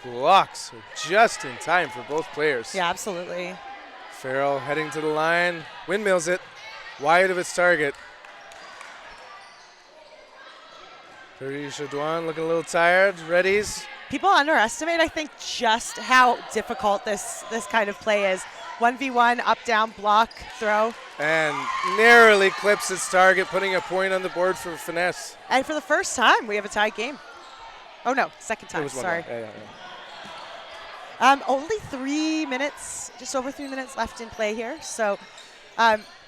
Blocks are just in time for both players. Yeah, absolutely. Farrell heading to the line, windmills it, wide of its target. Parisha Dwan looking a little tired, readies. People underestimate, I think, just how difficult this kind of play is. 1v1, up, down, block, throw. And narrowly clips its target, putting a point on the board for Finesse. And for the first time, we have a tied game. Oh, no, second time, sorry. Yeah. Only 3 minutes, just over 3 minutes left in play here. So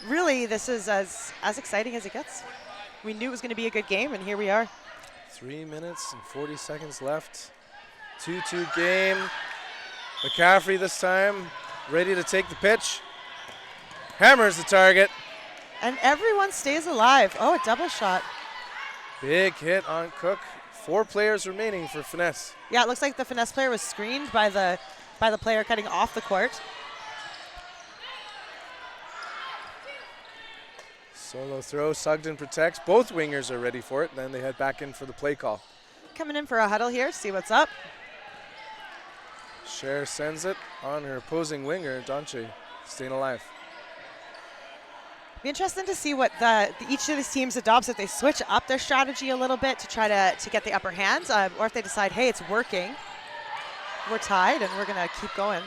really, this is as exciting as it gets. We knew it was going to be a good game, and here we are. 3 minutes and 40 seconds left. 2-2 game. McCaffrey this time, ready to take the pitch. Hammers the target. And everyone stays alive. Oh, a double shot. Big hit on Cook. 4 players remaining for Finesse. Yeah, it looks like the Finesse player was screened by the player cutting off the court. Solo throw, Sugden protects. Both wingers are ready for it. Then they head back in for the play call. Coming in for a huddle here, see what's up. Cher sends it on her opposing winger, Donche, staying alive. Be interesting to see what each of these teams adopts, if they switch up their strategy a little bit to try to get the upper hand, or if they decide, hey, it's working. We're tied, and we're going to keep going.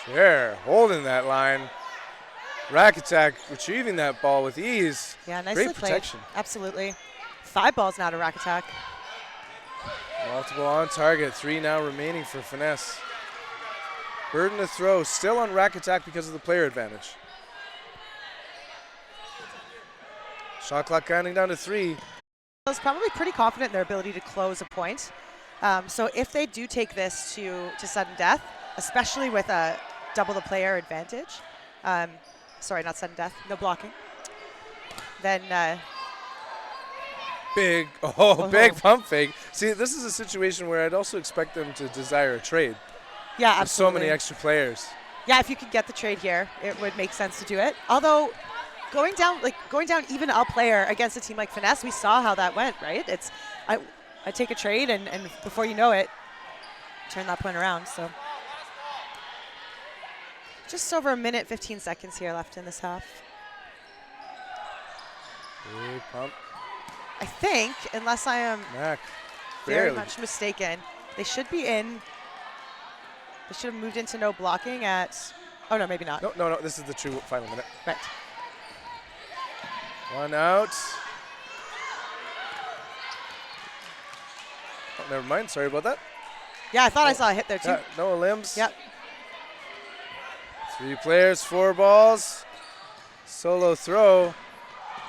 Cher holding that line. Rack attack, retrieving that ball with ease. Yeah, nicely Great played. protection. Absolutely. 5 balls now to rack attack. Multiple on target, 3 now remaining for Finesse. Burden to throw, still on rack attack because of the player advantage. Shot clock counting down to 3. Is probably pretty confident in their ability to close a point. So if they do take this to sudden death, especially with a double the player advantage, sorry, not sudden death, no blocking, then big pump fake. See, this is a situation where I'd also expect them to desire a trade. Yeah, There's absolutely. so many extra players. Yeah, if you could get the trade here, it would make sense to do it. Although going down even a player against a team like Finesse, we saw how that went, right? It's I take a trade and before you know it, turn that point around. So just over a minute, 15 seconds here left in this half. Big pump. I think, unless I am Mac, very barely. much mistaken, they should be in. They should have moved into no blocking at. Oh no, maybe not. No. This is the true final minute. Right. 1 out. Oh, never mind. Sorry about that. Yeah, I thought I saw a hit there too. Yeah, no limbs. Yep. 3 players, 4 balls. Solo throw.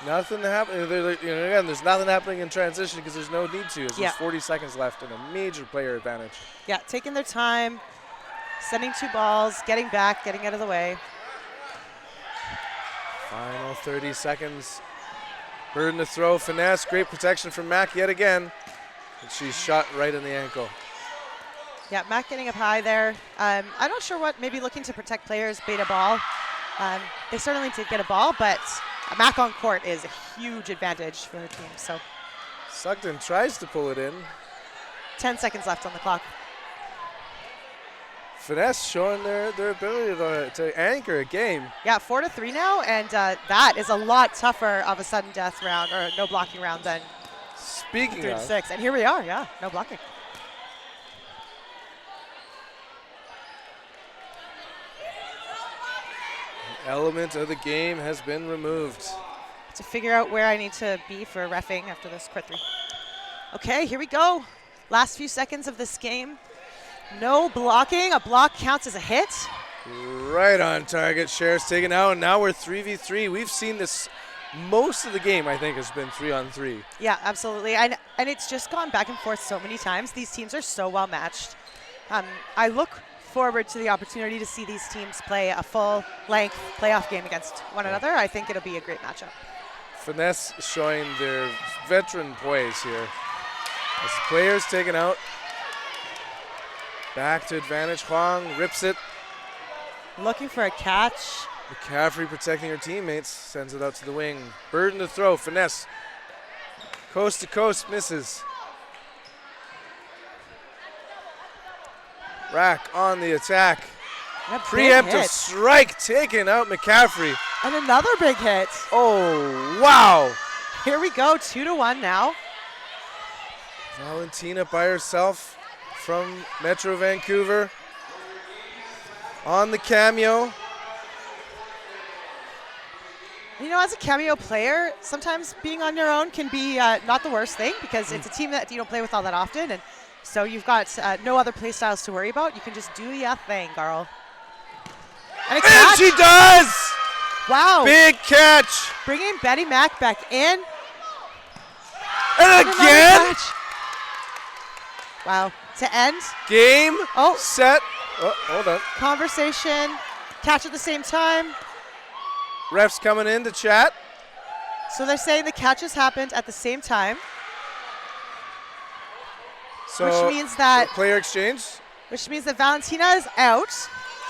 Nothing happening. Again, there's nothing happening in transition because there's no need to. There's 40 seconds left and a major player advantage. Yeah, taking their time, sending 2 balls, getting back, getting out of the way. Final 30 seconds. Burden to throw. Finesse. Great protection from Mac yet again. And she's shot right in the ankle. Yeah, Mac getting up high there. I'm not sure what, maybe looking to protect players, beta ball. They certainly did get a ball, but Mac on court is a huge advantage for the team. So Sugden tries to pull it in. 10 seconds left on the clock. Finesse showing their ability to anchor a game. Yeah, 4-3 now, and that is a lot tougher of a sudden death round or no blocking round than Speaking 3-6. And here we are, yeah, no blocking. An element of the game has been removed. To figure out where I need to be for reffing after this quit 3. Okay, here we go. Last few seconds of this game. No blocking. A block counts as a hit. Right on target. Cher's taken out, and now we're 3v3. We've seen this most of the game, I think, has been 3-on-3. Yeah, absolutely. And it's just gone back and forth so many times. These teams are so well matched. I look forward to the opportunity to see these teams play a full-length playoff game against one another. I think it'll be a great matchup. Finesse showing their veteran poise here. As the player's taken out. Back to advantage. Huang rips it. Looking for a catch. McCaffrey protecting her teammates. Sends it out to the wing. Burden to throw. Finesse. Coast to coast misses. Rack on the attack. Preemptive strike taking out McCaffrey. And another big hit. Oh, wow. Here we go, 2-1 now. Valentina by herself from Metro Vancouver. On the cameo. You know, as a cameo player, sometimes being on your own can be not the worst thing because it's a team that you don't play with all that often. And so you've got no other play styles to worry about. You can just do your thing, girl. And she does! Wow. Big catch. Bringing Betty Mack back in. And again. Catch. Wow. To end. Game. Set. Oh, hold on. Conversation. Catch at the same time. Refs coming in to chat. So they're saying the catches happened at the same time. So which means that player exchange. Which means that Valentina is out.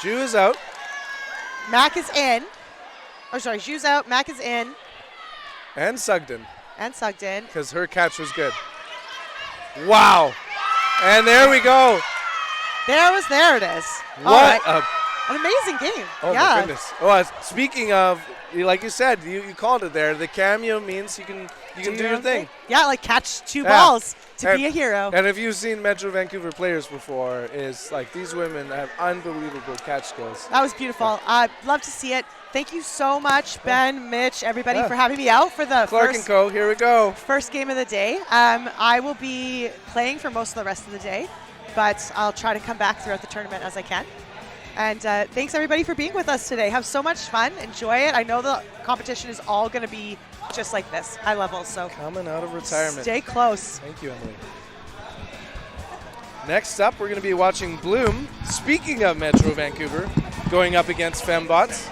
Ju is out. Mac is in. Oh, sorry, Ju's out. Mac is in. And Sugden. Because her catch was good. Wow. And there we go. There it is. What an amazing game. Oh, my goodness. Oh, speaking of, like you said, you called it there. The cameo means you can do your thing. Yeah, like catch two balls to be a hero. And if you've seen Metro Vancouver players before, is like these women have unbelievable catch skills. That was beautiful. I'd love to see it. Thank you so much, Ben, Mitch, everybody, for having me out for the Clark & Co. Here we go. First game of the day. I will be playing for most of the rest of the day, but I'll try to come back throughout the tournament as I can. And thanks, everybody, for being with us today. Have so much fun. Enjoy it. I know the competition is all going to be just like this, high level. So coming out of retirement. Stay close. Thank you, Emily. Next up, we're going to be watching Bloom, speaking of Metro Vancouver, going up against Fembots.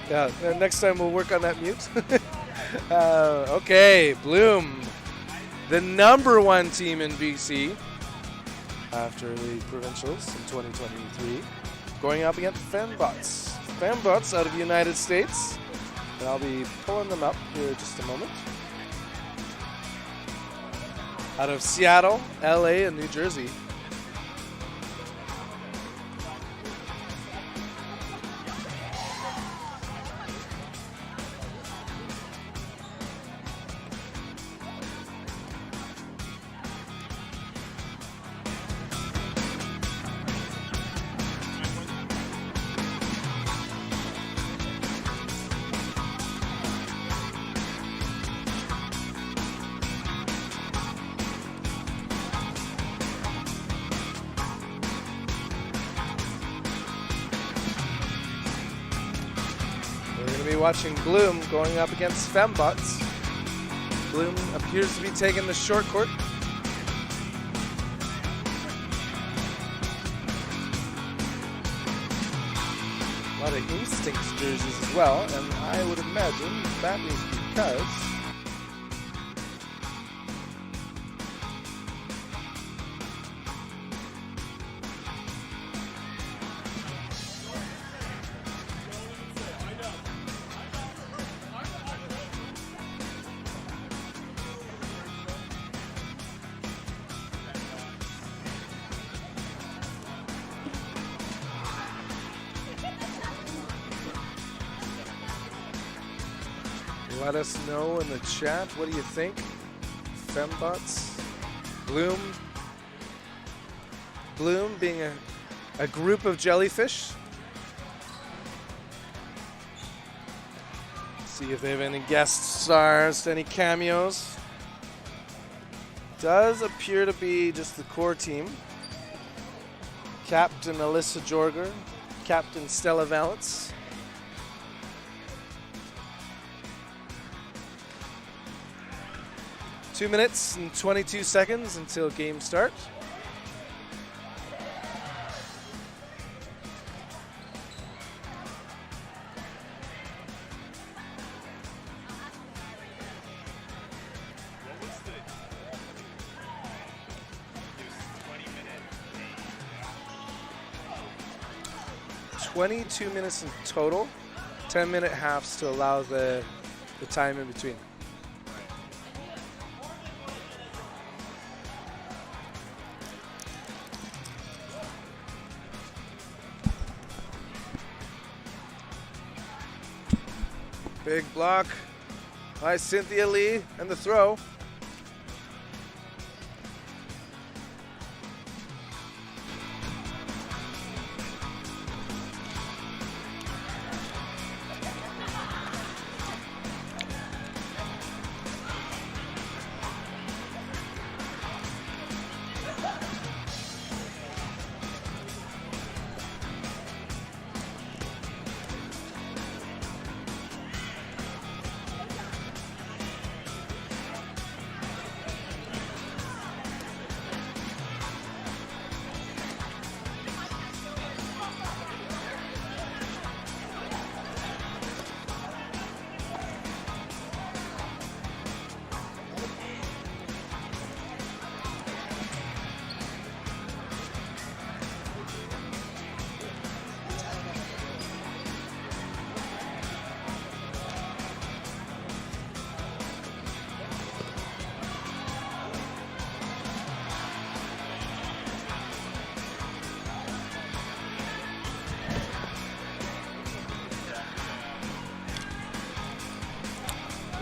Yeah, next time we'll work on that mute. Okay, Bloom, the #1 team in BC after the provincials in 2023, going up against Fembots. Fembots out of the United States, and I'll be pulling them up here in just a moment. Out of Seattle, LA, and New Jersey. Watching Bloom going up against Fembots. Bloom appears to be taking the short court. A lot of Instincts jerseys as well, and I would imagine that is because let us know in the chat. What do you think? Fembots, Bloom being a group of jellyfish. See if they have any guest stars, any cameos. Does appear to be just the core team. Captain Alyssa Jorger, Captain Stella Valance. Two minutes and 22 seconds until game start. What was the 22 minutes in total, 10-minute halves to allow the time in between. Big block by Cynthia Lee and the throw.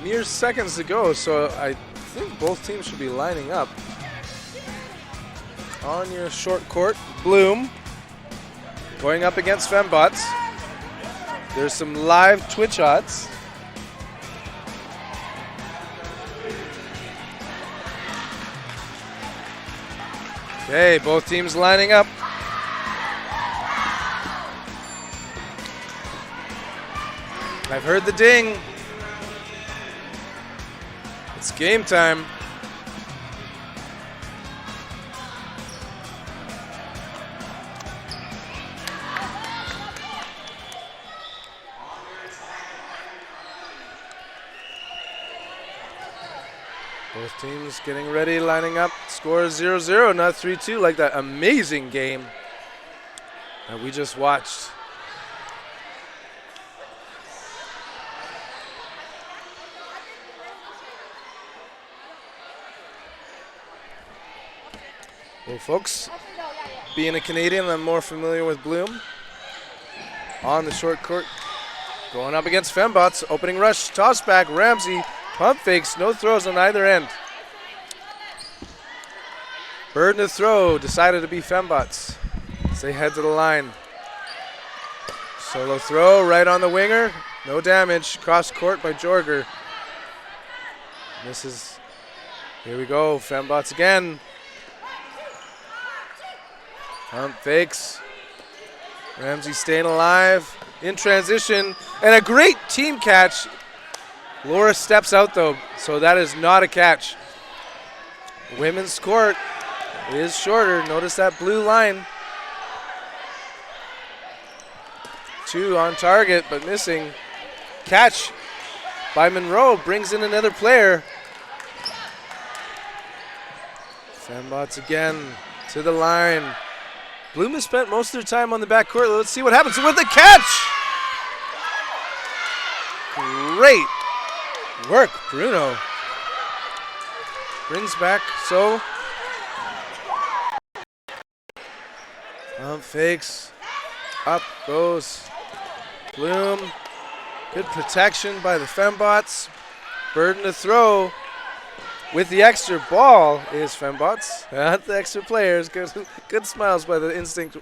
Mere seconds to go, so I think both teams should be lining up. On your short court, Bloom going up against Fembots. There's some live Twitch odds. Okay, both teams lining up. I've heard the ding. It's game time. Both teams getting ready, lining up. Score is 0-0, not 3-2 like that amazing game that we just watched. Well, folks, being a Canadian, I'm more familiar with Bloom. On the short court, going up against Fembots. Opening rush, toss back, Ramsey, pump fakes, no throws on either end. Burden to throw, decided to be Fembots as they head to the line. Solo throw, right on the winger, no damage. Cross court by Jorger. Misses. Here we go, Fembots again. Pump fakes. Ramsey staying alive in transition. And a great team catch. Laura steps out though, so that is not a catch. Women's court is shorter. Notice that blue line. 2 on target, but missing. Catch by Monroe brings in another player. Fembots again to the line. Bloom has spent most of their time on the back court. Let's see what happens with the catch. Great work, Bruno. Brings back, so. Fakes. Up goes Bloom. Good protection by the Fembots. Burden to throw. With the extra ball is Fembots. Not the extra players. Good smiles by the instinct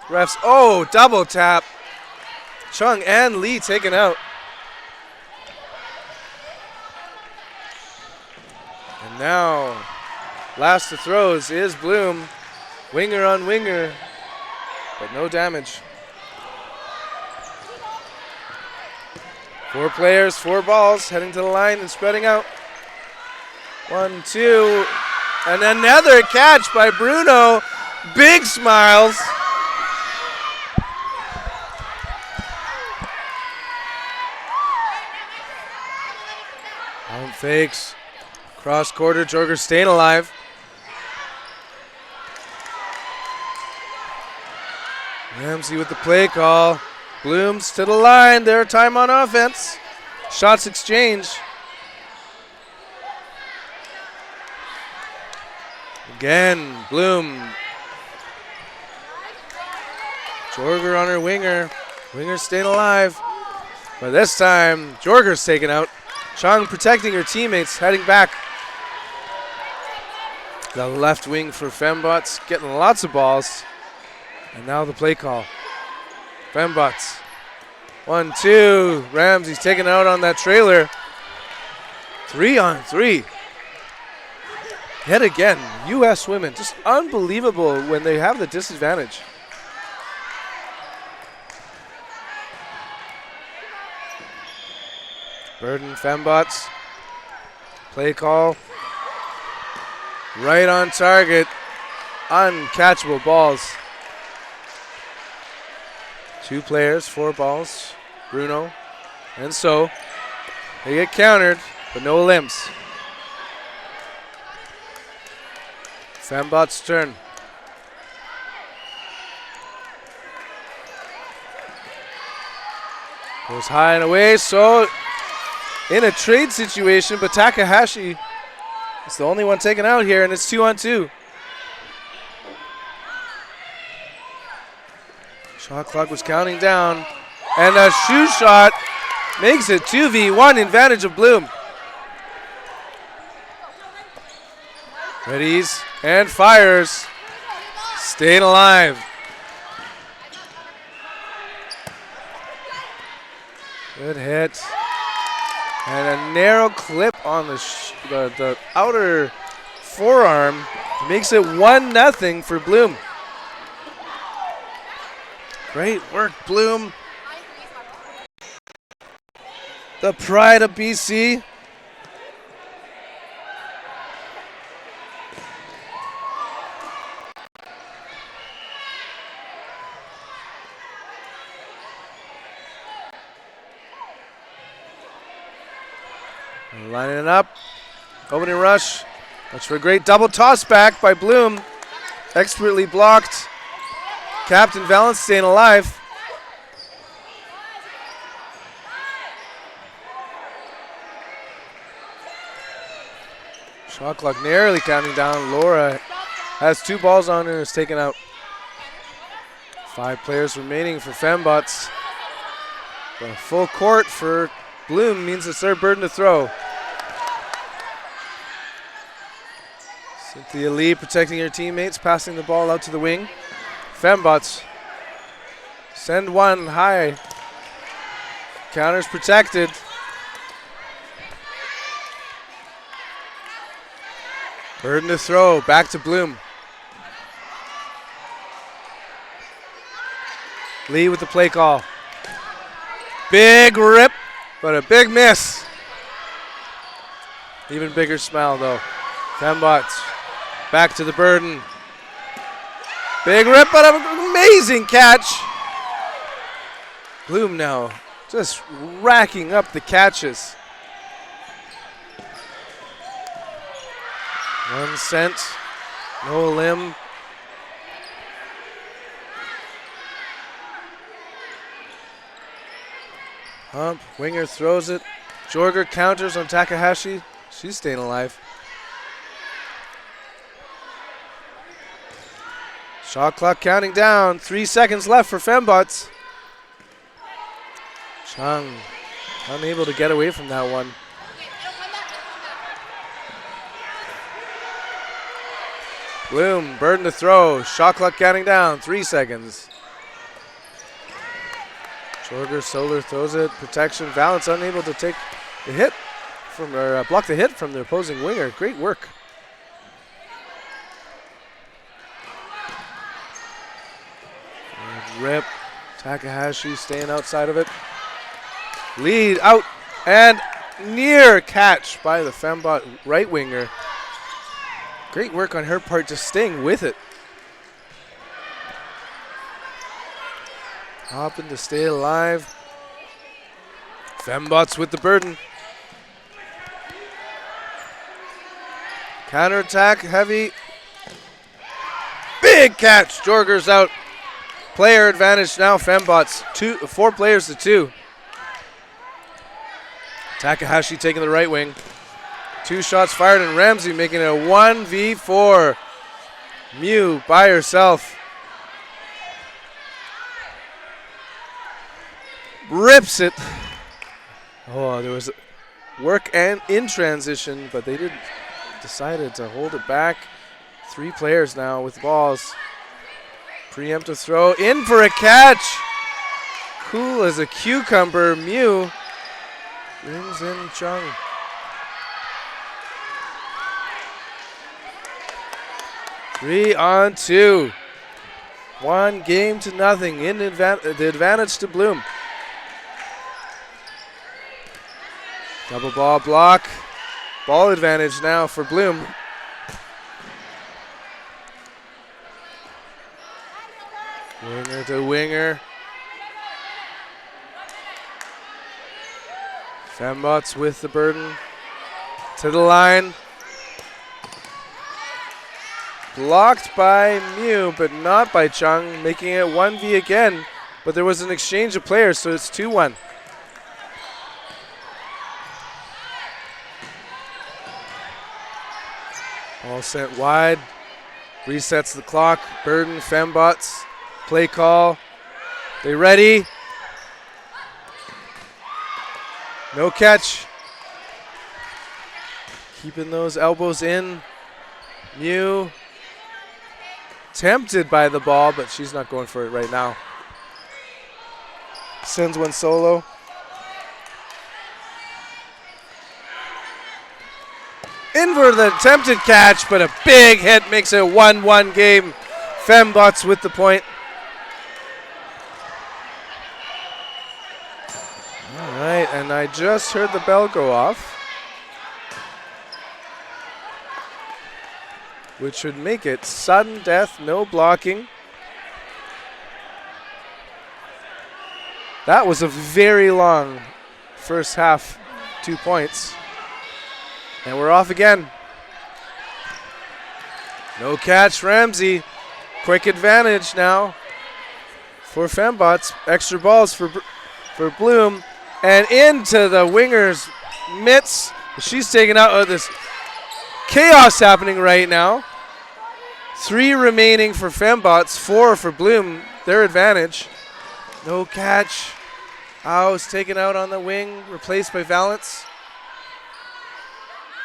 refs. Oh, double tap. Chung and Lee taken out. And now, last to throws is Bloom. Winger on winger, but no damage. 4 players, 4 balls, heading to the line and spreading out. 1, 2, and another catch by Bruno. Big smiles. Pump fakes. Cross quarter, Jorger staying alive. Ramsey with the play call. Blooms to the line. Their time on offense. Shots exchange. Again, Bloom. Jorger on her winger. Winger staying alive. But this time, Jorger's taken out. Chung protecting her teammates, heading back. The left wing for Fembots, getting lots of balls. And now the play call. Fembots. 1-2. Ramsey's taken out on that trailer. 3-on-3. Yet again, U.S. women, just unbelievable when they have the disadvantage. Burden, Fembots. Play call. Right on target. Uncatchable balls. 2 players, 4 balls. Bruno and So. They get countered, but no limbs. Fembots' turn. Goes high and away, So in a trade situation, but Takahashi is the only one taken out here, and it's 2-on-2. Shot clock was counting down, and a shoe shot makes it 2v1 advantage of Bloom. Readies and fires, staying alive. Good hit. And a narrow clip on the outer forearm makes it 1-0 for Bloom. Great work, Bloom. The pride of BC. Lining it up. Opening rush. That's for a great double toss back by Bloom. Expertly blocked. Captain Valance staying alive. Shot clock nearly counting down. Laura has 2 balls on her and is taken out. 5 players remaining for Fembots. The full court for Bloom means it's their burden to throw. Cynthia Lee protecting her teammates, passing the ball out to the wing. Fembots send one high. Counters protected. Burden to throw, back to Bloom. Lee with the play call. Big rip, but a big miss. Even bigger smile though. Fembots back to the Burden. Big rip, but an amazing catch. Bloom now just racking up the catches. 1 cent, no limb. Hump, winger throws it. Jorger counters on Takahashi. She's staying alive. Shot clock counting down. 3 seconds left for Fembots. Chung unable to get away from that one. Bloom, Burden to throw. Shot clock counting down. 3 seconds. Jorger, Solar throws it. Protection. Valance unable to take the hit from, or block the hit from the opposing winger. Great work. And rip. Takahashi staying outside of it. Lead out and near catch by the Fembot right winger. Great work on her part, just staying with it. Hopping to stay alive. Fembots with the Burden. Counterattack, heavy. Big catch, Jorger's out. Player advantage now, Fembots. 4 players to 2. Takahashi taking the right wing. 2 shots fired, and Ramsey making it a 1v4. Mew by herself. Rips it Oh, there was work and in transition, but they decided to hold it back. 3 players now with balls. Preemptive throw in for a catch. Cool as a cucumber. Mew brings in Chung. Three on 2. 1 game to nothing. The advantage to Bloom. Double ball block. Ball advantage now for Bloom. Winger to winger. Fembots with the burden. To the line. Blocked by Mew, but not by Chung, making it 1v again. But there was an exchange of players, so it's 2-1. Ball sent wide. Resets the clock. Burden, Fembots. Play call. They ready? No catch. Keeping those elbows in. Mew. Tempted by the ball, but she's not going for it right now. Sends one solo. In for the attempted catch, but a big hit makes it a 1-1 game. Fembots with the point. All right, and I just heard the bell go off, which would make it sudden death, no blocking. That was a very long first half, 2 points. And we're off again. No catch, Ramsey. Quick advantage now for Fembots. Extra balls for Bloom. And into the winger's mitts. She's taken out of this chaos happening right now. 3 remaining for Fembots, 4 for Bloom. Their advantage. No catch. Howe's taken out on the wing, replaced by Valance.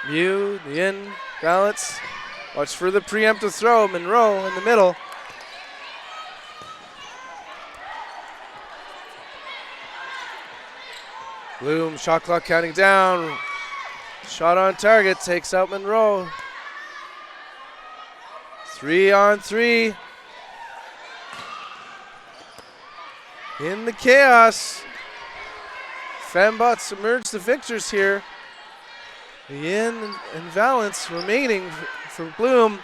Mew, the in, Valance. Watch for the preemptive throw. Monroe in the middle. Bloom, shot clock counting down. Shot on target, takes out Monroe. 3 on 3. In the chaos. Fembots emerge the victors here. Yin and Valance remaining for Bloom.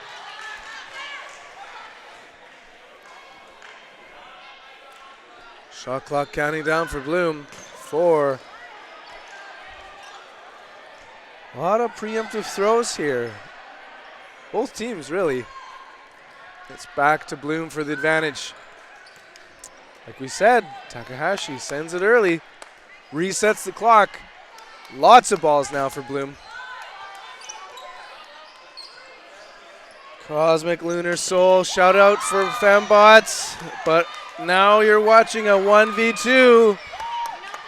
Shot clock counting down for Bloom. 4. A lot of preemptive throws here. Both teams, really. It's back to Bloom for the advantage. Like we said, Takahashi sends it early. Resets the clock. Lots of balls now for Bloom. Cosmic Lunar Soul, shout out for Fembots. But now you're watching a 1v2.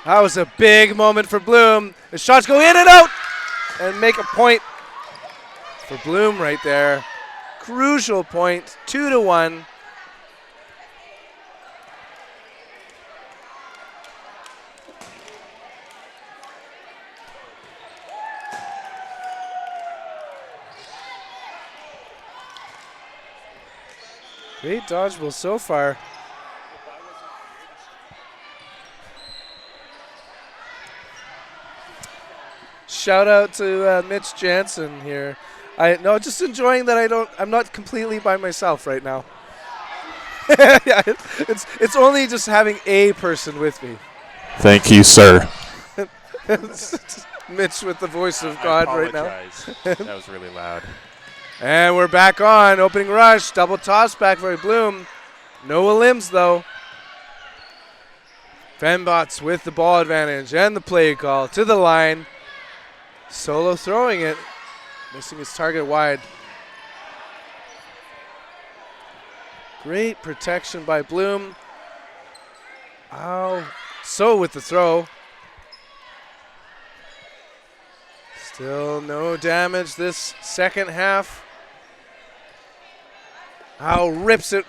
That was a big moment for Bloom. The shots go in and out and make a point for Bloom right there. Crucial point, 2-1. Great dodgeball so far. Shout out to Mitch Jansen here. Just enjoying that I'm not completely by myself right now. Yeah, it's only just having a person with me. Thank you, sir. Mitch with the voice of God right now. That was really loud. And we're back on. Opening rush. Double toss back for Bloom. No limbs, though. Fembots with the ball advantage and the play call to the line. Solo throwing it. Missing his target wide. Great protection by Bloom. Ow. So with the throw. Still no damage this second half. How rips it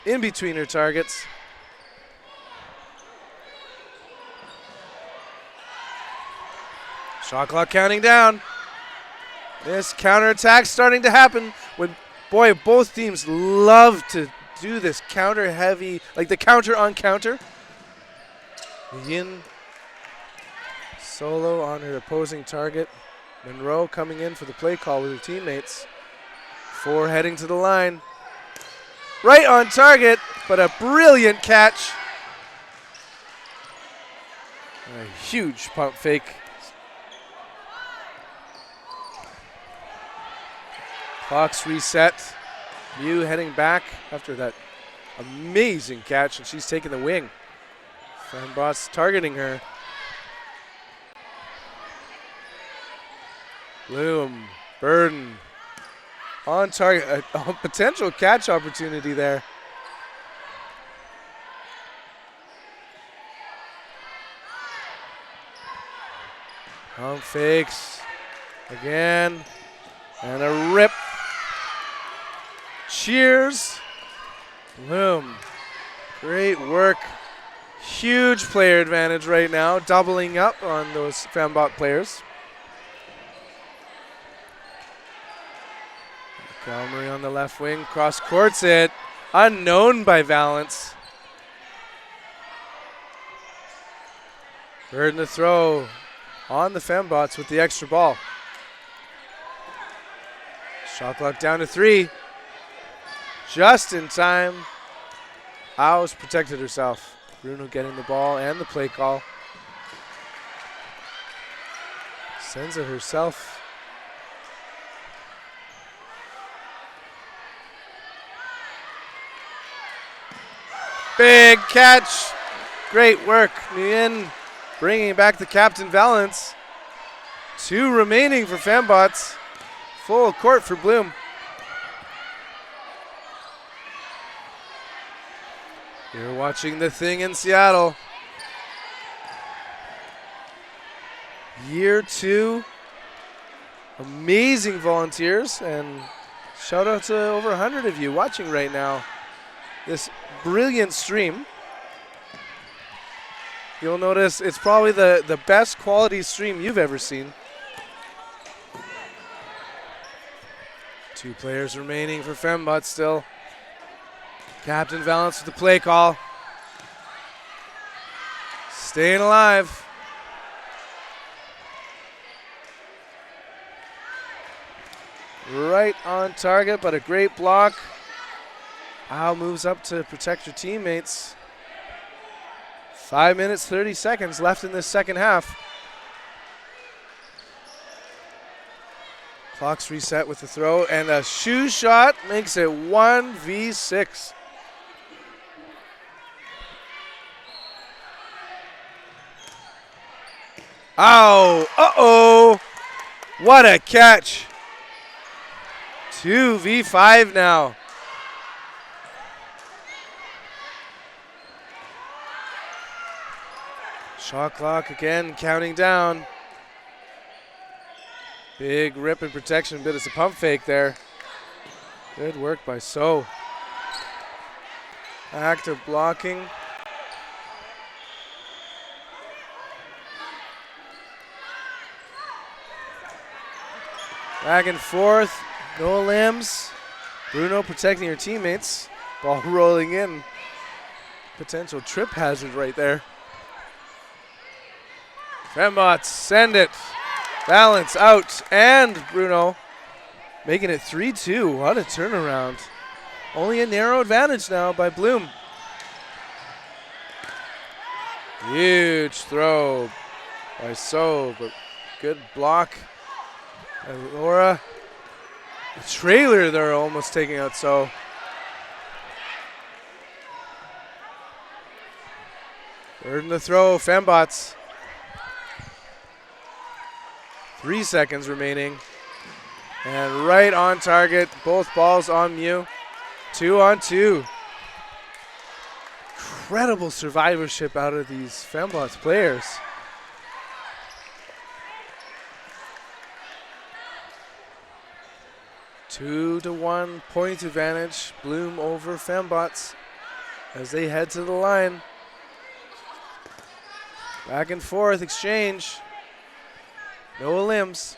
in between her targets. Shot clock counting down. This counterattack starting to happen. When, boy, both teams love to do this counter heavy, like the counter on counter. Yin solo on her opposing target. Monroe coming in for the play call with her teammates. 4 heading to the line. Right on target, but a brilliant catch. A huge pump fake. Clock's reset. Mew heading back after that amazing catch, and she's taking the wing. Fembots targeting her. Bloom, Burden, on target, a potential catch opportunity there. Pump fakes again, and a rip. Cheers. Bloom, great work. Huge player advantage right now, doubling up on those Fembot players. Montgomery on the left wing, cross courts it, unknown by Valance. Burden to throw on the Fembots with the extra ball. Shot clock down to 3. Just in time. House protected herself. Bruno getting the ball and the play call. Sends it herself. Big catch. Great work. Nguyen bringing back the captain Valance. 2 remaining for Fembots. Full court for Bloom. You're watching The Thing in Seattle. Year 2. Amazing volunteers, and shout out to over 100 of you watching right now. This brilliant stream. You'll notice it's probably the best quality stream you've ever seen. 2 players remaining for Fembot still. Captain Valance with the play call. Staying alive. Right on target, but a great block. Al moves up to protect her teammates. 5 minutes, 30 seconds left in this second half. Clock's reset with the throw, and a shoe shot makes it 1v6. Ow! Uh-oh! What a catch! 2v5 now. Shot clock again, counting down. Big rip and protection, but it's a pump fake there. Good work by So. Active blocking. Back and forth, no limbs. Bruno protecting her teammates. Ball rolling in. Potential trip hazard right there. Fembots send it. Valance out, and Bruno making it 3-2. What a turnaround. Only a narrow advantage now by Bloom. Huge throw by So, but good block by Laura. The trailer there almost taking out So. Burden to throw, Fembots. 3 seconds remaining. And right on target, both balls on Mew. 2-on-2. Incredible survivorship out of these Fembots players. 2-1 point advantage. Bloom over Fembots as they head to the line. Back and forth exchange. No limbs.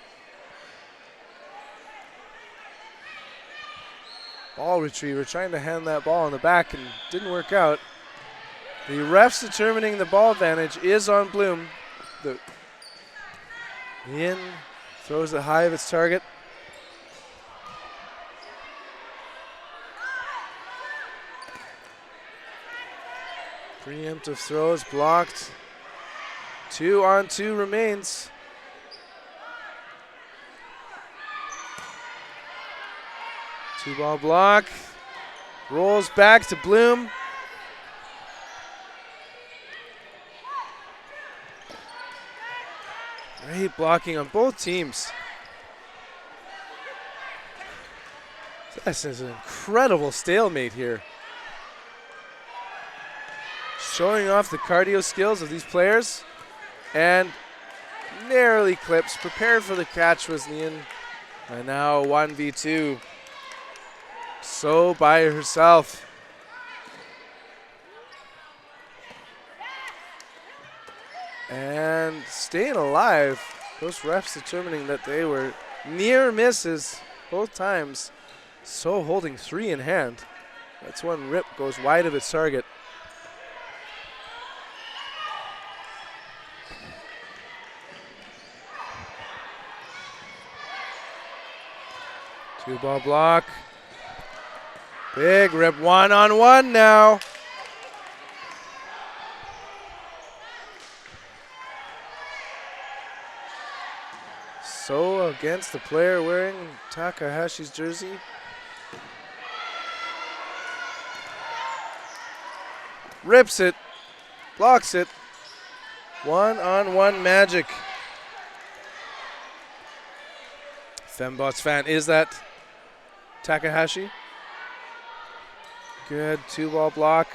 Ball retriever trying to hand that ball in the back and didn't work out. The refs determining the ball advantage is on Bloom. The in throws it high of its target. Preemptive throws blocked. 2-on-2 remains. Two-ball block. Rolls back to Bloom. Great blocking on both teams. This is an incredible stalemate here. Showing off the cardio skills of these players. And narrowly clips. Prepared for the catch was Nian. And now 1v2. So by herself. And staying alive. Those refs determining that they were near misses both times. So holding 3 in hand. That's one rip goes wide of its target. Two-ball block. Big rip, 1-on-1 now. So against the player wearing Takahashi's jersey. Rips it, blocks it. 1-on-1 magic. Fembots fan, is that Takahashi? Good two-ball block.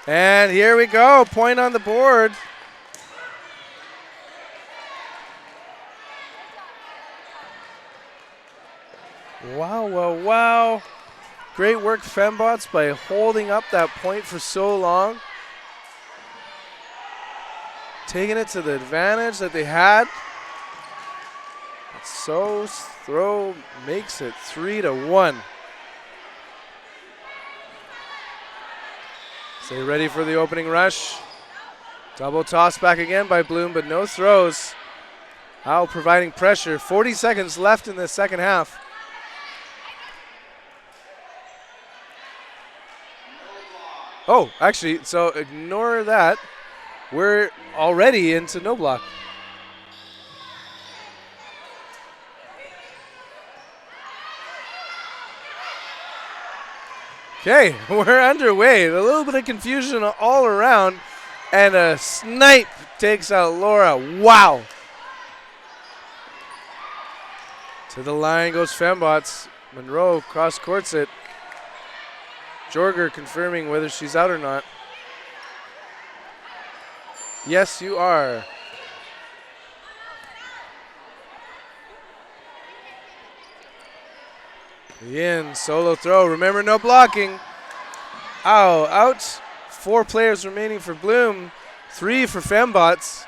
And here we go, point on the board. Wow, wow, wow. Great work, Fembots, by holding up that point for so long. Taking it to the advantage that they had. So throw makes it 3-1. Stay ready for the opening rush. Double toss back again by Bloom, but no throws. Al providing pressure. 40 seconds left in the second half. Oh, actually, so ignore that. We're already into no block. Okay, we're underway. A little bit of confusion all around. And a snipe takes out Laura. Wow. To the line goes Fembots. Monroe cross courts it. Jorger confirming whether she's out or not. Yes, you are. In, solo throw. Remember, no blocking. Ow, out. 4 players remaining for Bloom. 3 for Fembots.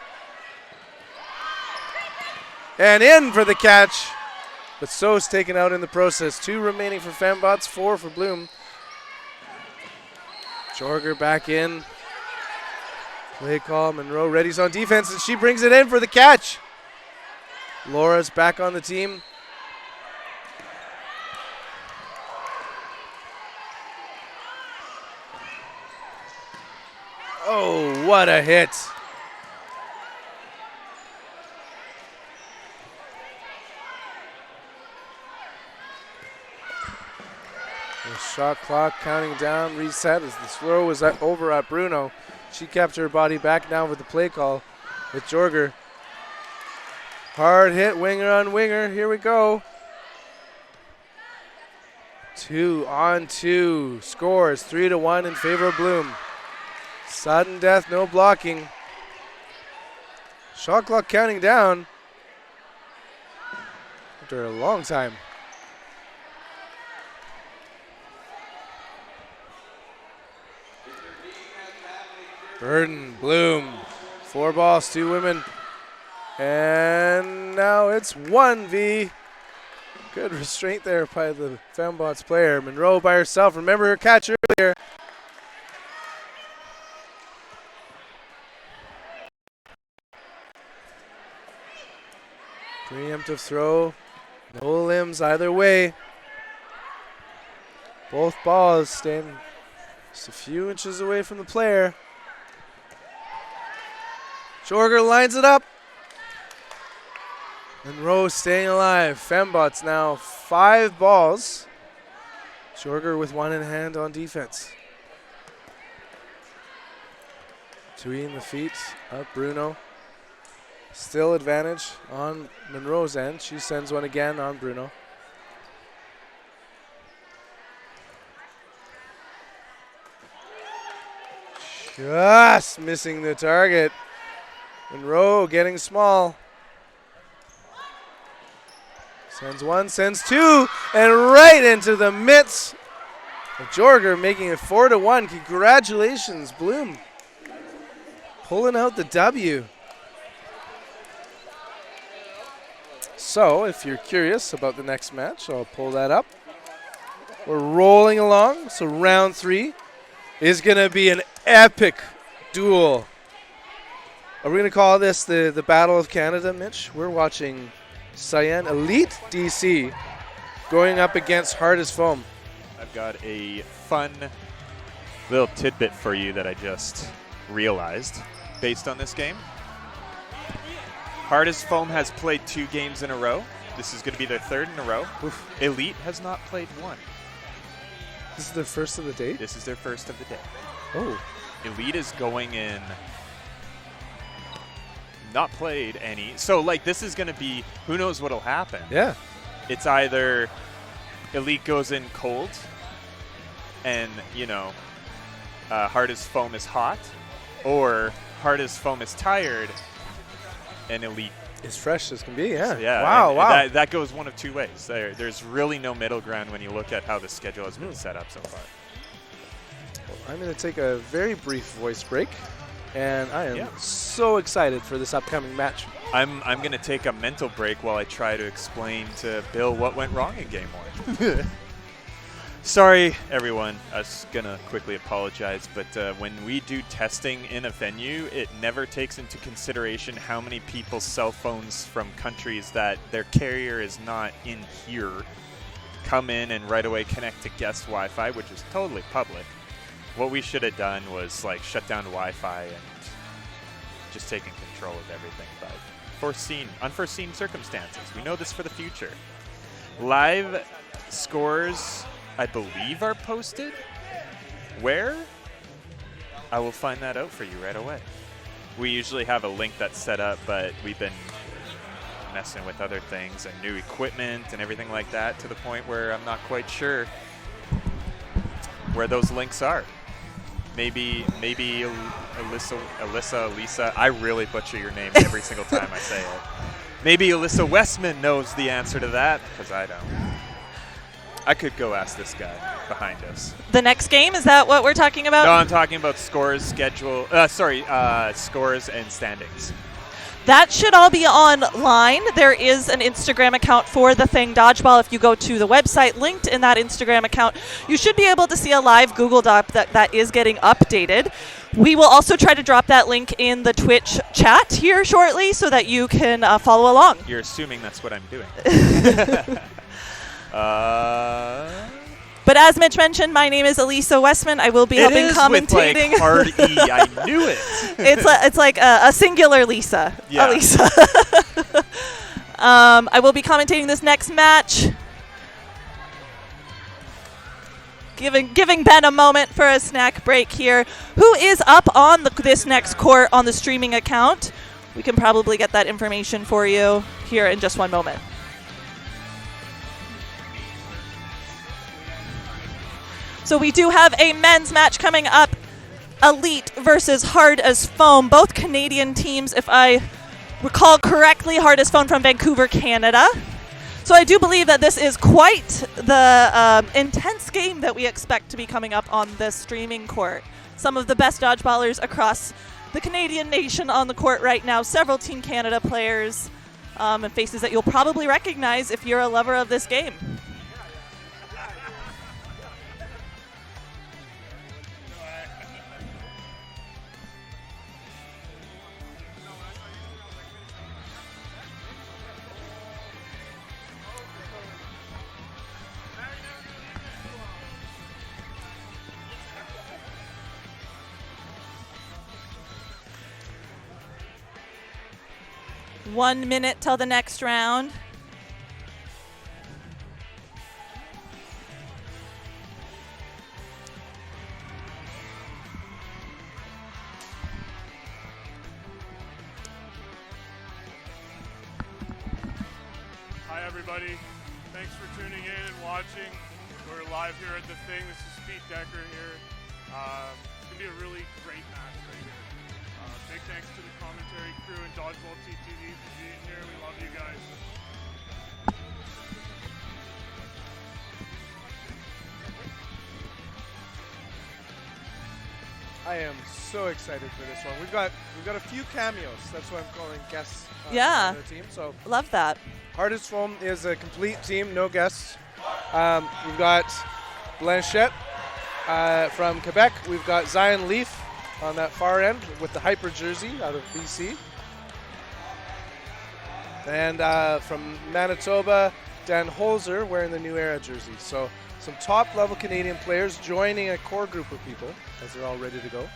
And in for the catch. But So's taken out in the process. 2 remaining for Fembots, 4 for Bloom. Jorger back in. Play call. Monroe ready's on defense, and she brings it in for the catch. Laura's back on the team. Oh, what a hit. The shot clock counting down, reset as the throw was over at Bruno. She kept her body back now with the play call with Jorger. Hard hit, winger on winger. Here we go. 2-on-2 scores, 3-1 in favor of Bloom. Sudden death, no blocking. Shot clock counting down after a long time. Burden, Bloom, 4 balls, 2 women. And now it's 1v. Good restraint there by the Fembots player. Monroe by herself. Remember her catch earlier. Preemptive throw. No limbs either way. Both balls staying just a few inches away from the player. Jorger lines it up. Monroe staying alive. Fembots now 5 balls. Jorger with 1 in hand on defense. Between the feet of Bruno. Still advantage on Monroe's end. She sends one again on Bruno. Just missing the target. Monroe getting small. Sends 1, sends 2, and right into the mitts of Jorger, making it 4-1. Congratulations, Bloom. Pulling out the W. So, if you're curious about the next match, I'll pull that up. We're rolling along, so round 3 is going to be an epic duel. Are we going to call this the Battle of Canada, Mitch? We're watching Cyan Elite DC going up against Hard as Foam. I've got a fun little tidbit for you that I just realized based on this game. Hard as Foam has played 2 games in a row. This is going to be their 3rd in a row. Oof. Elite has not played 1. This is their first of the day? This is their first of the day. Oh. Elite is going in, not played any. So, like, this is going to be, who knows what'll happen. Yeah. It's either Elite goes in cold and, you know, Hard as Foam is hot, or Hard as Foam is tired and Elite as fresh as can be, yeah. So, yeah. Wow. That goes one of 2 ways. There's really no middle ground when you look at how the schedule has been set up so far. Well, I'm going to take a very brief voice break, and I am so excited for this upcoming match. I'm going to take a mental break while I try to explain to Bill what went wrong in Game 1. Sorry, everyone. I was going to quickly apologize, but when we do testing in a venue, it never takes into consideration how many people's cell phones from countries that their carrier is not in here come in and right away connect to guest Wi-Fi, which is totally public. What we should have done was like shut down Wi-Fi and just taken control of everything, but unforeseen circumstances. We know this for the future. Live scores, I believe, are posted. Where? I will find that out for you right away. We usually have a link that's set up, but we've been messing with other things and new equipment and everything like that to the point where I'm not quite sure where those links are. Maybe Elisa, I really butcher your name every single time I say it. Maybe Alyssa Westman knows the answer to that, because I don't. I could go ask this guy behind us. The next game, is that what we're talking about? No, I'm talking about scores, scores and standings. That should all be online. There is an Instagram account for the thing, Dodgeball. If you go to the website linked in that Instagram account, you should be able to see a live Google Doc that is getting updated. We will also try to drop that link in the Twitch chat here shortly so that you can follow along. You're assuming that's what I'm doing. But as Mitch mentioned, my name is Elisa Westman. I will be helping commentating. With like hard E. I knew it. It's like a singular Lisa. Yeah. Elisa. I will be commentating this next match. Giving Ben a moment for a snack break here. Who is up on this next court on the streaming account? We can probably get that information for you here in just one moment. So we do have a men's match coming up. Elite versus Hard as Foam. Both Canadian teams, if I recall correctly. Hard as Foam from Vancouver, Canada. So I do believe that this is quite the intense game that we expect to be coming up on this streaming court. Some of the best dodgeballers across the Canadian nation on the court right now, several Team Canada players, and faces that you'll probably recognize if you're a lover of this game. One minute till the next round. Hi everybody, thanks for tuning in and watching. We're live here at the Thing. This is Pete Decker here. It's going to be a really great match right here. Big thanks to the commentary crew and Dodgeball TTV for being here. We love you guys. I am so excited for this one. We've got a few cameos. That's what I'm calling guests Yeah. on the team. So Love that. Hardest Foam is a complete team, no guests. We've got Blanchette from Quebec. We've got Zion Leaf on that far end with the Hyper jersey out of BC. And from Manitoba, Dan Holzer wearing the New Era jersey. So some top-level Canadian players joining a core group of people as they're all ready to go.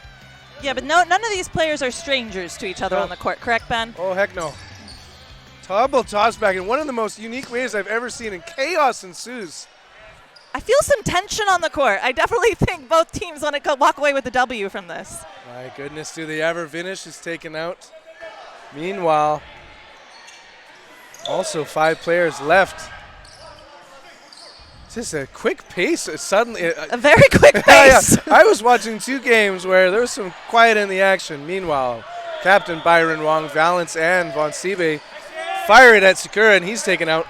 Yeah, but none of these players are strangers to each other No. on the court, correct, Ben? Oh, heck no. Double toss back in one of the most unique ways I've ever seen, and chaos ensues. I feel some tension on the court. I definitely think both teams want to walk away with the W from this. My goodness, do they ever finish? Is taken out. Meanwhile, also 5 players left. Just a quick pace. Suddenly, A very quick pace. yeah. I was watching 2 games where there was some quiet in the action. Meanwhile, Captain Byron Wong, Valance, and Von Siebe fire it at Sakura, and he's taken out.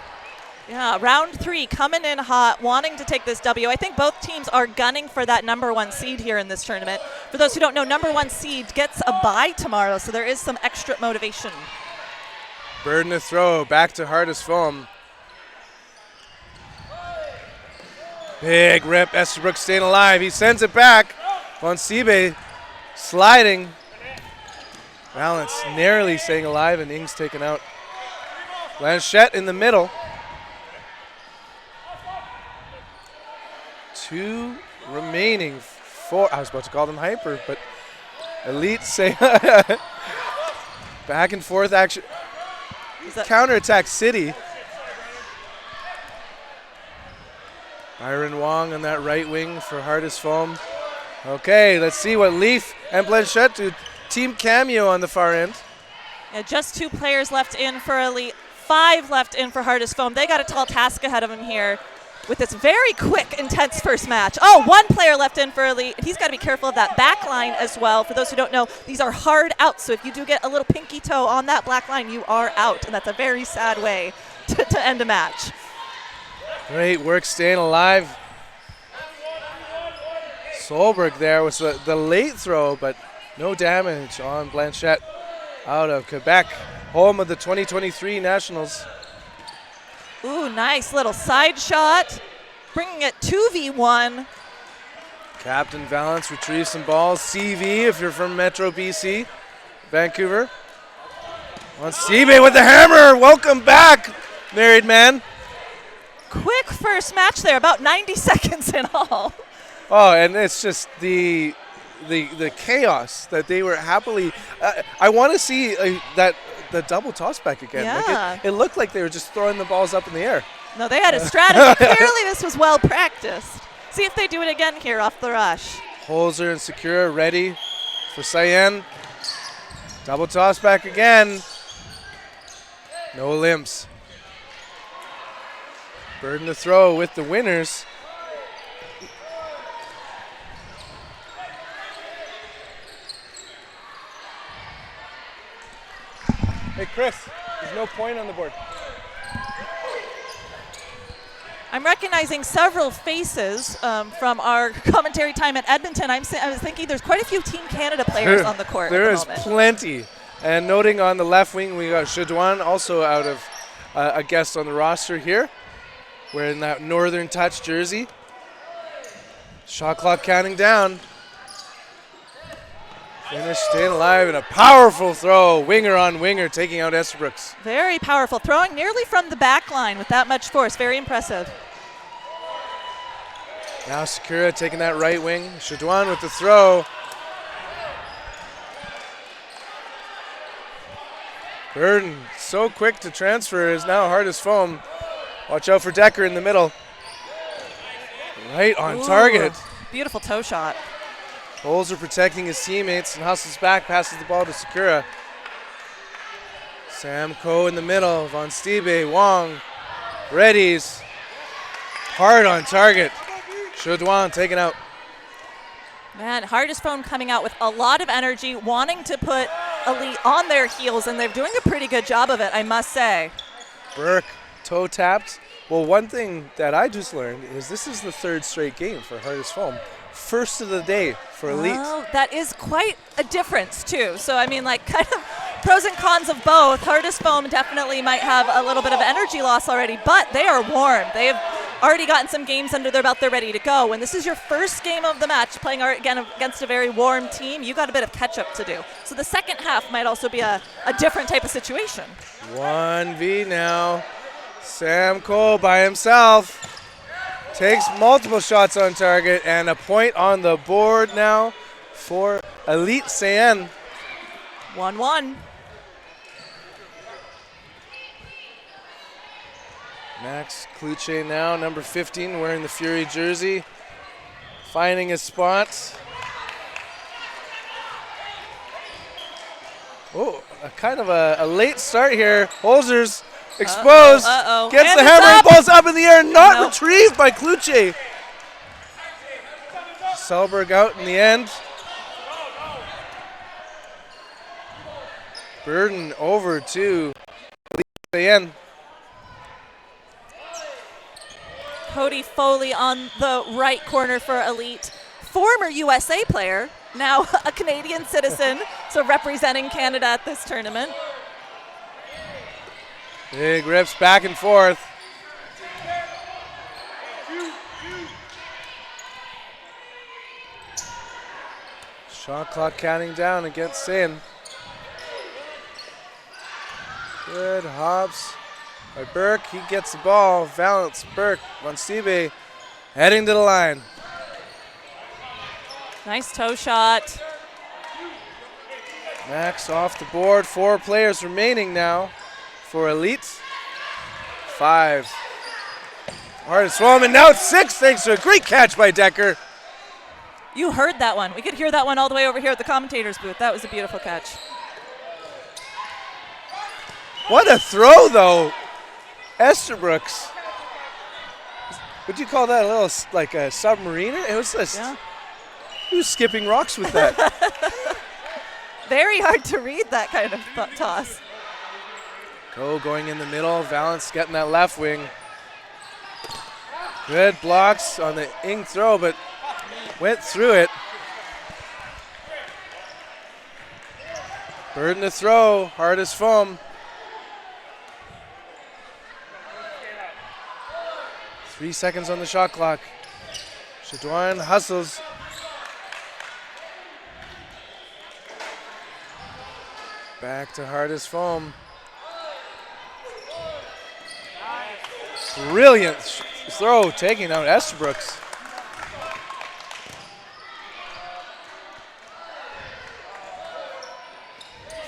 Yeah, round 3 coming in hot, wanting to take this W. I think both teams are gunning for that #1 seed here in this tournament. For those who don't know, #1 seed gets a bye tomorrow, so there is some extra motivation. Burden of throw, back to Hardest Foam. Big rip, Estabrook staying alive. He sends it back. Von Siebe sliding. Valance narrowly staying alive, and Ing's taken out. Blanchette in the middle. 2 remaining. 4. I was about to call them hyper, but Elite say back and forth action. Counterattack City. Byron Wong on that right wing for Hardest Foam. Okay, let's see what Leaf and Blanchette do. Team cameo on the far end. Yeah, just 2 players left in for Elite, 5 left in for Hardest Foam. They got a tall task ahead of them here with this very quick, intense first match. Oh, 1 player left in for Elite. He's got to be careful of that back line as well. For those who don't know, these are hard outs, so if you do get a little pinky toe on that black line, you are out, and that's a very sad way to end a match. Great work staying alive. Solberg there was the late throw, but no damage on Blanchette out of Quebec, home of the 2023 Nationals. Ooh, nice little side shot, bringing it 2v1. Captain Valance retrieves some balls. CV if you're from Metro BC, Vancouver. On Siebe with the hammer. Welcome back, married man. Quick first match there, about 90 seconds in all. Oh, and it's just the chaos that they were happily. I want to see the double toss back again. Yeah. Like it looked like they were just throwing the balls up in the air. No, they had a strategy. Clearly this was well practiced. See if they do it again here off the rush. Holzer and Sakura ready for Cyan. Double toss back again. No limps. Burden to throw with the winners. Hey, Chris, there's no point on the board. I'm recognizing several faces from our commentary time at Edmonton. I was thinking there's quite a few Team Canada players on the court There at the is moment. plenty. And noting on the left wing, we got Shadwan, also out of a guest on the roster here, wearing that Northern Touch jersey. Shot clock counting down. Finish staying alive and a powerful throw. Winger on winger, taking out Estabrooks. Very powerful. Throwing nearly from the back line with that much force. Very impressive. Now Sakura taking that right wing. Shadwan with the throw. Burden, so quick to transfer, is now hard as foam. Watch out for Decker in the middle. Right on target. Beautiful toe shot. Holzer protecting his teammates and hustles back, passes the ball to Sakura. Sam Coe in the middle. Von Stiebe, Wong, readies. Hard on target. Shadwan taken out. Man, Hardest Phone coming out with a lot of energy, wanting to put Elite on their heels, and they're doing a pretty good job of it, I must say. Burke, toe tapped. Well, one thing that I just learned is this is the third straight game for Hardest Foam. First of the day for Elite. Oh, that is quite a difference, too. So, I mean, like, kind of pros and cons of both. Hardest Foam definitely might have a little bit of energy loss already, but they are warm. They have already gotten some games under their belt. They're ready to go. When this is your first game of the match, playing again against a very warm team, you got a bit of catch-up to do. So the second half might also be a different type of situation. 1v now. Sam Cole by himself. Takes multiple shots on target and a point on the board now for Elite CN. 1-1. Max Kluche now, number 15, wearing the Fury jersey. Finding his spot. Oh, a kind of a late start here. Holzer's exposed. Gets And the it's hammer and up. ball's up in the air. Not Nope. retrieved by Kluche. Selberg out in the end. Burden over to the end. Cody Foley on the right corner for Elite. Former USA player, now a Canadian citizen, so representing Canada at this tournament. Big rips back and forth. Shot clock counting down against Sin. Good hops by Burke. He gets the ball. Valance, Burke, Von Stiebe heading to the line. Nice toe shot. Max off the board. 4 players remaining now for Elite. 5. Hardest swim, and now it's 6 thanks to a great catch by Decker. You heard that one. We could hear that one all the way over here at the commentator's booth. That was a beautiful catch. What a throw, though. Estabrooks. Would you call that a little like a submariner? It was just, he was skipping rocks with that. Very hard to read that kind of toss. Go going in the middle. Valance getting that left wing. Good blocks on the Ing throw, but went through it. Burden to throw. Hardest foam. 3 seconds on the shot clock. Shadwan hustles. Back to hardest foam. Brilliant throw, taking out Estabrooks.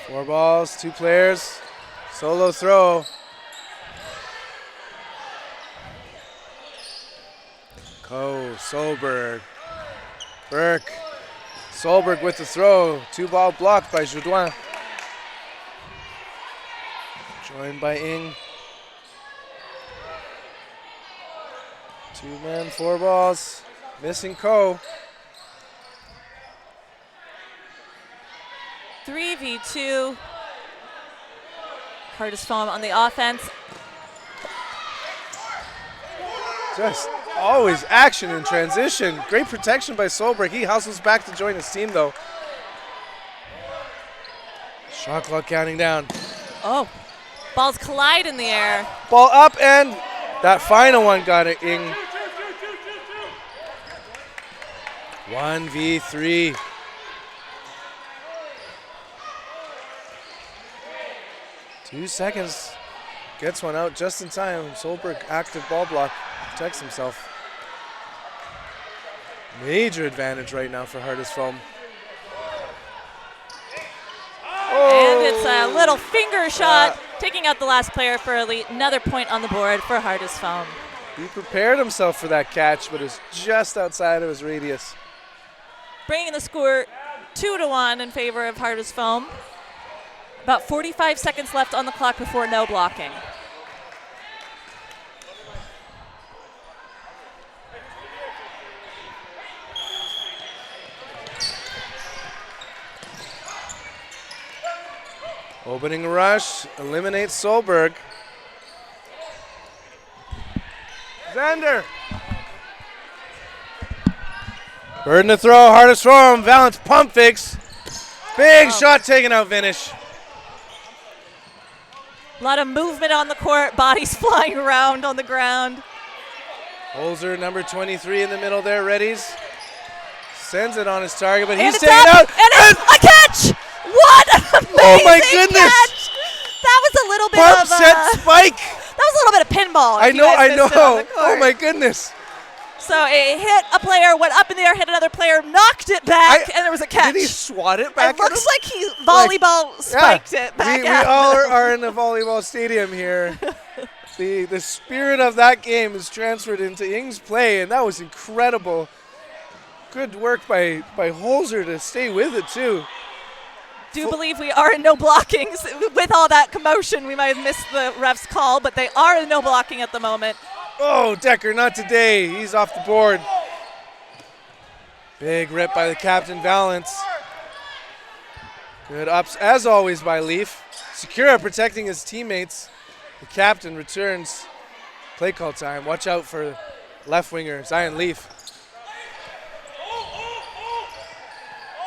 Four balls, 2 players. Solo throw. Coe, Solberg, Burke. Solberg with the throw. 2 ball blocked by Joudouin. Joined by Ing. 2 men, 4 balls. Missing Coe. 3v2. Hardest foam on the offense. Just always action in transition. Great protection by Solberg. He hustles back to join his team, though. Shot clock counting down. Oh, balls collide in the air. Ball up, and that final one got it in. 1v3. Two seconds. Gets one out just in time. Solberg, active ball block, protects himself. Major advantage right now for Hardest Foam. And it's a little finger shot, taking out the last player for Elite. Another point on the board for Hardest Foam. He prepared himself for that catch, but it's just outside of his radius. Bringing the score 2-1 in favor of Hardest Foam. About 45 seconds left on the clock before no blocking. Opening rush, eliminates Solberg. Xander. Burden to throw, Hardest Foam, Valence pump fakes. Big shot taken out finish. A lot of movement on the court, bodies flying around on the ground. Holzer, number 23 in the middle there, readies. Sends it on his target, but And he's it's taken up, out. and it's a catch! What an amazing Oh my goodness! catch! That was a little bit Pump of set spike. that was a little bit of pinball. I if you know, guys I missed it on the know. Oh court. my goodness. So it hit a player, went up in the air, hit another player, knocked it back, and there was a catch. Did he swat it back It looks at him? like he volleyball spiked it back we at all him. are in a volleyball stadium here. The spirit of that game is transferred into Ing's play, and that was incredible. Good work by Holzer to stay with it, too. Do believe we are in no blockings. With all that commotion, we might have missed the ref's call, but they are in no blocking at the moment. Oh, Decker, not today. He's off the board. Big rip by the captain, Valence. Good ups, as always, by Leaf. Secura protecting his teammates. The captain returns. Play call time. Watch out for left winger, Zion Leaf.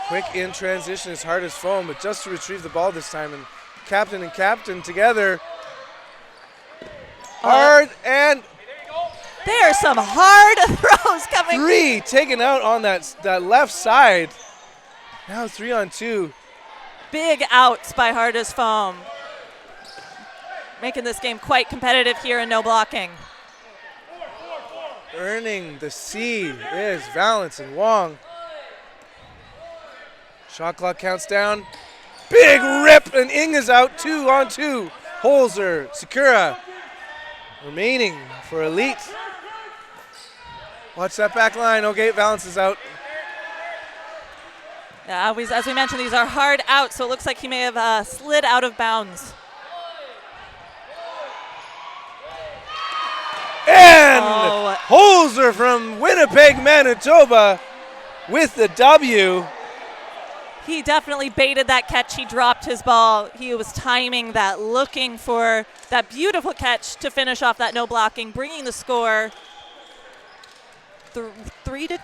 Quick in transition is Hardest Foam, but just to retrieve the ball this time. And captain together. Hard and There are some hard throws coming. three taken out on that left side. Now 3-on-2. Big outs by Hardest Foam. Making this game quite competitive here in no blocking. Earning the C is Valence and Wong. Shot clock counts down. Big rip, and Ing is out. 2-on-2. Holzer, Sakura remaining for Elite. Watch that back line. Okay, Valence is out. Yeah, as we mentioned, these are hard outs, so it looks like he may have slid out of bounds. And Oh. Holzer from Winnipeg, Manitoba with the W. He definitely baited that catch. He dropped his ball. He was timing that, looking for that beautiful catch to finish off that no blocking, bringing the score 3-2?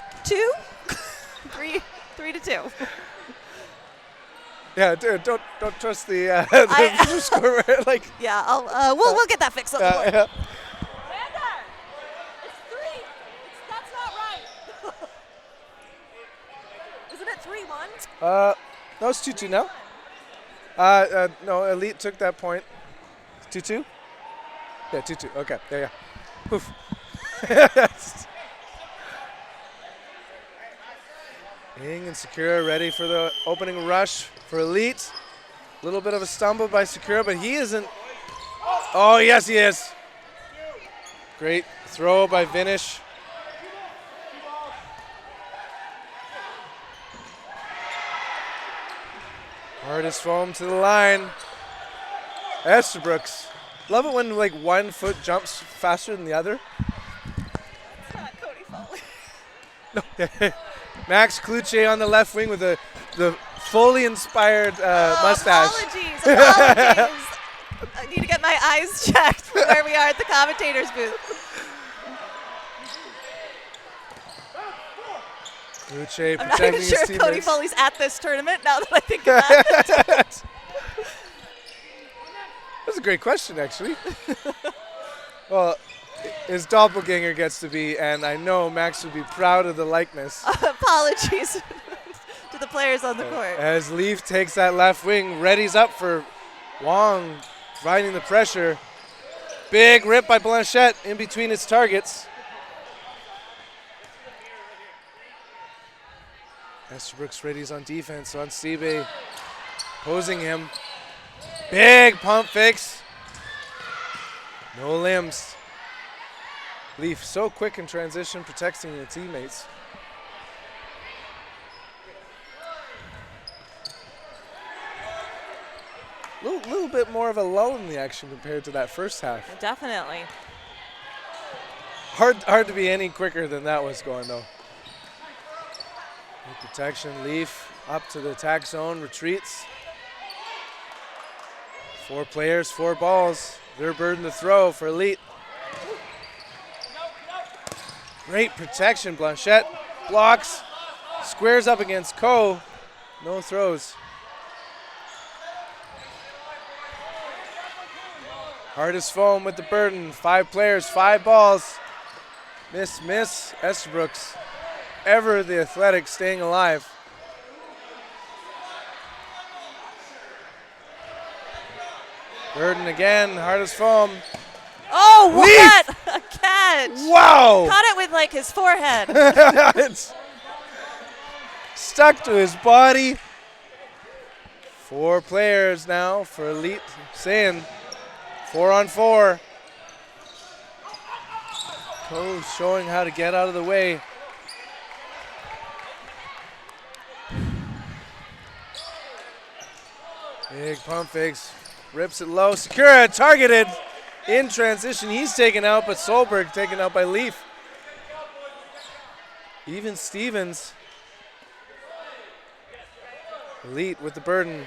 3-2. Yeah, dude, don't trust the score. Like, Yeah, we'll get that fixed on the board. yeah. Xander, it's 3. That's not right. Isn't it 3-1? No, it's 2-2 now. No, Elite took that point. 2-2? Yeah, 2-2. Okay, there you go. Oof. Ing and Sakura ready for the opening rush for Elite. A little bit of a stumble by Sakura, but he isn't. Oh, yes, he is. Great throw by Vinish. Hardest Foam to the line. Esterbrook's. Love it when like one foot jumps faster than the other. It's not Cody Foley. No. Max Kluche on the left wing with the fully inspired mustache. Apologies. I need to get my eyes checked from where we are at the commentators booth. Uche I'm not protecting even his sure if Cody teammates. Foley's at this tournament now that I think about it. That's a great question, actually. Well, his doppelganger gets to be, and I know Max would be proud of the likeness. Apologies to the players on the court. As Leaf takes that left wing, readies up for Wong, riding the pressure. Big rip by Blanchette in between its targets. Estabrooks readies on defense on Sibe, posing him. Big pump fakes. No limbs. Leaf so quick in transition, protecting the teammates. Little bit more of a lull in the action compared to that first half. Definitely. Hard to be any quicker than that was going, though. Good protection. Leaf up to the attack zone, retreats. 4 players, 4 balls. Their burden to throw for Elite. Great protection. Blanchette blocks, squares up against Ko. No throws. Hardest foam with the burden. 5 players, 5 balls. Miss. Estabrooks, ever the athletic, staying alive. Burden again, hardest foam. Oh, Leaf! what a catch! Wow! Caught it with like his forehead. It's stuck to his body. 4 players now for Elite. Saying 4-on-4. Ko showing how to get out of the way. Big pump fakes. Rips it low. Sakura targeted in transition. He's taken out, but Solberg taken out by Leaf. Even Stevens. Elite with the burden.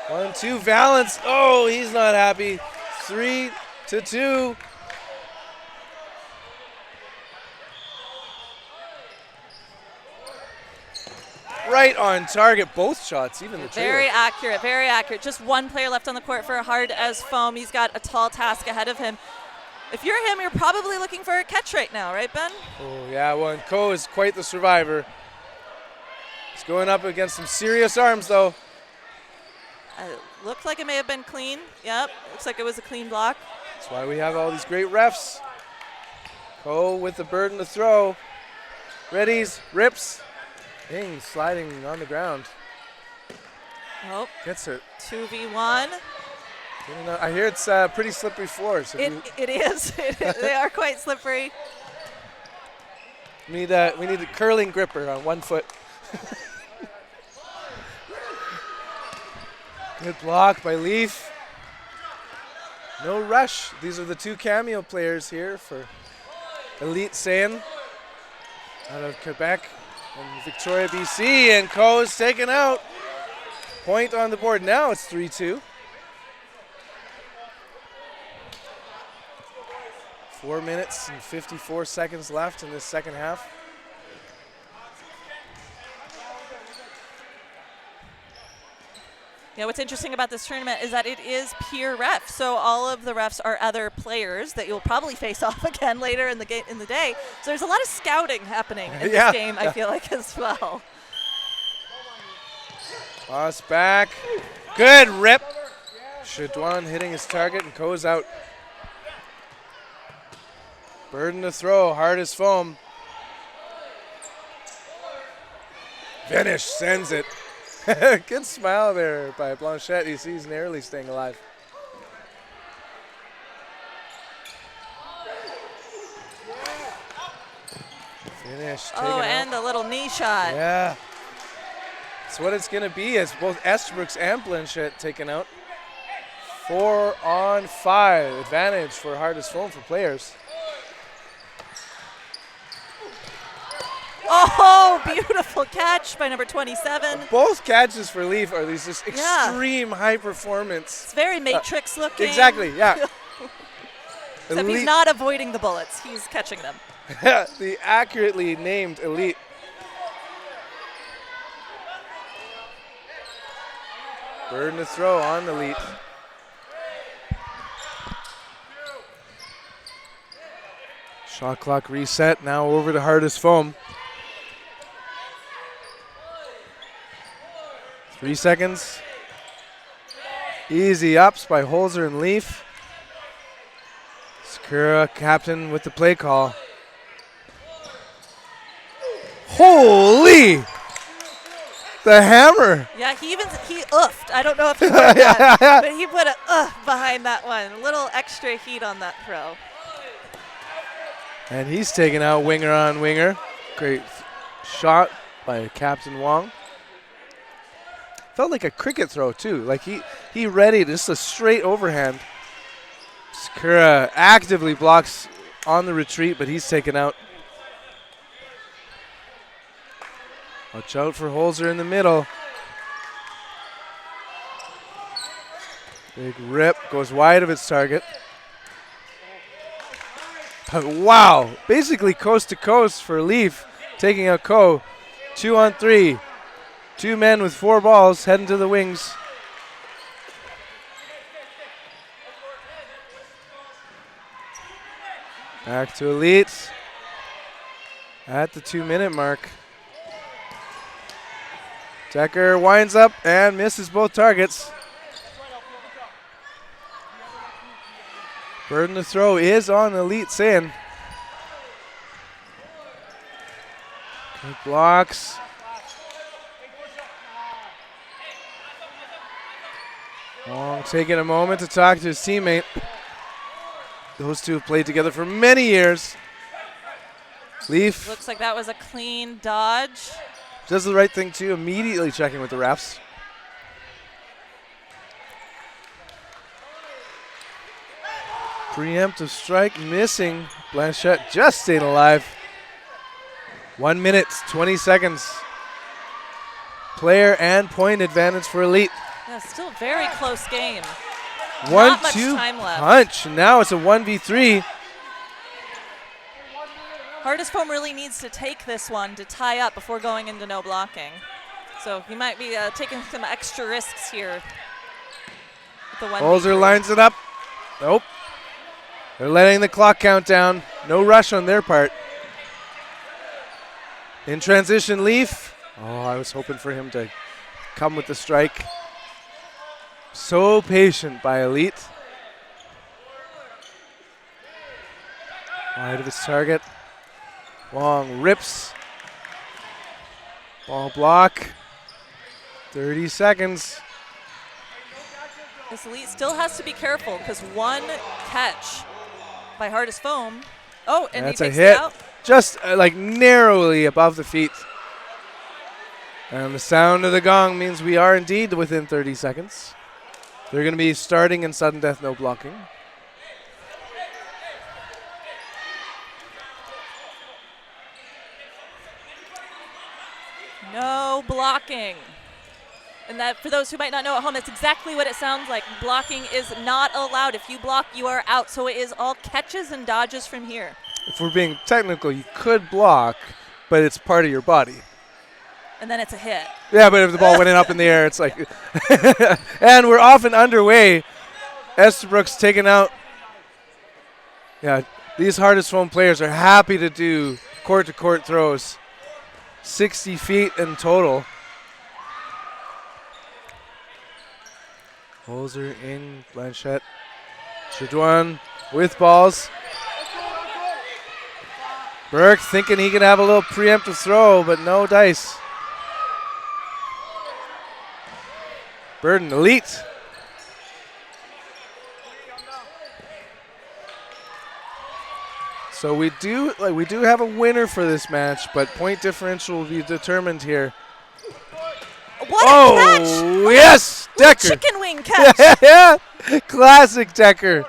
1-2. Valance. Oh, he's not happy. 3-2. Right on target, both shots, even the trailer. Very accurate, very accurate. Just 1 player left on the court for hard as foam. He's got a tall task ahead of him. If you're him, you're probably looking for a catch right now, right, Ben? Oh, yeah, well, and Ko is quite the survivor. He's going up against some serious arms, though. Looked like it may have been clean. Yep, looks like it was a clean block. That's why we have all these great refs. Ko with the burden to throw. Readies, rips. Dang, sliding on the ground. Oh, Gets it. 2v1. I hear it's pretty slippery floors. It is. They are quite slippery. We need a curling gripper on 1 foot. Good block by Leaf. No rush. These are the 2 cameo players here for Elite Seine out of Quebec and Victoria, BC. And Ko is taken out. Point on the board. Now it's 3-2. 4 minutes and 54 seconds left in this second half. Yeah, what's interesting about this tournament is that it is peer refs. So all of the refs are other players that you'll probably face off again later in the day. So there's a lot of scouting happening in this game, I feel like, as well. Toss back. Good rip. Shadwan hitting his target and Ko's out. Burden to throw, hardest foam. Finish, sends it. Good smile there by Blanchette. He sees narrowly staying alive. Finish. Oh, and a little knee shot. Yeah. That's what it's going to be as both Estabrooks and Blanchette taken out. 4-on-5 advantage for hardest foam for players. Oh, beautiful catch by number 27. Both catches for Leaf are these just extreme high performance. It's very Matrix looking. Exactly, yeah. Except he's not avoiding the bullets. He's catching them. The accurately named elite. Burden to throw on elite. Shot clock reset, now over to hardest foam. 3 seconds. Easy ups by Holzer and Leaf. Sakura, captain with the play call. Holy! The hammer! Yeah, he oofed. I don't know if you heard that, but he put a behind that one. A little extra heat on that throw. And he's taking out winger on winger. Great shot by Captain Wong. Felt like a cricket throw too. Like he readied just a straight overhand. Sakura actively blocks on the retreat, but he's taken out. Watch out for Holzer in the middle. Big rip, goes wide of its target. But wow, basically coast to coast for Leaf, taking out Ko. 2 on 3. 2 men with 4 balls heading to the wings. Back to Elite at the 2-minute mark. Decker winds up and misses both targets. Burden to throw is on Elite Sin. Good blocks. Wong taking a moment to talk to his teammate. Those two have played together for many years. Leaf Looks like that was a clean dodge. does the right thing too, immediately checking with the refs. Preemptive strike missing. Blanchette just stayed alive. 1 minute, 20 seconds. Player and point advantage for Elite. Yeah, still a very close game. 1-2 time left. punch. Now it's a 1v3. Hardest foam really needs to take this one to tie up before going into no blocking. So he might be taking some extra risks here. With the 1v3. Holzer lines it up. Nope. They're letting the clock count down. No rush on their part. In transition, Leaf. Oh, I was hoping for him to come with the strike. So patient by Elite. Wide of his target. Wong rips. Ball block. 30 seconds. This Elite still has to be careful because one catch by hardest foam. Oh, and That's he a takes hit. it out. Just like narrowly above the feet. And the sound of the gong means we are indeed within 30 seconds. They're going to be starting in sudden death, no blocking. No blocking. And that, for those who might not know at home, that's exactly what it sounds like. Blocking is not allowed. If you block, you are out. So it is all catches and dodges from here. If we're being technical, you could block, but it's part of your body. And then it's a hit. Yeah, but if the ball went up in the air, it's like... And we're off and underway. Esterbrook's taken out. Yeah, these hardest foam players are happy to do court-to-court throws. 60 feet in total. Holzer in, Blanchette. Chidouin with balls. Burke thinking he can have a little preemptive throw, but no dice. Burden, Elite. So we do have a winner for this match, but point differential will be determined here. What a catch! Oh, yes, Decker. Chicken wing catch. Yeah, classic Decker.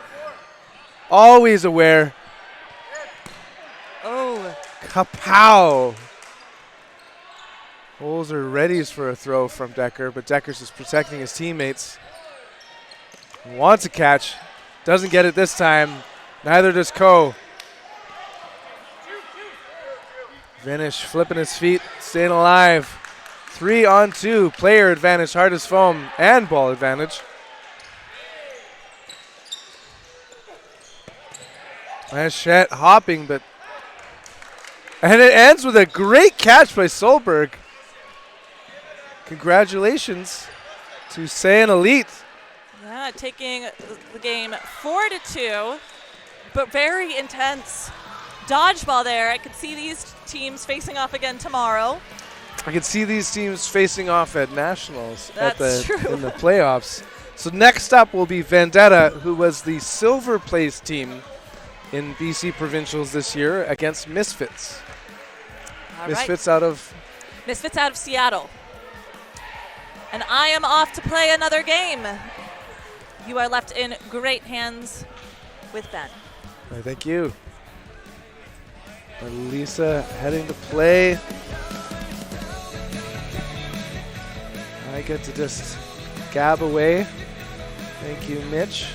Always aware. Oh. Kapow. Holzer readies for a throw from Decker, but Decker's just protecting his teammates. Wants a catch. Doesn't get it this time. Neither does Ko. Vinish flipping his feet, staying alive. 3-on-2, player advantage, hardest foam, and ball advantage. Manchette hopping, but... And it ends with a great catch by Solberg. Congratulations to Saiyan Elite. Yeah, taking the game 4-2, but very intense. Dodgeball there. I could see these teams facing off again tomorrow. I can see these teams facing off at Nationals True. in the playoffs. So next up will be Vendetta, who was the silver place team in BC Provincials this year against Misfits. All Misfits right. out of Misfits out of Seattle. And I am off to play another game. You are left in great hands with Ben. Thank you. Lisa heading to play. I get to just gab away. Thank you, Mitch.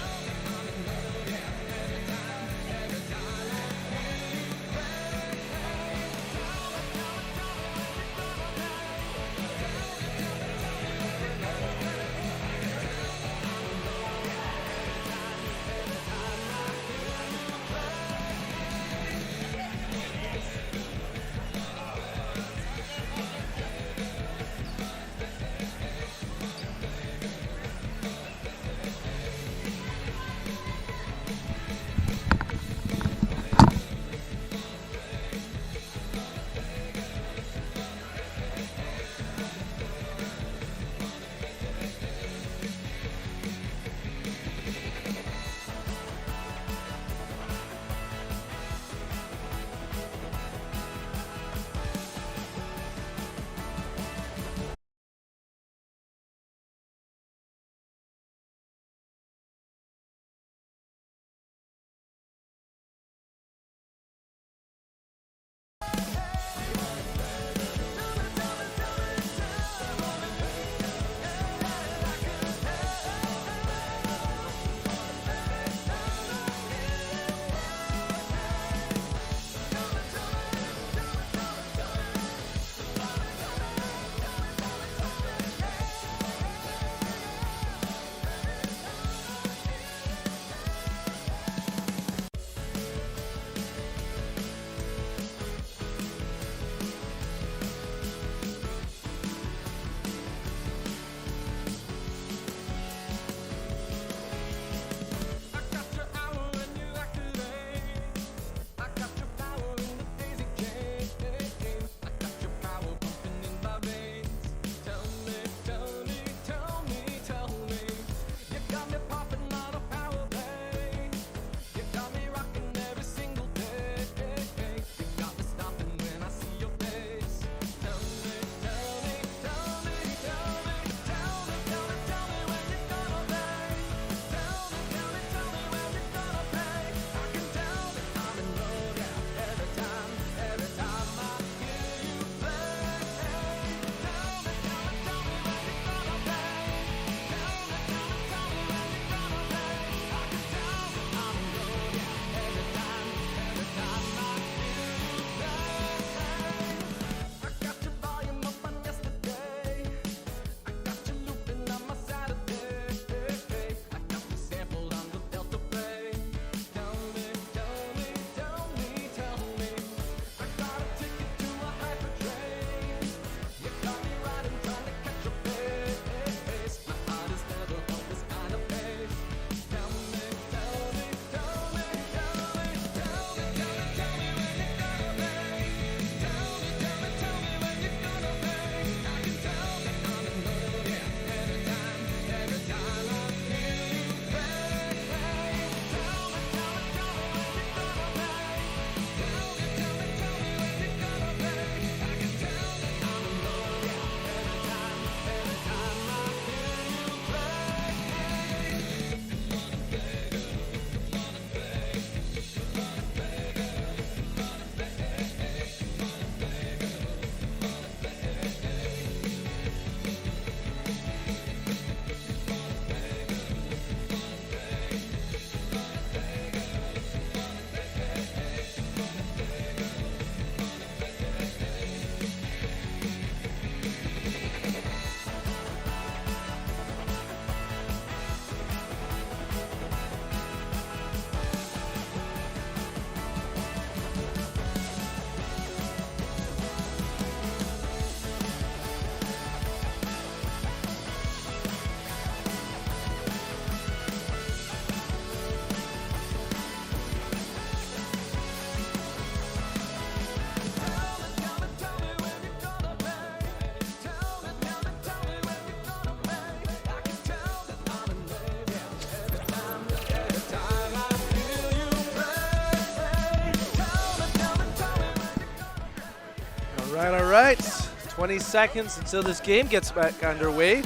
All right. 20 seconds until this game gets back underway.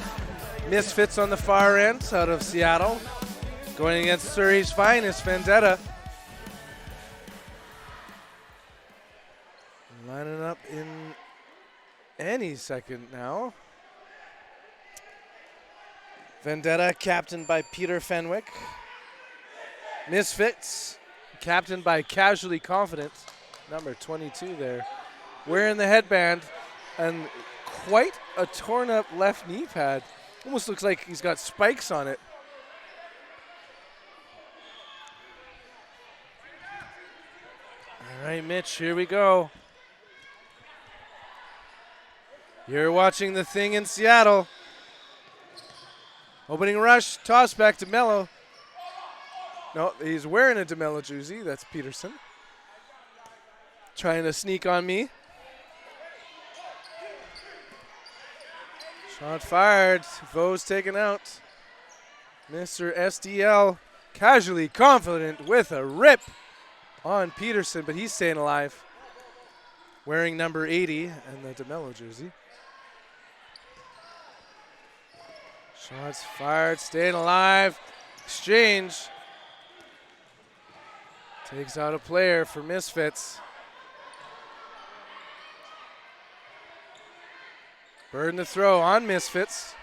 Misfits on the far end out of Seattle. Going against Surrey's finest, Vendetta. Lining up in any second now. Vendetta, captained by Peter Fenwick. Misfits, captained by Casually Confident, number 22 there. Wearing the headband and quite a torn up left knee pad. Almost looks like he's got spikes on it. All right, Mitch, here we go. You're watching The Thing in Seattle. Opening rush, toss back to Mello. No, he's wearing a DeMello jersey. That's Peterson. Trying to sneak on me. Shot fired. Vos taken out. Mr. SDL Casually Confident with a rip on Peterson, but he's staying alive. Wearing number 80 and the DeMello jersey. Shots fired, staying alive. Exchange. Takes out a player for Misfits. Burden to throw on Misfits.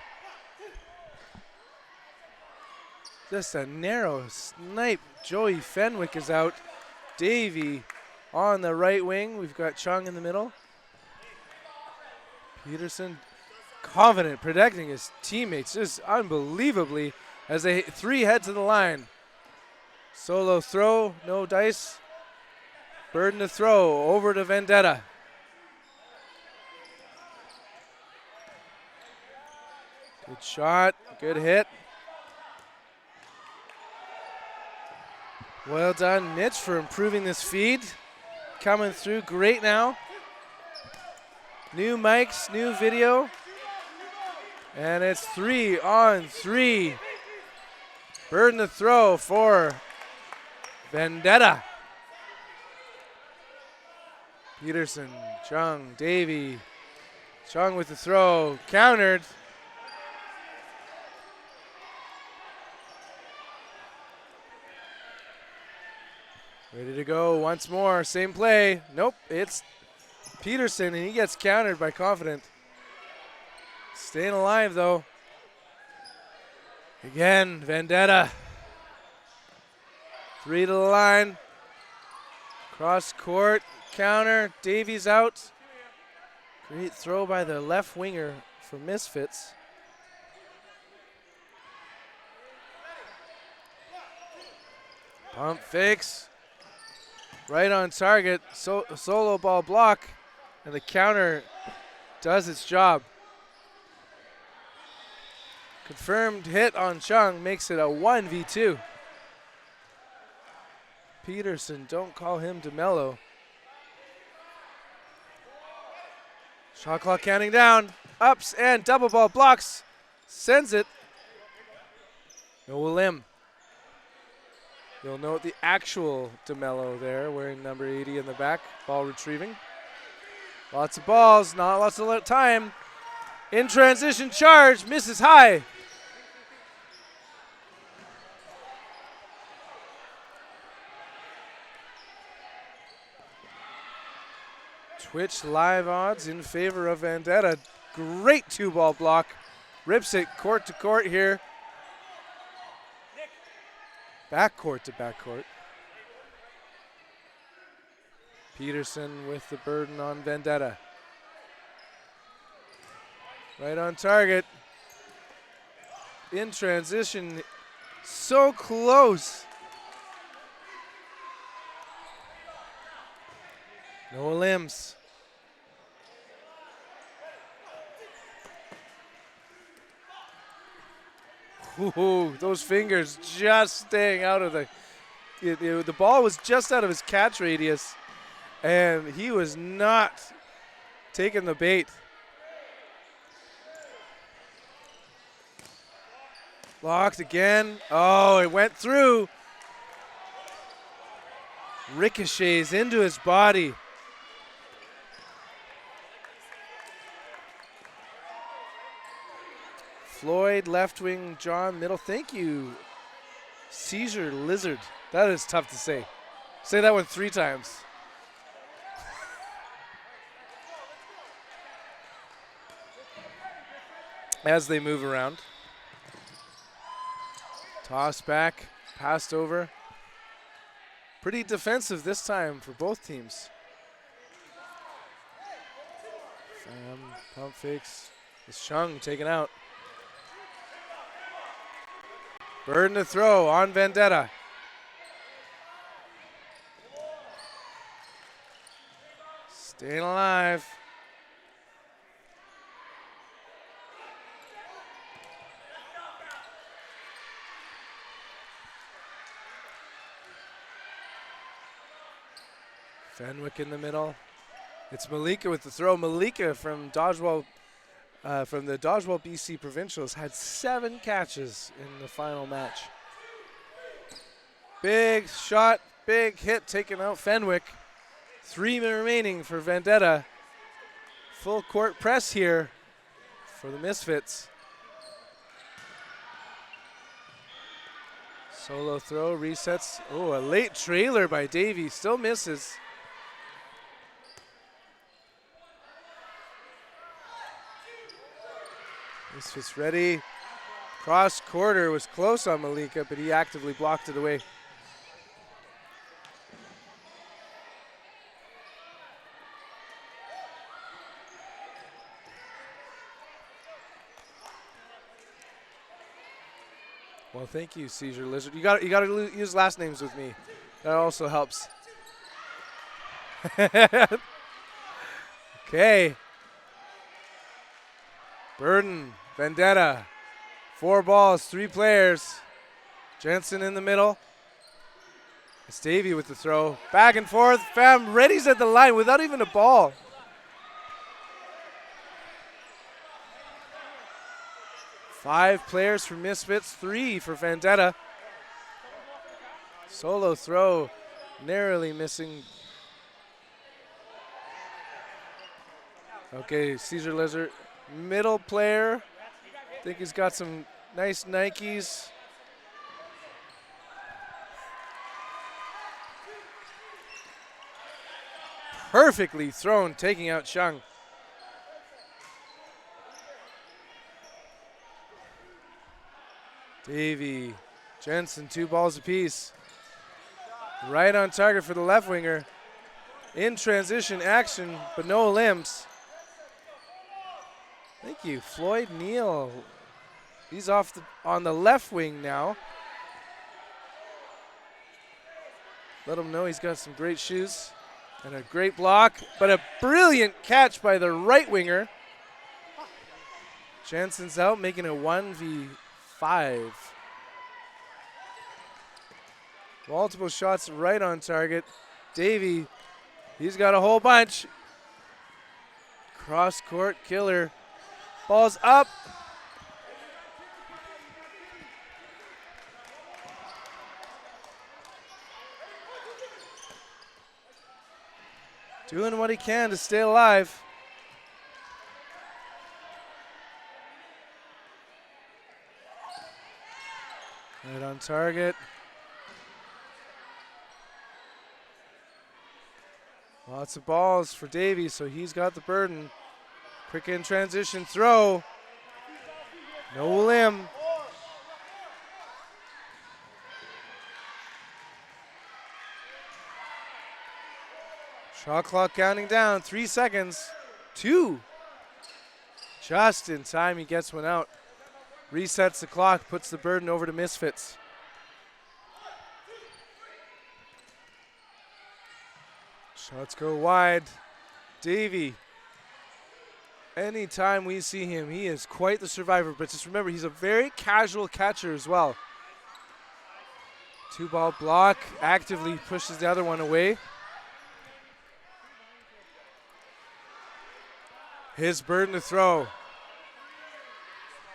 Just a narrow snipe. Joey Fenwick is out. Davey on the right wing. We've got Chung in the middle. Peterson confident, protecting his teammates just unbelievably as they 3 head to the line. Solo throw, no dice. Burden to throw over to Vendetta. Good shot, good hit. Well done, Mitch, for improving this feed. Coming through great now. New mics, new video. And it's 3-on-3. Burden to throw for Vendetta. Peterson, Chung, Davey. Chung with the throw, countered. Ready to go once more, same play. Nope, it's Peterson and he gets countered by Confident. Staying alive though. Again, Vendetta. 3 to the line. Cross court, counter, Davies out. Great throw by the left winger for Misfits. Pump fakes. Right on target, solo ball block, and the counter does its job. Confirmed hit on Chung makes it a 1v2. Peterson, don't call him DeMello. Shot clock counting down, ups and double ball blocks, sends it. No limb. You'll note the actual DeMello there, wearing number 80 in the back, ball retrieving. Lots of balls, not lots of time. In transition charge, misses high. Twitch live odds in favor of Vendetta. Great 2-ball block. Rips it court to court here. Backcourt to backcourt. Peterson with the burden on Vendetta. Right on target. In transition. So close. No limbs. Ooh, those fingers just staying out of the ball was just out of his catch radius, and he was not taking the bait. Blocked again. Oh, it went through. Ricochets into his body. Floyd, left wing, John, middle. Thank you, Seizure Lizard. That is tough to say. Say that one 3 times. As they move around. Toss back, passed over. Pretty defensive this time for both teams. Pump fakes. It's Chung taken out. Burden to throw on Vendetta. Staying alive. Fenwick in the middle. It's Malika with the throw. Malika from Dodgeball, from the Dodgeball BC Provincials, had 7 catches in the final match. Big shot, big hit taken out Fenwick. 3 remaining for Vendetta. Full court press here for the Misfits. Solo throw, resets. Oh, a late trailer by Davey, still misses. Misfits ready. Cross quarter was close on Malika, but he actively blocked it away. Well, thank you, Seizure Lizard. You got to use last names with me. That also helps. Okay. Burden, Vendetta, 4 balls, 3 players. Jensen in the middle. It's Davey with the throw. Back and forth. Fam ready's at the line without even a ball. Five players for Misfits, 3 for Vendetta. Solo throw, narrowly missing. Okay, Caesar Lizard, middle player. I think he's got some nice Nikes. Perfectly thrown, taking out Chung. Davey, Jensen, 2 balls apiece. Right on target for the left winger. In transition action, but no limbs. Thank you, Floyd Neal. He's off on the left wing now. Let him know he's got some great shoes and a great block, but a brilliant catch by the right winger. Jensen's out, making it 1v5. Multiple shots right on target. Davey, he's got a whole bunch. Cross court killer. Ball's up. Doing what he can to stay alive. Right on target. Lots of balls for Davey, so he's got the burden. Quick in transition throw. No limb. Shot clock counting down, 3 seconds. 2. Just in time, he gets one out. Resets the clock, puts the burden over to Misfits. Shots go wide. Davey, anytime we see him, he is quite the survivor. But just remember, he's a very casual catcher as well. 2-ball block, actively pushes the other one away. His burden to throw.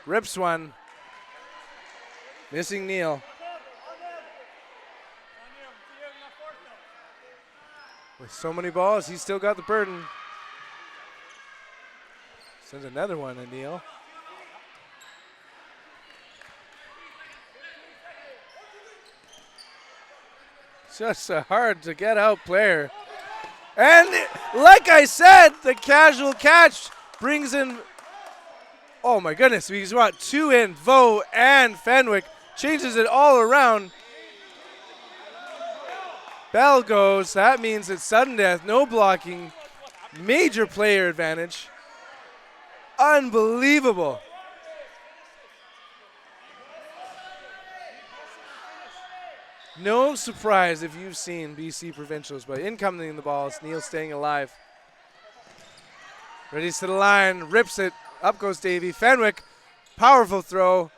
Rips one. Missing Neal. With so many balls, he's still got the burden. Sends another one to Neal. Just a hard to get out player. And like I said, the casual catch brings in, oh my goodness, he's got 2 in, Vo and Fenwick. Changes it all around. Bell goes, that means it's sudden death, no blocking, major player advantage. Unbelievable. No surprise if you've seen BC Provincials, but incoming the ball, it's Neil staying alive. Ready to the line, rips it, up goes Davey. Fenwick, powerful throw.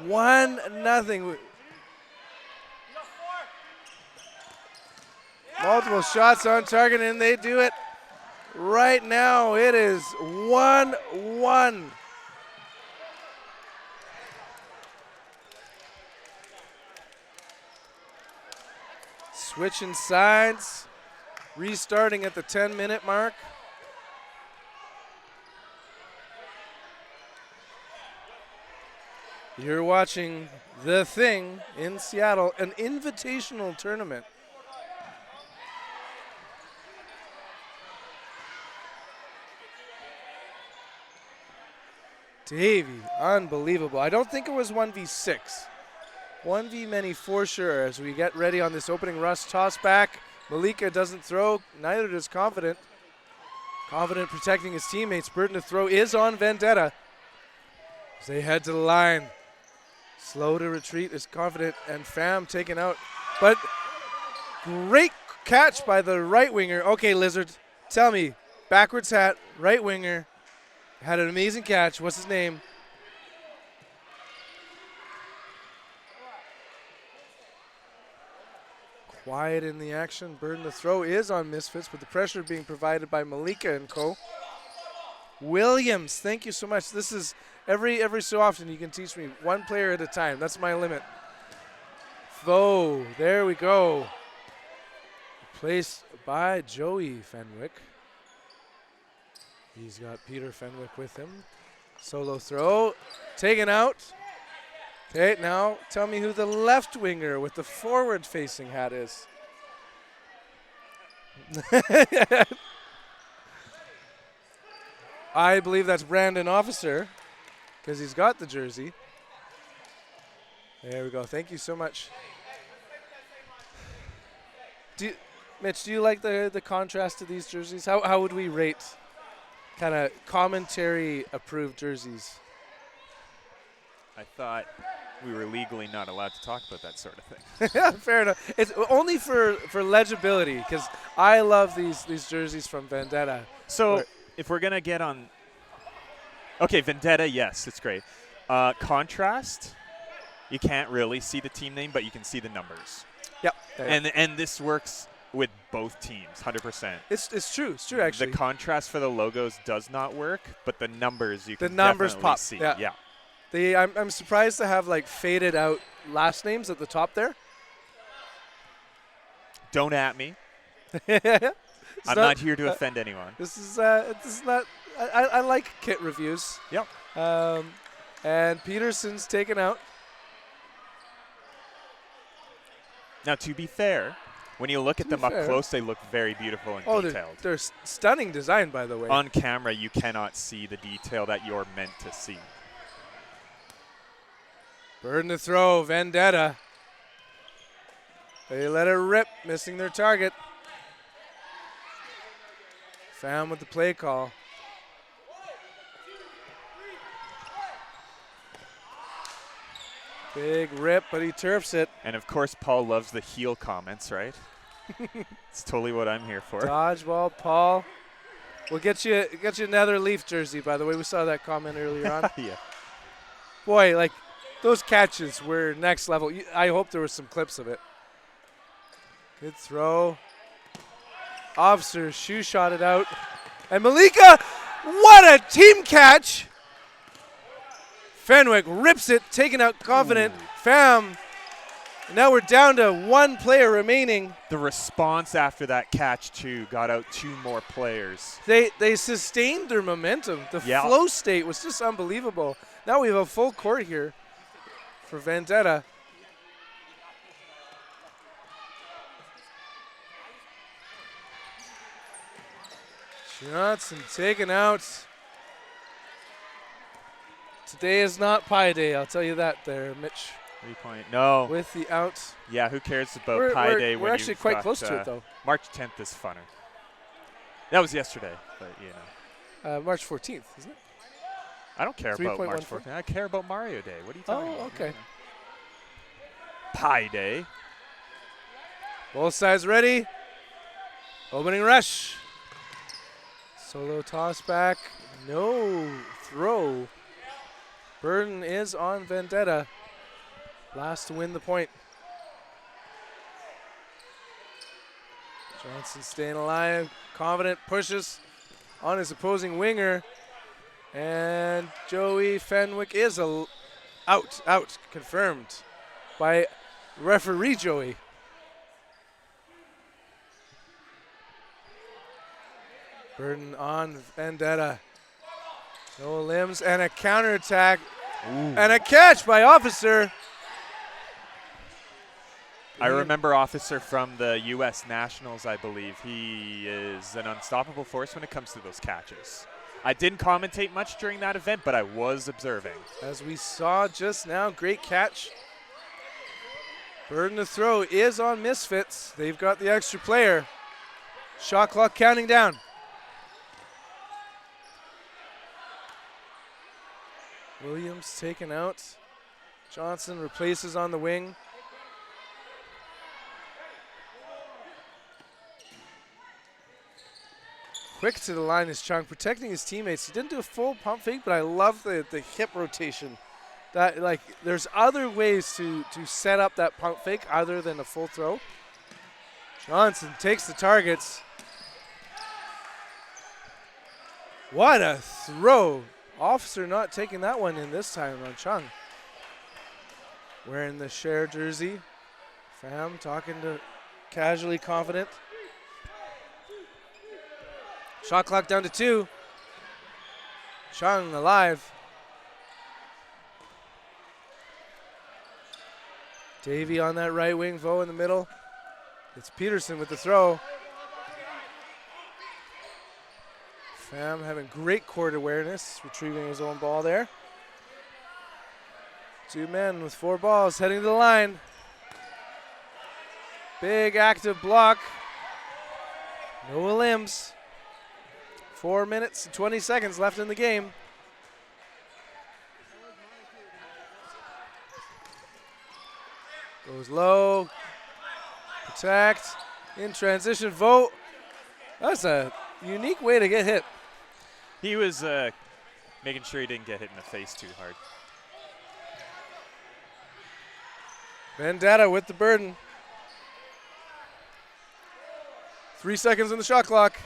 1-0. Multiple shots on target, and they do it right now. It is 1-1. Switching sides, restarting at the 10-minute mark. You're watching The Thing in Seattle, an invitational tournament. Davey, unbelievable. I don't think it was 1v6. 1v many for sure as we get ready on this opening rush. Toss back. Malika doesn't throw. Neither does Confident. Confident protecting his teammates. Burden to throw is on Vendetta. As they head to the line. Slow to retreat is Confident and Fam taken out. But great catch by the right winger. Okay, Lizard, tell me. Backwards hat, right winger. Had an amazing catch. What's his name? Quiet in the action. Burden to throw is on Misfits, with the pressure being provided by Malika and co. Williams, thank you so much. This is every so often you can teach me one player at a time. That's my limit. Vo, there we go. Placed by Joey Fenwick. He's got Peter Fenwick with him. Solo throw, taken out. Okay, now tell me who the left winger with the forward-facing hat is. I believe that's Brandon Officer because he's got the jersey. There we go. Thank you so much. Mitch, do you like the contrast to these jerseys? How would we rate kind of commentary-approved jerseys? I thought we were legally not allowed to talk about that sort of thing. Yeah, fair enough. It's only for legibility because I love these jerseys from Vendetta. So if we're going to get on – okay, Vendetta, yes, it's great. Contrast, you can't really see the team name, but you can see the numbers. Yep. And this works with both teams, 100%. It's true. It's true, actually. The contrast for the logos does not work, but the numbers you can definitely pop. See. Yeah. I'm surprised to have like faded out last names at the top there. Don't at me. I'm not here to offend anyone. This is not. I like kit reviews. Yep. And Peterson's taken out. Now, to be fair, when you look at them up close, they look very beautiful and detailed. They're stunning design, by the way. On camera, you cannot see the detail that you're meant to see. Burden to throw, Vendetta. They let it rip, missing their target. Fam with the play call. Big rip, but he turfs it. And of course, Paul loves the heel comments, right? It's totally what I'm here for. Dodgeball, Paul. We'll get you another Leaf jersey, by the way. We saw that comment earlier on. Yeah. Boy, like, those catches were next level. I hope there was some clips of it. Good throw. Officer shoe shot it out. And Malika, what a team catch! Fenwick rips it, taking out Confident. Ooh. Fam. Now we're down to one player remaining. The response after that catch, too, got out 2 more players. They sustained their momentum. The flow state was just unbelievable. Now we have a full court here. for Vendetta. Johnson taken out. Today is not Pie Day, I'll tell you that there, Mitch. 3-point. No. With the out. Yeah, who cares about Pi Day when we're actually you've quite got, close to it, though. March 10th is funner. That was yesterday, but you know. March 14th, isn't it? I don't care about March 3.14. 14th. I care about Mario Day. What are you talking about? Oh, okay. Pi Day. Both sides ready. Opening rush. Solo toss back. No throw. Burden is on Vendetta. Last to win the point. Johnson staying alive. Confident, pushes on his opposing winger. And Joey Fenwick is out, confirmed by referee Joey. Burden on Vendetta. No limbs and a counterattack. And a catch by Officer. I remember Officer from the U.S. Nationals, I believe. He is an unstoppable force when it comes to those catches. I didn't commentate much during that event, but I was observing. As we saw just now, great catch. Burden to throw is on Misfits. They've got the extra player. Shot clock counting down. Williams taken out. Johnson replaces on the wing. Quick to the line is Chung, protecting his teammates. He didn't do a full pump fake, but I love the hip rotation. That, like, there's other ways to set up that pump fake other than a full throw. Johnson takes the targets. What a throw. Officer not taking that one in this time on Chung. Wearing the share jersey. Fam talking to casually confident. Shot clock down to 2. Chung alive. Davey on that right wing, Vo in the middle. It's Peterson with the throw. Fam having great court awareness, retrieving his own ball there. 2 men with 4 balls heading to the line. Big active block. No limbs. 4 minutes and 20 seconds left in the game. Goes low. Protect. In transition, vote. That's a unique way to get hit. He was making sure he didn't get hit in the face too hard. Vendetta with the burden. 3 seconds on the shot clock.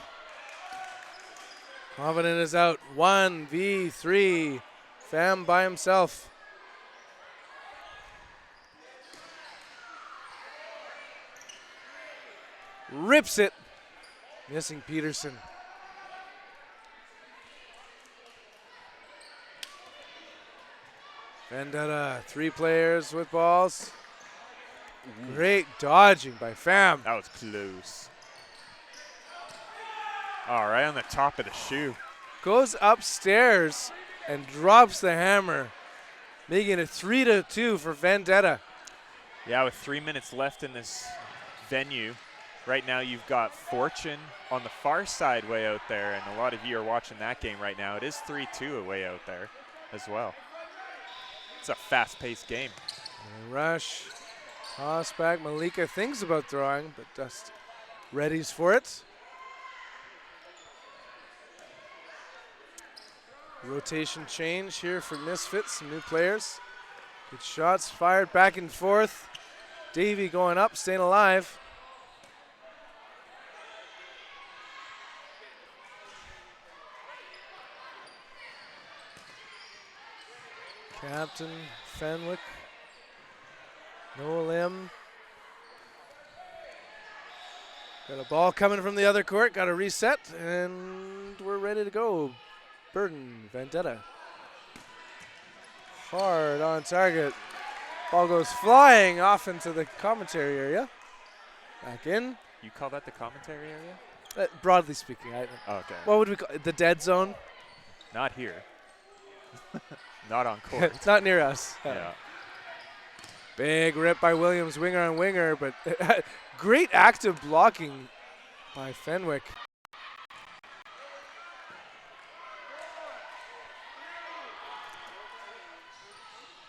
Confident is out. 1v3. Fam by himself. Rips it. Missing Peterson. Vendetta, 3 players with balls. Great dodging by Fam. That was close. All right, on the top of the shoe. Goes upstairs and drops the hammer, making it 3-2 for Vendetta. Yeah, with 3 minutes left in this venue. Right now you've got Fortune on the far side way out there, and a lot of you are watching that game right now. It is 3-2 way out there as well. It's a fast-paced game. Rush, toss back. Malika thinks about throwing, but just readies for it. Rotation change here for Misfits, some new players. Good shots fired back and forth. Davey going up, staying alive. Captain Fenwick. No limb. Got a ball coming from the other court. Got a reset, and we're ready to go. Burden, Vendetta. Hard on target. Ball goes flying off into the commentary area. Back in. You call that the commentary area? Broadly speaking. Oh, okay. What would we call it? The dead zone? Not here. Not on court. It's not near us. Yeah. Big rip by Williams, winger on winger, but great active blocking by Fenwick.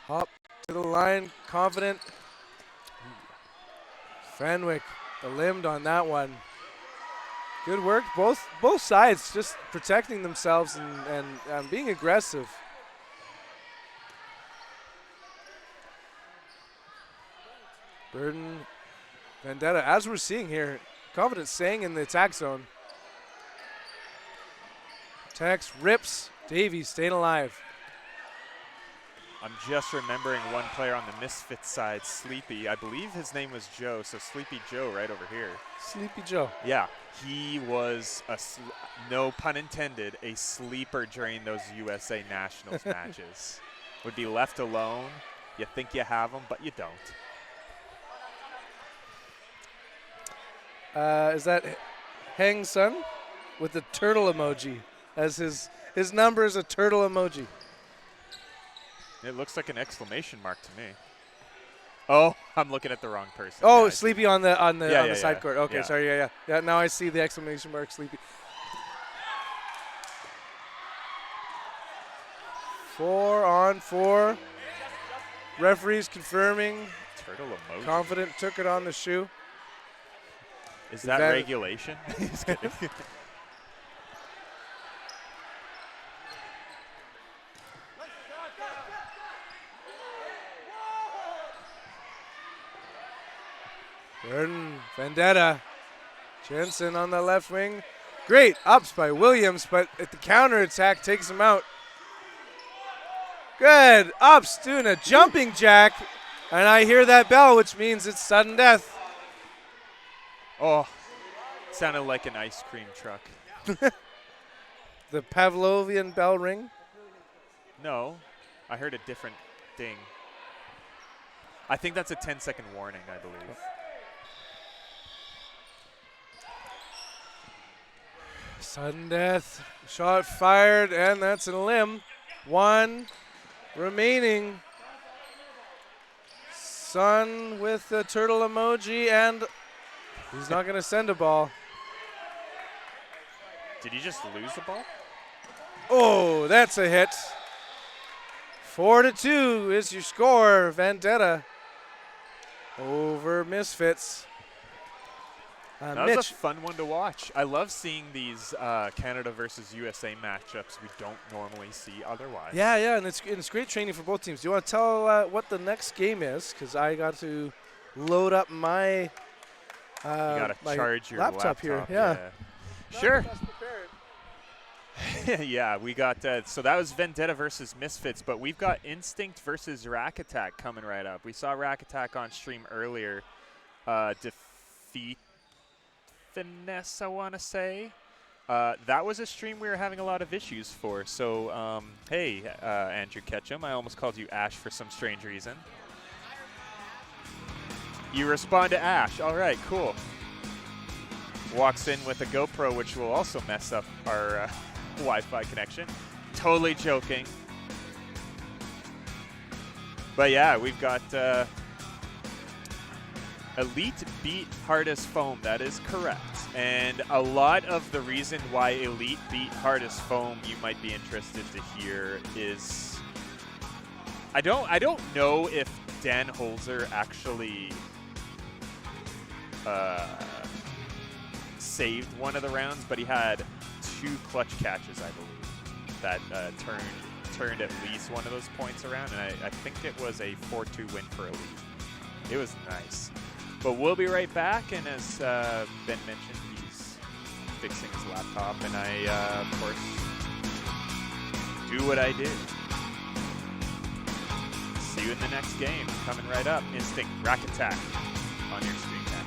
Hop to the line, confident. Fenwick, the limbed on that one. Good work, both sides just protecting themselves and being aggressive. Burden, Vendetta, as we're seeing here, confident staying in the attack zone. Tex rips, Davies staying alive. I'm just remembering one player on the Misfits side, Sleepy. I believe his name was Joe, so Sleepy Joe right over here. Sleepy Joe. Yeah, he was, no pun intended, a sleeper during those USA Nationals matches. Would be left alone. You think you have him, but you don't. Is that Hang Sun with the turtle emoji? As his number is a turtle emoji. It looks like an exclamation mark to me. Oh, I'm looking at the wrong person. Oh, Yeah, Sleepy on the Yeah, side court. Okay, yeah. sorry. Yeah. Now I see the exclamation mark. Sleepy. 4-on-4. Referees confirming. Turtle emoji. Confident took it on the shoe. Is that regulation? Just kidding. Burden, Vendetta, Jensen on the left wing. Great ups by Williams, but at the counterattack takes him out. Good ups, doing a jumping jack, and I hear that bell, which means it's sudden death. Oh, sounded like an ice cream truck. The Pavlovian bell ring. No, I heard a different ding. I think that's a 10-second warning, I believe. Sudden death, shot fired, and that's a limb. One remaining. Sun with the turtle emoji, and he's not going to send a ball. Did you just lose the ball? Oh, that's a hit. 4-2 is your score. Vendetta over Misfits. That Mitch. was a fun one to watch. I love seeing these Canada versus USA matchups we don't normally see otherwise. Yeah, and it's great training for both teams. Do you want to tell what the next game is? Because I got to load up my You gotta my charge your laptop here. Yeah. Sure. Yeah, we got so that was Vendetta versus Misfits, but we've got Instinct versus Rack Attack coming right up. We saw Rack Attack on stream earlier defeat Finesse, I want to say. That was a stream we were having a lot of issues for. So, hey, Andrew Ketchum, I almost called you Ash for some strange reason. You respond to Ash. All right, cool. Walks in with a GoPro, which will also mess up our Wi-Fi connection. Totally joking. But yeah, we've got Elite beat Hardest Foam. That is correct. And a lot of the reason why Elite beat Hardest Foam, you might be interested to hear, is I don't know if Dan Holzer actually saved one of the rounds, but he had 2 clutch catches, I believe, that turned at least one of those points around, and I think it was a 4-2 win for Elite. It was nice. But we'll be right back, and as Ben mentioned, he's fixing his laptop, and I, of course, do what I do. See you in the next game. Coming right up, Instinct Rack Attack on your stream next.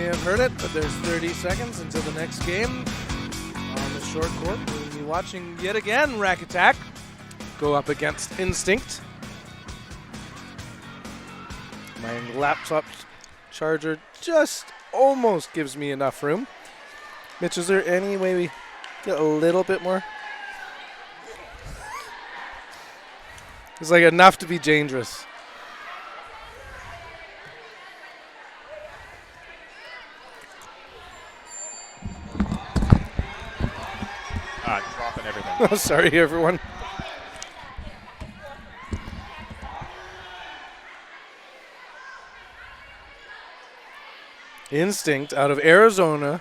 have heard it, but there's 30 seconds until the next game on the short court. We'll be watching yet again Rack Attack go up against Instinct. My laptop charger just almost gives me enough room. Mitch, is there any way we get a little bit more? It's like enough to be dangerous. Dropping everything. Oh, sorry, everyone. Instinct out of Arizona.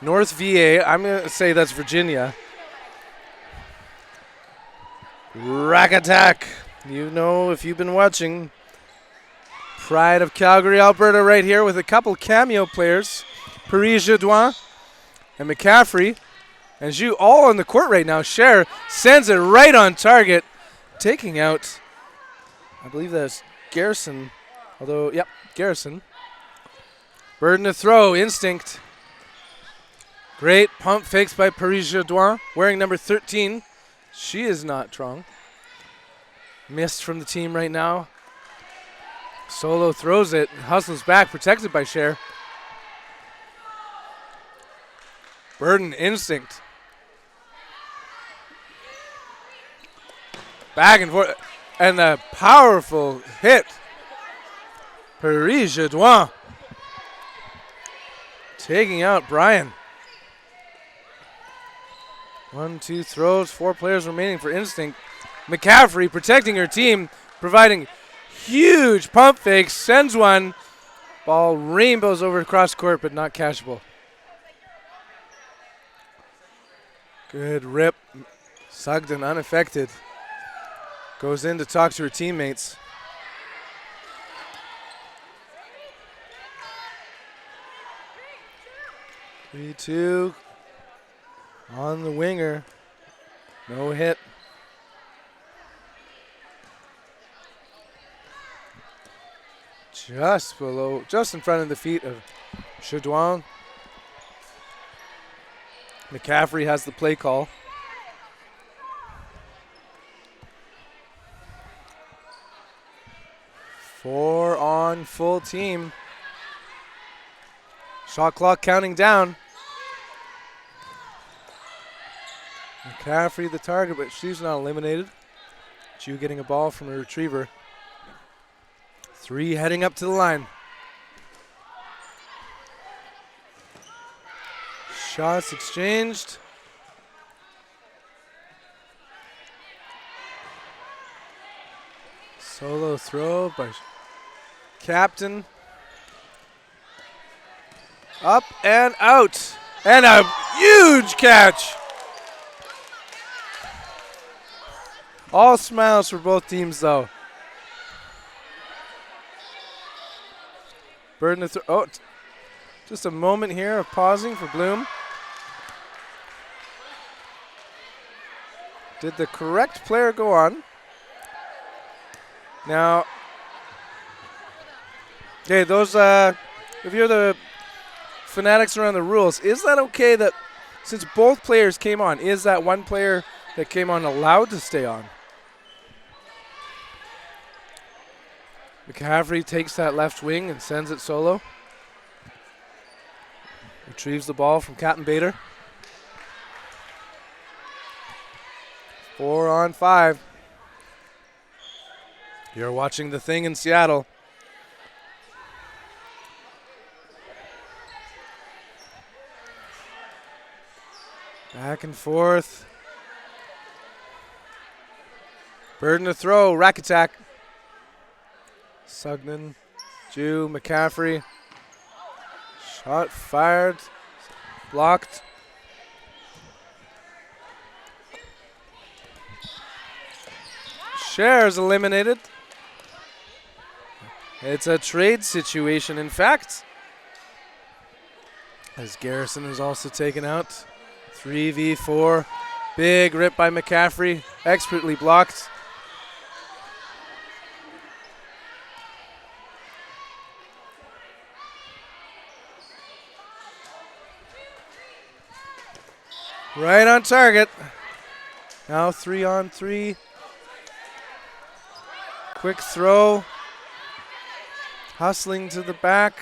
North VA. I'm going to say that's Virginia. Rack Attack. You know, if you've been watching, pride of Calgary, Alberta right here with a couple cameo players. Paris-Jodoin and McCaffrey. And Zhu all on the court right now. Cher sends it right on target. Taking out, I believe that's Garrison. Although, yep, Garrison. Burden to throw, Instinct. Great pump fakes by Paris-Jodoin, wearing number 13. She is not strong. Missed from the team right now. Solo throws it, hustles back, protected by Cher. Burden, Instinct. Back and forth, and a powerful hit. Paris-Jodoin taking out Brian. 1, 2 throws, 4 players remaining for Instinct. McCaffrey protecting her team, providing huge pump fakes, sends one. Ball rainbows over across court, but not catchable. Good rip. Sugden unaffected. Goes in to talk to her teammates. Three, 2 on the winger. No hit. Just below, just in front of the feet of Jodoin. McCaffrey has the play call. Four on full team. Shot clock counting down. McCaffrey the target, but she's not eliminated. Zhu getting a ball from a retriever. 3 heading up to the line. Shots exchanged. Solo throw by Captain. Up and out. And a huge catch. All smiles for both teams, though. Burden to throw. Oh, just a moment here of pausing for Bloom. Did the correct player go on? Now, okay, those, if you're the fanatics around the rules, is that okay that since both players came on, is that one player that came on allowed to stay on? McCaffrey takes that left wing and sends it solo. Retrieves the ball from Captain Bader. 4 on 5. You're watching The Thing in Seattle. Back and forth. Burden to throw, Rack Attack. Sugden, Zhu, McCaffrey. Shot fired, blocked. Cher is eliminated. It's a trade situation, in fact. As Garrison is also taken out. 3v4. Big rip by McCaffrey. Expertly blocked. Right on target. Now 3-on-3. Quick throw. Hustling to the back.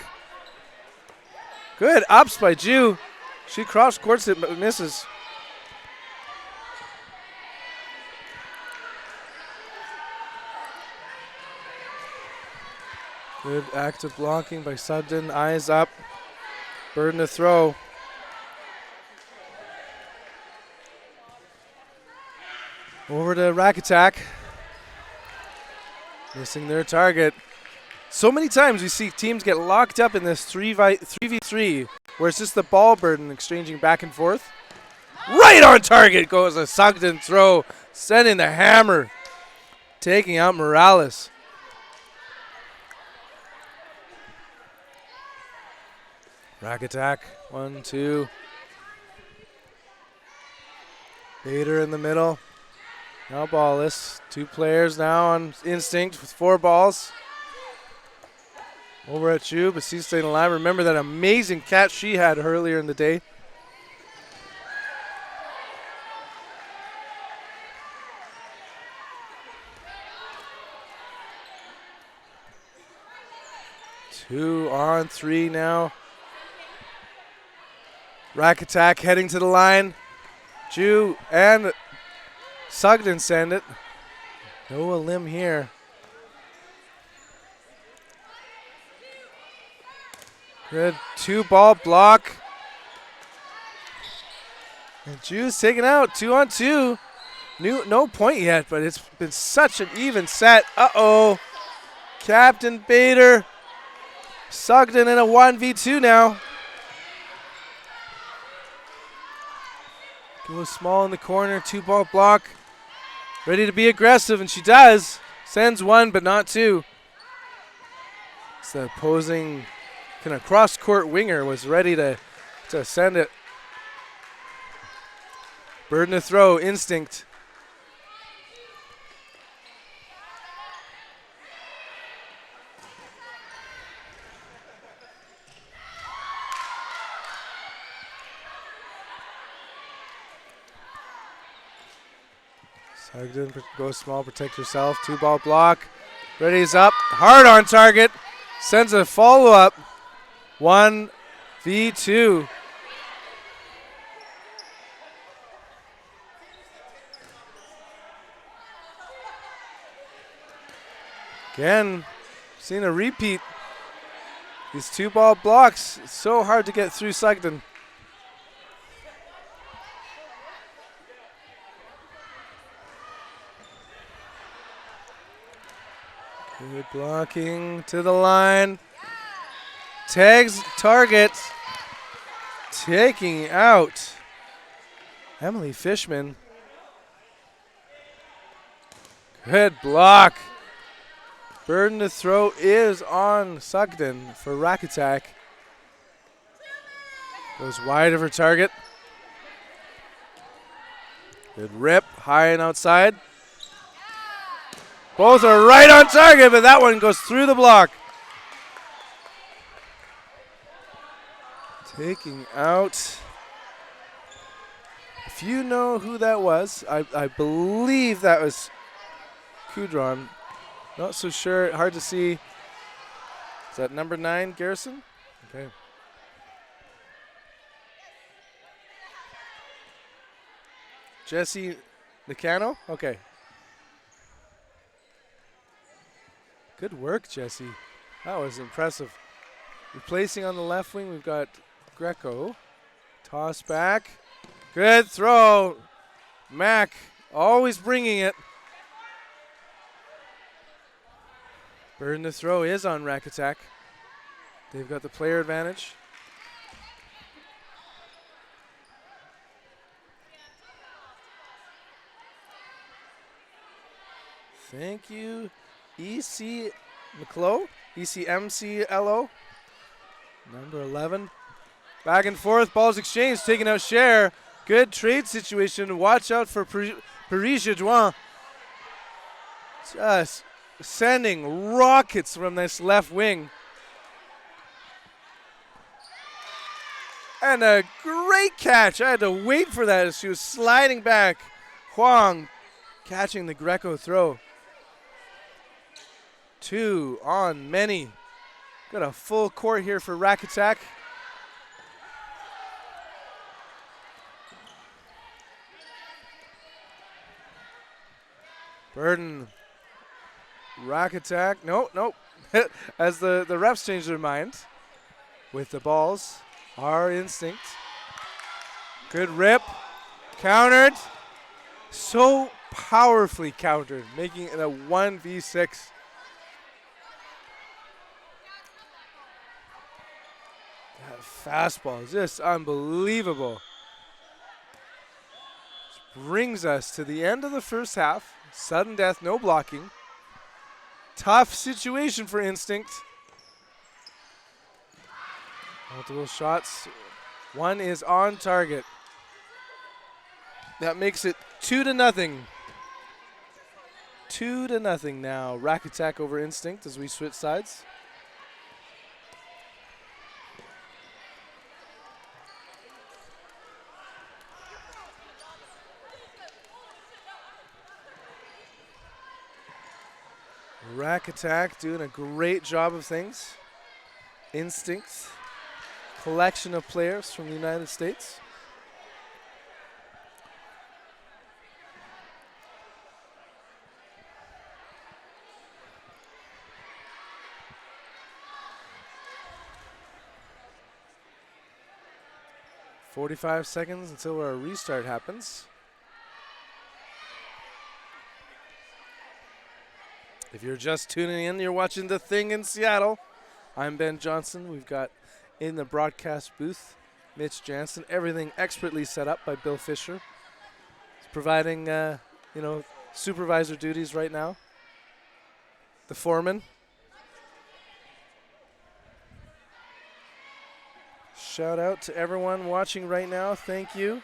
Good ups by Ju. She cross courts it but misses. Good active blocking by Sugden. Eyes up. Burden to throw. Over to rack attack. Missing their target. So many times we see teams get locked up in this 3v3 where it's just the ball burden exchanging back and forth. Right on target goes a Sugden throw, sending the hammer, taking out Morales. Rack attack, 1-2. Bader in the middle. Now ballless. 2 players now on instinct with 4 balls. Over at Chu, but she's staying alive. Remember that amazing catch she had earlier in the day. Two on 3 now. Rack attack heading to the line. Chu and Sugden send it. No limb here. Good 2-ball block. And Ju's taken out, 2-on-2. No point yet, but it's been such an even set. Uh-oh. Captain Bader. Sugden in a 1v2 now. Goes small in the corner, 2-ball block. Ready to be aggressive, and she does. Sends 1, but not 2. It's the opposing kind of cross-court winger was ready to send it. Burden to throw, instinct. Sugden goes small, protect herself. 2-ball block. Ready's up. Hard on target. Sends a follow-up. 1v2. Again, seen a repeat. These 2-ball blocks, it's so hard to get through Sugden. Good blocking to the line. Tags target. Taking out Emily Fishman. Good block. Burden to throw is on Sugden for rack attack. Goes wide of her target. Good rip, high and outside. Both are right on target, but that one goes through the block. Taking out. If you know who that was, I believe that was Kudron. Not so sure, hard to see. Is that number 9, Garrison? Okay. Jesse Nicano? Okay. Good work, Jesse. That was impressive. Replacing on the left wing, we've got Greco. Toss back. Good throw. Mac always bringing it. Burden to throw is on rack attack. They've got the player advantage. Thank you, EC McClo, ECMCLO, number 11. Back and forth, balls exchanged, taking out Cher. Good trade situation. Watch out for Paris Jadouin. Just sending rockets from this left wing. And a great catch. I had to wait for that as she was sliding back. Huang catching the Greco throw. 2 on many. Got a full court here for rack attack. Burden. Rack attack. Nope. As the refs change their mind with the balls. Our instinct. Good rip. Countered. So powerfully countered, making it a 1v6. That fastball is just unbelievable. This brings us to the end of the first half. Sudden death, no blocking. Tough situation for Instinct. Multiple shots. One is on target. That makes it 2-0. 2-0 now. Rack attack over Instinct as we switch sides. Rack attack doing a great job of things. Instinct. Collection of players from the United States. "45 seconds until our restart happens. If you're just tuning in, you're watching The Thing in Seattle. I'm Ben Johnson. We've got in the broadcast booth Mitch Jansen. Everything expertly set up by Bill Fisher. He's providing, supervisor duties right now. The foreman. Shout out to everyone watching right now. Thank you.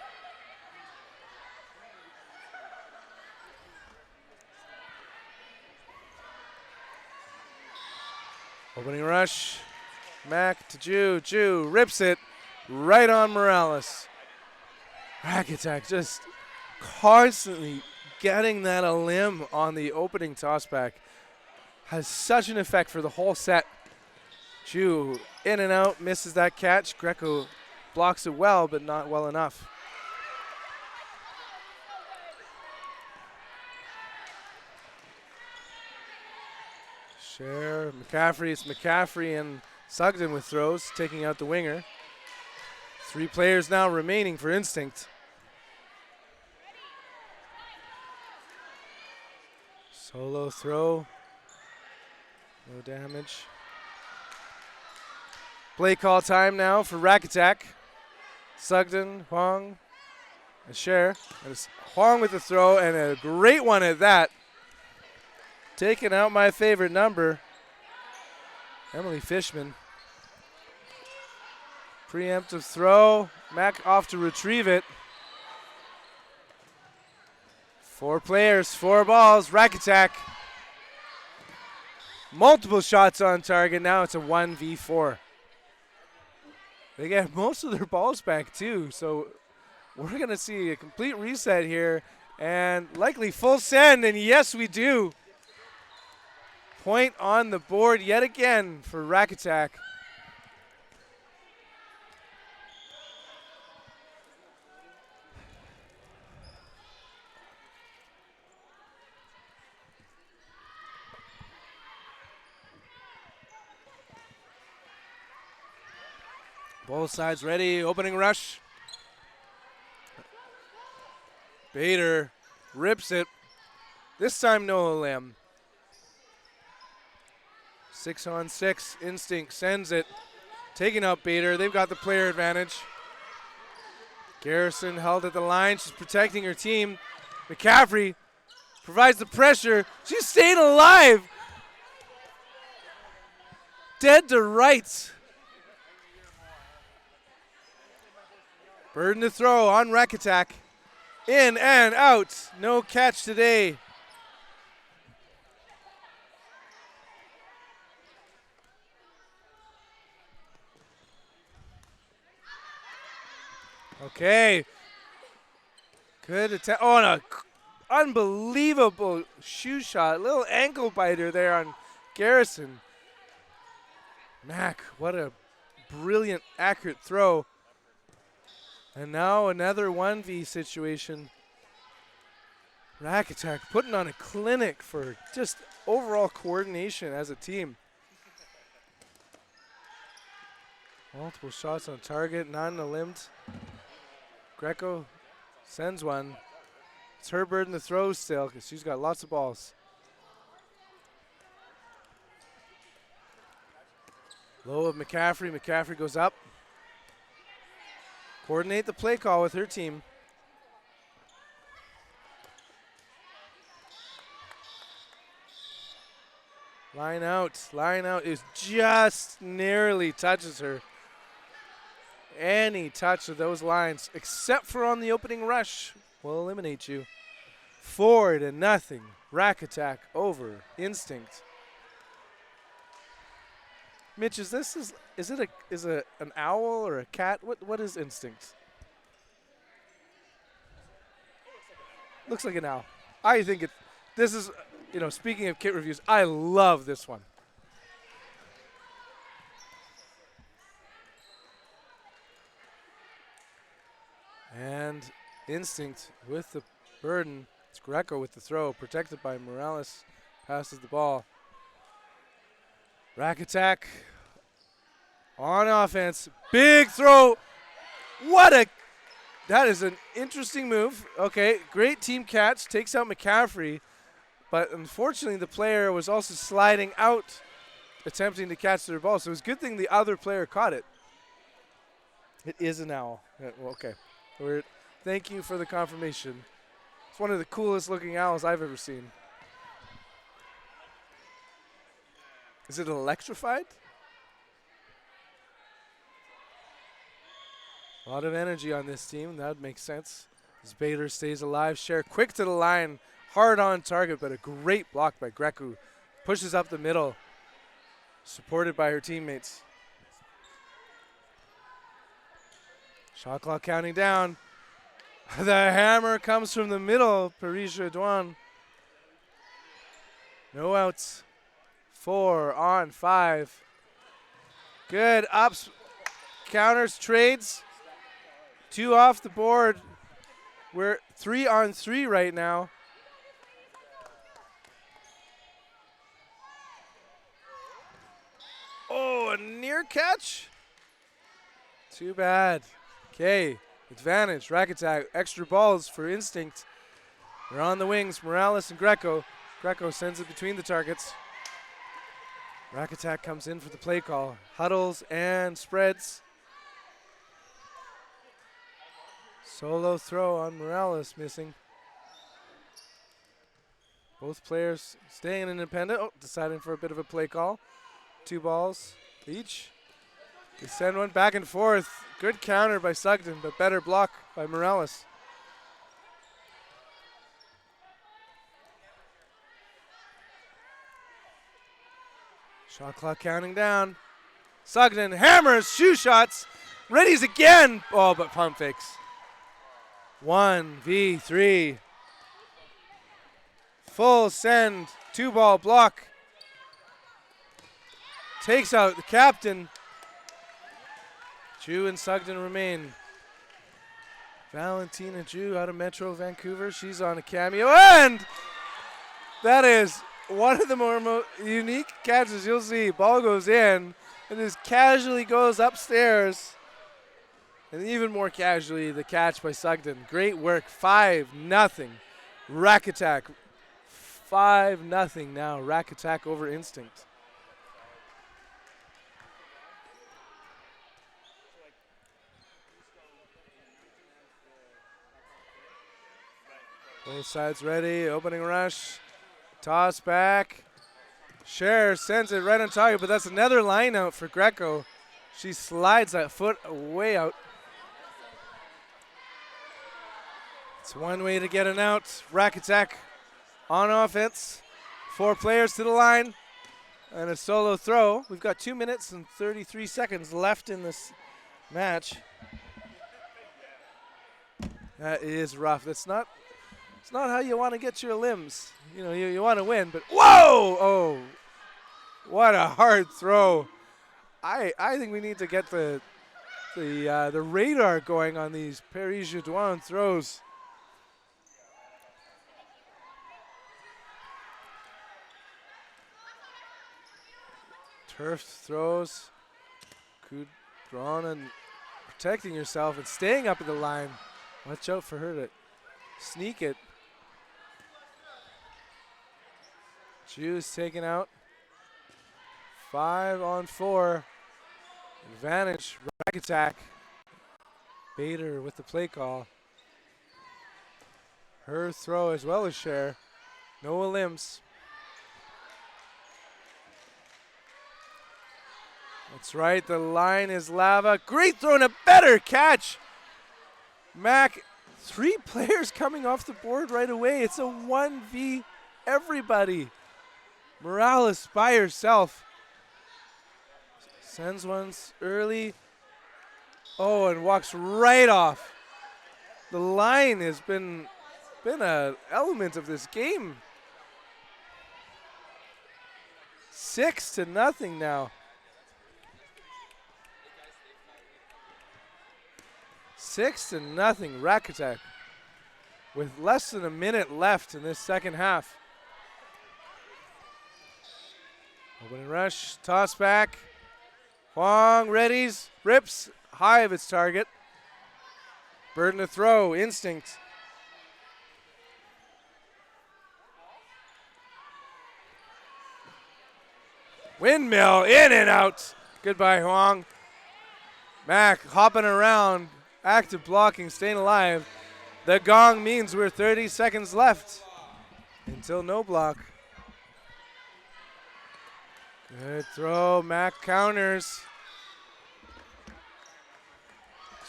Opening rush. Mac to Jew. Jew rips it right on Morales. Rack attack just constantly getting that a limb on the opening tossback. Has such an effect for the whole set. Jew in and out, misses that catch. Greco blocks it well, but not well enough. Share, McCaffrey. It's McCaffrey and Sugden with throws, taking out the winger. 3 players now remaining for Instinct. Solo throw. No damage. Play call time now for Rack Attack. Sugden, Huang, and Cher. And it's Huang with the throw, and a great one at that. Taking out my favorite number, Emily Fishman. Preemptive throw. Mac off to retrieve it. 4 players, 4 balls. Rack attack. Multiple shots on target. Now it's a 1v4. They get most of their balls back too, so we're going to see a complete reset here and likely full send, and yes, we do. Point on the board yet again for Rack Attack. Both sides ready, opening rush. Bader rips it. This time no limb. 6-on-6, Instinct sends it. Taking out Bader, they've got the player advantage. Garrison held at the line, she's protecting her team. McCaffrey provides the pressure, she's staying alive. Dead to rights. Burden to throw on Rack Attack. In and out, no catch today. Okay. Good attempt. Oh, and a unbelievable shoe shot. Little ankle biter there on Garrison. Mac, what a brilliant, accurate throw. And now another 1v situation. Rack Attack putting on a clinic for just overall coordination as a team. Multiple shots on target, none limbed. Greco sends one. It's her burden to throw still because she's got lots of balls. Low of McCaffrey. McCaffrey goes up. Coordinate the play call with her team. Line out. Line out is just narrowly touches her. Any touch of those lines, except for on the opening rush, will eliminate you. 4-0. Rack Attack over Instinct. Mitch, is it an owl or a cat? What is Instinct? Looks like an owl. I think this is, speaking of kit reviews, I love this one. And Instinct with the burden. It's Greco with the throw, protected by Morales. Passes the ball. Rack Attack on offense. Big throw. That is an interesting move. Okay, great team catch. Takes out McCaffrey. But unfortunately, the player was also sliding out, attempting to catch their ball. So it was a good thing the other player caught it. It is an owl. Yeah, well, okay. Thank you for the confirmation. It's one of the coolest looking owls I've ever seen. Is it electrified? A lot of energy on this team. That would make sense. As Bader stays alive. Cher quick to the line. Hard on target, but a great block by Greco. Pushes up the middle. Supported by her teammates. Shot clock counting down. The hammer comes from the middle. Parisha Douan. No outs. 4 on 5. Good ups. Counters, trades. 2 off the board. We're 3 on 3 right now. Oh, a near catch. Too bad. Okay, advantage, Rack Attack, extra balls for Instinct. They're on the wings, Morales and Greco. Greco sends it between the targets. Rack Attack comes in for the play call. Huddles and spreads. Solo throw on Morales missing. Both players staying independent. Oh, deciding for a bit of a play call. 2 balls each. They send one back and forth. Good counter by Sugden, but better block by Morales. Shot clock counting down. Sugden hammers, shoe shots, readies again. Oh, but pump fakes. 1v3. Full send, 2-ball block. Takes out the captain. Drew and Sugden remain. Valentina Drew out of Metro Vancouver. She's on a cameo. And that is one of the more unique catches you'll see. Ball goes in and just casually goes upstairs. And even more casually, the catch by Sugden. Great work. 5-0. Rack Attack. 5-0 now. Rack Attack over Instinct. Both sides ready. Opening rush. Toss back. Cher sends it right on target, but that's another line out for Greco. She slides that foot way out. It's one way to get an out. Rack Attack on offense. 4 players to the line. And a solo throw. We've got 2 minutes and 33 seconds left in this match. That is rough. It's not how you want to get your limbs. You know, you want to win, but whoa! Oh, what a hard throw. I think we need to get the radar going on these Paris-Jodoin throws. Turf throws. Good drawn and protecting yourself and staying up at the line. Watch out for her to sneak it. Juice taken out. 5-on-4. Advantage. Rack attack. Bader with the play call. Her throw as well as share. Noah Limbs. That's right, the line is lava. Great throw and a better catch. Mac, 3 players coming off the board right away. It's a 1v everybody. Morales by herself. Sends ones early. Oh, and walks right off. The line has been an element of this game. 6-0 now. 6-0 Rack Attack with less than a minute left in this second half. Opening rush, toss back. Huang readies, rips, high of its target. Burden to throw, instinct. Windmill, in and out. Goodbye, Huang. Mac hopping around, active blocking, staying alive. The gong means we're 30 seconds left until no block. Good throw, Mac counters.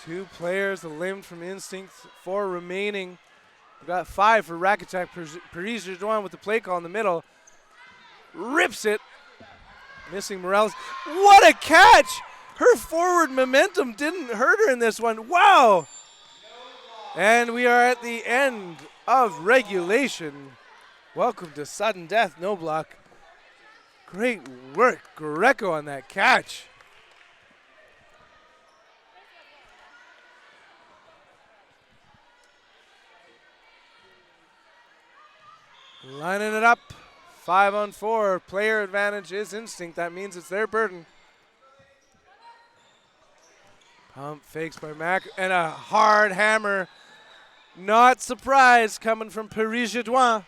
2 players limbed from instinct, 4 remaining. We've got 5 for Rack Attack. Paris-Jodoin with the play call in the middle. Rips it. Missing Morales. What a catch! Her forward momentum didn't hurt her in this one. Wow! And we are at the end of regulation. Welcome to sudden death, no block. Great work, Greco, on that catch. Lining it up. 5-on-4. Player advantage is instinct. That means it's their burden. Pump fakes by Mac and a hard hammer. Not surprised coming from Paris-Jodoin.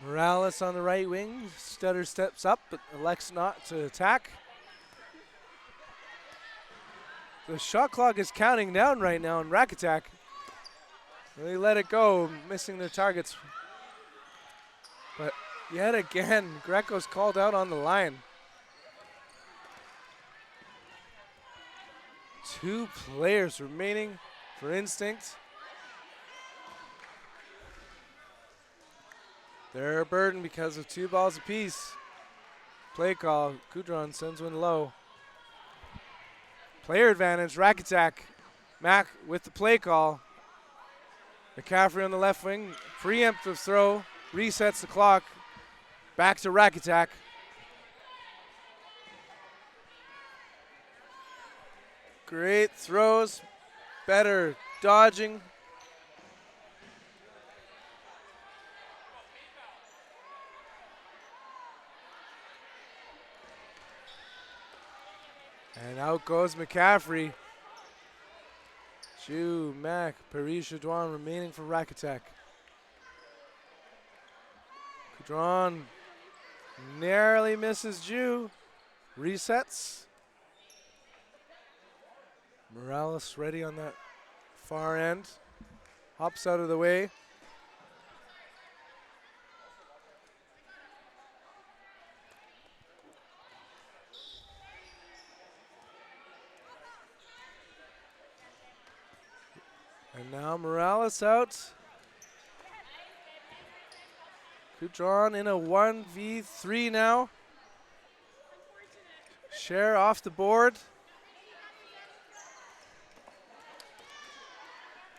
Morales on the right wing. Stutter steps up but elects not to attack. The shot clock is counting down right now in Rack Attack. They let it go, missing their targets. But yet again, Greco's called out on the line. 2 players remaining for instinct. They're a burden because of 2 balls apiece. Play call. Goudron sends one low. Player advantage. Rack Attack. Mac with the play call. McCaffrey on the left wing. Preemptive throw. Resets the clock. Back to Rack Attack. Great throws. Better dodging. And out goes McCaffrey. Ju, Mac, Paris-Jodoin remaining for Rack Attack. Goudron narrowly misses Ju. Resets. Morales ready on that far end. Hops out of the way. And now Morales out. Goudron in a 1v3 now. Share off the board.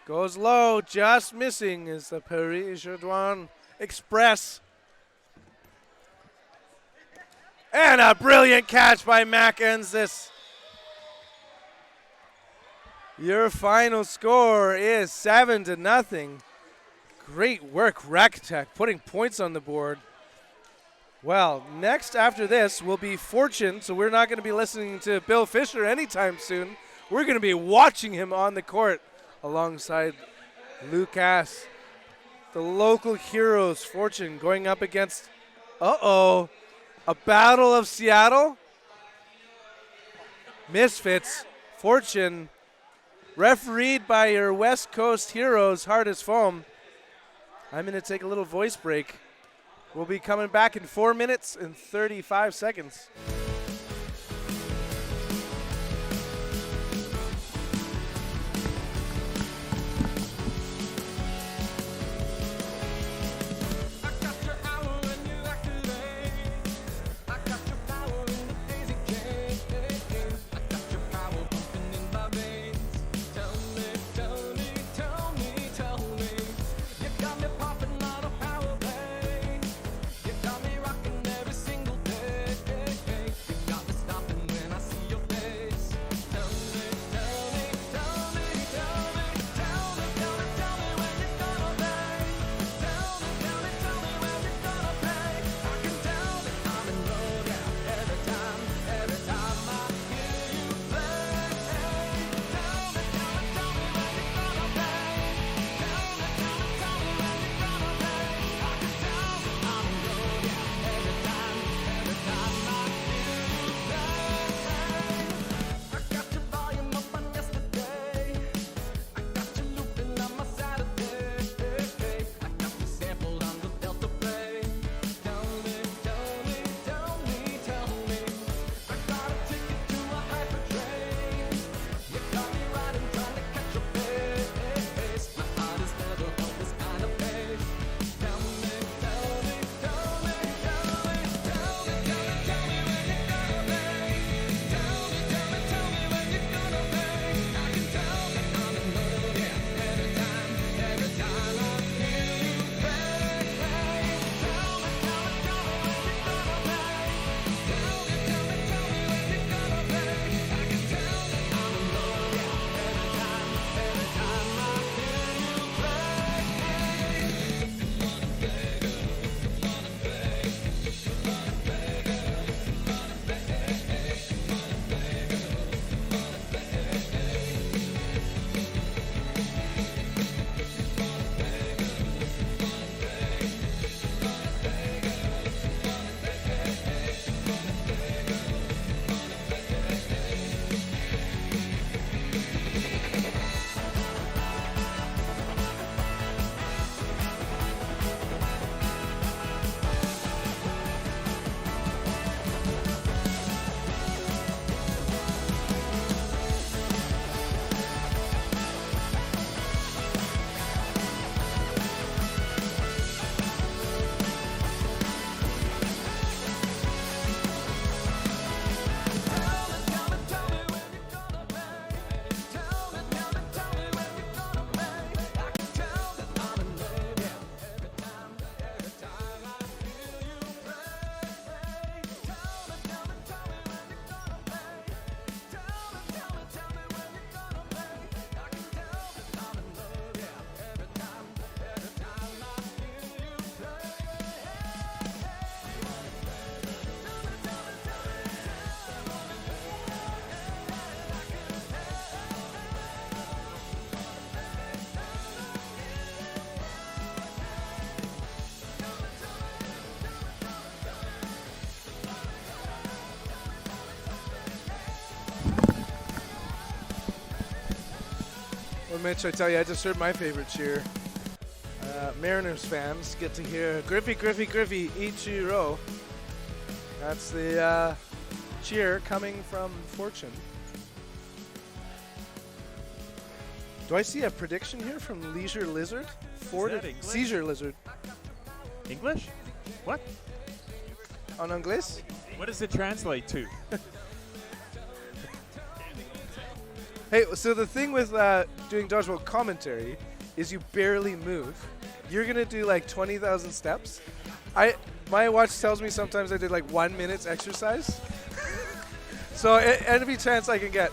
Goes low, just missing is the Paris-Jourdouan Express. And a brilliant catch by Mac ends this. Your final score is 7-0. Great work, Rectech, putting points on the board. Well, next after this will be Fortune, so we're not going to be listening to Bill Fisher anytime soon. We're going to be watching him on the court alongside Lucas. The local heroes, Fortune, going up against, a Battle of Seattle. Misfits, Fortune, refereed by your West Coast heroes, Hardest Foam. I'm going to take a little voice break. We'll be coming back in 4 minutes and 35 seconds. Well, Mitch, I tell you, I just heard my favorite cheer. Mariners fans get to hear Griffey, Griffey, Griffey, Ichiro. That's the cheer coming from Fortune. Do I see a prediction here from Leisure Lizard? Seizure Lizard. English? What? En anglais? What does it translate to? Hey, so the thing with doing dodgeball commentary is you barely move. You're gonna do like 20,000 steps. My watch tells me sometimes I did like 1 minute's exercise. So any chance I can get.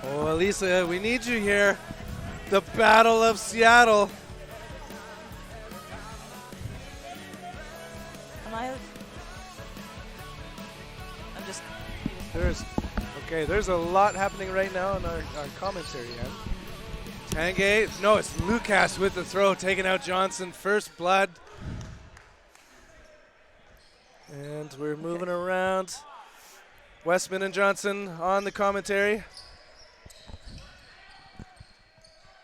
Oh, Elisa, we need you here. The Battle of Seattle. I'm just. There's a lot happening right now in our commentary end. Tanguay, no, it's Lucas with the throw, taking out Johnson, first blood. And we're moving around. Westman and Johnson on the commentary.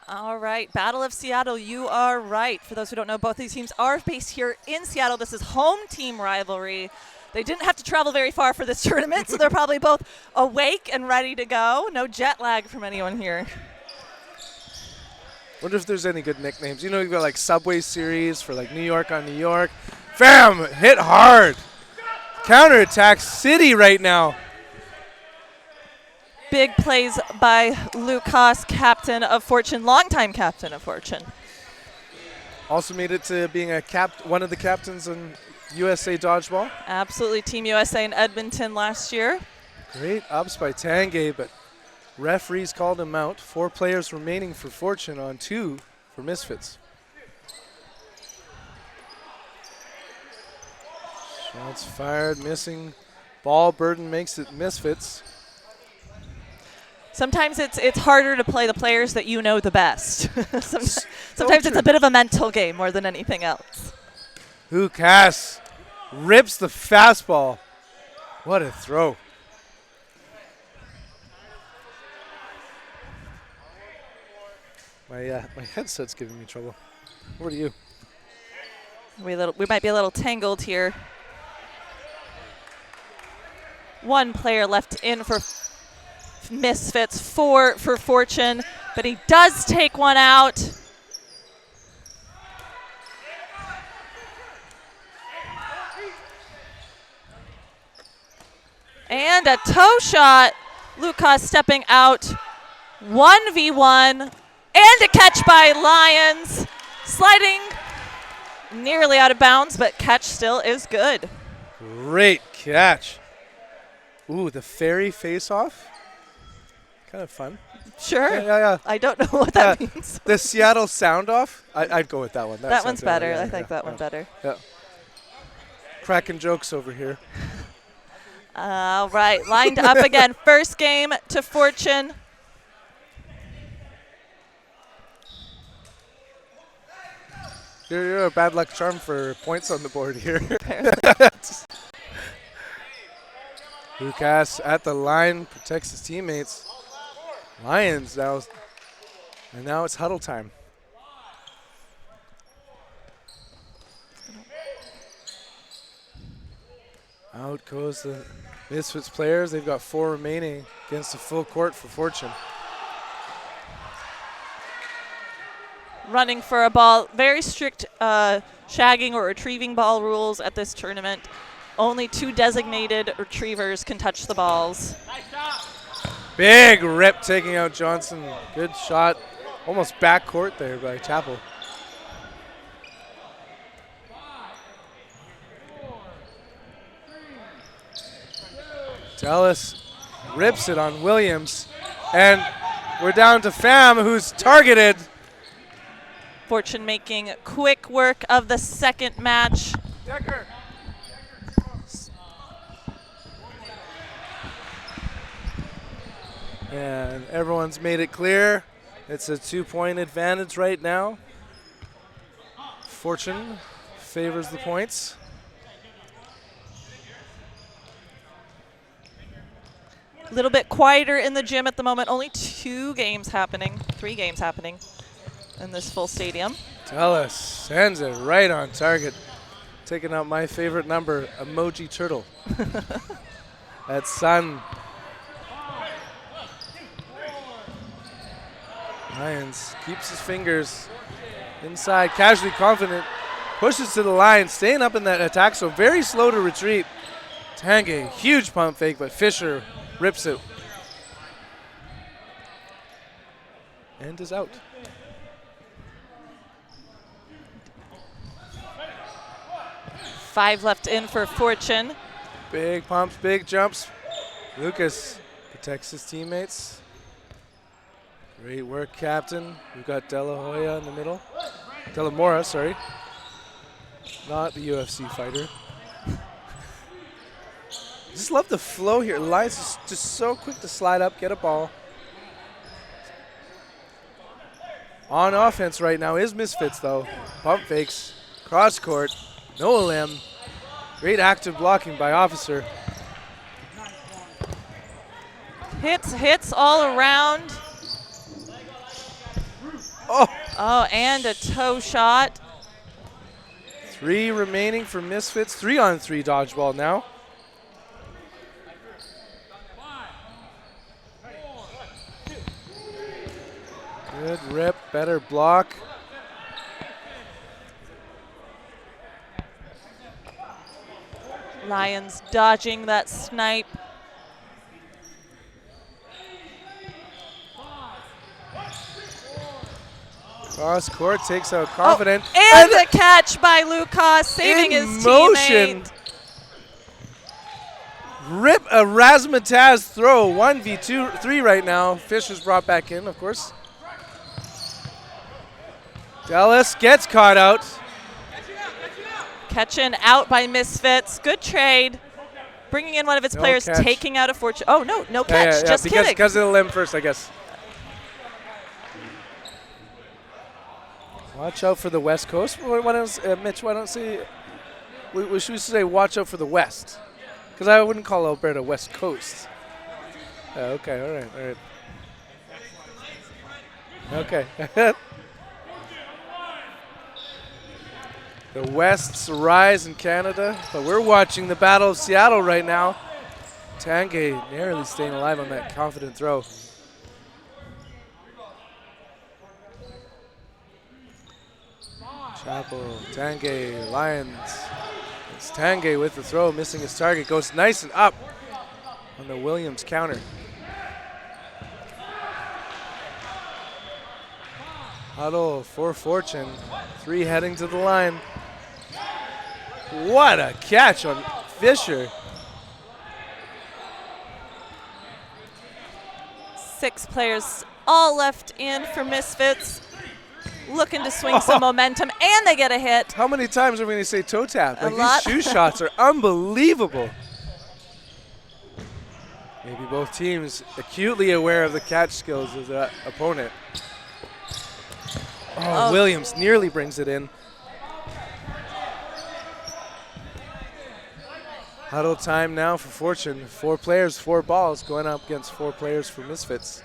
All right, Battle of Seattle, you are right. For those who don't know, both these teams are based here in Seattle. This is home team rivalry. They didn't have to travel very far for this tournament, so they're probably both awake and ready to go. No jet lag from anyone here. Wonder if there's any good nicknames. You know, you've got like Subway Series for like New York on New York. Fam, hit hard. Counterattack city right now. Big plays by Lucas, captain of Fortune, longtime captain of Fortune. Also made it to being one of the captains in USA Dodgeball. Absolutely, Team USA in Edmonton last year. Great ups by Tanguay, but referees called him out. 4 players remaining for Fortune on 2 for Misfits. Shots fired, missing. Ball burden makes it Misfits. Sometimes it's harder to play the players that you know the best. Sometimes it's a bit of a mental game more than anything else. Lucas rips the fastball. What a throw. My headset's giving me trouble. What are you? We might be a little tangled here. One player left in for Misfits, 4 for Fortune, but he does take one out. And a toe shot. Lucas stepping out. 1v1. And a catch by Lions. Sliding nearly out of bounds, but catch still is good. Great catch. Ooh, the fairy face-off. Kind of fun. Sure. Yeah. I don't know what that means. The Seattle sound-off. I'd go with that one. That one's better. Yeah, I like that one better. Yeah. Cracking jokes over here. All right, lined up again. First game to Fortune. You're a bad luck charm for points on the board here. Lucas at the line, protects his teammates. Lions now, and now it's huddle time. Out goes the Misfits players. They've got 4 remaining against the full court for Fortune. Running for a ball. Very strict shagging or retrieving ball rules at this tournament. Only 2 designated retrievers can touch the balls. Big rip taking out Johnson. Good shot. Almost backcourt there by Chapel. Dallas rips it on Williams. And we're down to Pham, who's targeted. Fortune making quick work of the second match. Decker. And everyone's made it clear. It's a 2-point advantage right now. Fortune favors the points. A little bit quieter in the gym at the moment. Only 3 games happening in this full stadium. Dallas sends it right on target. Taking out my favorite number, Emoji Turtle. That's Sun. Lions keeps his fingers inside, casually confident, pushes to the line, staying up in that attack, so very slow to retreat. Tanguay, huge pump fake, but Fisher rips it and is out. Five left in for Fortune. Big pumps, big jumps. Lucas protects his teammates. Great work, captain. We've got De La Hoya in the middle. De La Mora, sorry. Not the UFC fighter. Just love the flow here. Lions is just so quick to slide up, get a ball. On offense right now is Misfits, though. Pump fakes, cross court, no limb. Great active blocking by Officer. Hits all around. Oh, and a toe shot. 3 remaining for Misfits. 3-on-3 dodgeball now. Good rip, better block. Lions dodging that snipe. Cross court takes out Confident. Oh, and a catch by Lucas, saving his motion. teammate. Rip a Razmataz throw. 1v3 right now. Fisher's brought back in, of course. Dallas gets caught out. Catching out by Misfits. Good trade. Bringing in one of its players, catch. taking out a Fortune. Oh, no catch. Yeah, Just kidding. because of the limb first, I guess. Watch out for the West Coast. Why don't, Mitch, why don't say, we should say watch out for the West? Because I wouldn't call Alberta West Coast. Okay, all right. Okay. The West's rise in Canada, but we're watching the Battle of Seattle right now. Tanguay narrowly staying alive on that confident throw. Chapel, Tanguay, Lions. It's Tanguay with the throw, missing his target. Goes nice and up on the Williams counter. Huddle for Fortune. 3 heading to the line. What a catch on Fisher. 6 players all left in for Misfits. Looking to swing some momentum, and they get a hit. How many times are we going to say toe tap? A Like lot. these shoe shots are unbelievable. Maybe both teams acutely aware of the catch skills of the opponent. Oh, Williams nearly brings it in. Huddle time now for Fortune. 4 players, 4 balls going up against 4 players for Misfits.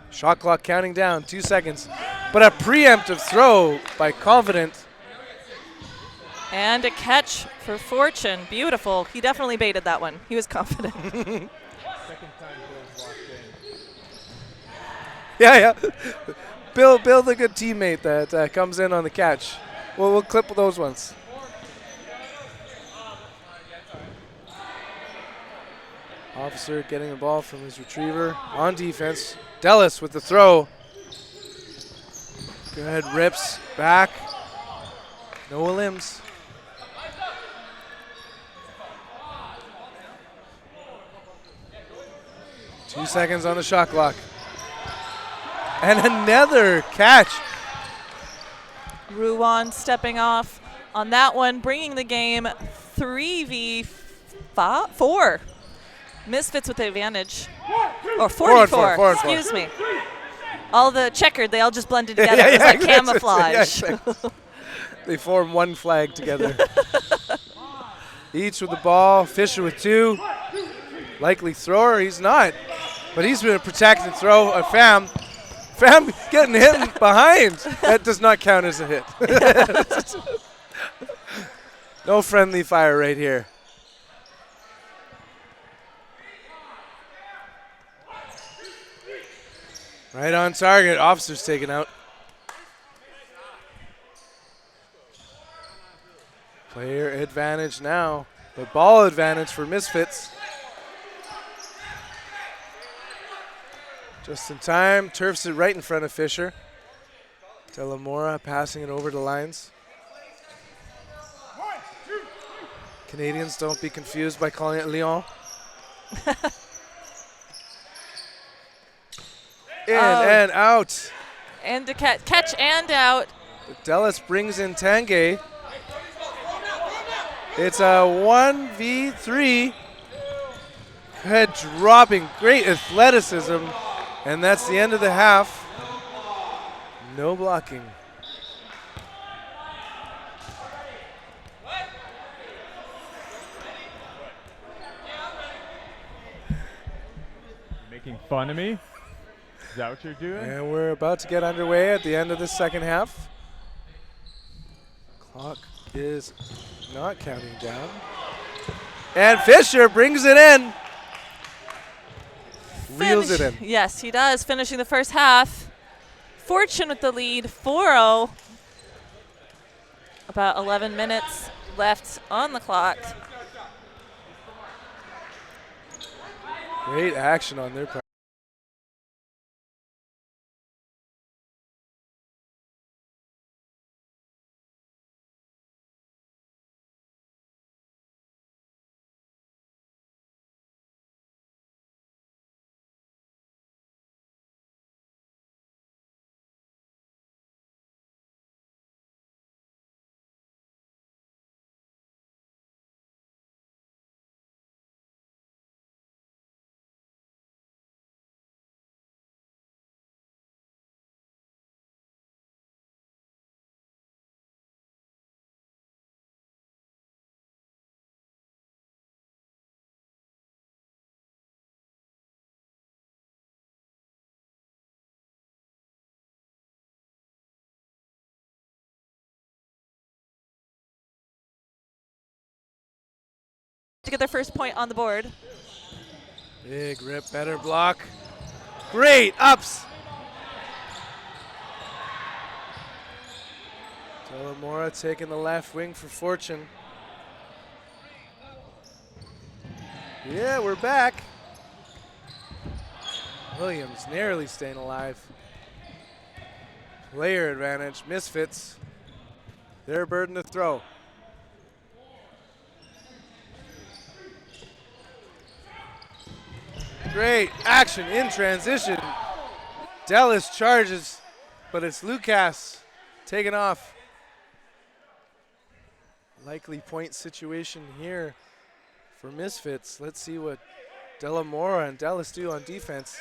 Shot clock counting down, 2 seconds. But a preemptive throw by Confident. And a catch for Fortune. Beautiful. He definitely baited that one. He was confident. Yeah. Bill the good teammate that comes in on the catch. We'll clip those ones. Officer getting the ball from his retriever. On defense, Dellis with the throw. Good rips back. No limbs. Two seconds on the shot clock. And another catch. Ruan stepping off on that one, bringing the game 3v4. Misfits with the advantage. Or 44, four. excuse me. All the checkered, they all just blended together. It was like camouflage. Yeah, exactly. They form one flag together. Each with the ball. Fisher with 2. Likely thrower, he's not. But he's going to protect and throw a Fam getting hit behind. That does not count as a hit. No friendly fire right here. Right on target. Officer's taken out. Player advantage now. The ball advantage for Misfits. Just in time, turfs it right in front of Fisher. Delamora passing it over the lines. Canadians, don't be confused by calling it Lyon. In and out. And to catch and out. Dallas brings in Tanguay. It's a 1v3. Head dropping, great athleticism. And that's the end of the half. No blocking. Making fun of me? Is that what you're doing? And we're about to get underway at the end of the second half. Clock is not counting down. And Fisher brings it in. Reels it in. Yes, he does, finishing the first half. Fortune with the lead, 4-0. About 11 minutes left on the clock. Great action on their part. To get their first point on the board. Big rip, better block. Great ups. Delamora taking the left wing for Fortune. Yeah, we're back. Williams narrowly staying alive. Player advantage, Misfits. Their burden to throw. Great action in transition. Dallas charges, but it's Lucas taken off. Likely point situation here for Misfits. Let's see what Delamora and Dallas do on defense.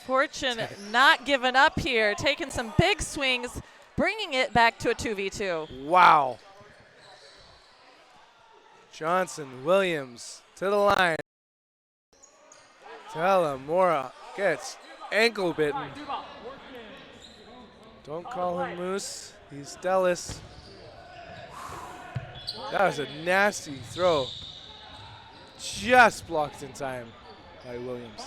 Fortune not giving up here, taking some big swings, bringing it back to a 2v2. Wow. Johnson, Williams to the line. Delamora gets ankle bitten. Don't call him Moose. He's Dallas. That was a nasty throw. Just blocked in time by Williams.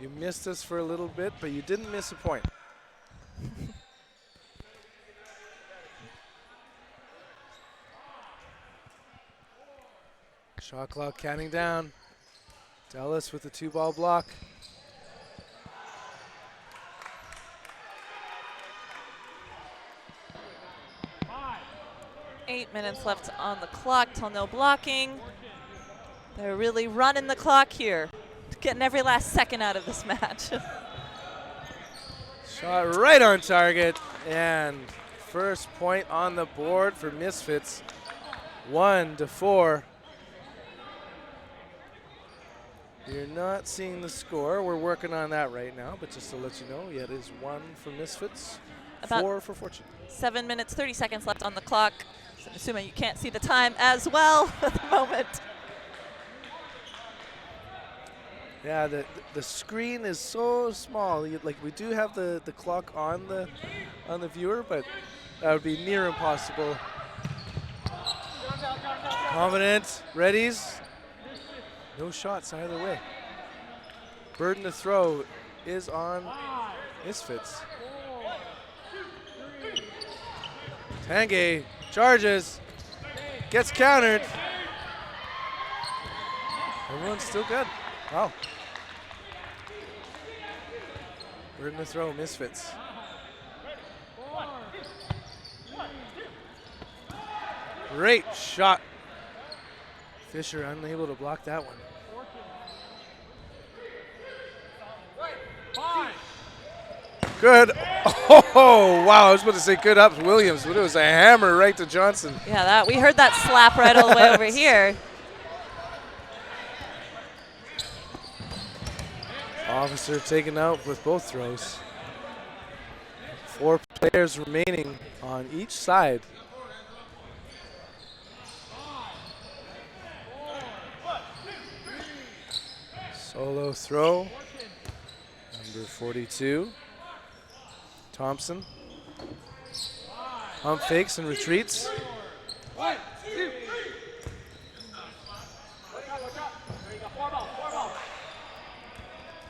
You missed us for a little bit, but you didn't miss a point. Shot clock counting down. Dallas with the 2-ball block. Eight minutes left on the clock till no blocking. They're really running the clock here, getting every last second out of this match. Shot right on target, and first point on the board for Misfits. 1-4. You're not seeing the score. We're working on that right now, but just to let you know, yeah, it is 1 for Misfits, About 4 for Fortune. 7 minutes, 30 seconds left on the clock. So I'm assuming you can't see the time as well at the moment. Yeah, the screen is so small. Like, we do have the clock on the viewer, but that would be near impossible. Confident, readies. No shots either way. Burden to throw is on Misfits. Tanguay charges, gets countered. Everyone's still good. Wow. Burden to throw, Misfits. Great shot. Fisher unable to block that one. Good. Oh, wow. I was about to say good up Williams, but it was a hammer right to Johnson. Yeah, we heard that slap right all the way over here. Officer taken out with both throws. 4 players remaining on each side. Solo throw. Number 42. Thompson. Pump fakes and retreats.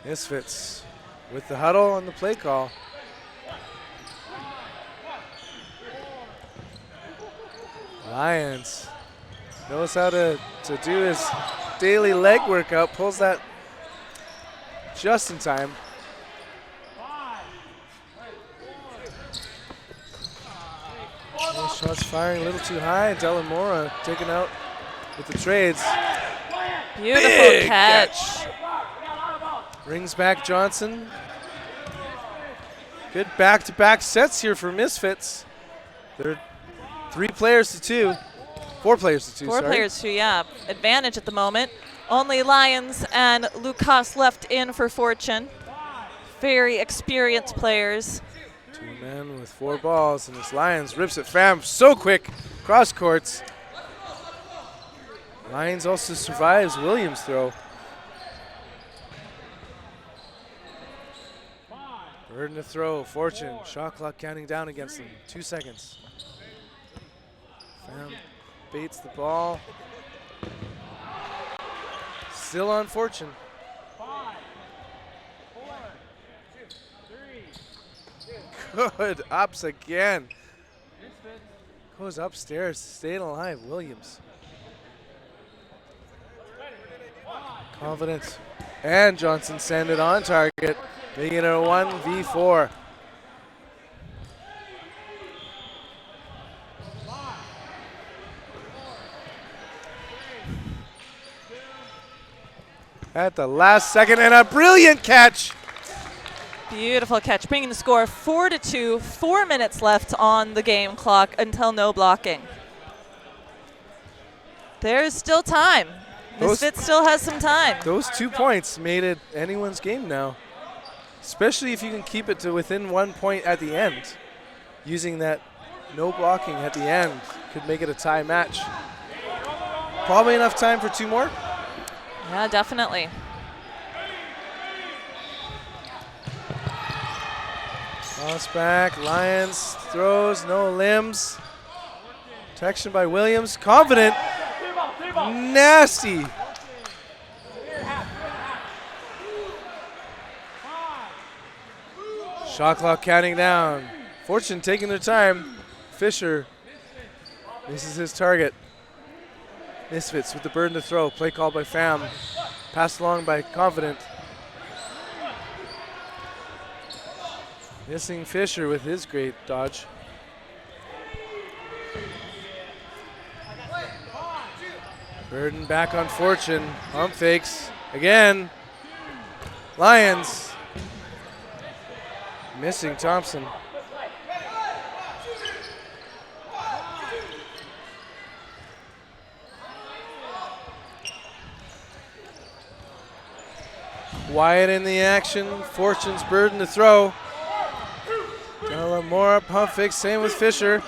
Misfits with the huddle on the play call. Lions knows how to do his daily leg workout, pulls that just in time. Shots firing a little too high. Delamora taken out with the trades. Beautiful Big catch. Brings back Johnson. Good back-to-back sets here for Misfits. They're 3 players to 2. 4 players to 2, Four sorry. players to, yeah. Advantage at the moment. Only Lions and Lucas left in for Fortune. Very experienced players. 2 men with 4 balls, and this Lions rips it Fam so quick. Cross courts. Lions also survives Williams' throw. Burden to throw. Fortune. Shot clock counting down against them. 2 seconds. Fam baits the ball. Still on Fortune. Good ups again. Goes upstairs, staying alive, Williams. Confidence. And Johnson send it on target. Making it a 1v4. At the last second, and a brilliant catch. Beautiful catch, bringing the score 4-2. 4 minutes left on the game clock until no blocking. There's still time. Misfits still has some time. Those 2 points made it anyone's game now. Especially if you can keep it to within 1 point at the end. Using that no blocking at the end could make it a tie match. Probably enough time for 2 more. Yeah, definitely. Toss back, Lions throws, no limbs. Protection by Williams, confident. Nasty. Shot clock counting down. Fortune taking their time. Fisher misses his target. Misfits with the burden to throw. Play called by Fam. Passed along by Confident. Missing Fisher with his great dodge. Burden back on Fortune. Pump fakes. Again. Lions. Missing Thompson. Wyatt in the action. Fortune's burden to throw. Delamora pump fake. Same with Fisher.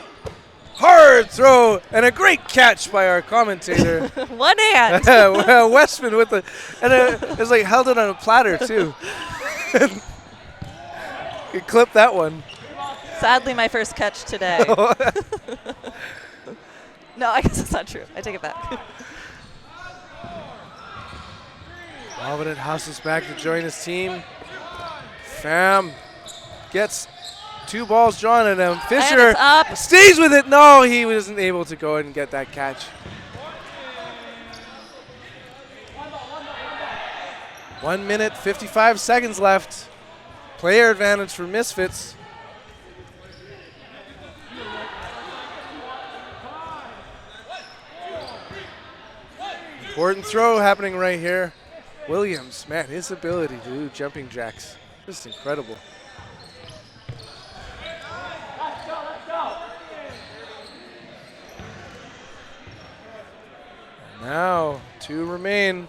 Hard throw and a great catch by our commentator. One hand. Westman with the, and it was like held it on a platter too. You clipped that one. Sadly, my first catch today. No, I guess that's not true. I take it back. Confident hustles back to join his team. Fam gets 2 balls drawn at him. Fisher up. stays with it. No, he wasn't able to go ahead and get that catch. 1 minute, 55 seconds left. Player advantage for Misfits. Important throw happening right here. Williams, man, his ability to do jumping jacks, just incredible. Now, 2 remain.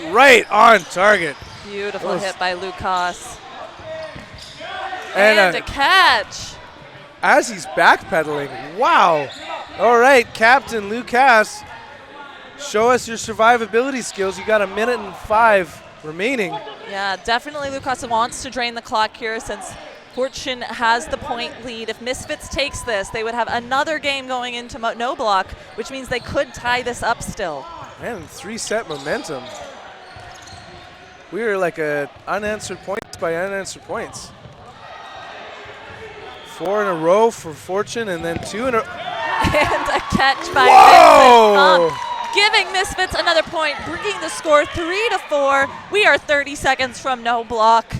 Right on target. Beautiful hit by Lucas. And a catch. As he's backpedaling, wow. All right, Captain Lucas, show us your survivability skills. You got 1 minute and 5 remaining. Yeah, definitely Lucas wants to drain the clock here since Fortune has the point lead. If Misfits takes this, they would have another game going into no block, which means they could tie this up still. Man, 3-set momentum. We are like unanswered points by unanswered points. 4 in a row for Fortune, and then 2 in a... And a catch by Misfits, giving Misfits another point, bringing the score 3-4. We are 30 seconds from no block.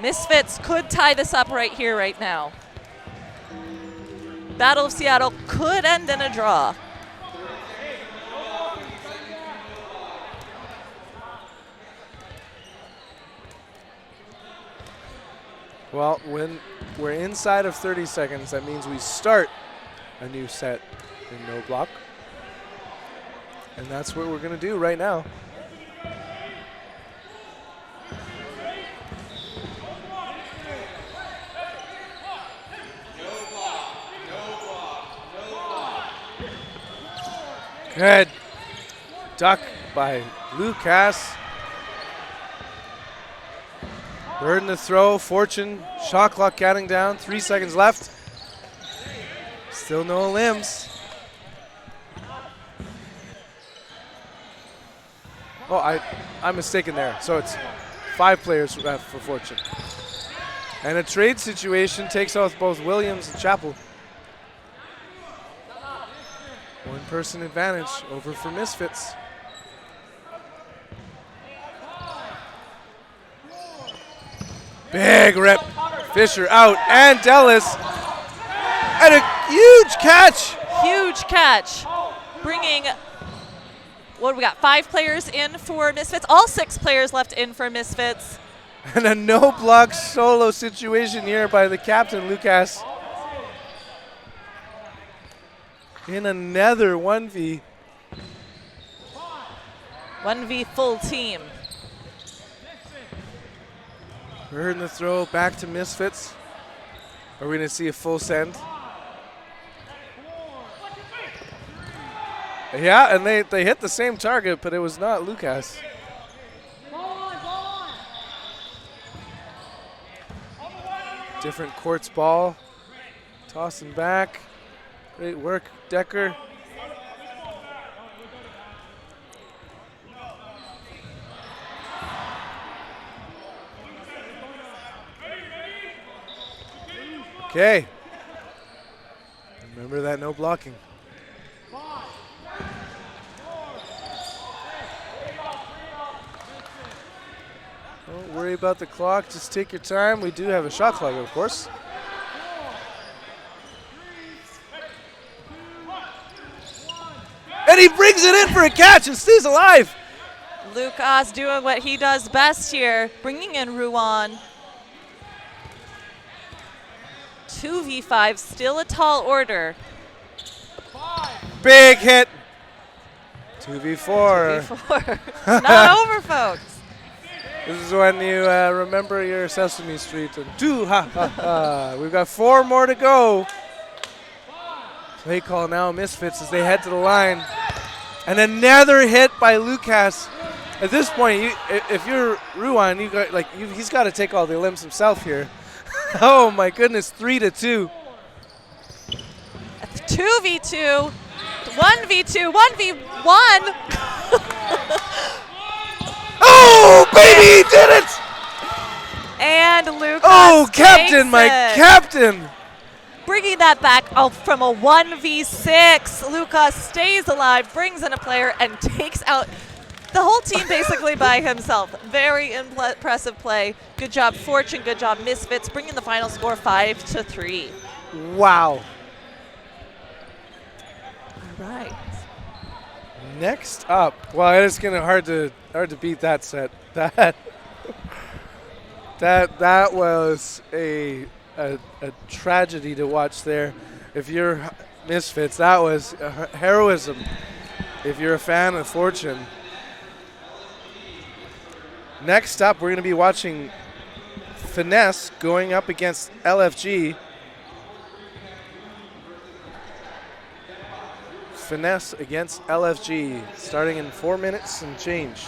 Misfits could tie this up right here, right now. Battle of Seattle could end in a draw. Well, when we're inside of 30 seconds, that means we start a new set in no block. And that's what we're going to do right now. Good duck by Lucas. Burden to throw, Fortune, shot clock counting down, 3 seconds left. Still no limbs. Oh, I'm mistaken there. So it's 5 players for Fortune. And a trade situation takes out both Williams and Chappell. 1 person advantage over for Misfits. Big rip. Fisher out, and Dellis. And a huge catch. Huge catch. Bringing, what do we got, 5 players in for Misfits? All 6 players left in for Misfits. And a no-block solo situation here by the captain, Lucas. In another 1v. 1v full team. Burden the throw back to Misfits. Are we going to see a full send? Yeah, and they hit the same target, but it was not Lucas. Different courts ball. Tossing back. Great work, Decker. Okay. Remember that no blocking. Don't worry about the clock. Just take your time. We do have a shot clock, of course. And he brings it in for a catch and stays alive. Lucas doing what he does best here, bringing in Ruan. 2v5, still a tall order. Big hit. 2v4. 2v4. It's not over, folks. This is when you remember your Sesame Street and do ha ha ha. We've got 4 more to go. Play call now, Misfits as they head to the line. And another hit by Lucas. At this point, if you're Ruan, he's got to take all the limbs himself here. Oh my goodness, 3-2. 2v2, 1v2, 1v1. Oh, baby, he did it! And Lucas Oh, Captain, takes my it. Captain! bringing that back out from a 1v6. Luca stays alive, brings in a player, and takes out the whole team basically by himself. Very impressive play. Good job, Fortune. Good job, Misfits, bringing the final score 5-3. Wow. All right. Next up, well, it's gonna hard to beat that set. That was a tragedy to watch there. If you're Misfits, that was heroism. If you're a fan of Fortune. Next up, we're going to be watching Finesse going up against LFG. Finesse against LFG, starting in 4 minutes and change.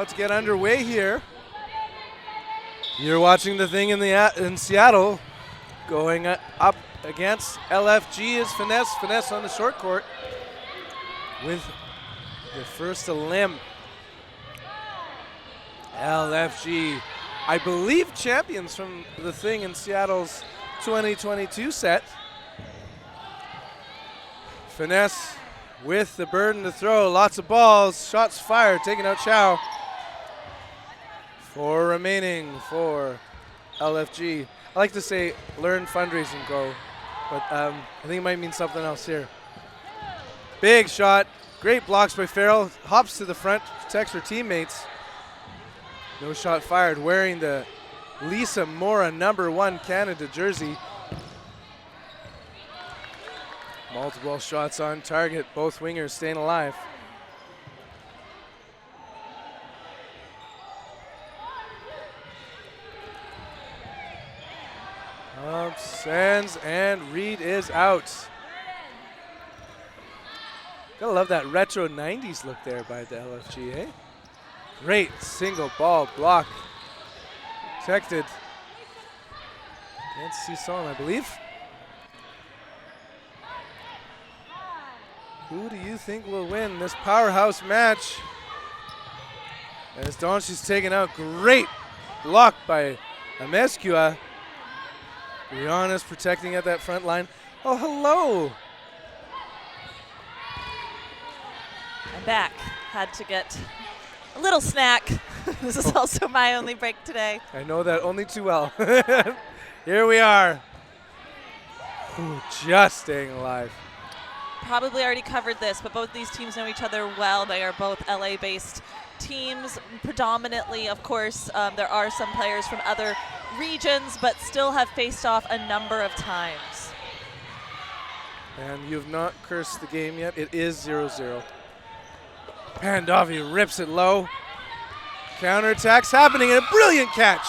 about to get underway here. You're watching the thing in Seattle. Going up against LFG is Finesse. Finesse on the short court with the first elim. LFG, I believe, champions from the thing in Seattle's 2022 set. Finesse with the burden to throw. Lots of balls. Shots fired. Taking out Chow. 4 remaining for LFG. I like to say learn fundraising go, but I think it might mean something else here. Big shot. Great blocks by Farrell. Hops to the front. Protects her teammates. No shot fired. Wearing the Lisa Mora #1 Canada jersey. Multiple shots on target. Both wingers staying alive. Up, sends, and Reed is out. Gotta love that retro 90s look there by the LFG, eh? Great single ball block. Protected. Against Sisson, I believe. Who do you think will win this powerhouse match? As Doncic's taken out, great block by Amescua. Brianna's protecting at that front line. Oh, hello. I'm back. Had to get a little snack. This is also my only break today. I know that only too well. Here we are. Ooh, just staying alive. Probably already covered this, but both these teams know each other well. They are both LA-based teams. Predominantly, of course, there are some players from other regions, but still have faced off a number of times. And you've not cursed the game yet. It is 0-0. Pandovi rips it low. Counterattack's happening, and a brilliant catch.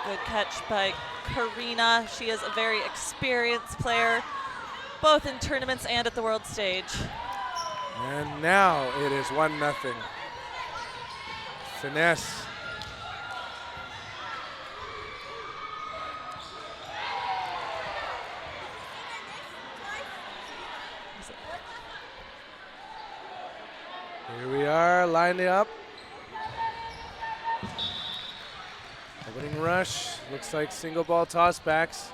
Good catch by Karina. She is a very experienced player, both in tournaments and at the world stage. And now it is 1-0. Finesse. Here we are, lining up. Opening rush. Looks like single ball toss backs.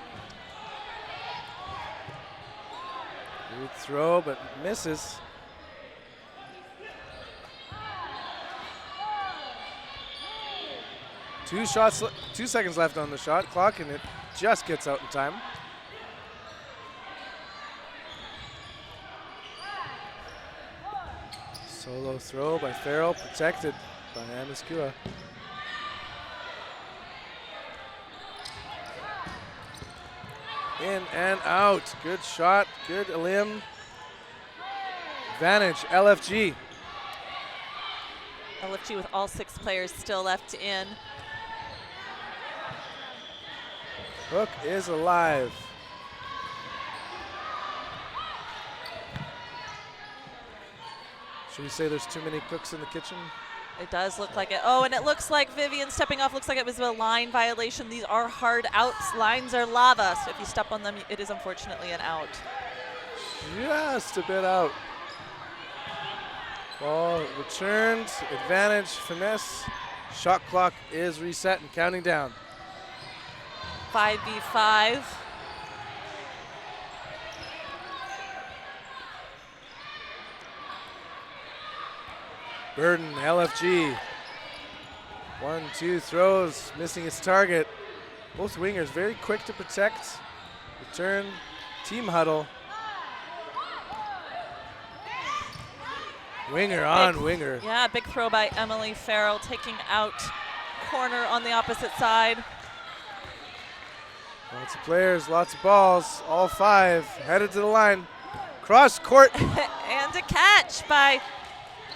Good throw, but misses. Two shots, 2 seconds left on the shot clock, and it just gets out in time. Solo throw by Farrell, protected by Amescua. In and out. Good shot, good elim. Advantage, LFG. LFG with all 6 players still left in. Hook is alive. Should we say there's too many cooks in the kitchen? It does look like it. Oh, and it looks like Vivian stepping off. Looks like it was a line violation. These are hard outs. Lines are lava, so if you step on them, it is unfortunately an out. Just a bit out. Ball returned. Advantage, Finesse. Shot clock is reset and counting down. 5v5. Burden, LFG. 1-2 throws, missing its target. Both wingers very quick to protect. Return, team huddle. Winger on winger. Yeah, big throw by Emily Farrell, taking out corner on the opposite side. Lots of players, lots of balls, all 5 headed to the line. Cross court. And a catch by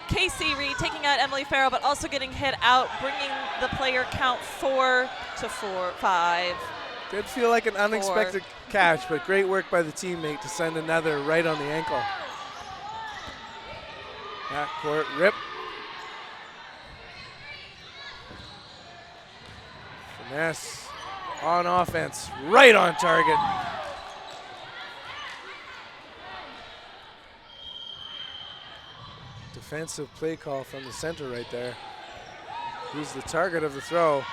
Casey Reed, taking out Emily Farrell, but also getting hit out, bringing the player count 4 to 5. Did feel like an unexpected catch, but great work by the teammate to send another right on the ankle. Back court rip. Finesse on offense, right on target. Defensive play call from the center right there. Who's the target of the throw?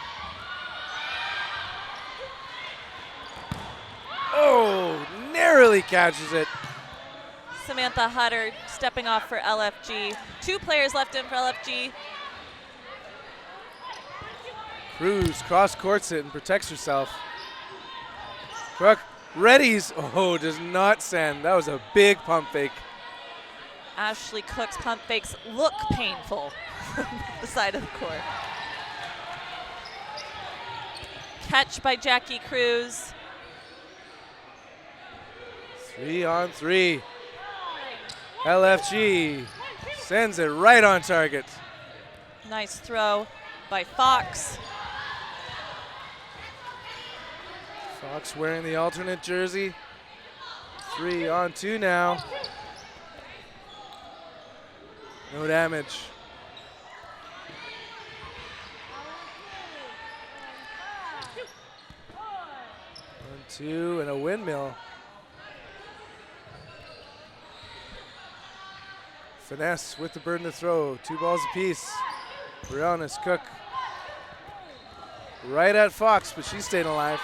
Oh, narrowly catches it. Samantha Hutter stepping off for LFG. 2 players left in for LFG. Cruz cross courts it and protects herself. Cook readies. Oh, does not send. That was a big pump fake. Ashley Cook's pump fakes look painful from the side of the court. Catch by Jackie Cruz. 3 on 3. LFG sends it right on target. Nice throw by Fox. Fox wearing the alternate jersey. 3 on 2 now. No damage. 1-2 and a windmill. Finesse with the burden to throw. 2 balls apiece. Brianna's Cook. Right at Fox, but she's staying alive.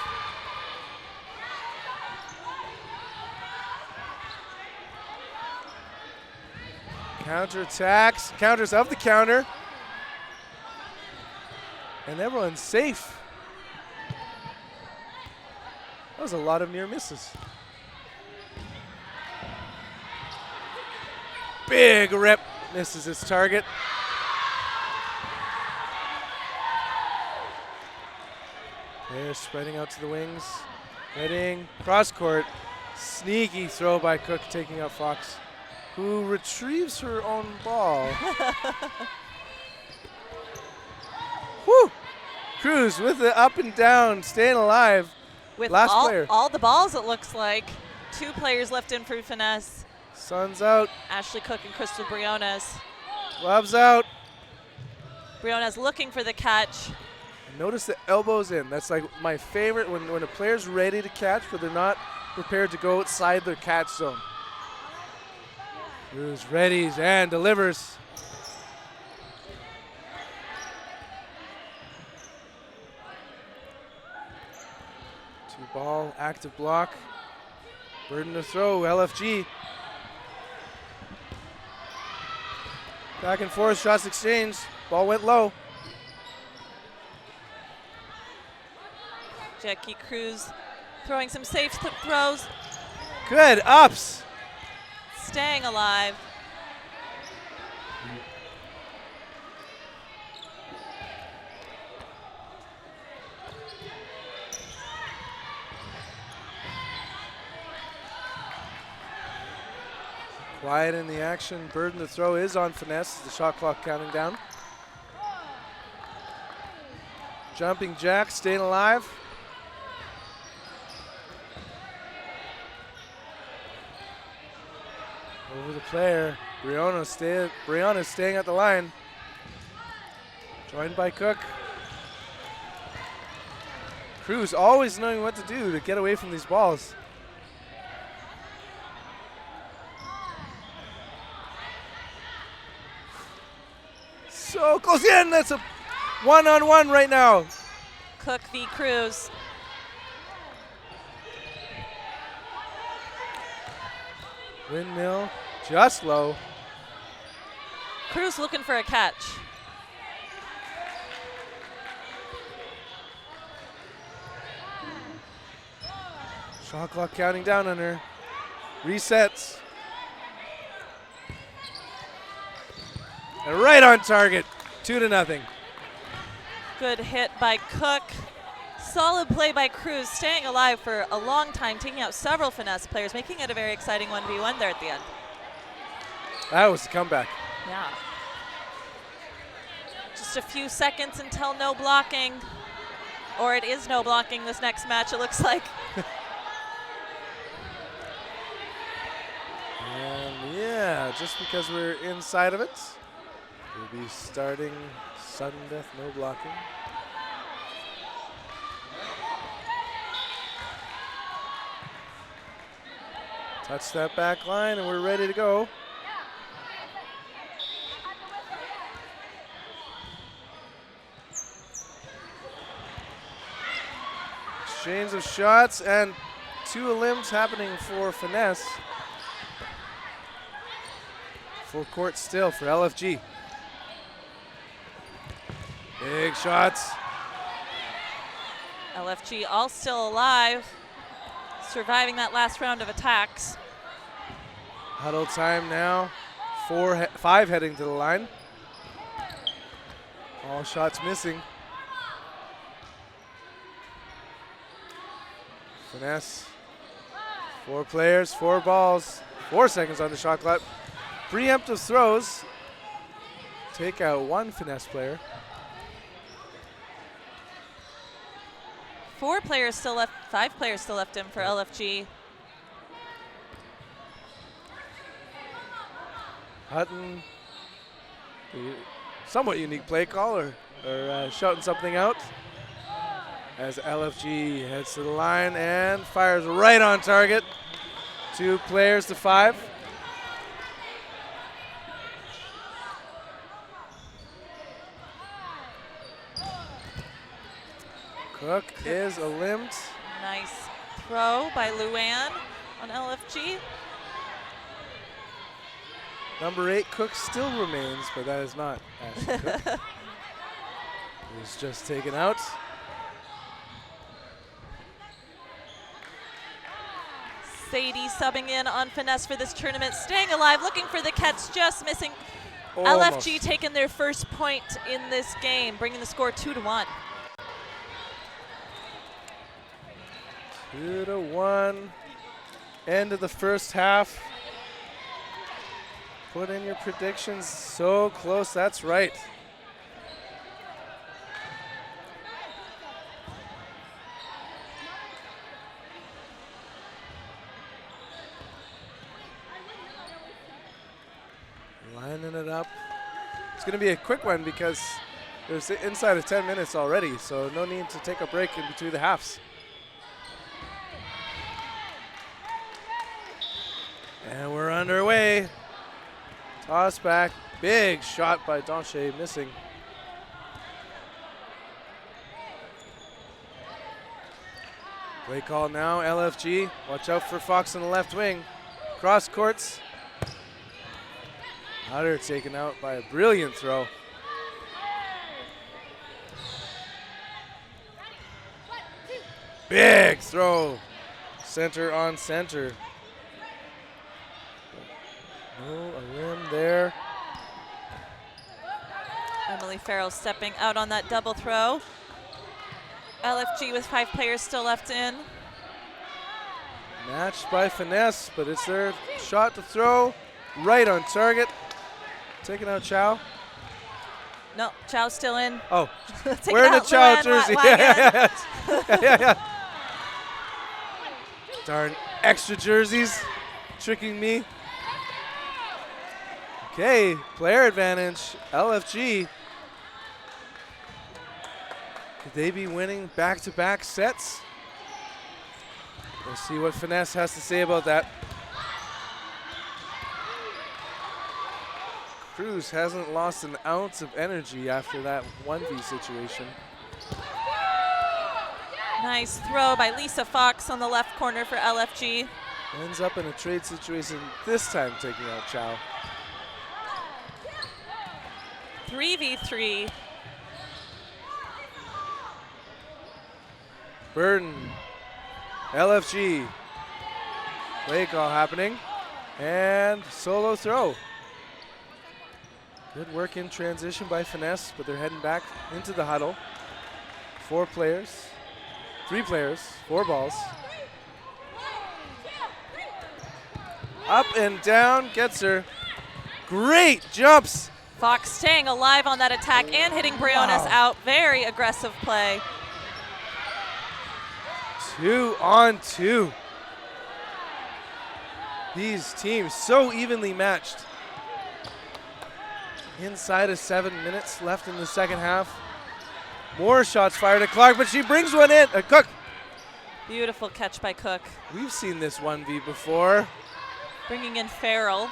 Counter attacks, counters of the counter. And everyone's safe. That was a lot of near misses. Big rip, misses its target. They're spreading out to the wings. Heading cross court. Sneaky throw by Cook, taking out Fox, who retrieves her own ball. Whew! Cruz with the up and down, staying alive. With Last player. all the balls, it looks like. 2 players left in for Finesse. Sun's out, Ashley Cook and Crystal Briones. gloves out. Briones looking for the catch. Notice the elbows in. That's like my favorite when a player's ready to catch, but they're not prepared to go outside their catch zone. Cruz readies and delivers. Two ball, active block. Burden to throw, LFG. Back and forth, shots exchanged. Ball went low. Jackie Cruz throwing some safe throws, Good ups. staying alive. Quiet in the action. Burden to throw is on Finesse. The shot clock counting down. Jumping jack, staying alive. Over the player. Brianna's staying at the line. Joined by Cook. Cruz always knowing what to do to get away from these balls. So close in. That's a one-on-one right now. Cook v. Cruz. Windmill just low. Cruz looking for a catch. Shot clock counting down on her. Resets. And right on target. 2-0. Good hit by Cook. Solid play by Cruz, staying alive for a long time, taking out several Finesse players, making it a very exciting 1v1 there at the end. That was the comeback. Yeah. Just a few seconds until no blocking. Or it is no blocking this next match, it looks like. And yeah, just because we're inside of it, we'll be starting sudden death, no blocking. Touch that back line, and we're ready to go. Exchange of shots, and 2 limbs happening for Finesse. Full court still for LFG. Big shots. LFG all still alive, surviving that last round of attacks. Huddle time now. 5 heading to the line. All shots missing. Finesse. 4 players, 4 balls, 4 seconds on the shot clock. Preemptive throws. Take out 1 Finesse player. 4 players still left, 5 players still left in for LFG. Hutton, somewhat unique play call, or shouting something out as LFG heads to the line and fires right on target. 2 players to 5. Cook is a limbed. Nice throw by Luann on LFG. Number 8, Cook still remains, but that is not Ashley Cook. He's just taken out. Sadie subbing in on Finesse for this tournament, staying alive, looking for the catch, just missing. Almost. LFG taking their first point in this game, bringing the score 2-1. 2-1. End of the first half. Put in your predictions. So close, that's right. Lining it up. It's going to be a quick one because there's inside of 10 minutes already, so no need to take a break in between the halves. And we're underway. Toss back. Big shot by Donche, missing. Play call now, LFG. Watch out for Fox on the left wing. Cross courts. Hutter taken out by a brilliant throw. Big throw. Center on center. Oh, a limb there. Emily Farrell stepping out on that double throw. LFG with 5 players still left in. Matched by Finesse, but it's their shot to throw. Right on target. Taking out Chow. No, Chow's still in. Oh, Taking wearing the out Chow Luann jersey. Wagan. Yeah. Darn extra jerseys tricking me. Okay, player advantage, LFG. Could they be winning back-to-back sets? We'll see what Finesse has to say about that. Cruz hasn't lost an ounce of energy after that 1v situation. Nice throw by Lisa Fox on the left corner for LFG. Ends up in a trade situation, this time taking out Chow. 3v3. Burton, LFG. Play call happening. And solo throw. Good work in transition by Finesse, but they're heading back into the huddle. 4 players, 3 players, 4 balls. Up and down, gets her. Great jumps. Fox staying alive on that attack and hitting Briones out. Very aggressive play. 2 on 2. These teams so evenly matched. Inside of 7 minutes left in the second half. More shots fired at Clark, but she brings one in. Cook. Beautiful catch by Cook. We've seen this 1v before. bringing in Farrell.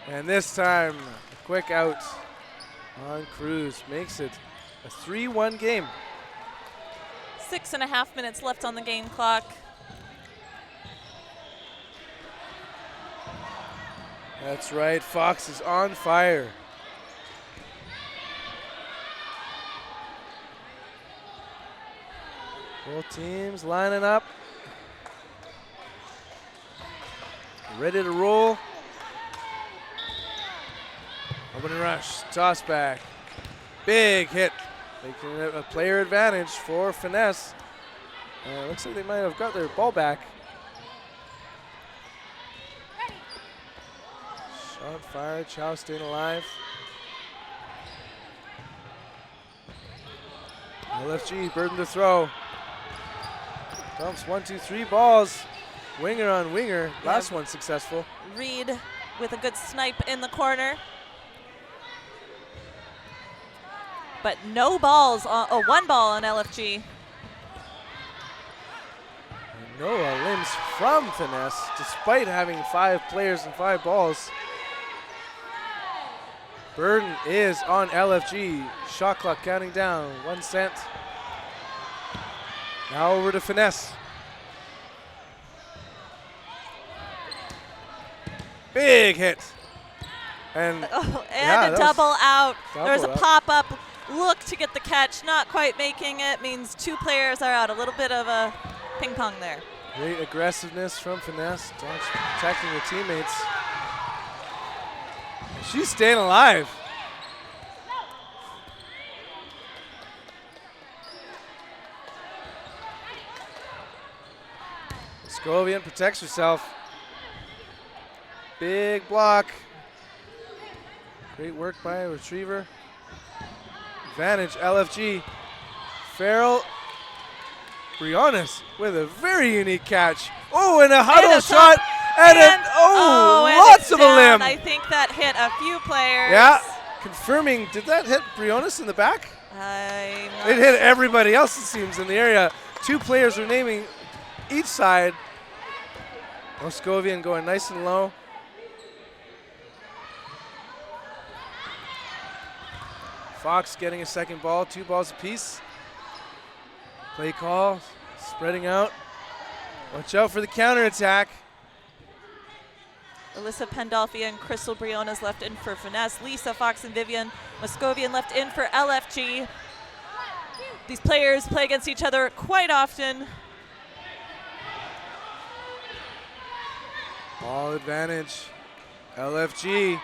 And this time, a quick out on Cruz makes it a 3-1 game. 6.5 minutes left on the game clock. That's right, Fox is on fire. Both teams lining up. Ready to roll. Opening rush, toss back. Big hit, making it a player advantage for Finesse. Looks like they might have got their ball back. Shot fired, Chow staying alive. LFG, burden to throw. Dumps 1, 2, 3 balls. Winger on winger, last one successful. Reed with a good snipe in the corner. But no balls, one ball on LFG. And Noah limbs from Finesse, despite having 5 players and 5 balls. Burden is on LFG. Shot clock counting down, 1 cent. Now over to Finesse. Big hit. And A double out. There's a double out. pop-up look to get the catch, not quite making it. Means 2 players are out. A little bit of a ping pong there. Great aggressiveness from Finesse, protecting her teammates. And she's staying alive. Scovian protects herself. Big block. Great work by a retriever. Advantage, LFG. Farrell. Briones with a very unique catch. Oh, and a huddle shot. And lots of a limb. I think that hit a few players. Yeah, confirming, did that hit Briones in the back? It hit everybody else, it seems, in the area. 2 players remaining each side. Moscovian going nice and low. Fox getting a second ball, 2 balls apiece. Play call, spreading out. Watch out for the counterattack. Alyssa Pandolfi and Crystal Briones left in for Finesse. Lisa Fox and Vivian Moscovian left in for LFG. These players play against each other quite often. Ball advantage, LFG.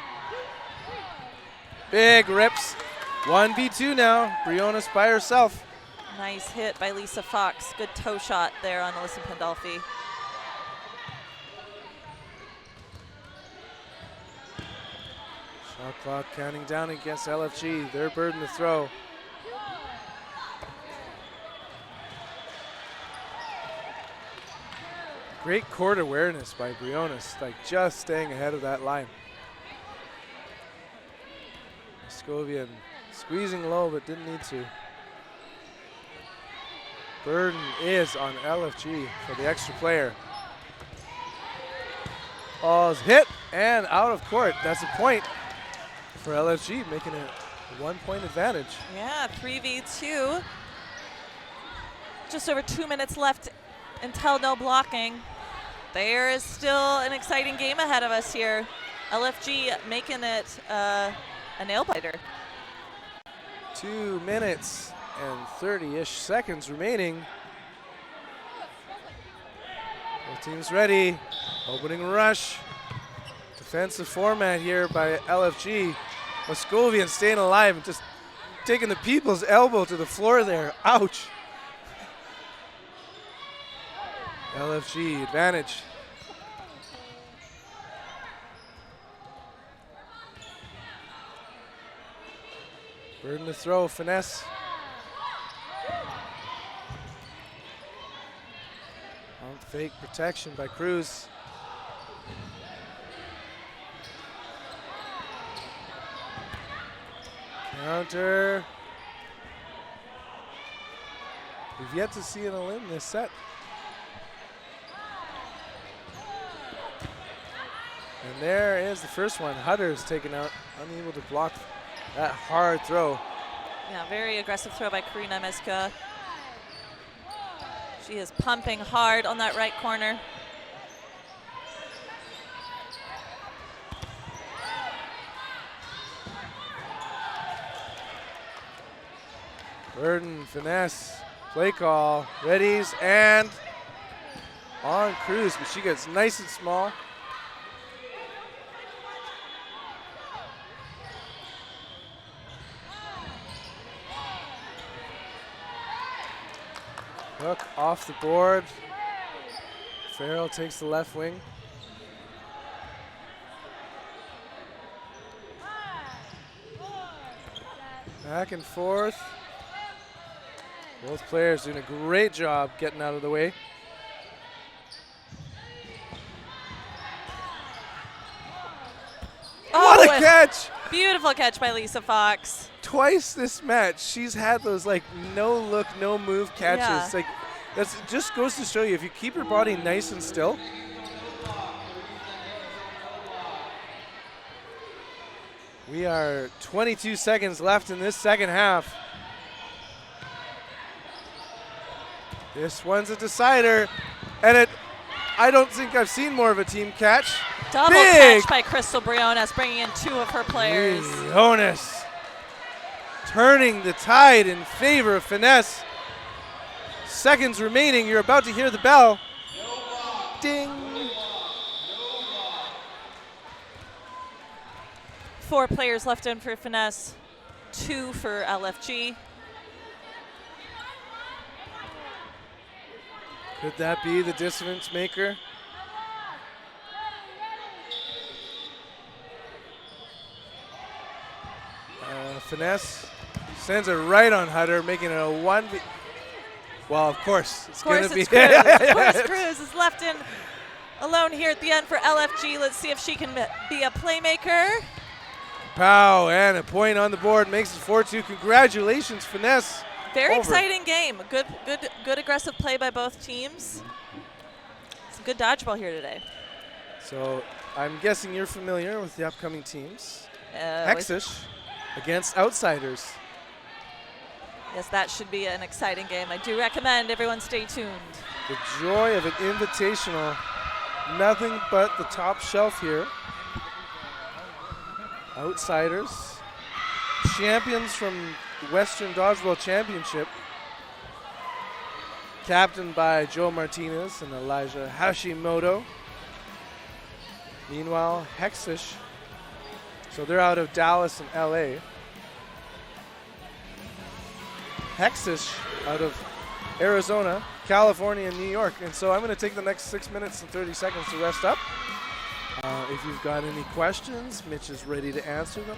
Big rips, 1v2 now, Briones by herself. Nice hit by Lisa Fox. Good toe shot there on Alyssa Pandolfi. Shot clock counting down against LFG, their burden to throw. Great court awareness by Briones, like just staying ahead of that line. Moscovian squeezing low, but didn't need to. Burden is on LFG for the extra player. Ball's hit and out of court. That's a point for LFG, making it a 1-point advantage. Yeah, 3v2. Just over 2 minutes left until no blocking. There is still an exciting game ahead of us here. LFG making it a nail-biter. 2 minutes and 30-ish seconds remaining. Both teams ready. Opening rush. Defensive format here by LFG. Moscovian staying alive and just taking the people's elbow to the floor there. Ouch. LFG advantage. Burden to throw, Finesse. Pump fake protection by Cruz. Counter. we've yet to see in a limb this set. And there is the first one. Hutter's taken out, unable to block that hard throw. Yeah, very aggressive throw by Karina Mezcua. She is pumping hard on that right corner. Burden, Finesse, play call, readies, and on cruise, but she gets nice and small. Hook off the board. Farrell takes the left wing. Back and forth. Both players doing a great job getting out of the way. What a catch! Beautiful catch by Lisa Fox. Twice this match, she's had those like no look, no move catches. Yeah. Like that just goes to show you, if you keep your body nice and still. We are 22 seconds left in this second half. This one's a decider, and I don't think I've seen more of a team catch. Double Big catch by Crystal Briones, bringing in 2 of her players. Briones turning the tide in favor of Finesse. Seconds remaining. You're about to hear the bell. Ding. 4 players left in for Finesse, 2 for LFG. Could that be the difference maker? Finesse sends it right on Hutter, making it a 1v. Well, of course, it's going to be. Of course, Cruz is left in alone here at the end for LFG. Let's see if she can be a playmaker. Pow, and a point on the board makes it 4-2. Congratulations, Finesse. Very exciting game. Good aggressive play by both teams. Some good dodgeball here today. So I'm guessing you're familiar with the upcoming teams. Hexish against Outsiders. Yes, that should be an exciting game. I do recommend everyone stay tuned. The joy of an invitational. Nothing but the top shelf here. Outsiders. Champions from Western Dodgeball Championship. Captained by Joe Martinez and Elijah Hashimoto. Meanwhile, Hexish. So they're out of Dallas and LA. Hexish out of Arizona, California, and New York. And so I'm going to take the next 6 minutes and 30 seconds to rest up. If you've got any questions, Mitch is ready to answer them.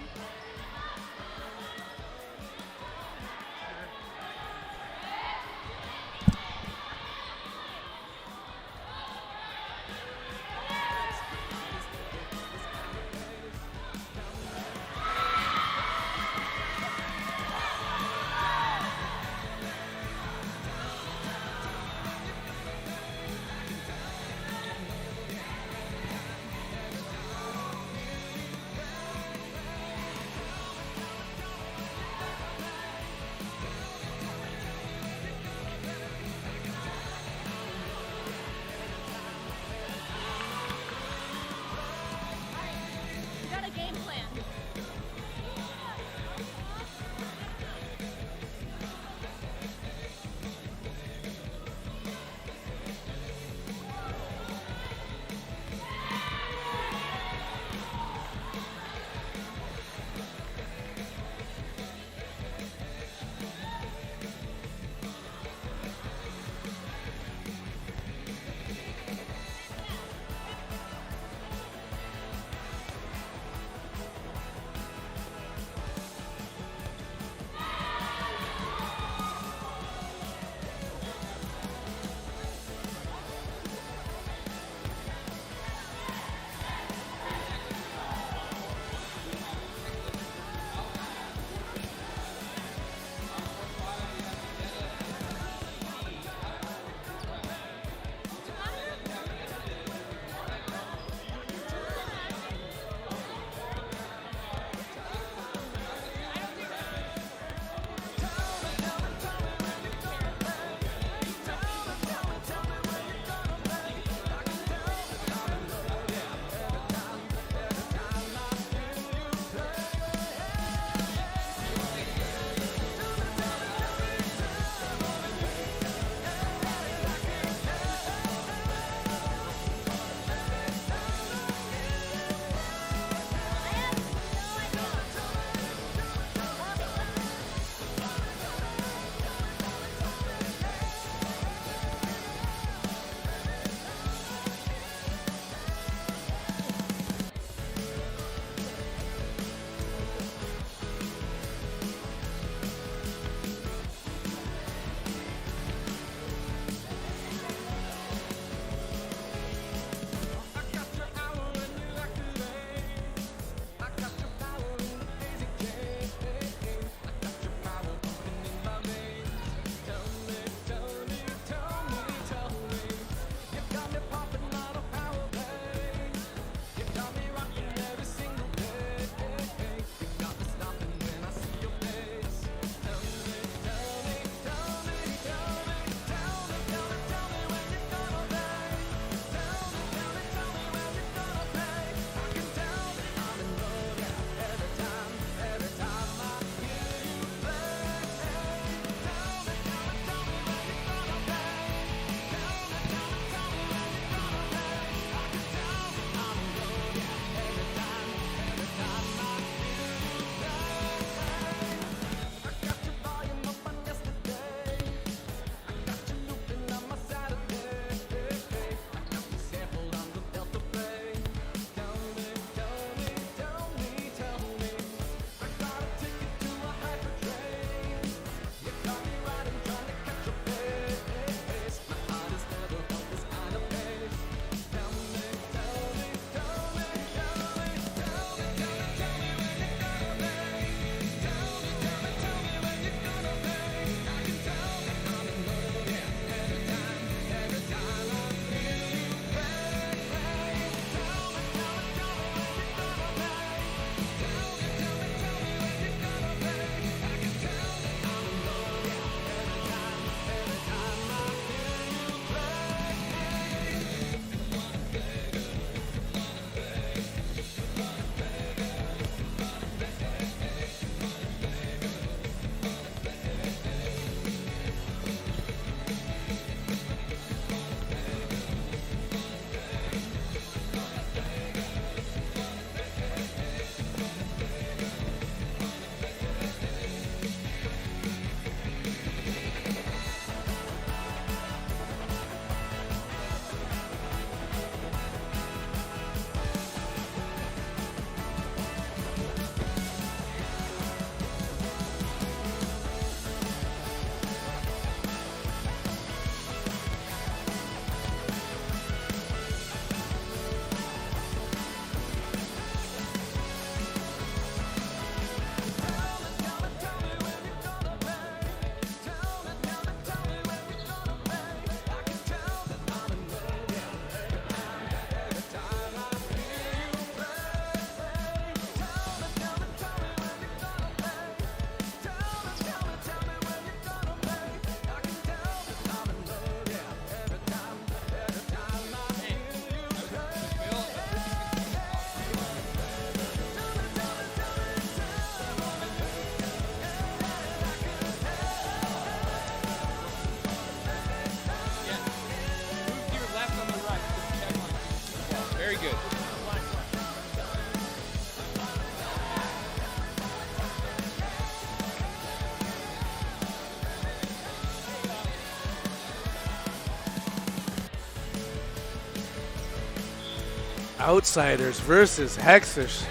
Outsiders versus Hexish.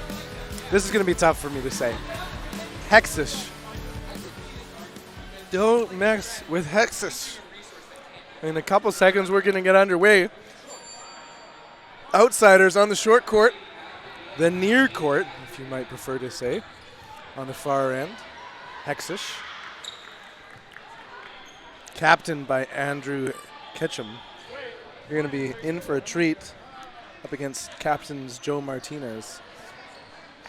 This is going to be tough for me to say. Hexish. Don't mess with Hexish. In a couple seconds, we're going to get underway. Outsiders on the short court. The near court, if you might prefer to say, on the far end. Hexish. Captained by Andrew Ketchum. You're going to be in for a treat up against captains Joe Martinez.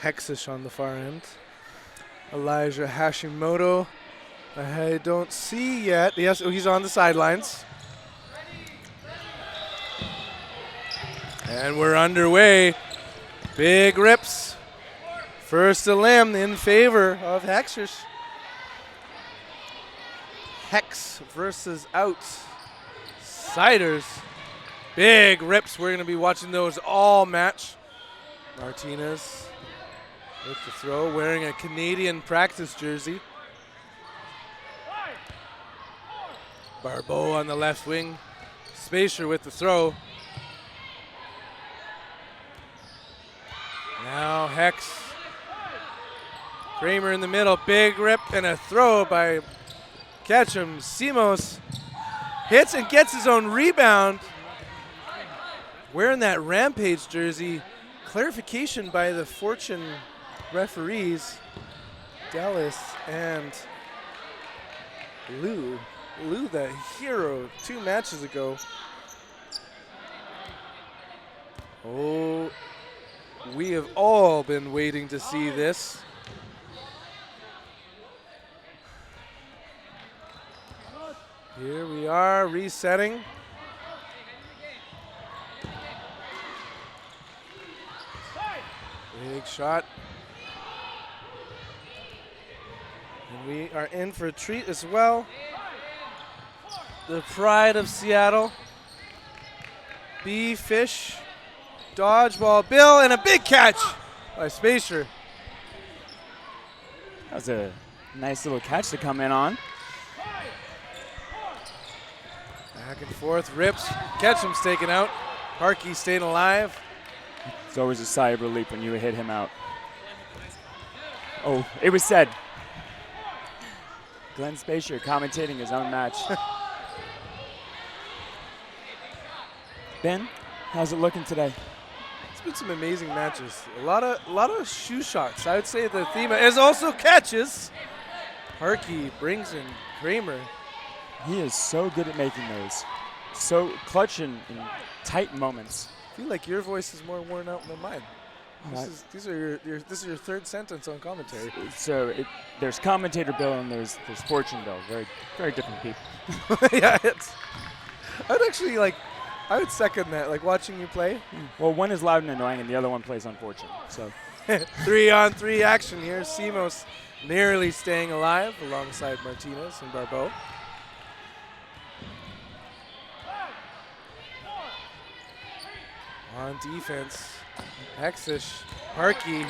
Hexish on the far end. Elijah Hashimoto. I don't see yet. Yes, he's on the sidelines. And we're underway. Big rips. First a limb in favor of Hexish. Hex versus Outsiders. Big rips. We're going to be watching those all match. Martinez with the throw, wearing a Canadian practice jersey. Barbeau on the left wing. Spacer with the throw. Now Hex. Kramer in the middle. Big rip and a throw by Ketchum. Simos hits and gets his own rebound. Wearing that Rampage jersey. Clarification by the Fortune referees, Dallas and Lou. Lou, the hero, 2 matches ago. Oh, we have all been waiting to see this. Here we are, resetting. Big shot. And we are in for a treat as well. The pride of Seattle. B-Fish. Dodgeball. Bill, and a big catch by Spacer. That was a nice little catch to come in on. Back and forth. Rips. Ketchum's taken out. Harkey staying alive. It's always a sigh of relief when you hit him out. Oh, it was said. Glenn Spacer commentating his own match. Ben, how's it looking today? It's been some amazing matches. A lot of shoe shots. I would say the theme is also catches. Harkey brings in Kramer. He is so good at making those. So clutch in tight moments. I feel like your voice is more worn out than mine. This is your third sentence on commentary. So there's commentator Bill and there's Fortune Bill. Very, very different people. Yeah, I would second that, like watching you play. Well, one is loud and annoying and the other one plays on Fortune. So 3-on-3 action here. Simos nearly staying alive alongside Martinez and Barbeau. On defense, Hexish, Harkey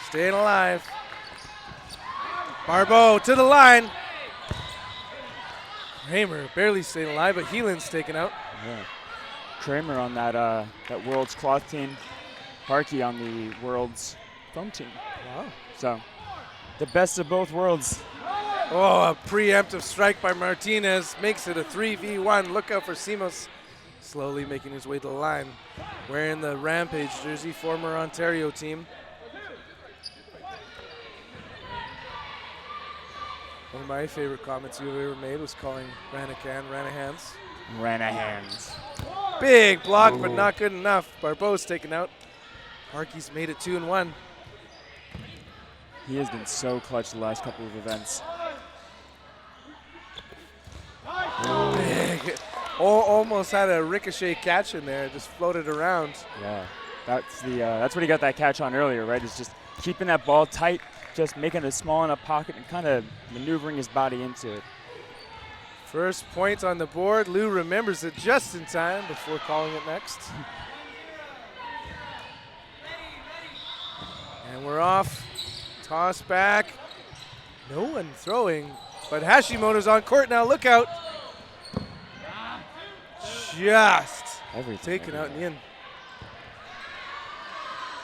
staying alive. Barbeau to the line. Kramer barely staying alive, but Heelan's taken out. Yeah. Kramer on that World's cloth team. Harkey on the World's foam team. Wow. So the best of both worlds. Oh, a preemptive strike by Martinez makes it a 3v1. Look out for Simos. Slowly making his way to the line. Wearing the Rampage jersey, former Ontario team. One of my favorite comments you've ever made was calling Ranahans. Ranahans. Big block, but not good enough. Barbeau's taken out. Harkey's made it 2-1. He has been so clutch the last couple of events. Big. Almost had a ricochet catch in there, just floated around. Yeah, that's what he got that catch on earlier, right? Is just keeping that ball tight, just making a small enough pocket and kind of maneuvering his body into it. First point on the board. Lou remembers it just in time before calling it next. And we're off. Toss back. No one throwing, but Hashimoto's on court now. Look out. Just taken out in the end.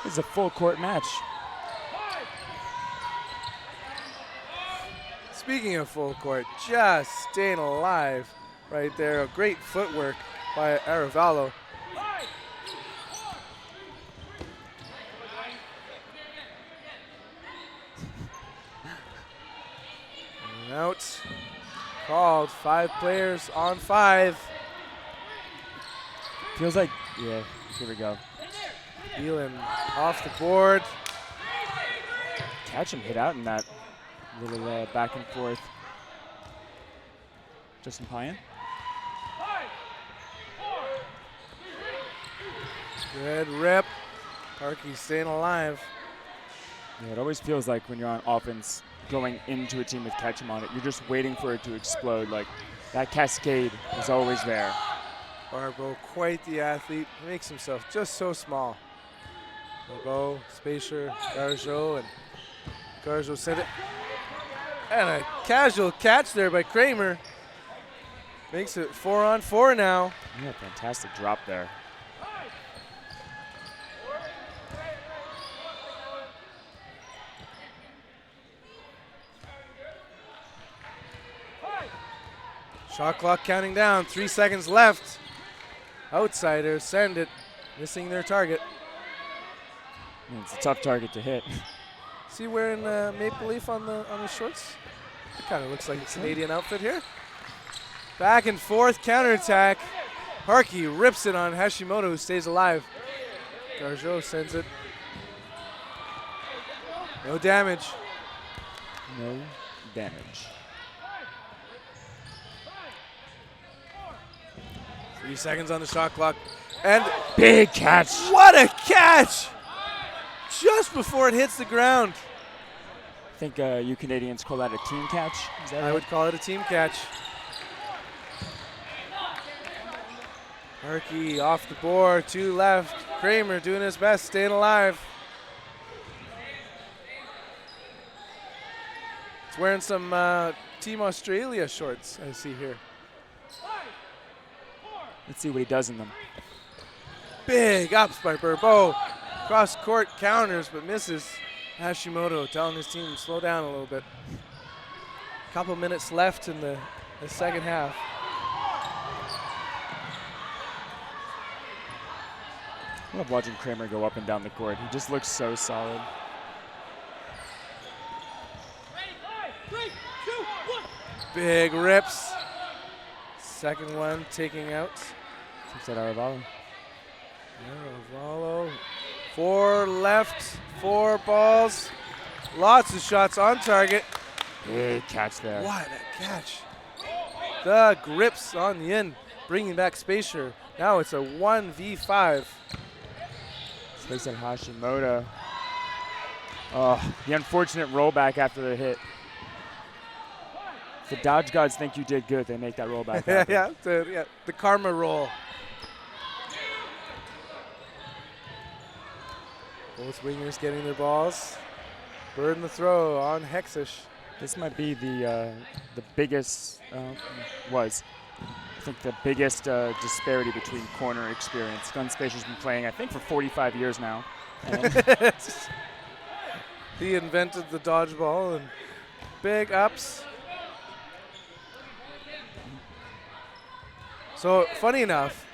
This is a full court match. Speaking of full court, just staying alive right there. A great footwork by Aravalo. And out. Called. 5 players on 5. Feels like, yeah, here we go. Elam off the board. Catch him hit out in that little back and forth. Justin Pyan. Good rip. Harkey staying alive. Yeah, it always feels like when you're on offense going into a team with Ketchum on it, you're just waiting for it to explode. Like that cascade is always there. Barbeau, quite the athlete. He makes himself just so small. Barbeau, Spacer, Garjo, and Garjo sent it. And a casual catch there by Kramer. Makes it 4 on 4 now. Yeah, fantastic drop there. Shot clock counting down, 3 seconds left. Outsiders send it, missing their target. It's a tough target to hit. Is he wearing maple leaf on his shorts? It kind of looks like a Canadian outfit here. Back and forth counterattack. Harkey rips it on Hashimoto, who stays alive. Garjo sends it. No damage. No damage. 3 seconds on the shot clock. And big catch. What a catch! Just before it hits the ground. I think you Canadians call that a team catch. Is that I right? would call it a team catch. Harkey off the board, 2 left. Kramer doing his best, staying alive. He's wearing some Team Australia shorts, I see here. Let's see what he does in them. Big ups by Burbo. Cross court counters, but misses. Hashimoto telling his team to slow down a little bit. Couple minutes left in the second half. I love watching Kramer go up and down the court. He just looks so solid. Big rips. Second one taking out. Takes that Aravalo. Aravalo. 4 left, 4 balls. Lots of shots on target. Big catch there. What a catch. The grips on the end, bringing back Spacer. Now it's a 1v5. Space at Hashimoto. Oh, the unfortunate rollback after the hit. The Dodge gods think you did good. They make that rollback happen. The karma roll. Both wingers getting their balls. Bird in the throw on Hexish. This might be the biggest, I think the biggest disparity between corner experience. Gun Spacer's been playing, I think, for 45 years now. He invented the dodgeball and big ups. So, funny enough,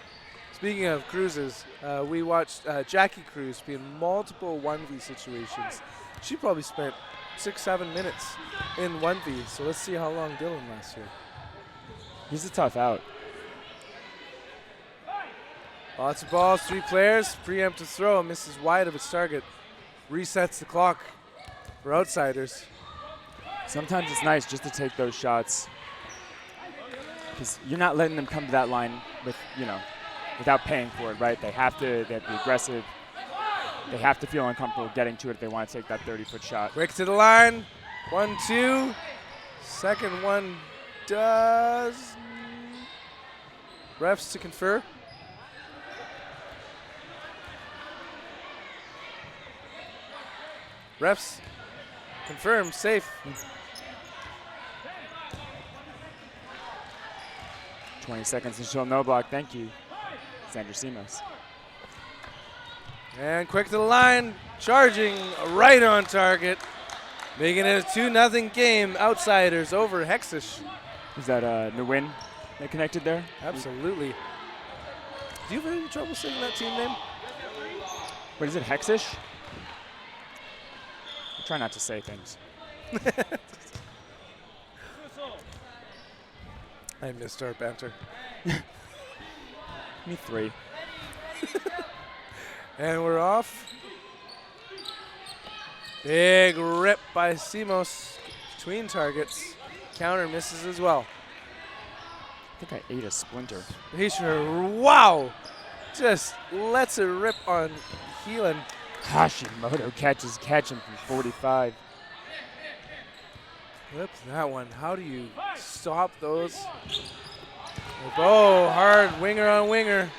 speaking of cruises, we watched Jackie Cruz be in multiple 1v situations. She probably spent 6-7 minutes in 1v, so let's see how long Dylan lasts here. He's a tough out. Lots of balls, 3 players, preemptive throw, misses wide of its target. Resets the clock for outsiders. Sometimes it's nice just to take those shots, because you're not letting them come to that line with, without paying for it, right? They have to be aggressive. They have to feel uncomfortable getting to it if they want to take that 30-foot shot. Quick to the line, 1-2. Second one does. Refs to confer. Refs confirm, safe. 20 seconds until no block. Thank you, Sandra Simos. And quick to the line, charging right on target, making it a 2-0 game. Outsiders over Hexish. Is that Nguyen that connected there? Absolutely. Do you have any trouble saying that team name? What is it, Hexish? I try not to say things. I missed our banter. Me 3. And we're off. Big rip by Simos between targets. Counter misses as well. I think I ate a splinter. Wow! Just lets it rip on Heelan. Hashimoto catches catch him from 45. Flip that one. How do you stop those? Oh, hard winger on winger.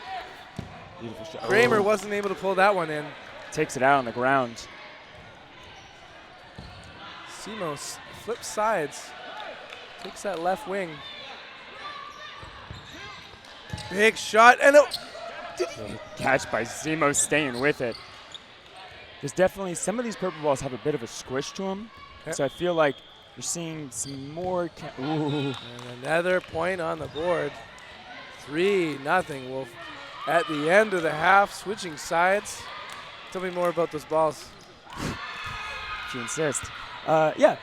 Beautiful shot. Kramer Oh. wasn't able to pull that one in. Takes it out on the ground. Simos flips sides. Takes that left wing. Big shot and Catch by Zemo staying with it. There's definitely, some of these purple balls have a bit of a squish to them. Yep. So I feel like you're seeing some more. Ooh. And another point on the board. 3-0 Wolf. At the end of the half, switching sides. Tell me more about those balls. If you insist. Yeah,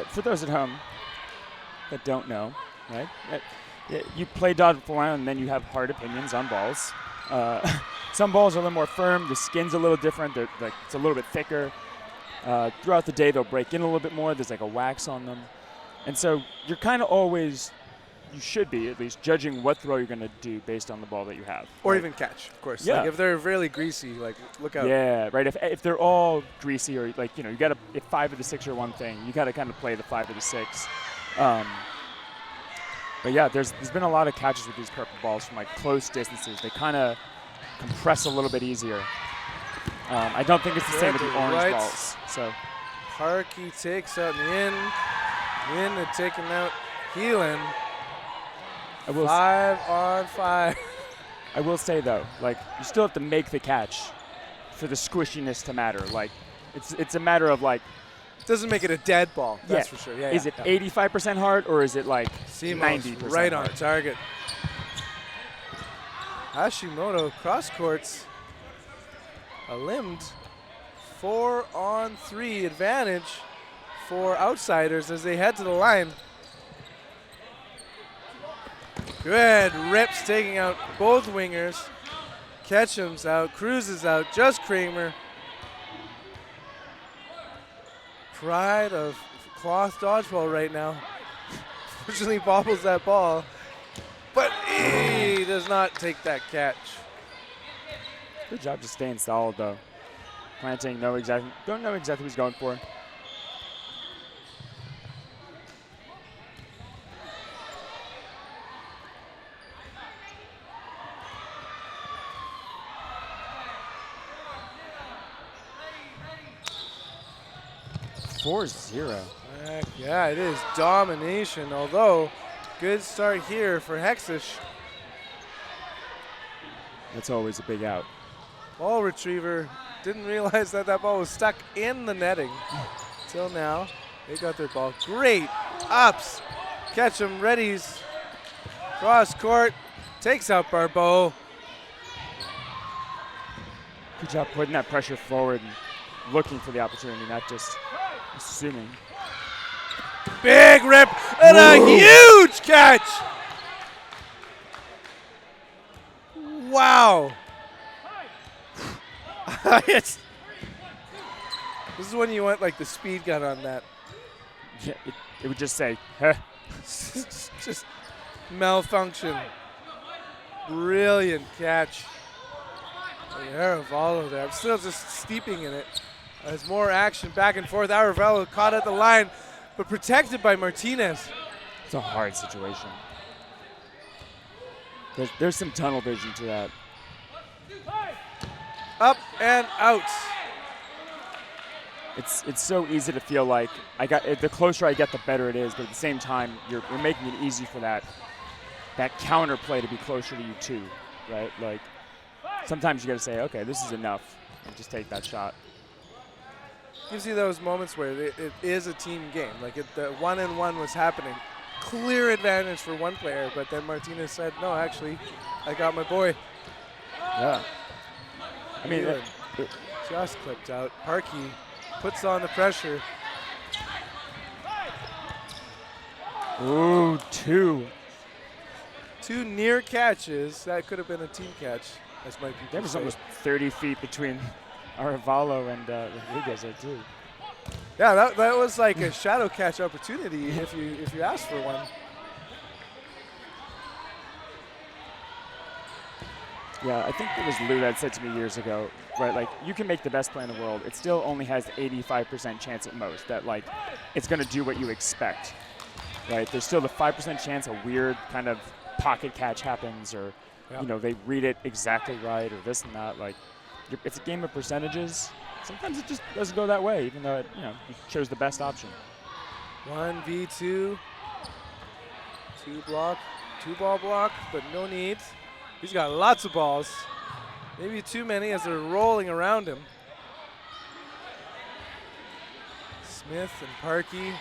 for those at home that don't know, right? You play dodgeball and then you have hard opinions on balls. Some balls are a little more firm. The skin's a little different. It's a little bit thicker. Throughout the day, they'll break in a little bit more. There's like a wax on them. And so you're kind of always, you should be at least, judging what throw you're going to do based on the ball that you have. Or right? even catch, of course. Yeah. Like if they're really greasy, like look out. Yeah, right. If they're all greasy or like, you got to, if 5 of the 6 are one thing, you got to kind of play the 5 of the 6. But yeah, there's been a lot of catches with these purple balls from like close distances. They kind of compress a little bit easier. I don't think it's the same with the orange Right. balls. So Harkey takes out the in. In to take him out. Heelan. I will 5-on-5. I will say though, like you still have to make the catch for the squishiness to matter. Like it's a matter of like, Doesn't make it a dead ball, that's yeah, for sure. Yeah, is it 85% hard or is it like Simos 90% right on hard? target. Hashimoto cross courts. A limbed 4-on-3 advantage for outsiders as they head to the line. Good rips, taking out both wingers. Ketchum's out, Cruz is out, just Kramer. Pride of cloth dodgeball right now. Fortunately bobbles that ball, but he does not take that catch. Good job just staying solid though. Planting, don't know exactly what he's going for. Yeah, it is domination, although good start here for Hexish. That's always a big out. Ball retriever didn't realize that ball was stuck in the netting till now. They got their ball. Great ups. Ketchum readies. Cross court. Takes out Barbeau. Good job putting that pressure forward and looking for the opportunity, not just assuming. Big rip and a huge catch. Wow. This is when you want like the speed gun on that. Yeah, it would just say, huh. Just malfunction. Brilliant catch. Aravallo there. I'm still just steeping in it. There's more action back and forth. Aravallo caught at the line, but protected by Martinez. It's a hard situation. There's some tunnel vision to that. Up and out. It's so easy to feel like the closer I get, the better it is. But at the same time, you're making it easy for that counter play to be closer to you too, right? Like sometimes you got to say, okay, this is enough. and just take that shot. Gives you those moments where it is a team game. Like the 1-on-1 was happening. Clear advantage for one player, but then Martinez said, no, actually, I got my boy. Yeah. I mean, just clipped out. Parkey puts on the pressure. ooh, 2. 2 near catches. That could have been a team catch, as my people There was say. almost 30 feet between Arevalo and Rodriguez there too. Yeah, that was like a shadow catch opportunity if you asked for one. Yeah, I think it was Lou that said to me years ago, right, like, you can make the best play in the world. It still only has 85% chance at most that, like, it's going to do what you expect, right? There's still the 5% chance a weird kind of pocket catch happens or, you know, they read it exactly right or this and that. Like, it's a game of percentages. Sometimes it just doesn't go that way, even though it, you know, you chose the best option. 1v2. 2-ball block, but no need. He's got lots of balls. Maybe too many as they're rolling around him. Smith and Parkey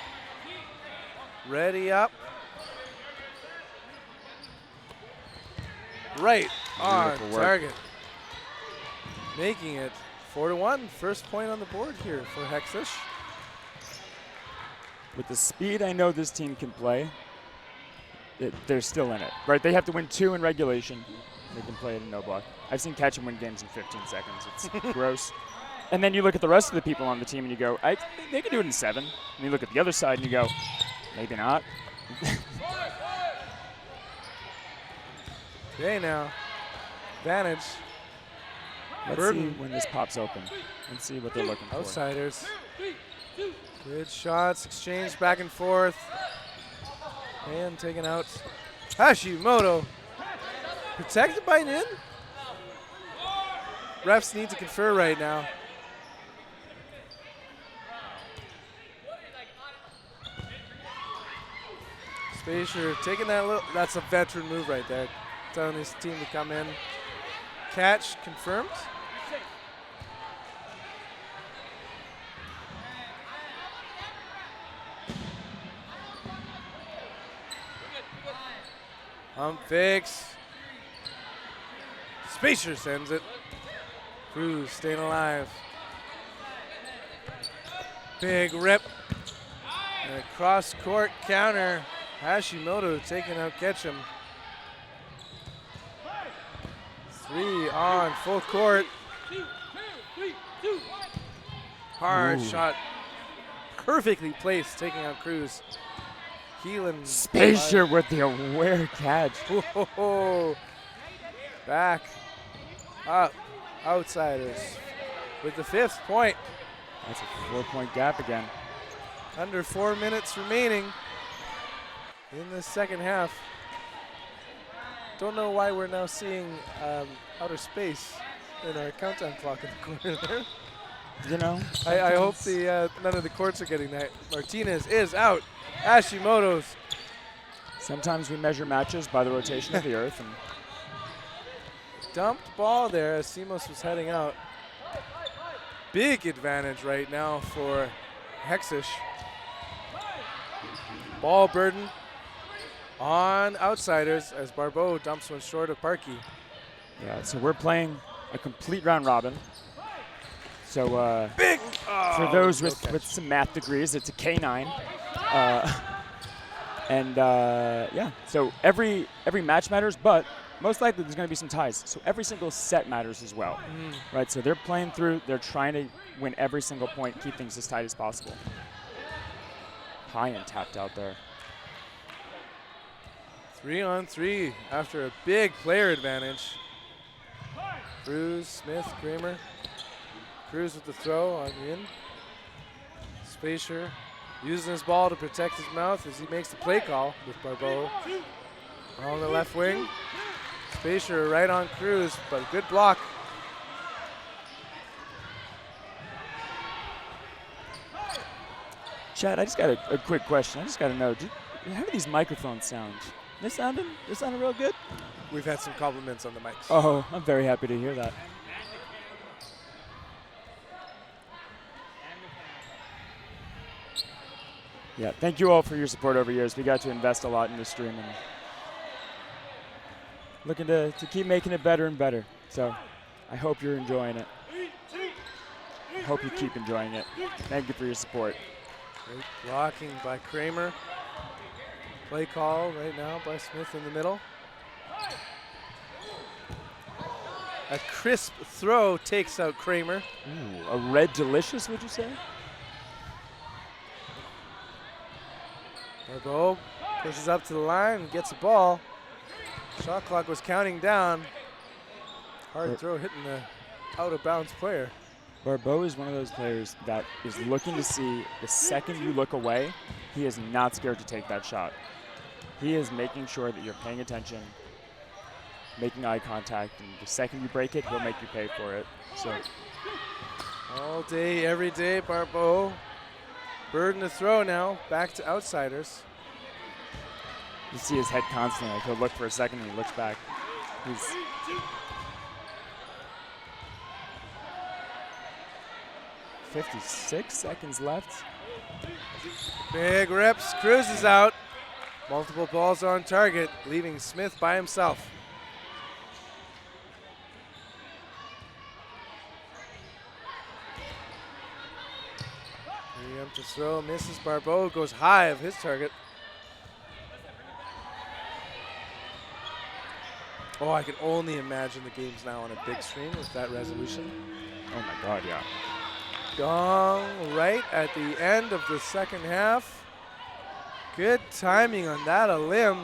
ready up. Right on Beautiful work. target. Making it 4-1. First point on the board here for Hexish. With the speed I know this team can play, they're still in it, right? They have to win 2 in regulation. They can play it in no block. I've seen catch and win games in 15 seconds. It's gross. And then you look at the rest of the people on the team and you go, they can do it in 7. And you look at the other side and you go, maybe not. Okay, now advantage. Let's Burton. see when this pops open and see what they're looking for. Outsiders. Good shots, exchanged back and forth. And taken out. Hashimoto. Protected by Nin. Refs need to confer right now. Spacer taking that little, that's a veteran move right there. Telling his team to come in. Catch confirmed. Pump fakes. Spacer sends it. Cruz staying alive. Big rip. And a cross court counter. Hashimoto taking out Ketchum. 3 on full court. Hard shot. Perfectly placed, taking out Cruz. Keelan. Spacer with the aware catch. Whoa. Back up. Outsiders with the 5th point. That's a 4-point gap again. Under 4 minutes remaining in the second half. Don't know why we're now seeing outer space in our countdown clock in the corner there. You know, I hope none of the courts are getting that. Martinez is out. Hashimoto's. sometimes we measure matches by the rotation of the earth. And Dumped ball there as Simos was heading out. Big advantage right now for Hexish. Ball burden on outsiders as Barbeau dumps one short of Parkey. yeah, so we're playing a complete round robin. So Big! for those with some math degrees, it's a K9. Yeah, so every match matters, but most likely there's going to be some ties. So every single set matters as well, right? So they're playing through, they're trying to win every single point, keep things as tight as possible. High and tapped out there. 3 on 3 after a big player advantage. Cruz, Smith, Kramer. Cruz with the throw on the in. Spacer using his ball to protect his mouth as he makes the play call with Barbeau. On the left wing. Spacer right on Cruz, but good block. Chad, I just got a quick question. I just got to know, how do these microphones sound? They sounding real good? We've had some compliments on the mics. Oh, I'm very happy to hear that. Yeah, thank you all for your support over years. We got to invest a lot in the stream and looking to keep making it better and better. So I hope you're enjoying it. I hope you keep enjoying it. Thank you for your support. Great blocking by Kramer. Play call right now by Smith in the middle. A crisp throw takes out Kramer. Ooh, a red delicious, would you say? Barbeau pushes up to the line and gets the ball. Shot clock was counting down. Hard throw hitting the out of bounds player. Barbeau is one of those players that is looking to see the second you look away, he is not scared to take that shot. He is making sure that you're paying attention, making eye contact, and the second you break it, he'll make you pay for it. So all day, every day, Barbeau. Burden to throw now, back to outsiders. you see his head constantly. Like he'll look for a second and he looks back. He's 56 seconds left. Big rips, cruises out. Multiple balls on target, leaving Smith by himself. To throw, misses. Barbeau goes high of his target. Oh, I can only imagine the game's now on a big screen with that resolution. Oh my God, yeah. Gong right at the end of the second half. Good timing on that. A limb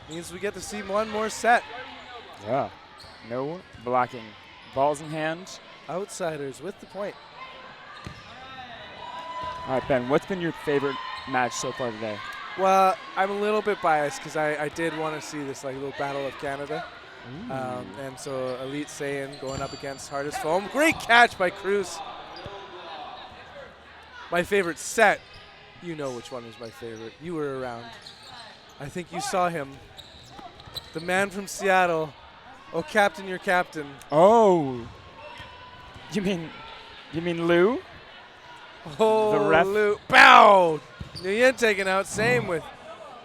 means we get to see one more set. Yeah. No blocking. Balls in hand. Outsiders with the point. All right, Ben, what's been your favorite match so far today? Well, I'm a little bit biased because I did want to see this like little Battle of Canada. And so Elite Saiyan going up against Hardest Foam. Great catch by Cruz. My favorite set, you know which one was my favorite. You were around. I think you saw him. The man from Seattle. Oh, Captain, your captain. Oh. You mean Lou? Oh, the ref. Lou. Bow! Nguyen taken out. Same with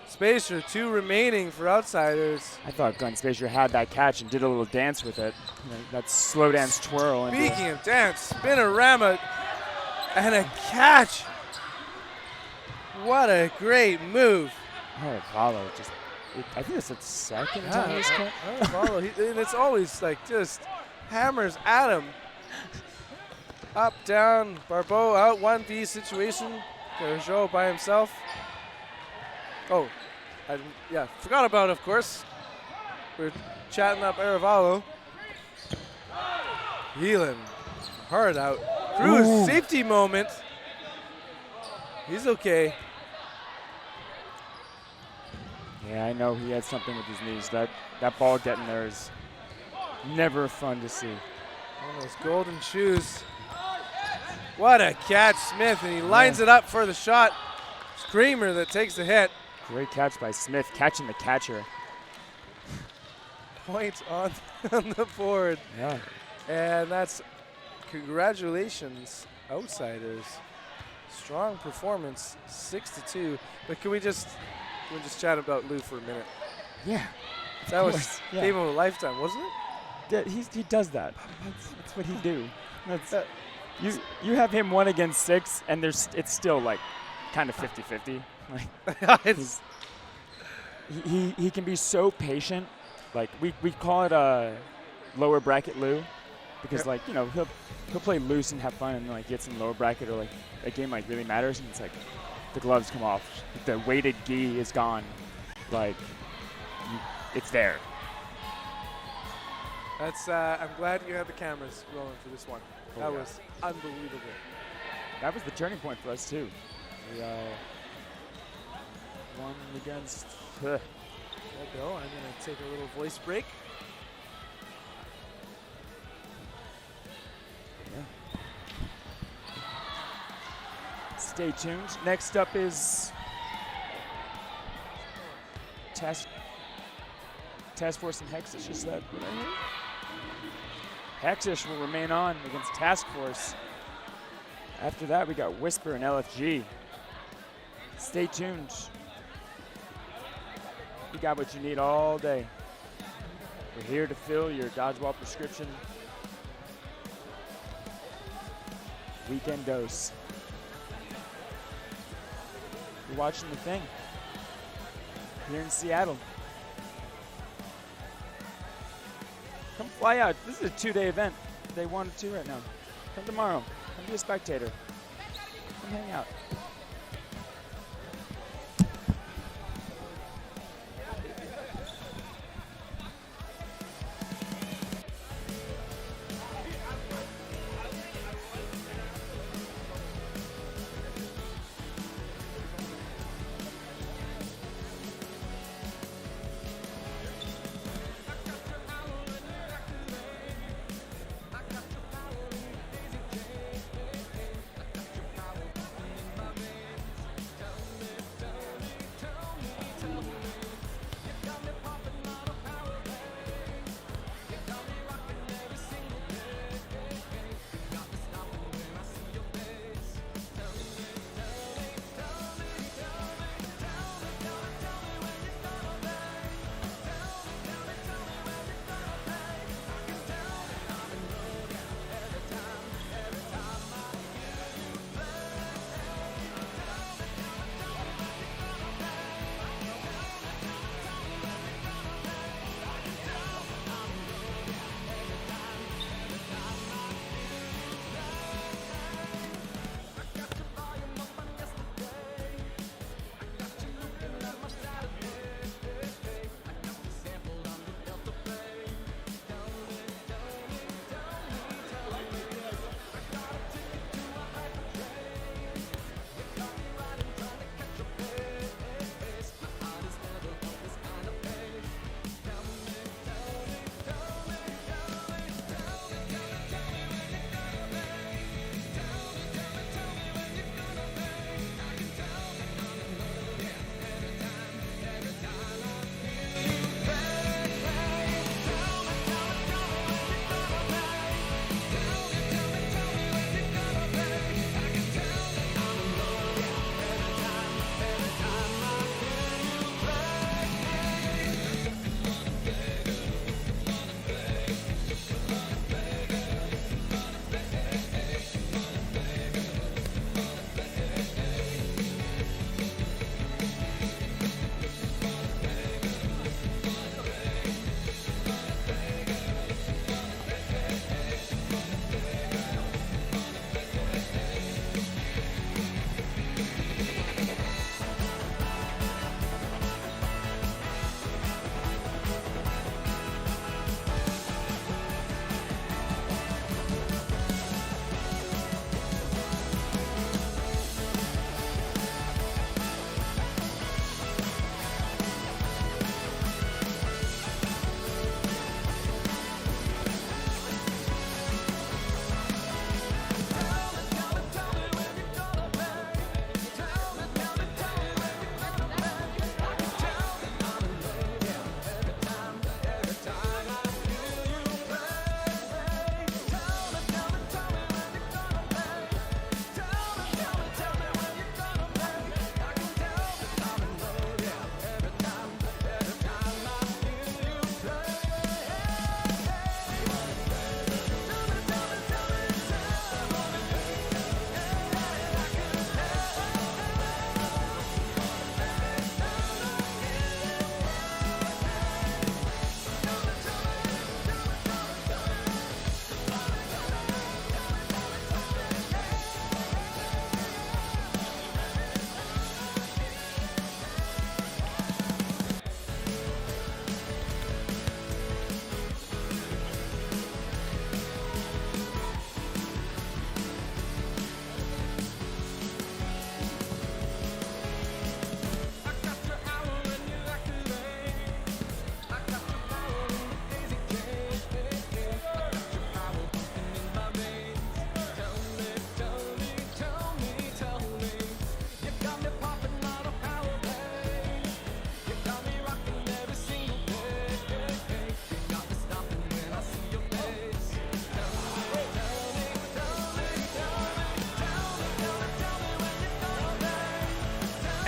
Spacer. 2 remaining for outsiders. I thought Glenn Spacer had that catch and did a little dance with it. You know, that slow dance twirl. Speaking of dance, spinorama and a catch. What a great move. Oh, Apollo just, I think it's the second time he's cut. Apollo, and it's always like just hammers at him. Up, down, Barbeau out, 1v situation. Gargeau by himself. Oh, forgot about, of course. We're chatting up Aravalo. Heelan, hard out. Cruz, safety moment. He's okay. Yeah, I know he had something with his knees. That ball getting there is never fun to see. One of those golden shoes. What a catch, Smith, and he lines it up for the shot. Screamer that takes the hit. Great catch by Smith, catching the catcher. Point on the board. Yeah. And that's congratulations, outsiders. Strong performance, 6-2. But can we just chat about Lou for a minute? Yeah. That was game of a lifetime, wasn't it? Yeah, he does that. That's what he do. You have him 1 against 6, and it's still like kind of 50-50. Like he can be so patient. Like we call it a lower bracket Lou, because like he'll play loose and have fun, and like gets in lower bracket or like a game like really matters, and it's like the gloves come off, the weighted gi is gone, like it's there. That's I'm glad you had the cameras rolling for this one. That was unbelievable. That was the turning point for us too. We won against. There we go. I'm gonna take a little voice break. Yeah. Stay tuned. Next up is Task Force and Hexish. Is that what I heard? Hexish will remain on against Task Force. After that, we got Whisper and LFG. Stay tuned. You got what you need all day. We're here to fill your dodgeball prescription. Weekend dose. You're watching the thing here in Seattle. Come fly out. This is a 2-day event. Day 1 and 2 right now. Come tomorrow. Come be a spectator. Come hang out.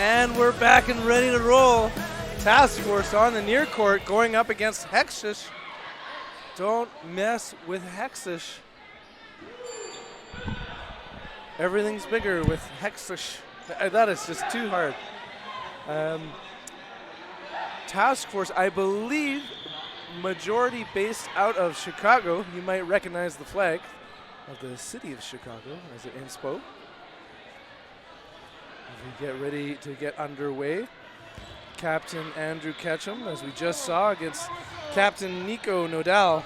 And we're back and ready to roll. Task Force on the near court going up against Hexish. Don't mess with Hexish. Everything's bigger with Hexish. That is just too hard. Task Force, I believe, majority based out of Chicago. You might recognize the flag of the city of Chicago as it inspo. As we get ready to get underway, Captain Andrew Ketchum, as we just saw, against Captain Nico Nodal.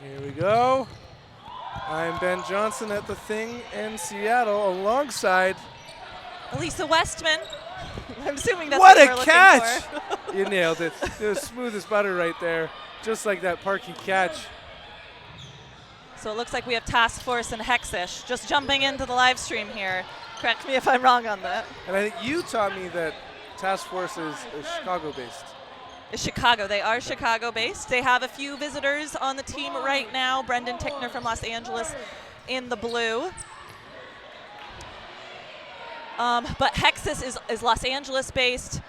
Here we go. I'm Ben Johnson at the Thing in Seattle alongside. Elisa Westman. I'm assuming that's What what a we're looking catch! for. You nailed it. It was smooth as butter right there, just like that Parky catch. So it looks like we have Task Force and Hexish just jumping into the live stream here. Correct me if I'm wrong on that. And I think you taught me that Task Force is Chicago-based. Chicago. They are Chicago-based. They have a few visitors on the team right now. Brendan Tickner from Los Angeles in the blue. But Hexish is Los Angeles-based.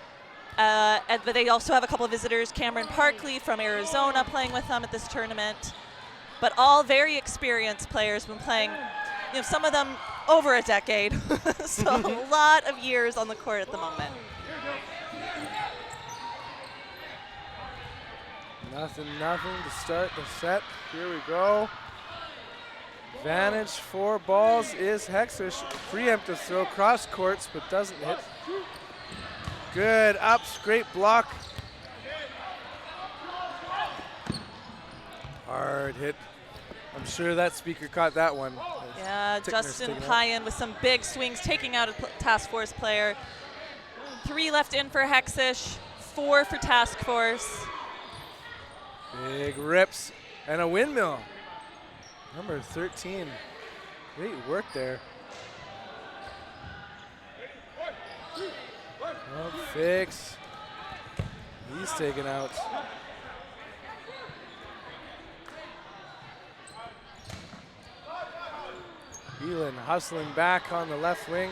But they also have a couple of visitors. Cameron Parkley from Arizona playing with them at this tournament. But all very experienced players, been playing, some of them over a decade. So a lot of years on the court at the moment. Nothing to start the set. Here we go. Advantage for balls is Hexish. Preemptive throw, cross courts, but doesn't hit. Good ups, great block. Hard hit. I'm sure that speaker caught that one. Yeah, Tickner's Justin taking it. Payan with some big swings, taking out a Task Force player. 3 left in for Hexish, 4 for Task Force. Big rips and a windmill. Number 13. Great work there. Up fix. He's taken out. Elin hustling back on the left wing.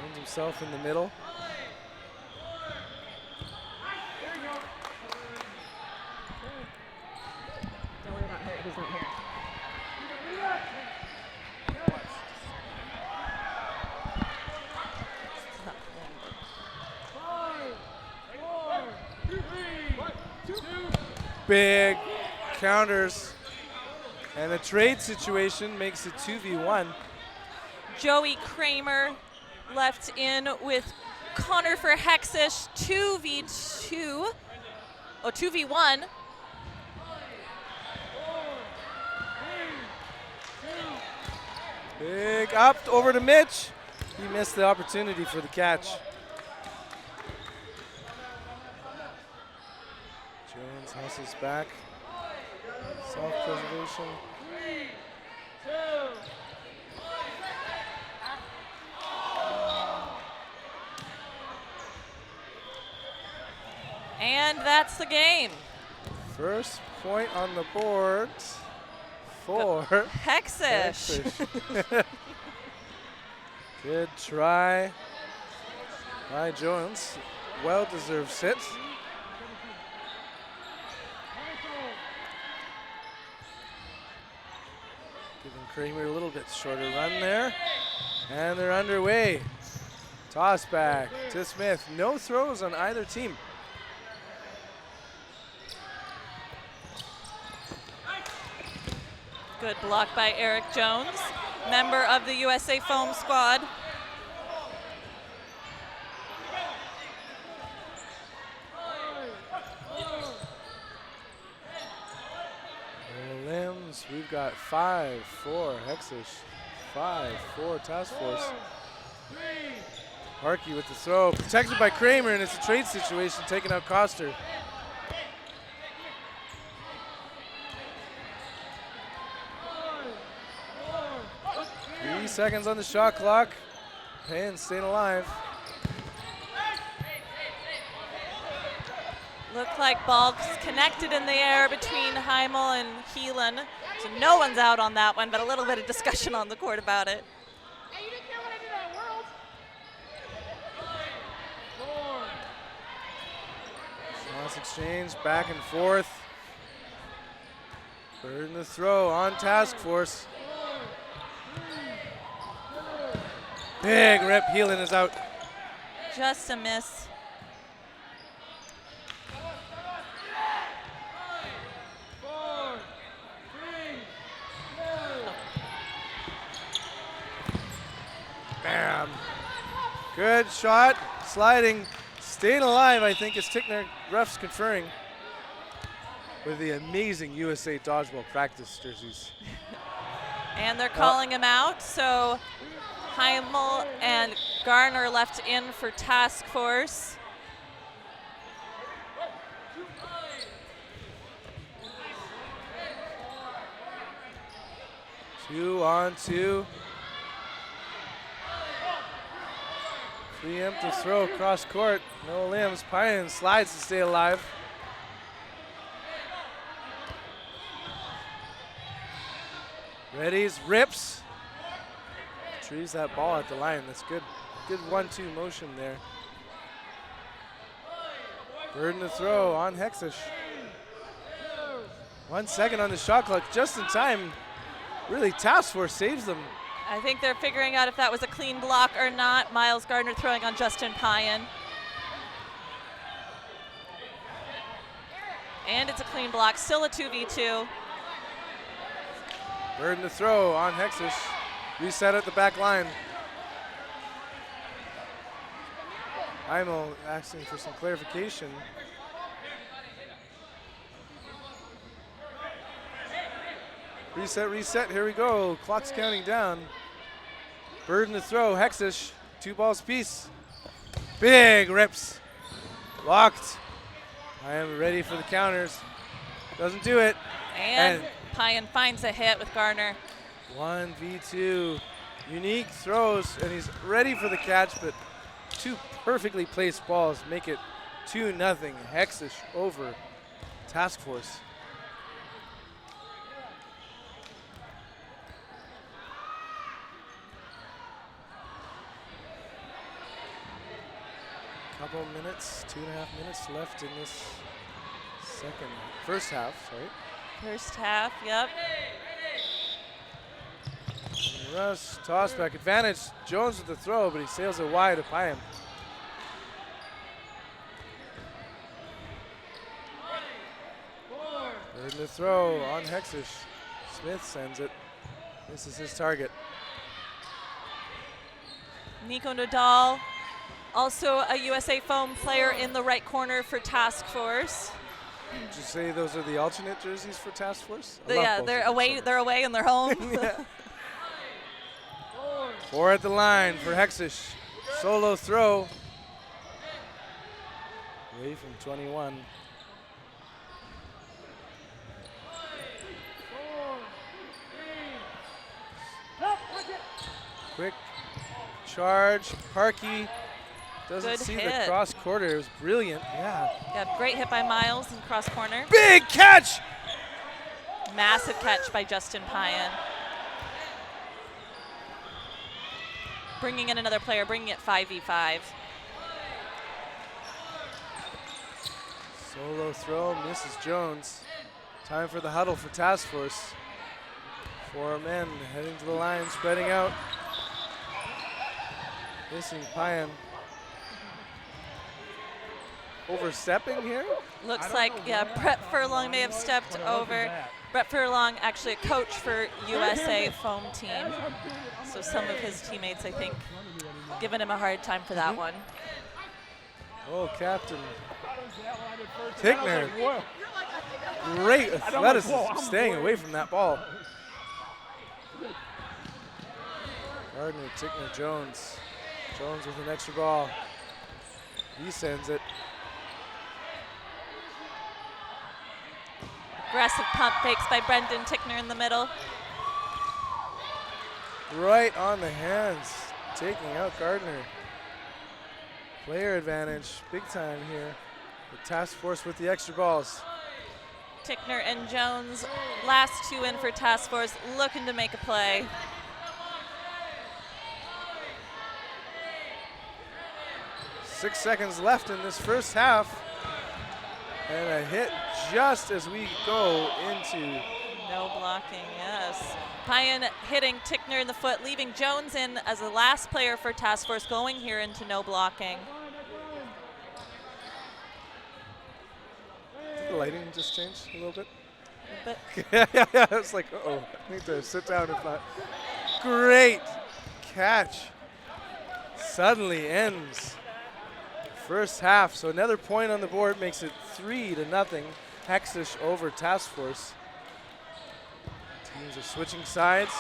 Finds himself in the middle. Big counters. And a trade situation makes it 2v1. Joey Kramer left in with Connor for Hexish, 2v2. Oh, 2v1. Big up over to Mitch. He missed the opportunity for the catch. Jones hustles back. Self-preservation. And that's the game. First point on the board for Hexish. Hexish. Good try by Jones. Well-deserved sit. Giving Kramer a little bit shorter run there. And they're underway. Toss back to Smith. No throws on either team. Good block by Eric Jones, member of the USA Foam squad. Limbs, we've got 5 for Hexish, 5 for Task Force. Harkey with the throw, protected by Kramer, and it's a trade situation, taking out Coster. Seconds on the shot clock. Payne staying alive. Looked like ball connected in the air between Heimel and Heelan. So no one's out on that one, but a little bit of discussion on the court about it. Shots exchange back and forth. Burden the throw on task force. Big rip, Heelan is out. Just a miss. Bam. Good shot, sliding, staying alive, I think, is Tickner. Refs conferring with the amazing USA Dodgeball practice jerseys. And they're calling him out, so Heimel and Garner left in for task force. Two on two. Preemptive throw cross court. No limbs. Pine slides to stay alive. Readies, rips. Retrieves that ball at the line. That's good. Good 1-2 motion there. Burden to throw on Hexish. 1 second on the shot clock, just in time. Really, task force saves them. I think they're figuring out if that was a clean block or not. Miles Gardner throwing on Justin Payan. And it's a clean block, still a 2v2. Burden to throw on Hexish. Reset at the back line. Heimel asking for some clarification. Reset, reset, here we go. Clock's counting down. Burden to throw, Hexish, 2 balls apiece. Big rips, locked. I am ready for the counters. Doesn't do it. And Payan finds a hit with Garner. 1v2, unique throws, and he's ready for the catch, but 2 perfectly placed balls make it 2-0. Hexish over task force. Couple minutes, 2.5 minutes left in this first half, sorry. First half, yep. Rush, toss back, advantage. Jones with the throw, but he sails it wide to Payam. Burden to throw on Hexish. Smith sends it. This is his target. Nico Nadal, also a USA Foam player in the right corner for task force. Did you say those are the alternate jerseys for task force? Yeah, they're away. They're away and they're home. Yeah. 4 at the line for Hexish. Solo throw. Away from 21. Quick charge. Parkey doesn't Good see hit. the cross quarter. It was brilliant. Yeah. Yeah, great hit by Miles in cross corner. Big catch. Massive catch by Justin Payan. Bringing in another player, bringing it 5v5. Solo throw, misses Jones. Time for the huddle for task force. 4 men heading to the line, spreading out. Missing Payan. Overstepping here? Looks like, yeah, Brett Furlong may have stepped over. Brett Furlong, actually a coach for USA Foam team. So some of his teammates, I think, giving him a hard time for that one. Oh, Captain Tickner. Great athleticism, staying away from that ball. Gardner, Tickner, Jones. Jones with an extra ball. He sends it. Aggressive pump fakes by Brendan Tickner in the middle. Right on the hands, taking out Gardner. Player advantage, big time here. The task force with the extra balls. Tickner and Jones, last two in for Task Force, looking to make a play. Six seconds left in this first half. And a hit just as we go into. No blocking, yes. Payan hitting Tickner in the foot, leaving Jones in as the last player for Task Force, going here into no blocking. Did the lighting just change a little bit? But Yeah, it's like, uh-oh, I need to sit down if not. Great catch. Suddenly ends first half. So another point on the board makes it 3-0. Hexish over Task Force. Teams are switching sides.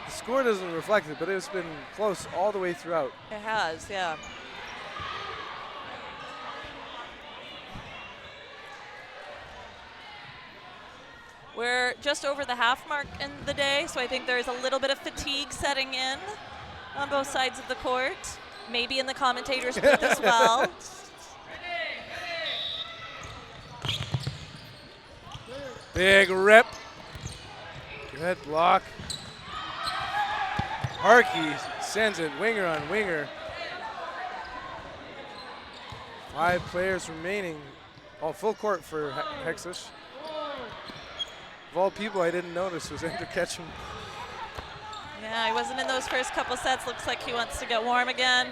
The score doesn't reflect it, but it's been close all the way throughout. it has, yeah. We're just over the half mark in the day, so I think there's a little bit of fatigue setting in on both sides of the court. Maybe in the commentators' booth as well. Big rip. Good block. Harkey sends it winger on winger. 5 players remaining. All full court for Hexish. Of all people I didn't notice was Andrew Ketchum. Yeah, he wasn't in those first couple sets. Looks like he wants to get warm again.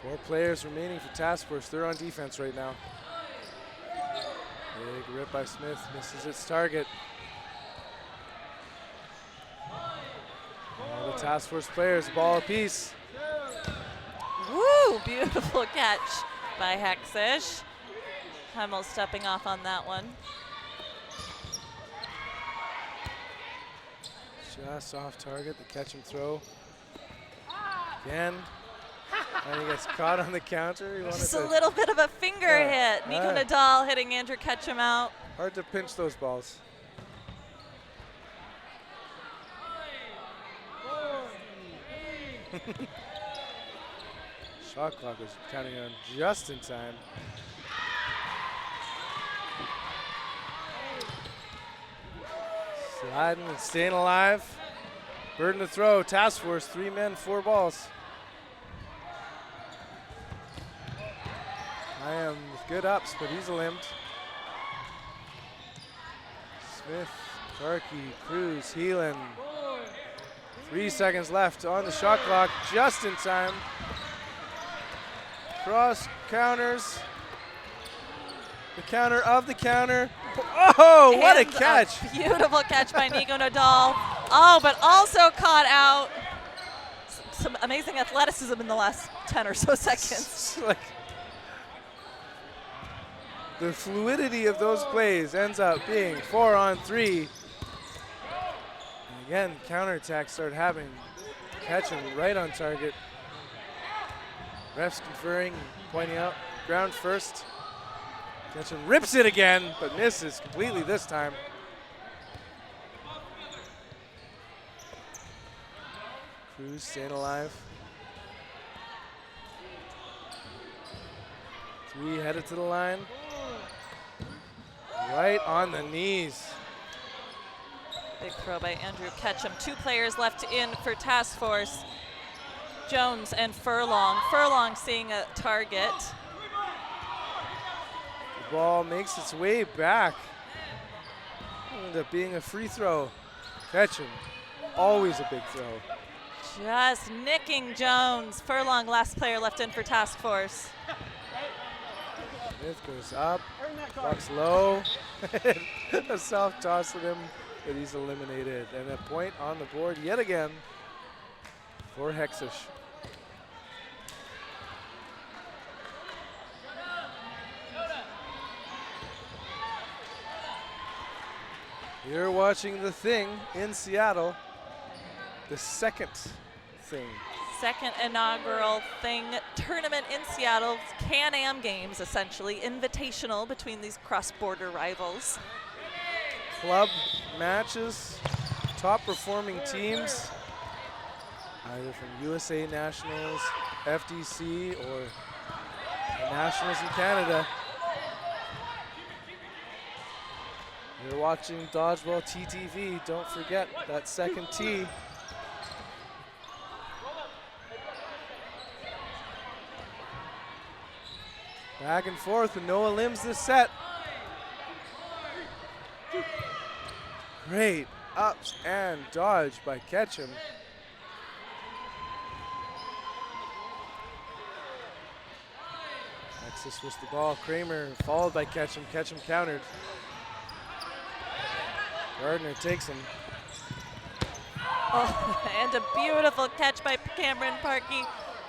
4 players remaining for Task Force. They're on defense right now. Big rip by Smith, misses its target. All the Task Force players, ball apiece. Woo! Beautiful catch by Hexish. Hemmel stepping off on that one. Just off target, the catch and throw. Again. And he gets caught on the counter. He wanted Just to, a little bit of a finger hit. Nico Nadal hitting Andrew Ketchum out. hard to pinch those balls. Shot clock is counting on just in time. Sliding and staying alive. Burden to throw. Task Force, 3 men, 4 balls. I am with good ups, but he's limbed. Smith, Clarkey, Cruz, Heelan. 3 seconds left on the shot clock, just in time. Cross counters. The counter of the counter. Oh, what a catch! Beautiful catch by Nico Nadal. Oh, but also caught out. Some amazing athleticism in the last 10 or so seconds. Like the fluidity of those plays ends up being 4 on 3. And again, counterattacks start happening. Catch him right on target. Refs conferring, pointing out, ground first. Ketchum rips it again, but misses completely this time. Cruz staying alive. 3 headed to the line. Right on the knees. Big throw by Andrew Ketchum. 2 players left in for Task Force. Jones and Furlong. Furlong seeing a target. The ball makes its way back. Ended up being a free throw. Ketchum, always a big throw. Just nicking Jones. Furlong, last player left in for Task Force. Smith goes up, blocks low. A soft toss at him, but he's eliminated. And a point on the board yet again for Hexish. You're watching The Thing in Seattle, the second Thing. Second inaugural Thing tournament in Seattle. Can-Am games, essentially. Invitational between these cross-border rivals. Club matches, top performing teams, either from USA Nationals, FDC, or Nationals in Canada. You're watching Dodgeball TTV. Don't forget that second tee. Back and forth, and Noah Lims this set. Great ups and dodge by Ketchum. Hexish with the ball. Kramer followed by Ketchum. Ketchum countered. Gardner takes him. Oh, and a beautiful catch by Cameron Parkey.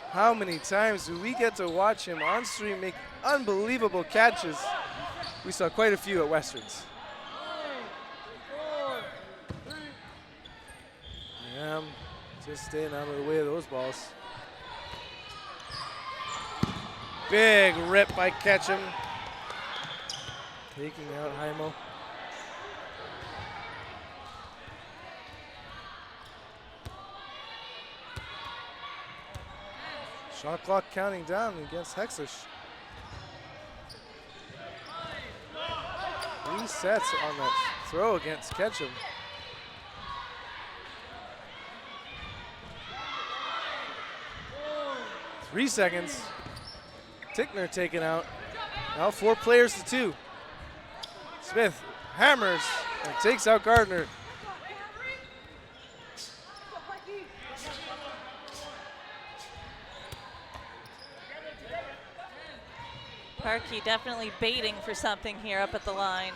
How many times do we get to watch him on stream make unbelievable catches? We saw quite a few at Westerns. Yeah, just staying out of the way of those balls. Big rip by Ketchum. Taking out Jaimo. Shot clock counting down against Hexish. 3 sets on that throw against Ketchum. Three seconds. Tickner taken out. Now 4 players to 2. Smith hammers and takes out Gardner. Parkey definitely baiting for something here up at the line.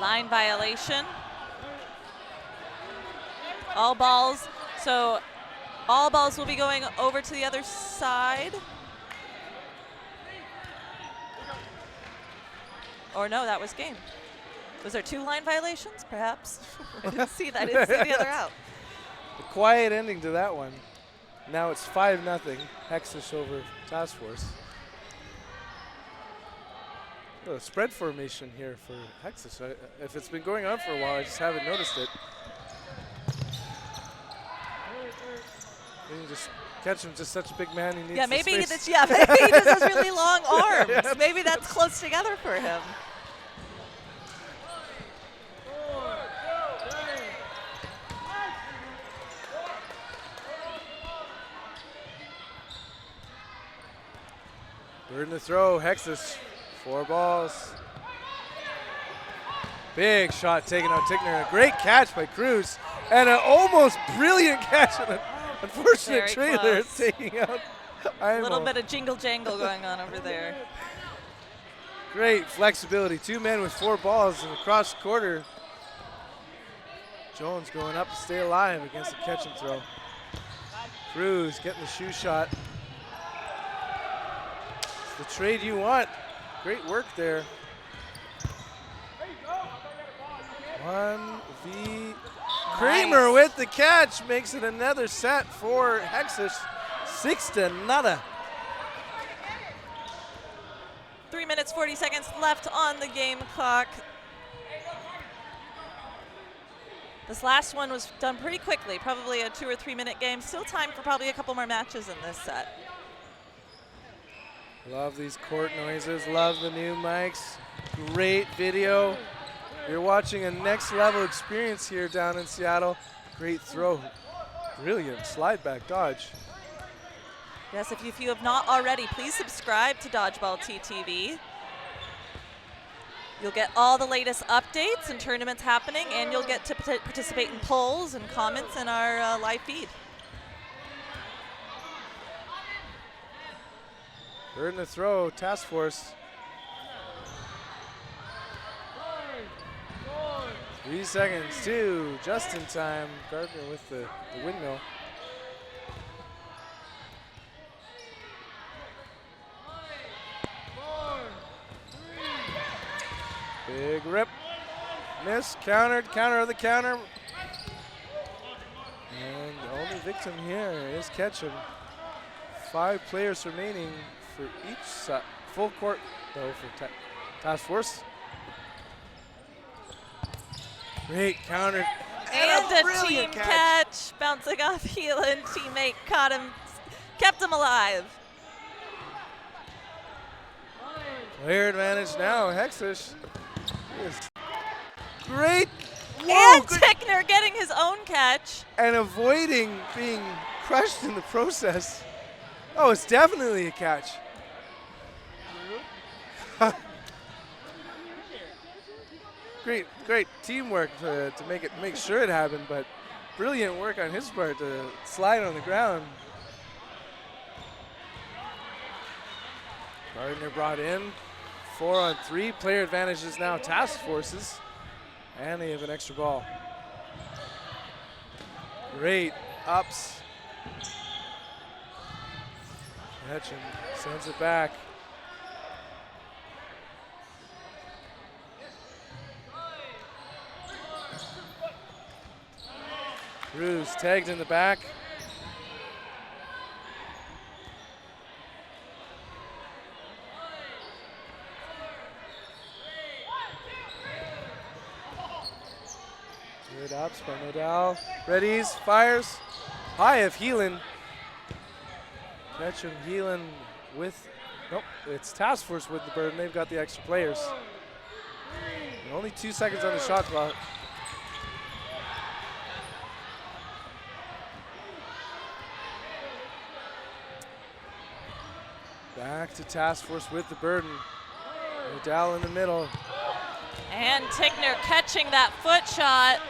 Line violation. All balls. So all balls will be going over to the other side. Or no, that was game. Was there 2 line violations, perhaps? I didn't see that. I didn't see the other out. A quiet ending to that one. Now it's 5-0, Hexish over Task Force. A spread formation here for Hexish. If it's been going on for a while, I just haven't noticed it. Just Ketchum, just such a big man. He needs Yeah, maybe the that's, space. yeah, maybe he just has really long arms. Yeah. Maybe that's close together for him. Bird in the throw, Hexish, 4 balls. Big shot taken out Tickner. A great catch by Cruz. And an almost brilliant catch. And an unfortunate Very trailer close. taking out A Jaimo. little bit of jingle jangle going on over there. Great flexibility. 2 men with 4 balls and across the quarter. Jones going up to stay alive against the catch and throw. Cruz getting the shoe shot. It's the trade you want. Great work there. 1v. Kramer with the catch makes it another set for Hexish. 6-0. 3 minutes, 40 seconds left on the game clock. This last one was done pretty quickly, probably a 2 or 3 minute game. Still time for probably a couple more matches in this set. Love these court noises, love the new mics. Great video. You're watching a next level experience here down in Seattle. Great throw. Brilliant slide back dodge. Yes, if you have not already, please subscribe to Dodgeball TTV. You'll get all the latest updates and tournaments happening, and you'll get to participate in polls and comments in our live feed. Bird in the throw, Task Force. 3 seconds, 2, just in time. Gardner with the windmill. Big rip. Miss, countered, counter of the counter. And the only victim here is Ketchum. 5 players remaining for each set. Full court, though, for Task Force. Great counter. And a brilliant team catch, bouncing off heel and teammate caught him, kept him alive. Player advantage now. Hexish is great. And good- Tickner getting his own catch. and avoiding being crushed in the process. Oh, it's definitely a catch. Great teamwork to make sure it happened, but brilliant work on his part to slide on the ground. Gardner brought in 4-on-3. Player advantage is now task forces, and they have an extra ball. Great ups. Ketchum sends it back. Cruz tagged in the back. Good ups by Nodal. Readies, fires. High of Heelan. Ketchum, Heelan with, nope, it's Task Force with the burden. They've got the extra players. And only 2 seconds on the shot clock. Back to Task Force with the burden. Nodal in the middle. And Tickner catching that foot shot.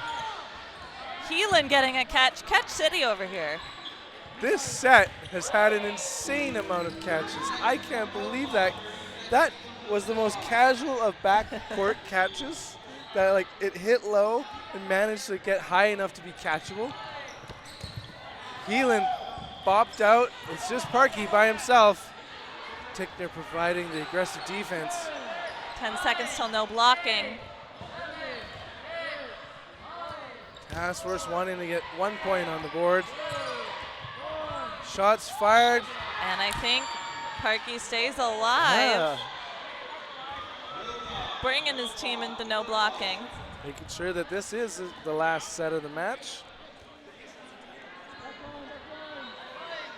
Heelan getting a catch. Catch City over here. This set has had an insane amount of catches. I can't believe that. That was the most casual of backcourt catches. That like it hit low and managed to get high enough to be catchable. Heelan bopped out. It's just Parkey by himself. Tickner providing the aggressive defense. 10 seconds till no blocking. Task Force wanting to get 1 point on the board. Shots fired. And I think Parkey stays alive, Yeah. bringing his team into no blocking. Making sure that this is the last set of the match.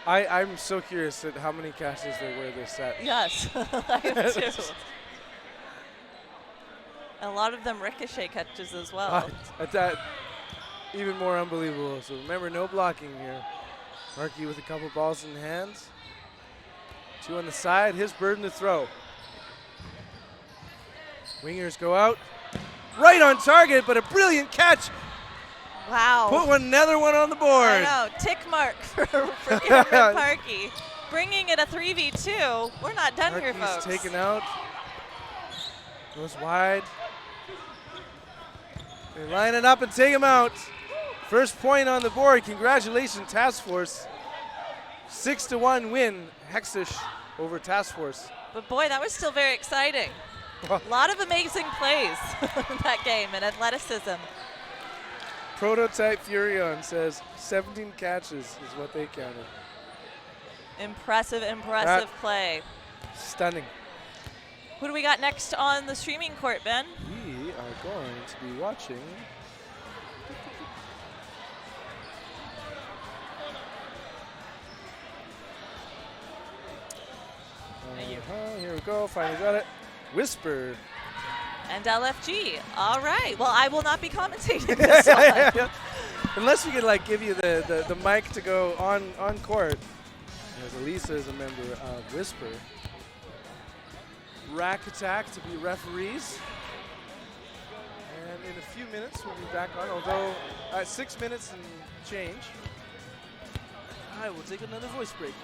I'm so curious at how many catches there were this set. Yes, I am too. A lot of them ricochet catches as well. At that, even more unbelievable. So remember, no blocking here. Markey with a couple balls in hands. 2 on the side, his burden to throw. Wingers go out. Right on target, but a brilliant catch. Wow. Put another one on the board. I know. Tick mark for Cameron Parkey. Bringing it a 3v2. We're not done here, Markey's folks. taken out. Goes wide. They line it up and take him out. First point on the board. Congratulations, Task Force. 6-1 win, Hexish over Task Force. But boy, that was still very exciting. A lot of amazing plays in that game and athleticism. Prototype Furion says 17 catches is what they counted. Impressive That- play. Stunning. Who do we got next on the streaming court, Ben? We are going to be watching here we go, finally got it. Whisper. And LFG. All right. Well, I will not be commentating this one. Unless we could like give you the mic to go on court. As Elisa is a member of Whisper. Rack Attack to be referees. And in a few minutes we'll be back on, although at 6 minutes and change, I will take another voice break.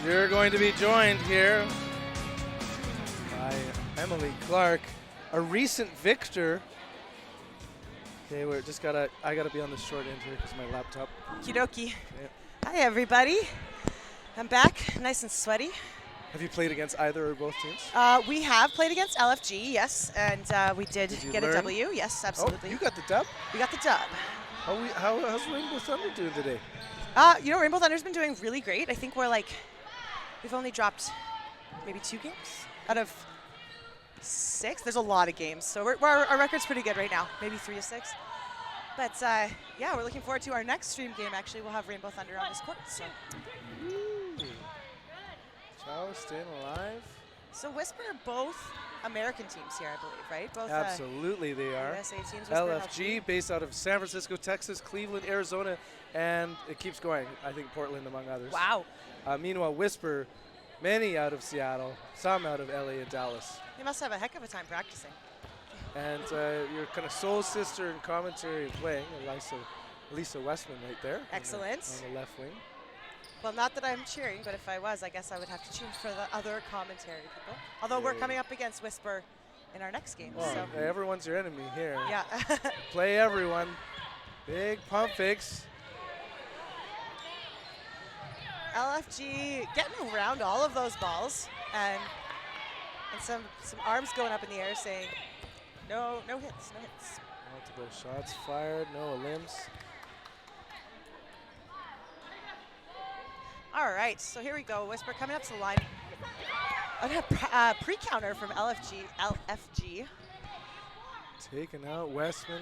You're going to be joined here by Emily Clark, a recent victor. Okay, I gotta be on the short end here because of my laptop. Okie dokie. Yeah. Hi, everybody. I'm back, nice and sweaty. Have you played against either or both teams? We have played against LFG, yes, and we did you get learn? a W. Yes, absolutely. Oh, you got the dub? We got the dub. How's Rainbow Thunder doing today? Rainbow Thunder's been doing really great. I think we've only dropped maybe 2 games out of 6. There's a lot of games, so our record's pretty good right now, maybe 3 of 6. But yeah, we're looking forward to our next stream game. Actually, we'll have Rainbow Thunder on this court. So. Chow staying alive. So Whisper are both American teams here, I believe, right? Both. Absolutely, they are. USA teams. Whisper LFG, based out of San Francisco, Texas, Cleveland, Arizona, and it keeps going. I think Portland, among others. Wow. Meanwhile, Whisper, many out of Seattle, some out of LA and Dallas. They must have a heck of a time practicing. And your kind of soul sister in commentary and playing, Lisa Westman right there. Excellent. On the left wing. Well, not that I'm cheering, but if I was, I guess I would have to cheer for the other commentary people. Although we're coming up against Whisper in our next game. Well, so. everyone's your enemy here. Yeah. Play everyone. Big pump fakes. LFG getting around all of those balls and some arms going up in the air saying, no hits, no hits. Multiple shots fired, no limbs. All right, so here we go. Whisper coming up to the line. Pre-counter from LFG. Taking out Westman.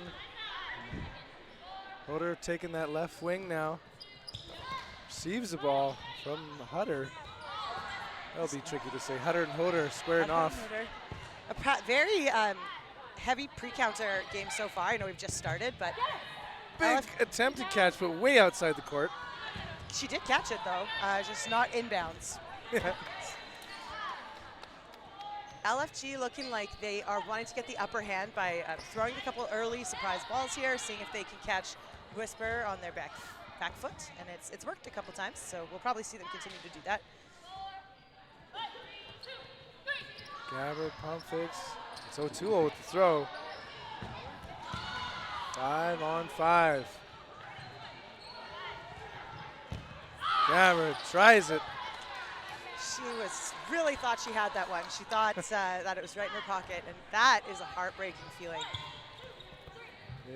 Hodder taking that left wing now. Receives the ball from Hutter. That'll be tricky to say. Hutter and Hodder squaring off. A very heavy pre-counter game so far. I know we've just started, but Big attempted catch, but way outside the court. She did catch it though, just not inbounds. LFG looking like they are wanting to get the upper hand by throwing a couple early surprise balls here, seeing if they can catch Whisper on their back foot, and it's worked a couple times, so we'll probably see them continue to do that. Gabbard pump fakes. It's O'Toole with the throw. 5-on-5. Gabbard tries it. She really thought she had that one. She thought that it was right in her pocket, and that is a heartbreaking feeling.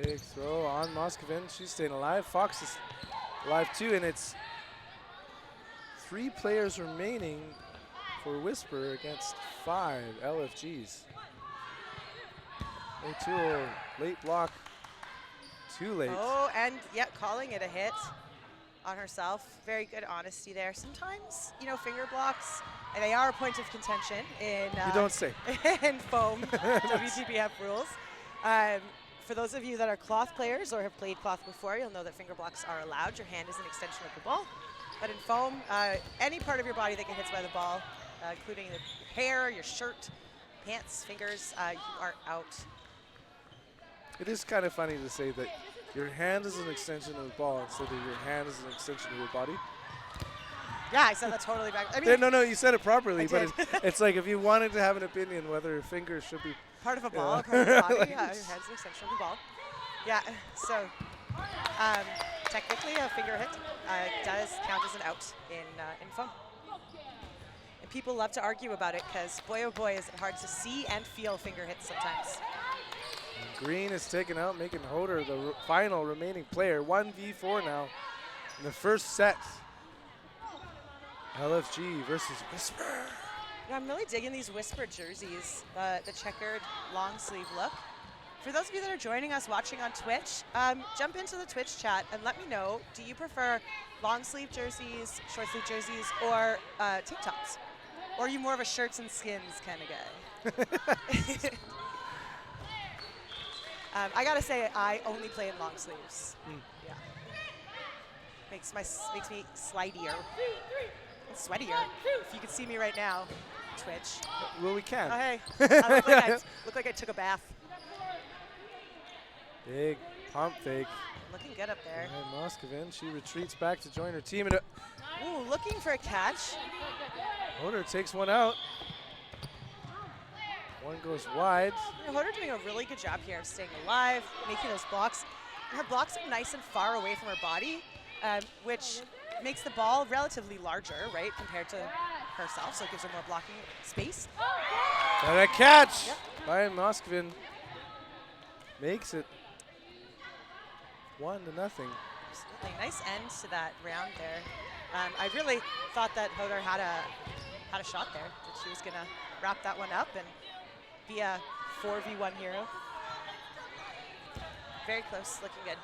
Big throw on Moscovin. She's staying alive. Fox is alive too, and it's 3 players remaining for Whisper against 5 LFGs. O'Toole, late block. Too late. Oh, and yep, calling it a hit on herself. Very good honesty there. Sometimes, finger blocks, and they are a point of contention in you don't say. in foam WTBF rules. For those of you that are cloth players or have played cloth before, you'll know that finger blocks are allowed. Your hand is an extension of the ball. But in foam, any part of your body that gets hit by the ball, including your hair, your shirt, pants, fingers, you are out. It is kind of funny to say that your hand is an extension of the ball instead of your hand is an extension of your body. Yeah, I said that totally back. I mean, no, you said it properly, but did. it's like if you wanted to have an opinion whether your fingers should be part of a ball, part of the body. Yeah, your hand's an extension of the ball. Yeah, so technically a finger hit does count as an out in foam. And people love to argue about it because boy oh boy is it hard to see and feel finger hits sometimes. And Green is taken out, making Hodder the final remaining player. 1v4 now in the first set. LFG versus Whisper. I'm really digging these Whisper jerseys, the checkered long sleeve look. For those of you that are joining us watching on Twitch, jump into the Twitch chat and let me know, do you prefer long sleeve jerseys, short sleeve jerseys, or tank tops? Or are you more of a shirts and skins kind of guy? I gotta say, I only play in long sleeves. Yeah, makes me slidier, and sweatier. If you could see me right now, Twitch. Well, we can. Oh hey, I look like I took a bath. Big pump fake. Looking good up there. And Moscovin, she retreats back to join her team. Ooh, looking for a catch. Oder takes one out. One goes wide. Hoder doing a really good job here of staying alive, making those blocks. Her blocks are nice and far away from her body, which makes the ball relatively larger, right, compared to herself, so it gives her more blocking space. And a catch Yep. by Moskvin. Makes it 1-0. Absolutely. Nice end to that round there. I really thought that Hoder had a shot there, that she was going to wrap that one up and be a 4v1 hero. Very close, looking good.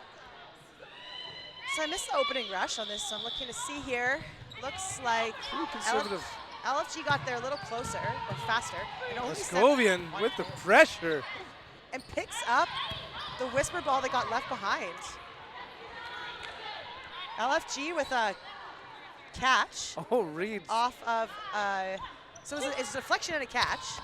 So I missed the opening rush on this, so I'm looking to see here. Looks like Pretty conservative. LFG got there a little closer, or faster. And only Moscovian sent one with the hit. pressure. And picks up the Whisper ball that got left behind. LFG with a catch Oh, Reed. off of, so it's a deflection and a catch.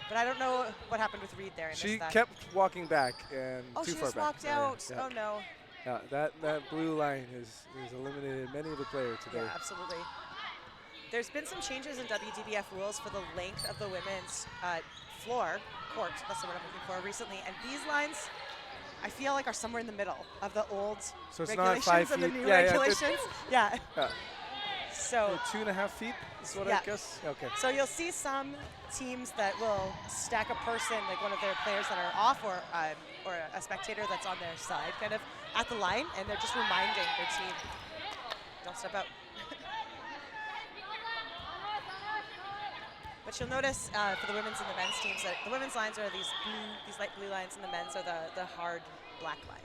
But I don't know what happened with Reed there. I She missed that. kept walking back and Oh, too she far just back. walked Yeah, out. yeah. Oh, no. Yeah, that blue line has eliminated many of the players today. Yeah, absolutely. There's been some changes in WDBF rules for the length of the women's court, that's the word I'm looking for, recently. And these lines, I feel like, are somewhere in the middle of the old So it's not regulations 5 and the feet. new Yeah, yeah, regulations. Yeah. Yeah. So, 2.5 feet is what Yeah. I guess. Okay. so you'll see some teams that will stack a person, like one of their players that are off, or a spectator that's on their side, kind of at the line, and they're just reminding their team, don't step out. But you'll notice for the women's and the men's teams that the women's lines are these light blue lines, and the men's are the hard black lines.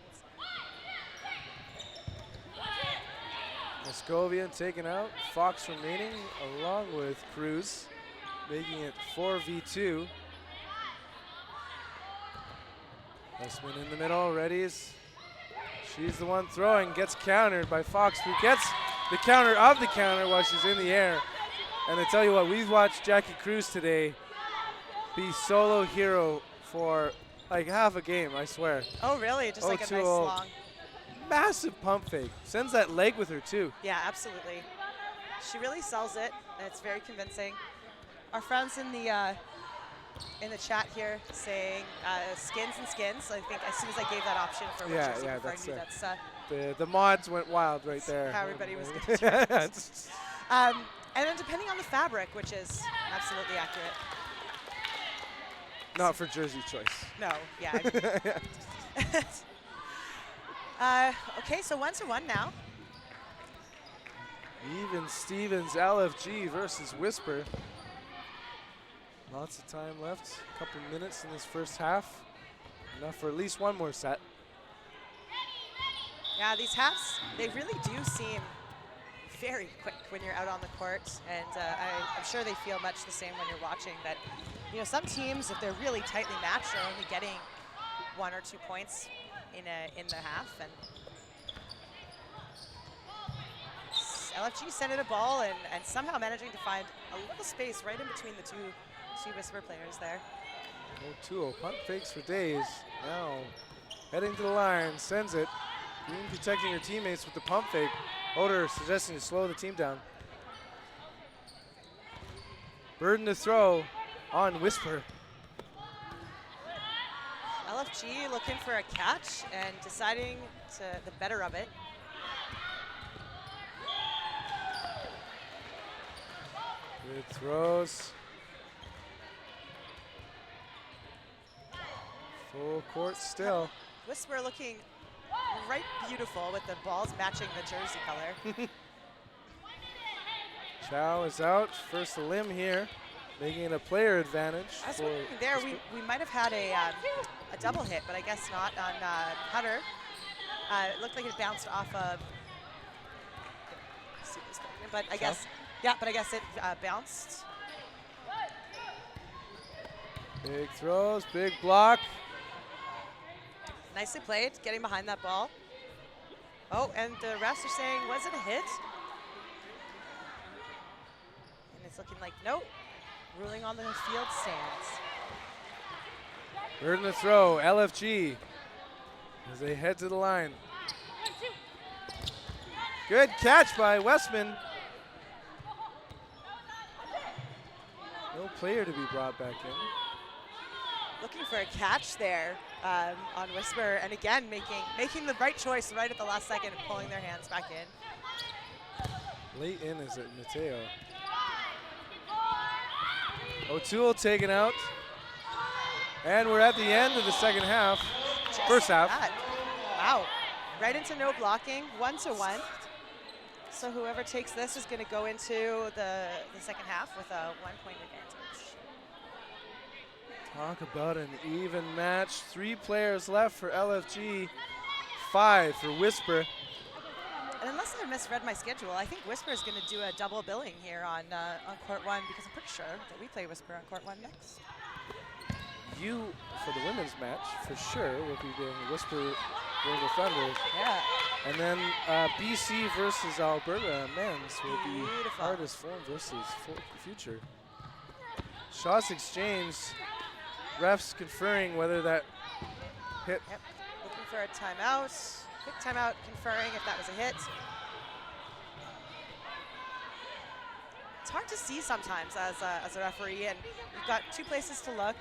Moscovian taken out. Fox remaining along with Cruz, making it 4v2. Westman in the middle, readies. She's the one throwing, gets countered by Fox, who gets the counter of the counter while she's in the air. And I tell you what, we've watched Jackie Cruz today be solo hero for like half a game, I swear. Oh, really? Just like a nice 0-2-0. long. Massive pump fake. Sends that leg with her too. Yeah, absolutely. She really sells it, and it's very convincing. Our friends in the chat here saying skins and skins. I think as soon as I gave that option for Yeah, which I was yeah, looking for, I that's knew it. that's The mods went wild right there. how everybody was getting and then depending on the fabric, which is absolutely accurate. Not for jersey choice. No, yeah. Okay, so 1-1 now. Even Stevens, LFG versus Whisper. Lots of time left. A couple minutes in this first half. Enough for at least one more set. Yeah, these halves, they really do seem very quick when you're out on the court, and I'm sure they feel much the same when you're watching. That, you know, some teams, if they're really tightly matched, are only getting 1 or 2 points in the half. And LFG sent in a ball and somehow managing to find a little space right in between the two Whisper players there. O'Toole, punt fakes for days. Now heading to the line, sends it. Green protecting her teammates with the pump fake. Oder suggesting to slow the team down. Burden to throw on Whisper. LFG looking for a catch and deciding to the better of it. Good throws. Full court still. Whisper looking right beautiful with the balls matching the jersey color. Chow is out. First a limb here, making it a player advantage. I was for wondering there, Whisper. we might have had a double hit, but I guess not on Hutter. It looked like it bounced off of, let's see this thing, but I guess, yeah, but I guess it bounced. Big throws, big block. Nicely played, getting behind that ball. Oh, and the refs are saying, was it a hit? And it's looking like, nope. Ruling on the field stands. Burden to throw, LFG, as they head to the line. Good catch by Westman. player to be brought back in. Looking for a catch there on Whisper, and again making the right choice right at the last second and pulling their hands back in. Late in is it Mateo. O'Toole taken out. And we're at the end of the second half. First half. Wow. Right into no blocking, 1-1. So whoever takes this is going to go into the second half with a 1-point advantage. Talk about an even match. 3 players left for LFG, 5 for Whisper. And unless I misread my schedule, I think Whisper is going to do a double billing here on court 1 because I'm pretty sure that we play Whisper on court 1 next. You, for the women's match, for sure, will be doing Whisper Rainbow Thunder. Yeah. And then BC versus Alberta men's will be Beautiful. Hardest Form versus Future. Shots exchanged. Refs conferring whether that hit. Yep. Looking for a timeout. Quick timeout conferring if that was a hit. It's hard to see sometimes as a referee, and we've got 2 places to look.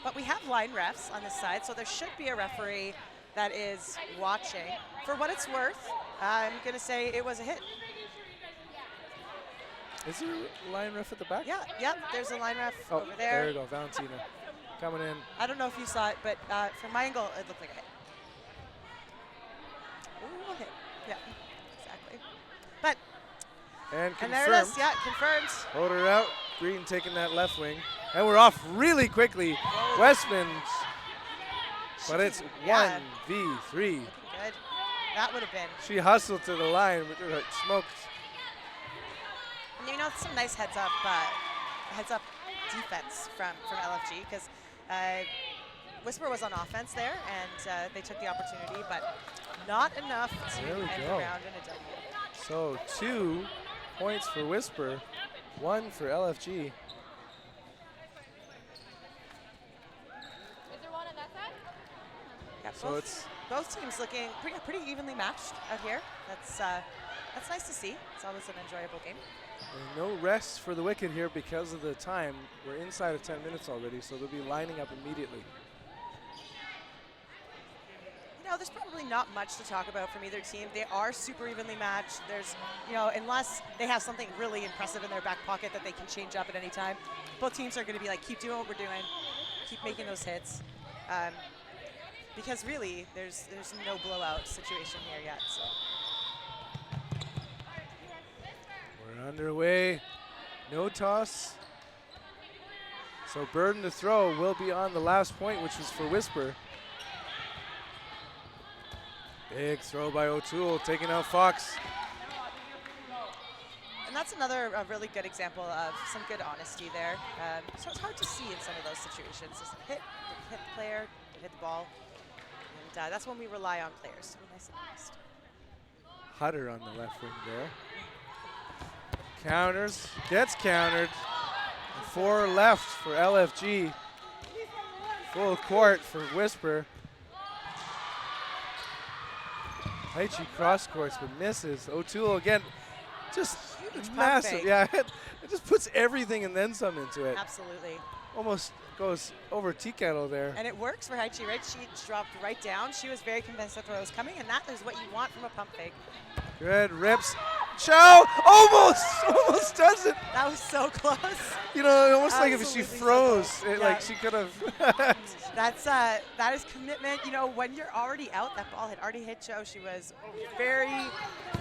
But we have line refs on this side, so there should be a referee that is watching. For what it's worth, I'm going to say it was a hit. Is there a line ref at the back? Yeah, there's a line ref Oh, over there. there you go, Valentina coming in. I don't know if you saw it, but from my angle, it looked like a hit. Ooh, a hit. Yeah, exactly. But, And confirmed. there it is. Yeah, confirmed. Hold her out. Green taking that left wing. And we're off really quickly. Westman. But it's Yeah. 1v3. Good. That would have been. She hustled to the line, but like smoked. And you know, some nice heads up defense from LFG because Whisper was on offense there, and they took the opportunity, but not enough to There we end go. the round in a W. So 2 points for Whisper, 1 for LFG. Yeah, So it's both teams looking pretty evenly matched out here. That's nice to see. It's always an enjoyable game. no rest for the Wicked here because of the time. We're inside of 10 minutes already, so they'll be lining up immediately. You know, there's probably not much to talk about from either team. They are super evenly matched. There's, unless they have something really impressive in their back pocket that they can change up at any time, both teams are going to be like, keep doing what we're doing, keep making those hits. Because really, there's no blowout situation here yet. So. We're underway. No toss. So burden to throw will be on the last point, which was for Whisper. Big throw by O'Toole, taking out Fox. And that's another really good example of some good honesty there. So it's hard to see in some of those situations. Just hit the player, hit the ball. And that's when we rely on players to be nice and honest. Hutter on the left wing there. Counters, gets countered. 4 left for LFG. Full court for Whisper. Aichi cross courts but misses. O'Toole again, just Huge pump massive. fake. Yeah, it just puts everything and then some into it. Absolutely. Almost goes over tea kettle there. And it works for Haichi, right? She dropped right down. She was very convinced that throw was coming, and that is what you want from a pump fake. Good rips. Chow almost does it. That was so close. You know, almost like if she Absolutely so froze, close. it, Yeah. like she could have. That is commitment. You know, when you're already out, that ball had already hit Cho. She was very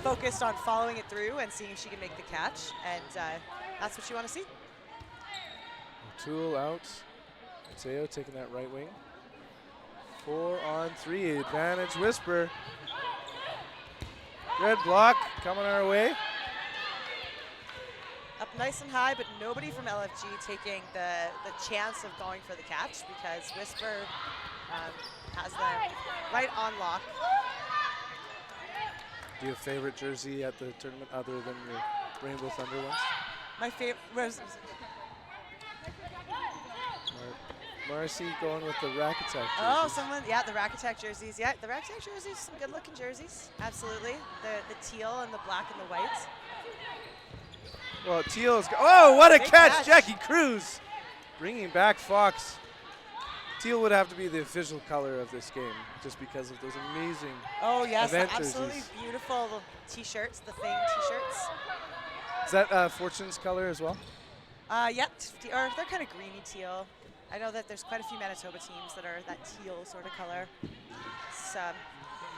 focused on following it through and seeing if she can make the catch, and that's what you want to see. O'Toole out. Mateo taking that right wing. 4-on-3 advantage. Whisper. Good block coming our way. Up nice and high, but nobody from LFG taking the chance of going for the catch because Whisper has them right on lock. Do you have a favorite jersey at the tournament other than your Rainbow Thunder ones? My favorite was Marcy going with the Rack Attack jerseys. the Rack Attack jerseys. Yeah, the Rack Attack jerseys, some good looking jerseys. Absolutely. The teal and the black and the white. Well, Teal's. Oh, what a Big catch, catch. Jackie Cruz. Bringing back Fox. Teal would have to be the official color of this game just because of those amazing. Oh, yes, the Event absolutely jerseys. beautiful T-shirts, the Thing T-shirts. Is that Fortune's color as well? Yep, or they're kind of greeny teal. I know that there's quite a few Manitoba teams that are that teal sort of color. It's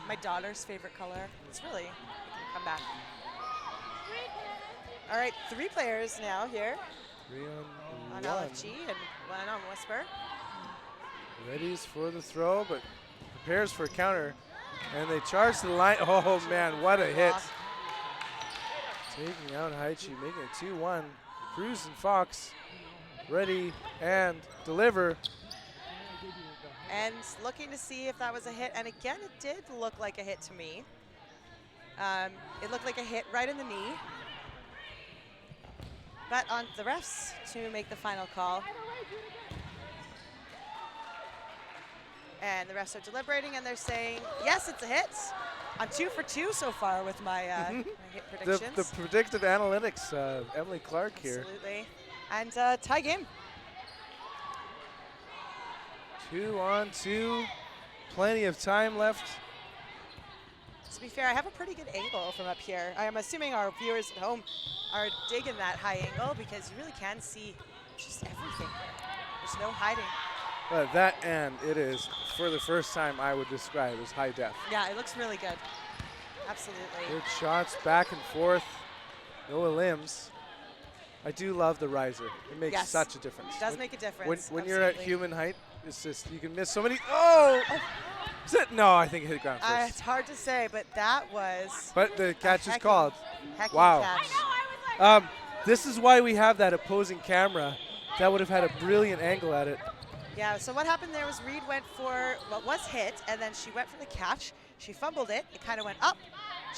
my daughter's favorite color. It's really come back. All right, 3 players now here 3 on on 1. LFG and 1 on Whisper. Readies for the throw, but prepares for a counter. And they charge to the line. Oh, man, what a hit. Taking out Haichi, making it 2-1. Cruz and Fox ready and deliver. And looking to see if that was a hit. And again, it did look like a hit to me. It looked like a hit right in the knee. But on the refs to make the final call. And the refs are deliberating, and they're saying, yes, it's a hit. I'm 2 for 2 so far with my, my hit predictions. The predictive analytics, Emily Clark here. Absolutely. And tie game. 2 on 2. Plenty of time left. To be fair, I have a pretty good angle from up here. I'm assuming our viewers at home are digging that high angle because you really can see just everything. There's no hiding. But that and it is, for the first time, I would describe as high def. Yeah, it looks really good. Absolutely. Good shots back and forth. No limbs. I do love the riser. It makes Yes. such a difference. It does make a difference. When you're at absolutely. human height, it's just, you can miss so many. Oh! Is it? No, I think it hit ground first. It's hard to say, but that was But the catch is hecking- called. hecking Wow. catch. This is why we have that opposing camera. That would have had a brilliant angle at it. Yeah, so what happened there was Reed went for what was hit, and then she went for the catch. She fumbled it. It kind of went up.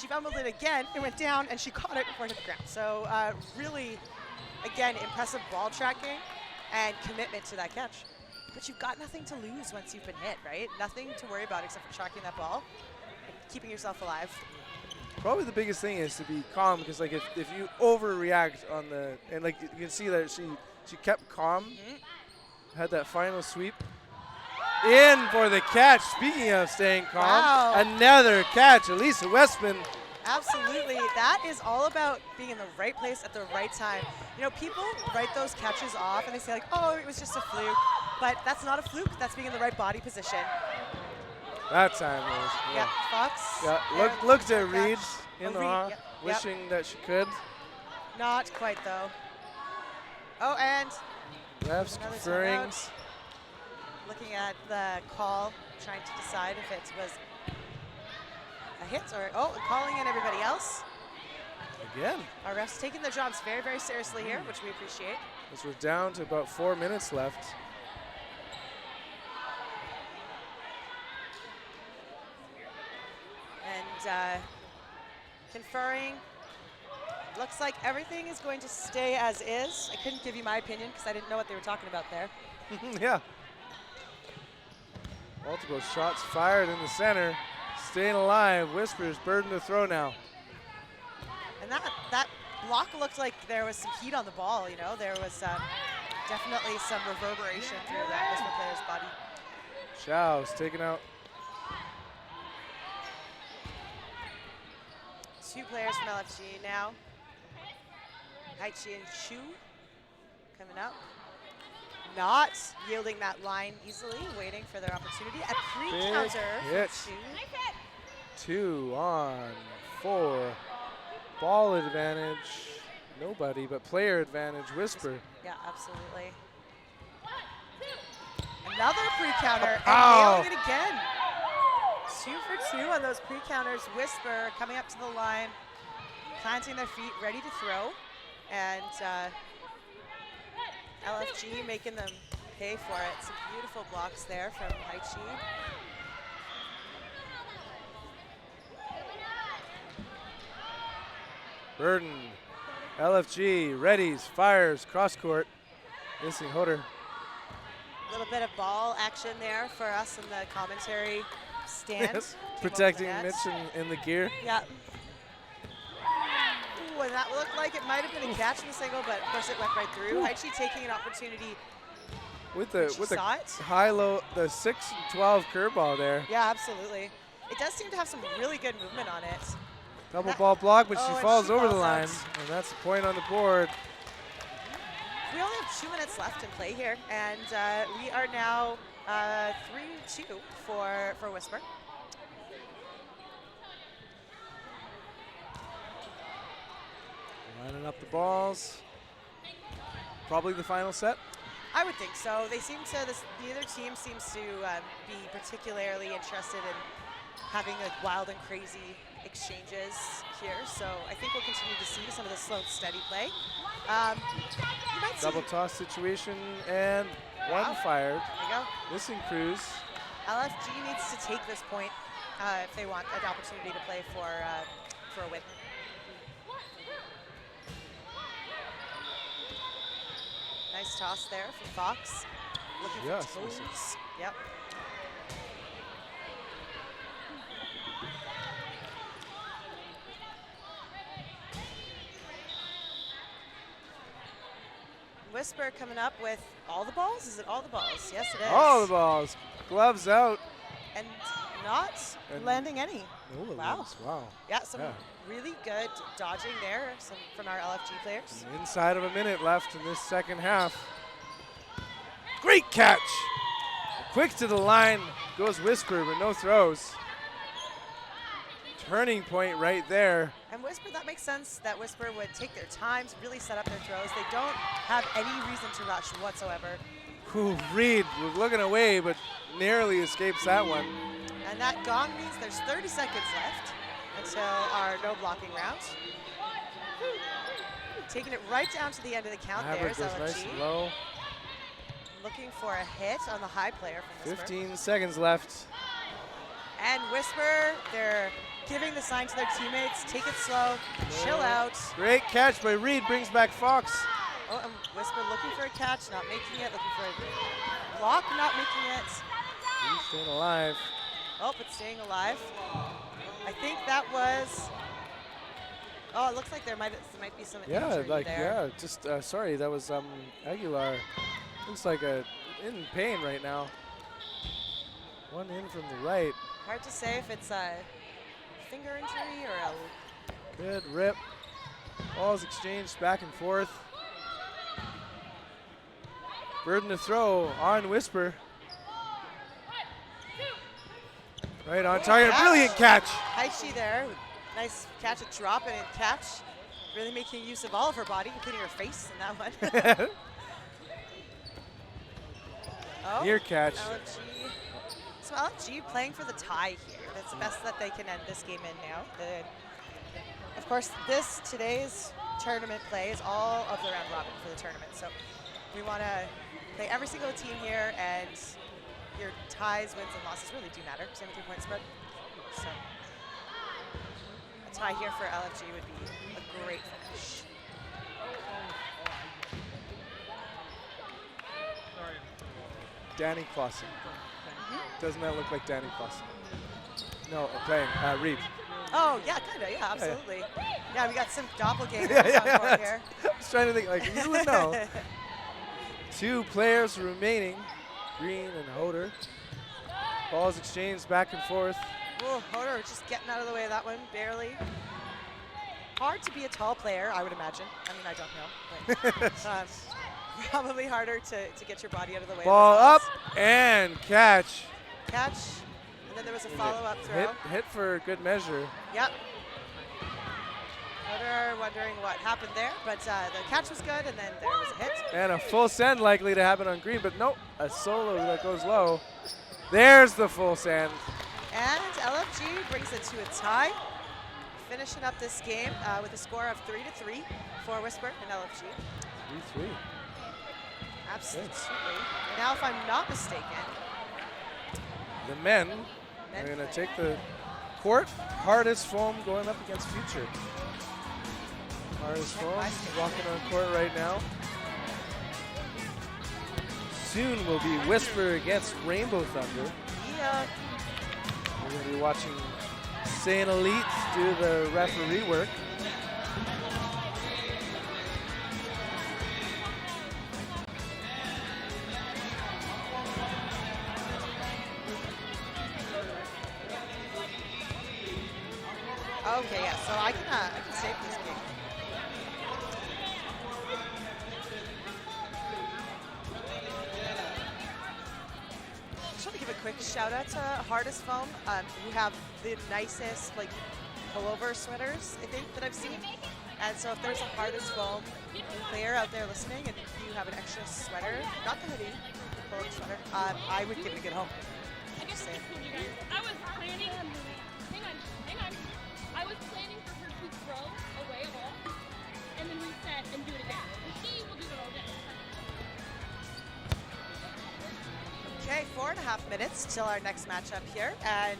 She fumbled it again. It went down, and she caught it before it hit the ground. So really, again, impressive ball tracking and commitment to that catch. But you've got nothing to lose once you've been hit, right? Nothing to worry about except for tracking that ball, and keeping yourself alive. Probably the biggest thing is to be calm, because like if you overreact on the, and like you can see that she kept calm, had that final sweep. In for the catch. Speaking of staying calm, Wow. another catch. Elisa Westman. Absolutely. That is all about being in the right place at the right time. You know, people write those catches off and they say like, oh, it was just a fluke. But that's not a fluke. That's being in the right body position. That time was. Yeah, Fox. Yeah, looked at Reed in Reed, awe, yep, wishing that she could. Not quite though. Oh, and Refs another conferring. timeout. Looking at the call, trying to decide if it was a hit or, calling in everybody else. Again, Our refs taking their jobs very, very seriously here, which we appreciate. as we're down to about 4 minutes left. And conferring. Looks like everything is going to stay as is. I couldn't give you my opinion because I didn't know what they were talking about there. Yeah. Multiple shots fired in the center. Staying alive. Whispers, burden to throw now. And that block looked like there was some heat on the ball, you know. There was definitely some reverberation through that Whisper player's body. Chow's taken out. 2 players from LFG now. Haichi and Chu coming up. Not yielding that line easily, waiting for their opportunity. A pre-counter hit. for Chu. 2 on 4. Ball advantage. Nobody, but player advantage. Whisper. Yeah, absolutely. Another pre-counter and Ow. nailing it again. 2 for 2 on those pre-counters. Whisper coming up to the line, planting their feet, ready to throw. And LFG making them pay for it. Some beautiful blocks there from Haichi. Burden. LFG. Readies. Fires. Cross court. Missing Hoder. A little bit of ball action there for us in the commentary stand. Yes, Came over the protecting net. Mitch in the gear. Yeah. Ooh, and that looked like it might have been a catch in the single, but of course it went right through. Hexish taking an opportunity. With when the she with the saw it. high-low, the 6-12 curveball there. Yeah, absolutely. It does seem to have some really good movement on it. Double ball block, but Oh, she and falls she over the falls line, out. and that's a point on the board. We only have 2 minutes left in play here, and we are now 3-2 for Whisper. Lining up the balls. Probably the final set. I would think so. They seem to, the other team seems to be particularly interested in having like wild and crazy exchanges here. So I think we'll continue to see some of the slow, steady play. You might Double see, toss situation, and Wow. one fired. there you go. Missing Cruz. LFG needs to take this point if they want an opportunity to play for a win. Nice toss there from Fox. Looking Yes, for listen. toes. Yep. Whisper coming up with all the balls? Is it all the balls? Yes, it is. All the balls. Gloves out. And not And landing any. No Wow. wins. Wow. Yeah, some Yeah. really good dodging there from our LFG players. Inside of a minute left in this second half. Great catch. Quick to the line goes Whisper, but no throws. Turning point right there. And Whisper, that makes sense that Whisper would take their time to really set up their throws. They don't have any reason to rush whatsoever. Reed was looking away, but narrowly escapes that one. And that gong means there's 30 seconds left until our no blocking round. Taking it right down to the end of the count. Maverick There's goes nice LFG. and low. Looking for a hit on the high player from Whisper. 15 seconds left. And Whisper, they're giving the sign to their teammates, take it slow, chill out. Great catch by Reed, brings back Fox. Oh, and Whisper looking for a catch, not making it, looking for a block, not making it. He's staying alive. Oh, but staying alive. I think that was, oh, it looks like there might be some Yeah, injury like, there. yeah, just, sorry, that was Aguilar. Looks like in pain right now. One in from the right. Hard to say if it's a finger injury or a Good rip. Balls exchanged back and forth. Burden to throw on Whisper. Right on target. catch. Brilliant catch. Hexish there. Nice catch, a drop and a catch. Really making use of all of her body, including her face in that one. Oh, Near catch. LFG. So LFG playing for the tie here. That's the best that they can end this game in now. Of course, today's tournament play is all of the round robin for the tournament. So we want to play every single team here, and your ties, wins, and losses really do matter. Same with your point spread. So a tie here for LFG would be a great finish. Danny Clausen. Doesn't that look like Danny Clausen? No, playing Reed. Oh, yeah, kind of, yeah, absolutely. Yeah, we got some doppelgangers Yeah, on board here. I was trying to think, like, you would know. 2 players remaining, Green and Hoder. Balls exchanged back and forth. Oh, Hoder just getting out of the way of that one, barely. Hard to be a tall player, I would imagine. I mean, I don't know. But, probably harder to get your body out of the way. Ball of up those balls. and catch. Catch. And then there was a follow-up throw. Hit for good measure. Yep. Hoder wondering what happened there, but the catch was good, and then there was a hit. And a full send likely to happen on Green, but nope, a solo that goes low. There's the full send. And LFG brings it to a tie, finishing up this game with a score of 3-3 for Whisper and LFG. 3-3. Absolutely. Now, if I'm not mistaken, The men are going to take the court. Hardest foam going up against Future. Hardest foam walking on court right now. Soon will be Whisper against Rainbow Thunder. Yeah. We're going to be watching Saint Elite do the referee work. Okay, yeah. So I can save this game. Just want to give a quick shout out to Hardest Foam, who have the nicest like pullover sweaters I think that I've seen. And so if there's a Hardest Foam player out there listening, and you have an extra sweater, not the hoodie, the pullover sweater, I would give it a good home. Just saying. I was planning. Hang on. I was planning for her to throw away a ball and then reset and do it again. And she will do it all day. Okay, 4.5 minutes till our next matchup here, and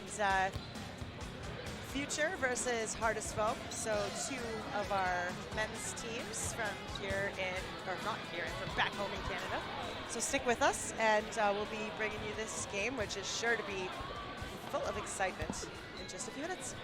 Future versus Hardest Foam. So 2 of our men's teams from here in, or not here, from back home in Canada. So stick with us, and we'll be bringing you this game, which is sure to be full of excitement in just a few minutes.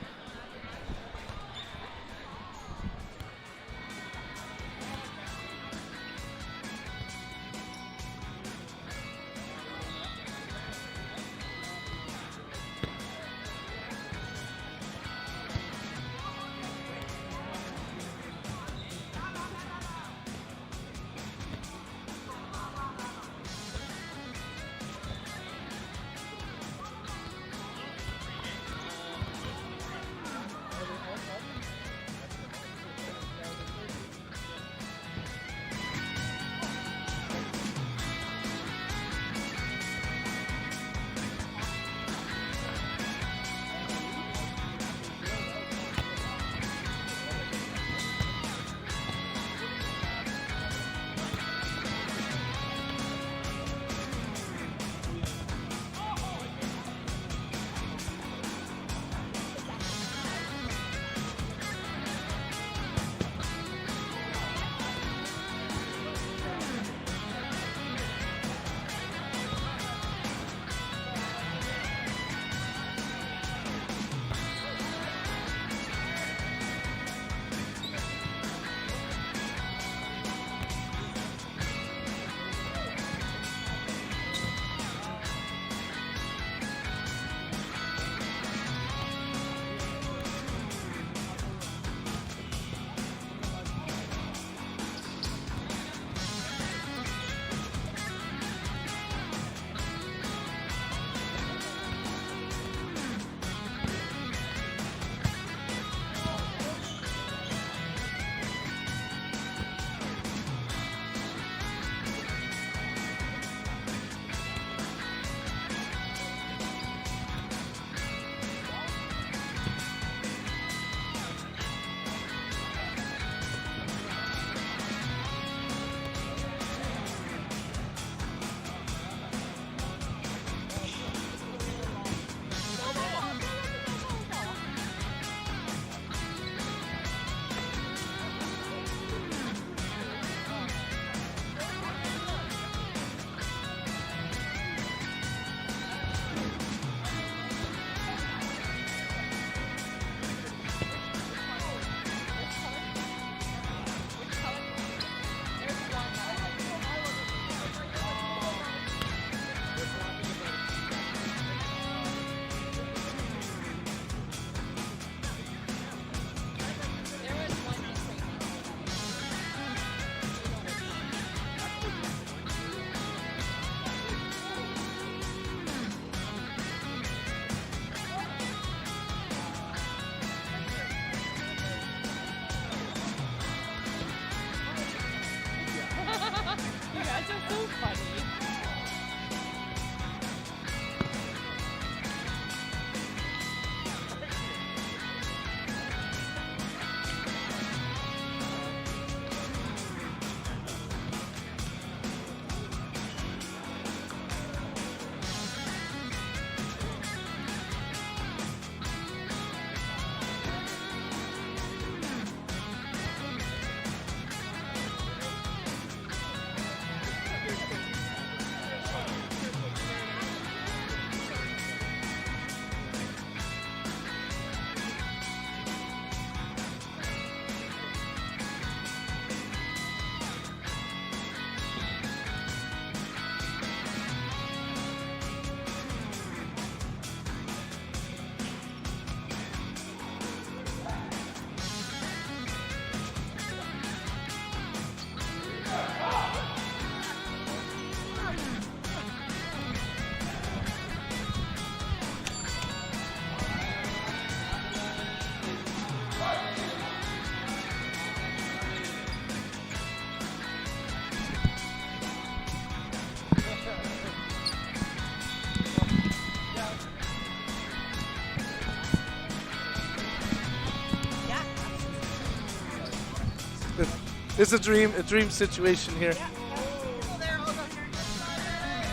It's a dream situation here.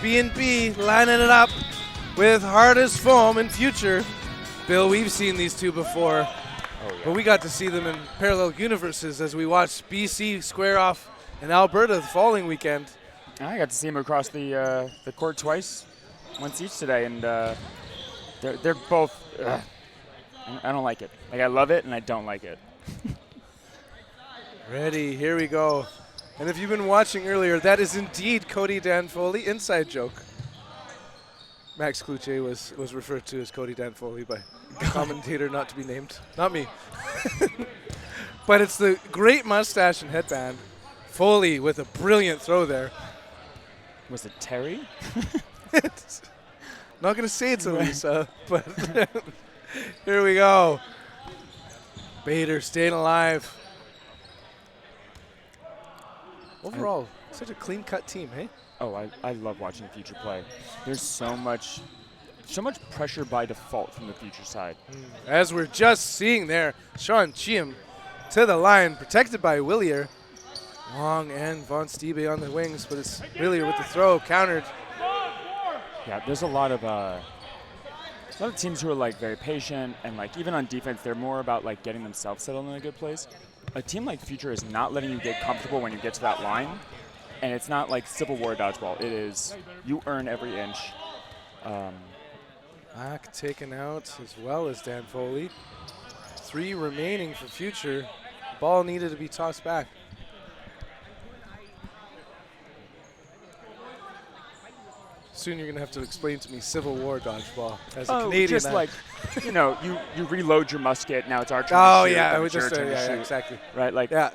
B&B lining it up with Hardest Foam in future. Bill, we've seen these two before, but we got to see them in parallel universes as we watched BC square off in Alberta the following weekend. I got to see them across the court twice, once each today, and they're both. I don't like it. Like, I love it and I don't like it. Ready, here we go. And if you've been watching earlier, that is indeed Cody Danfoley, inside joke. Max Cloutier was referred to as Cody Danfoley by a commentator not to be named. Not me. But it's the great mustache and headband. Foley with a brilliant throw there. Was it Terry? Not going to say it's Elisa, but here we go. Bader staying alive. Overall, such a clean-cut team, hey? Oh, I love watching Future play. There's so much pressure by default from the Future side. As we're just seeing there, Sean Chiem to the line, protected by Willier. Long and Von Stiebe on the wings, but it's Willier with the throw, countered. Yeah, there's a lot of teams who are like very patient, and like even on defense, they're more about like getting themselves settled in a good place. A team like Future is not letting you get comfortable when you get to that line, and it's not like Civil War dodgeball. It is you earn every inch. Black taken out as well as Dan Foley. 3 remaining for Future. Ball needed to be tossed back. Soon you're going to have to explain to me Civil War dodgeball as a Canadian. Just like, you reload your musket, now it's our turn oh, to shoot. yeah, then we it's your just, turn to yeah, shoot. exactly. Right, like yeah.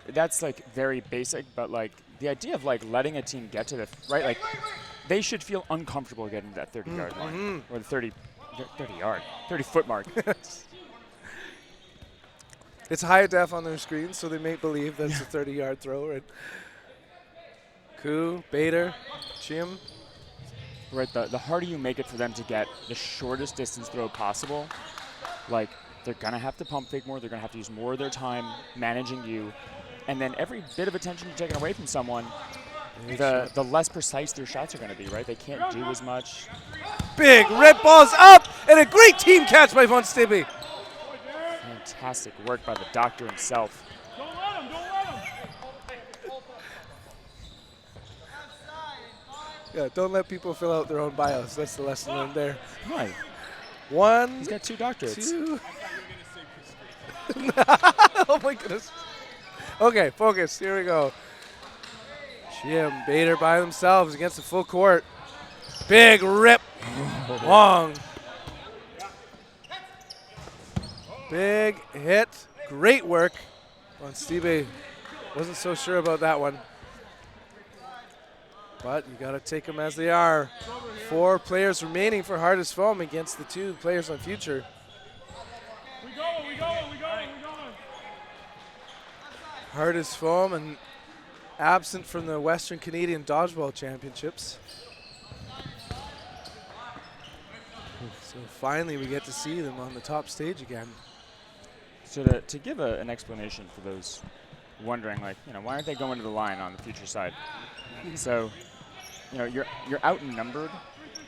that's like very basic, but like the idea of like letting a team get to the, right, like they should feel uncomfortable getting to that 30-yard line, or the 30-foot mark. It's high def on their screen, so they may believe that's a 30-yard throw, right? Koo, Bader, Chim. Right, the harder you make it for them to get the shortest distance throw possible, like they're going to have to pump fake more, they're going to have to use more of their time managing you, and then every bit of attention you're taking away from someone, the less precise their shots are going to be, right? They can't do as much. Big rip balls up, and a great team catch by Von Stiebe. Fantastic work by the doctor himself. Yeah, don't let people fill out their own bios. That's the lesson learned there. Right. 1, He's got 2 doctorates. 2. Oh my goodness. Okay, focus. Here we go. Jim Bader by themselves against the full court. Big rip. Long. Big hit. Great work. Von Stiebe wasn't so sure about that one. But you got to take them as they are. 4 players remaining for Hardest Foam against the 2 players on Future. We going. Hardest Foam and absent from the Western Canadian Dodgeball Championships. So finally we get to see them on the top stage again. So to give an explanation for those wondering, like, why aren't they going to the line on the Future side? So, you're outnumbered,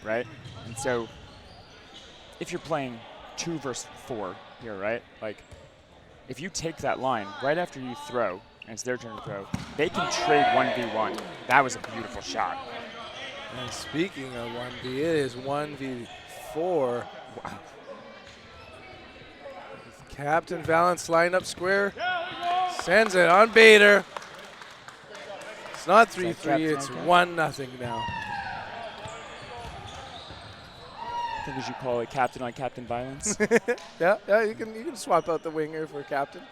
right? And so if you're playing 2 versus 4 here, right? Like, if you take that line right after you throw, and it's their turn to throw, they can trade 1v1. That was a beautiful shot. And speaking of 1v, it is 1v4. Wow. Captain Valance lined up square. Sends it on Bader. It's not 3-3, it's 1-0 now. I think we should call it captain on captain violence. Yeah, you can swap out the winger for captain.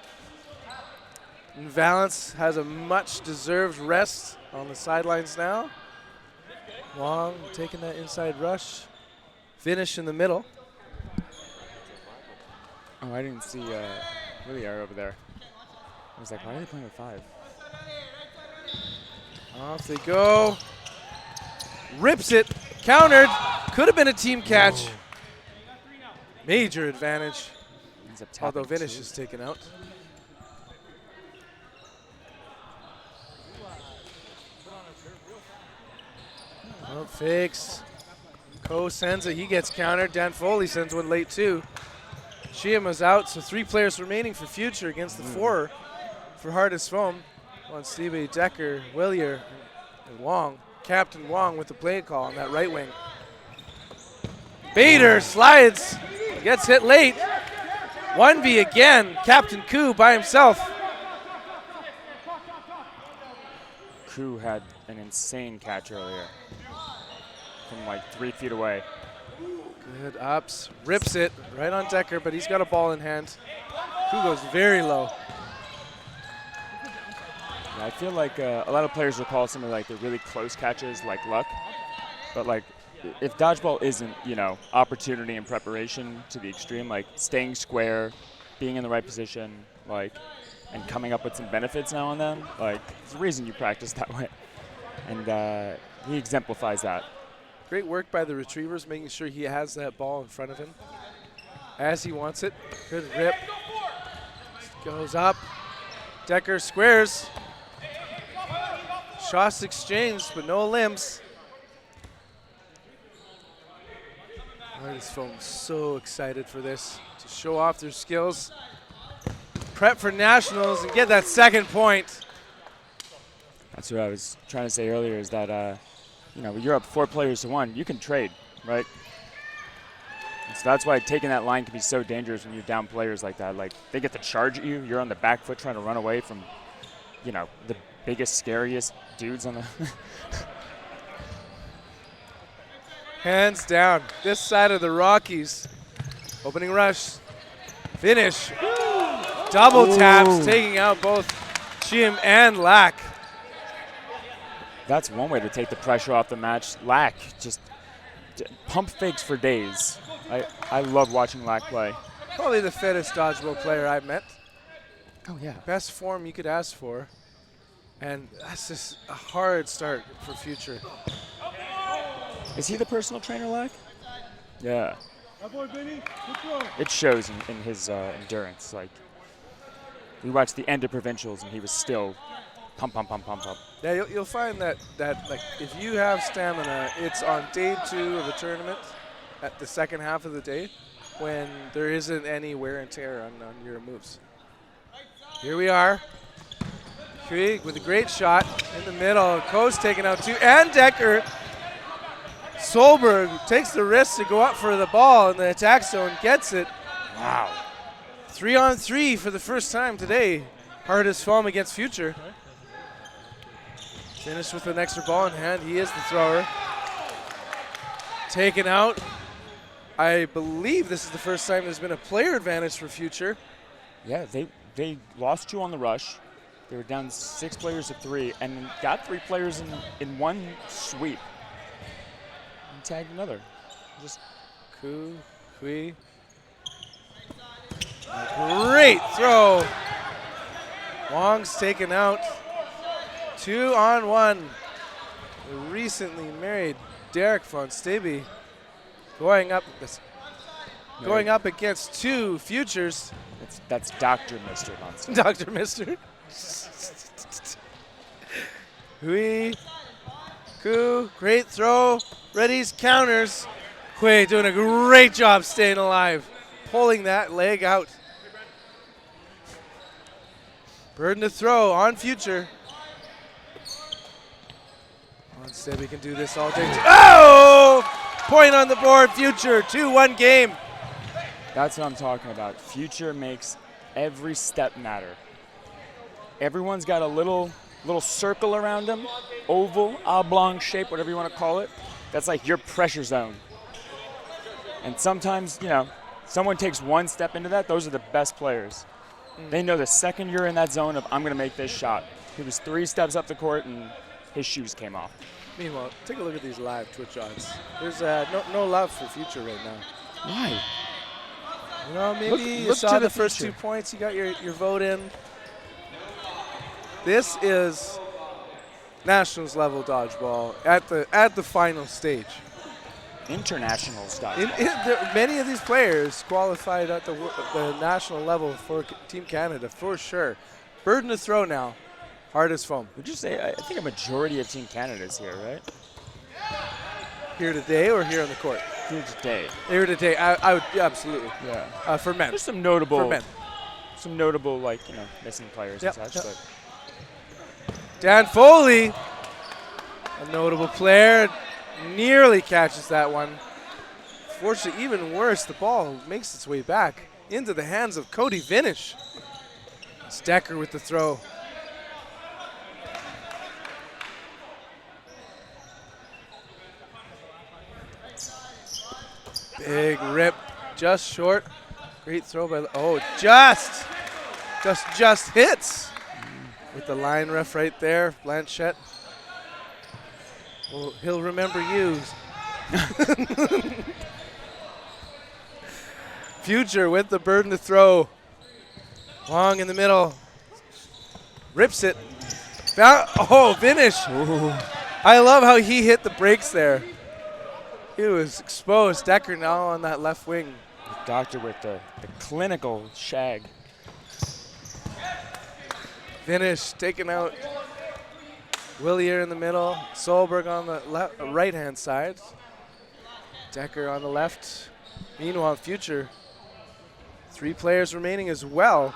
And Valance has a much deserved rest on the sidelines now. Long taking that inside rush. Finish in the middle. Oh, I didn't see Willier over there. I was like, why are they playing with 5? Off they go. Rips it. Countered. Could have been a team catch. Whoa. Major advantage. Ends up Although tapping Vinish 2. is taken out. Well, fakes. Ko sends it. He gets countered. Dan Foley sends one late too. Shiama's out, so 3 players remaining for future against the 4 for Hardest Foam. On Stevie, Decker, Willier, and Wong. Captain Wong with the play call on that right wing. Bader slides, gets hit late. 1v again. Captain Koo by himself. Koo had an insane catch earlier from like 3 feet away. Good ups, rips it right on Decker, but he's got a ball in hand. Koo goes very low. Yeah, I feel like a lot of players will call some of like the really close catches like luck, but like if dodgeball isn't, you know, opportunity and preparation to the extreme, like staying square, being in the right position, like, and coming up with some benefits now and then, like, there's a reason you practice that way. And he exemplifies that. Great work by the retrievers, making sure he has that ball in front of him as he wants it. Good rip. Goes up. Decker squares. Shots exchanged, but no limbs. Hardest Foam so excited for this, to show off their skills. Prep for nationals and get that second point. That's what I was trying to say earlier is that, you know, when you're up 4 players to 1, you can trade, right? And so that's why taking that line can be so dangerous when you're down players like that. Like, they get to charge at you. You're on the back foot trying to run away from, you know, the biggest, scariest dudes on the Hands down, this side of the Rockies. Opening rush, finish. Double taps, taking out both Chim and Lack. That's one way to take the pressure off the match. Lack just pump fakes for days. I love watching Lack play. Probably the fittest dodgeball player I've met. Oh, yeah. Best form you could ask for. And that's just a hard start for future. Is he the personal trainer, Lack? Yeah. It shows in his endurance. Like, we watched the end of provincials, and he was still pump. Yeah, you'll find that like if you have stamina, it's on day 2 of a tournament, at the second half of the day, when there isn't any wear and tear on your moves. Here we are. Krieg with a great shot in the middle. Ko's taking out 2, and Decker. Solberg takes the risk to go up for the ball in the attack zone, gets it. Wow. 3-on-3 for the first time today. Hardest Foam against Future. Finished with an extra ball in hand. He is the thrower. Taken out. I believe this is the first time there's been a player advantage for Future. Yeah, they lost 2 on the rush. They were down 6 players to 3, and got 3 players in one sweep. And tagged another. Just Ku, Hui. Great throw. Wong's taken out. 2-on-1. The recently married Derek von Staby going up against 2 futures. that's Dr. Mr. Munson. Dr. Mister. Hui. Ku, great throw. Ready's counters. Hui doing a great job staying alive. Pulling that leg out. Burden to throw on Future. On Staby can do this all day. Oh! Point on the board, Future. 2-1 game. That's what I'm talking about. Future makes every step matter. Everyone's got a little circle around them, oval, oblong shape, whatever you want to call it. That's like your pressure zone. And sometimes, you know, someone takes one step into that, those are the best players. They know the second you're in that zone of, I'm going to make this shot. He was 3 steps up the court, and his shoes came off. Meanwhile, take a look at these live Twitch odds. There's no love for Future right now. Why? You know, maybe you saw the first 2 points, you got your vote in. This is Nationals level dodgeball at the final stage. International stuff. Many of these players qualified at the national level for Team Canada, for sure. Burden to throw now. Hardest Foam. Would you say, I think a majority of Team Canada is here, right? Here today or here on the court? Here today. Here today. I would absolutely. Yeah. For men. There's some notable, For men. like missing players Yep, and such. yep. But Dan Foley, a notable player, nearly catches that one. Fortunately, even worse, the ball makes its way back into the hands of Cody Vinish. It's Decker with the throw. Big rip, just short. Great throw by, just hits. With the line ref right there, Blanchette. Well, he'll remember you. Future with the burden to throw. Long in the middle. Rips it. Finish. I love how he hit the brakes there. He was exposed. Decker now on that left wing. the doctor with the clinical shag. Finish, taken out. Willier in the middle. Solberg on the right-hand side. Decker on the left. Meanwhile, Future. 3 players remaining as well.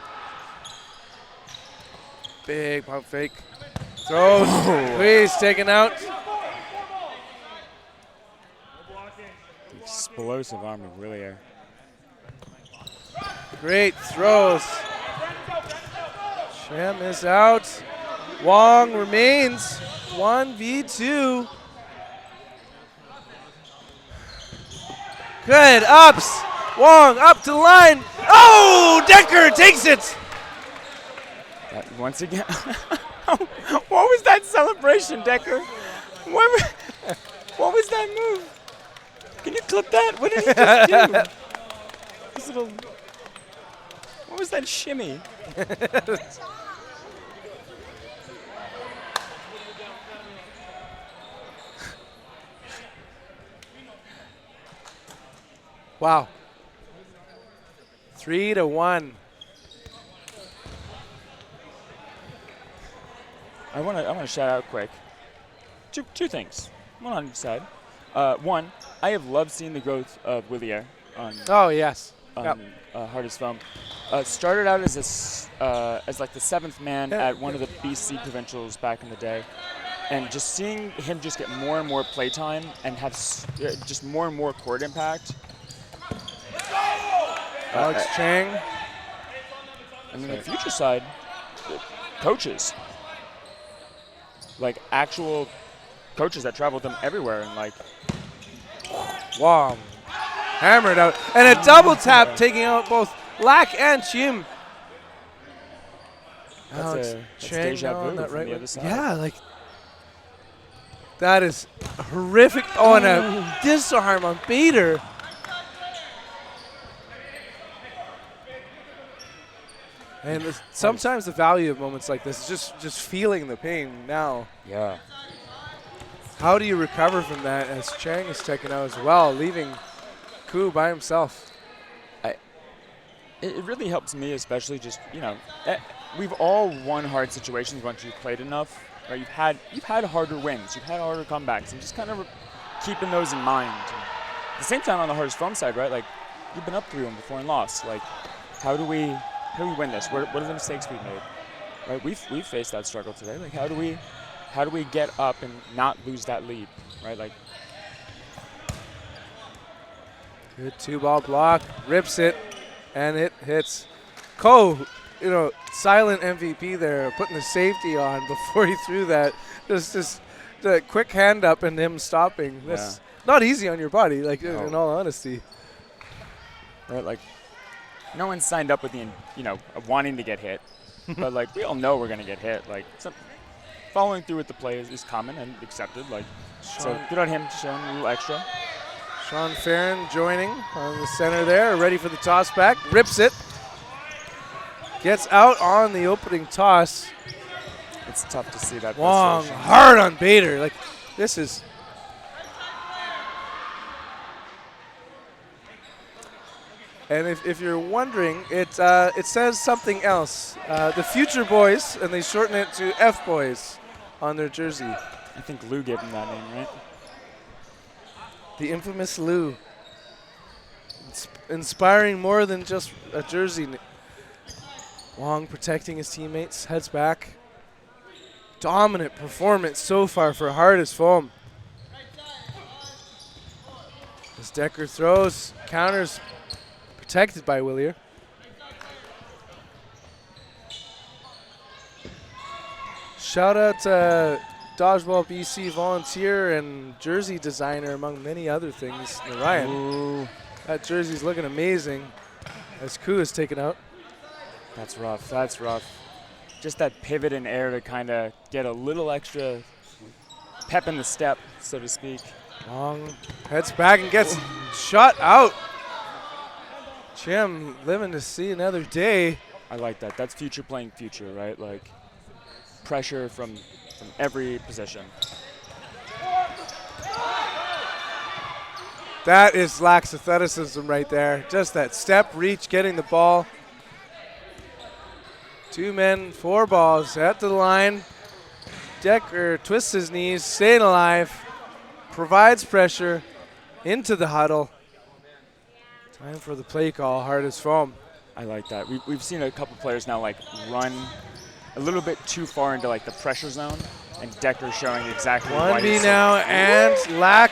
Big pump fake. Throws. Please, taken out. Explosive arm of Willier. Great throws. Shem is out. Wong remains 1v2. Good ups. Wong up to the line. Oh, Decker takes it. Once again, what was that celebration, Decker? What was that move? Can you clip that? What did he just do? This little, what was that shimmy? Wow. 3-1. I want to shout out quick. Two things. One on each side. One, I have loved seeing the growth of Willier on Oh, yes. on Hardest Foam. Started out as like the 7th man at one of the BC provincials back in the day, and just seeing him just get more and more playtime and have just more and more court impact. Alex Chang. And then the future side, coaches. Like actual coaches that travel with them everywhere, and like Wong. Hammered out. And a double tap taking out both Lack and Chim. that's deja vu that from right the wing. other side. Yeah, like that is horrific. Oh, and a disarm on Bader. And sometimes the value of moments like this is just feeling the pain now. Yeah. How do you recover from that as Chang is taken out as well, leaving Koo by himself? It really helps me, especially just, we've all won hard situations once you've played enough. Right? You've had harder wins, you've had harder comebacks, and just kind of keeping those in mind. And at the same time, on the Hardest Foam side, right? Like, you've been up 3-1 before and lost. Like, how do we win this? What are the mistakes we've made? Right? We've faced that struggle today. Like, how do we get up and not lose that lead? Right? Like, Good 2-ball block, rips it, and it hits. Ko, silent MVP there, putting the safety on before he threw that. Just the quick hand up and him stopping. That's not easy on your body, like in all honesty. right? Like, no one signed up with the, wanting to get hit, but like we all know we're gonna get hit. Like, following through with the play is common and accepted. Like, so good on him showing a little extra. Sean Farron joining on the center there, ready for the toss back, rips it. Gets out on the opening toss. It's tough to see that. Wong frustration. hard on Bader. Like, this is. And if you're wondering, it says something else. The Future Boys, and they shorten it to F Boys on their jersey. I think Lou gave him that name, right? The infamous Lou. Inspiring more than just a jersey. Wong protecting his teammates, heads back. Dominant performance so far for Hard as Foam. As Decker throws, counters, protected by Willier. Shout out to Dodgeball BC volunteer and jersey designer, among many other things, Ryan. Ooh, That jersey's looking amazing as Koo is taken out. that's rough. That's rough. Just that pivot in air to kind of get a little extra pep in the step, so to speak. Long heads back and gets shot out. Jim living to see another day. I like that. That's future playing future, right? Like pressure from every position. That is lax athleticism right there. Just that step, reach, getting the ball. 2 men, 4 balls at the line. Decker twists his knees, staying alive. Provides pressure into the huddle. Time for the play call, Hard as Foam. I like that. We've seen a couple players now like run a little bit too far into like the pressure zone, and Decker showing exactly why. 1v now, and Lack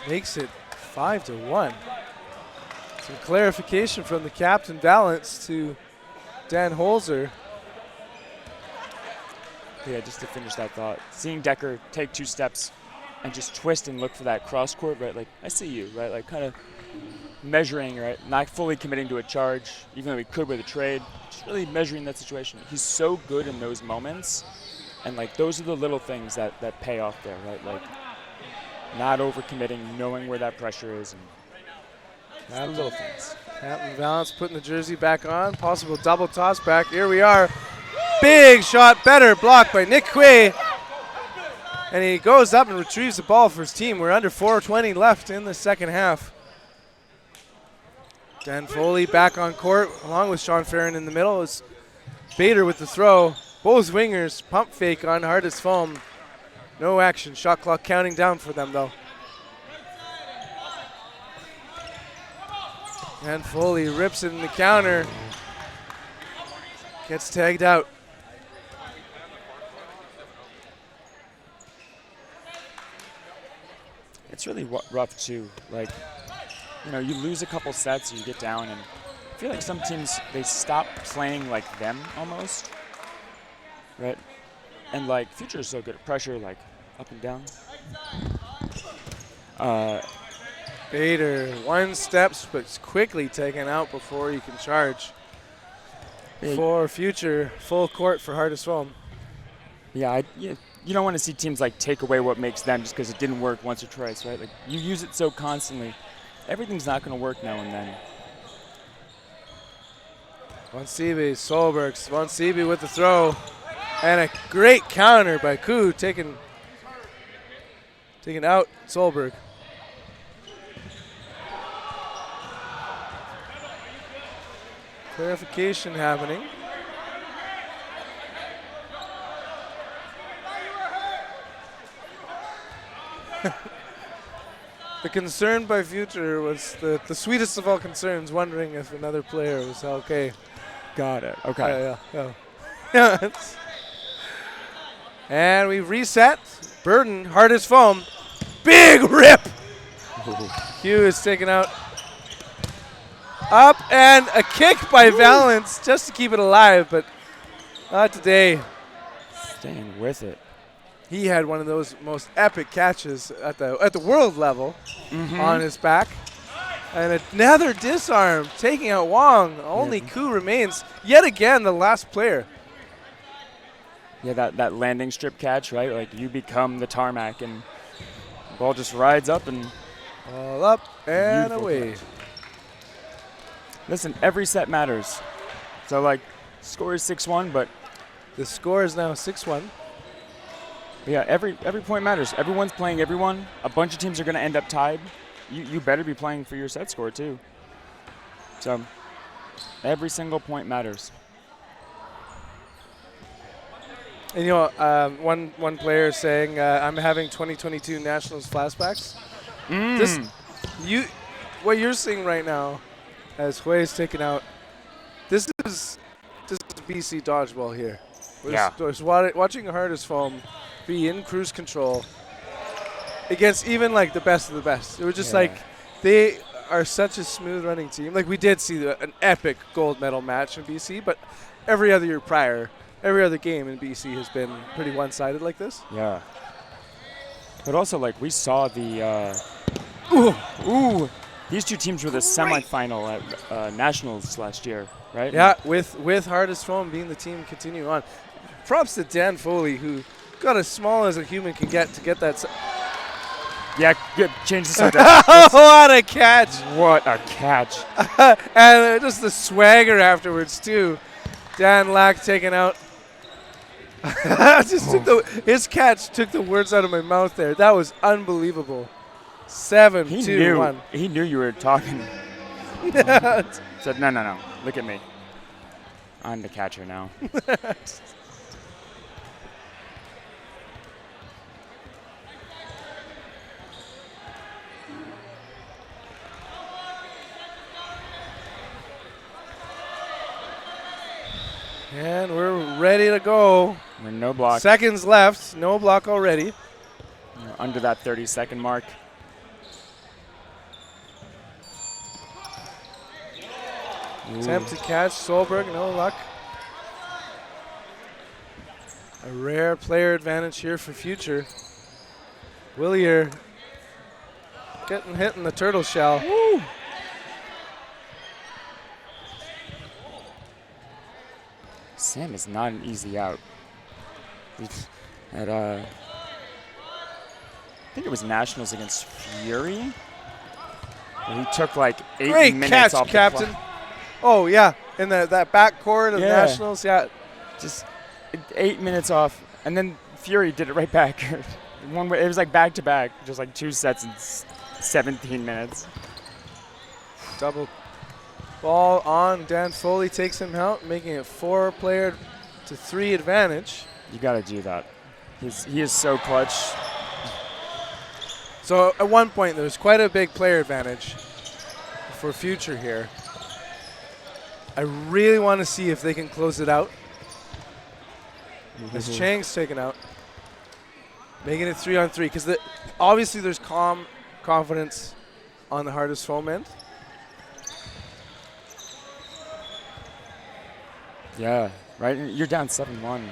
makes it 5-1. Some clarification from the captain, balance to Dan Holzer. Yeah, just to finish that thought, seeing Decker take 2 steps and just twist and look for that cross court, right? Like, I see you, right? Like, kind of measuring, right? Not fully committing to a charge, even though he could with a trade. Just really measuring that situation. He's so good in those moments, and like those are the little things that pay off there, right? Like, not overcommitting, knowing where that pressure is, and the little things. Captain Valance putting the jersey back on. Possible double toss back. Here we are. Big shot, better blocked by Nick Quay. And he goes up and retrieves the ball for his team. We're under 4:20 left in the second half. Dan Foley back on court along with Sean Farron in the middle. It's Bader with the throw. Both wingers pump fake on Hard as Foam. No action. Shot clock counting down for them though. And Foley rips it in the counter. Gets tagged out. It's really rough too. Like, you know, you lose a couple sets, you get down, and I feel like some teams, they stop playing like them almost, right? And like Future is so good at pressure, like up and down. Bader, 1 steps, but it's quickly taken out before he can charge. For Future, full court for Hard as Foam. Yeah, you don't want to see teams like take away what makes them just because it didn't work once or twice, right? Like, you use it so constantly, everything's not going to work now and then. Vonsibi, Solberg, Vonsibi with the throw, and a great counter by Koo, taking out Solberg. Clarification happening. The concern by Future was the sweetest of all concerns, wondering if another player was okay. Got it. Okay. Yeah. And we reset. Burden, Hard as Foam. Big rip! Hugh is taken out. Up and a kick by Valance just to keep it alive, but not today. Staying with it. He had one of those most epic catches at the world level on his back. And another disarm, taking out Wong. Only Koo remains, yet again, the last player. Yeah, that landing strip catch, right? Like, you become the tarmac, and the ball just rides up and all up and away. Catch. Listen, every set matters. So, like, score is 6-1, but the score is now 6-1. Yeah, every point matters. Everyone's playing everyone. A bunch of teams are going to end up tied. You better be playing for your set score, too. So, every single point matters. And one player saying, "I'm having 2022 Nationals flashbacks." What you're seeing right now, as Hui is taken out, this is BC dodgeball here. We're watching Hardest Foam be in cruise control against even like the best of the best. It was just like they are such a smooth running team. Like we did see an epic gold medal match in BC, but every other game in BC has been pretty one-sided like this. Yeah. But also, like, we saw the these two teams were the semifinal at Nationals last year, right? Yeah, with Hardest Foam being the team continuing on. Props to Dan Foley, who got as small as a human can get to get that. Yeah, change the subject. What a catch! What a catch. And just the swagger afterwards, too. Dan Lack taken out. His catch took the words out of my mouth there. That was unbelievable. 7-2-1. He knew you were talking. Said, no. Look at me. I'm the catcher now. And we're ready to go. We're no block. Seconds left. No block already. We're under that 30-second mark. Attempt to catch Solberg, no luck. A rare player advantage here for future. Willier getting hit in the turtle shell. Woo. Sam is not an easy out. I think it was Nationals against Fury. And he took like 8 Great minutes catch, off Captain. the clock. Oh, yeah, in that back court of Nationals, yeah. Just 8 minutes off, and then Fury did it right back. It was like back-to-back, just like 2 sets in 17 minutes. Double ball on. Dan Foley takes him out, making it 4-player to 3 advantage. You got to do that. He is so clutch. So at one point, there was quite a big player advantage for future here. I really want to see if they can close it out. As Chang's taken out, making it 3-on-3, because obviously there's confidence on the Hardest Foam end. Yeah, right. You're down 7-1.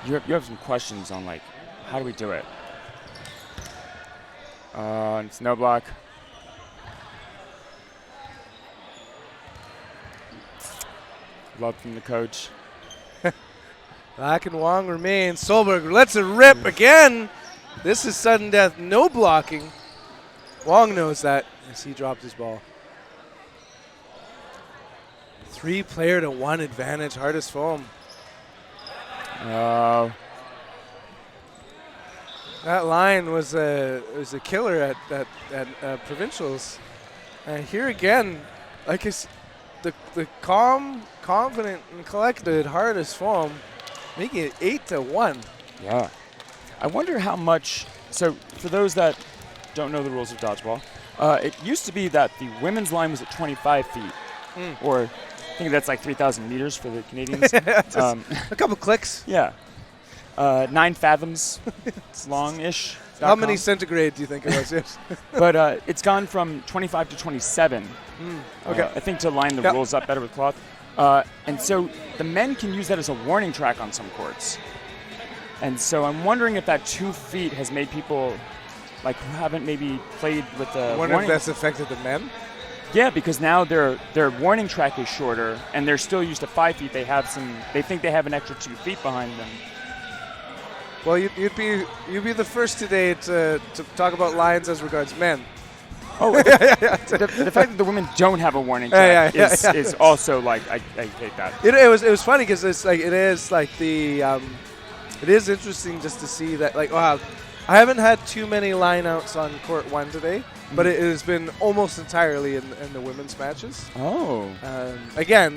You have some questions on like, how do we do it? It's no block. Love from the coach. Lack and Wong remain. Solberg lets it rip again. This is sudden death, no blocking. Wong knows that as he dropped his ball. 3-player to 1 advantage, Hardest Foam. Oh. That line was a killer at Provincials. And here again, like the calm, confident, and collected Hardest Foam, making it 8-1. Yeah. I wonder how much. So for those that don't know the rules of dodgeball, it used to be that the women's line was at 25 feet, or I think that's like 3,000 meters for the Canadians. A couple clicks. Yeah. 9 fathoms. It's long-ish. How many centigrade do you think it was? Yes. But it's gone from 25 to 27. Okay. I think to line the rules up better with cloth. And so the men can use that as a warning track on some courts. And so I'm wondering if that 2 feet has made people like who haven't maybe played with the I wonder if that's affected the men. Yeah, because now their warning track is shorter, and they're still used to 5 feet. They think they have an extra 2 feet behind them. Well, you'd be the first today to talk about lines as regards men. Oh, the fact that the women don't have a warning track is also like I hate that. It was funny because it's like it is interesting just to see that like wow, I haven't had too many lineouts on court 1 today, but it has been almost entirely in the women's matches. Oh. Again,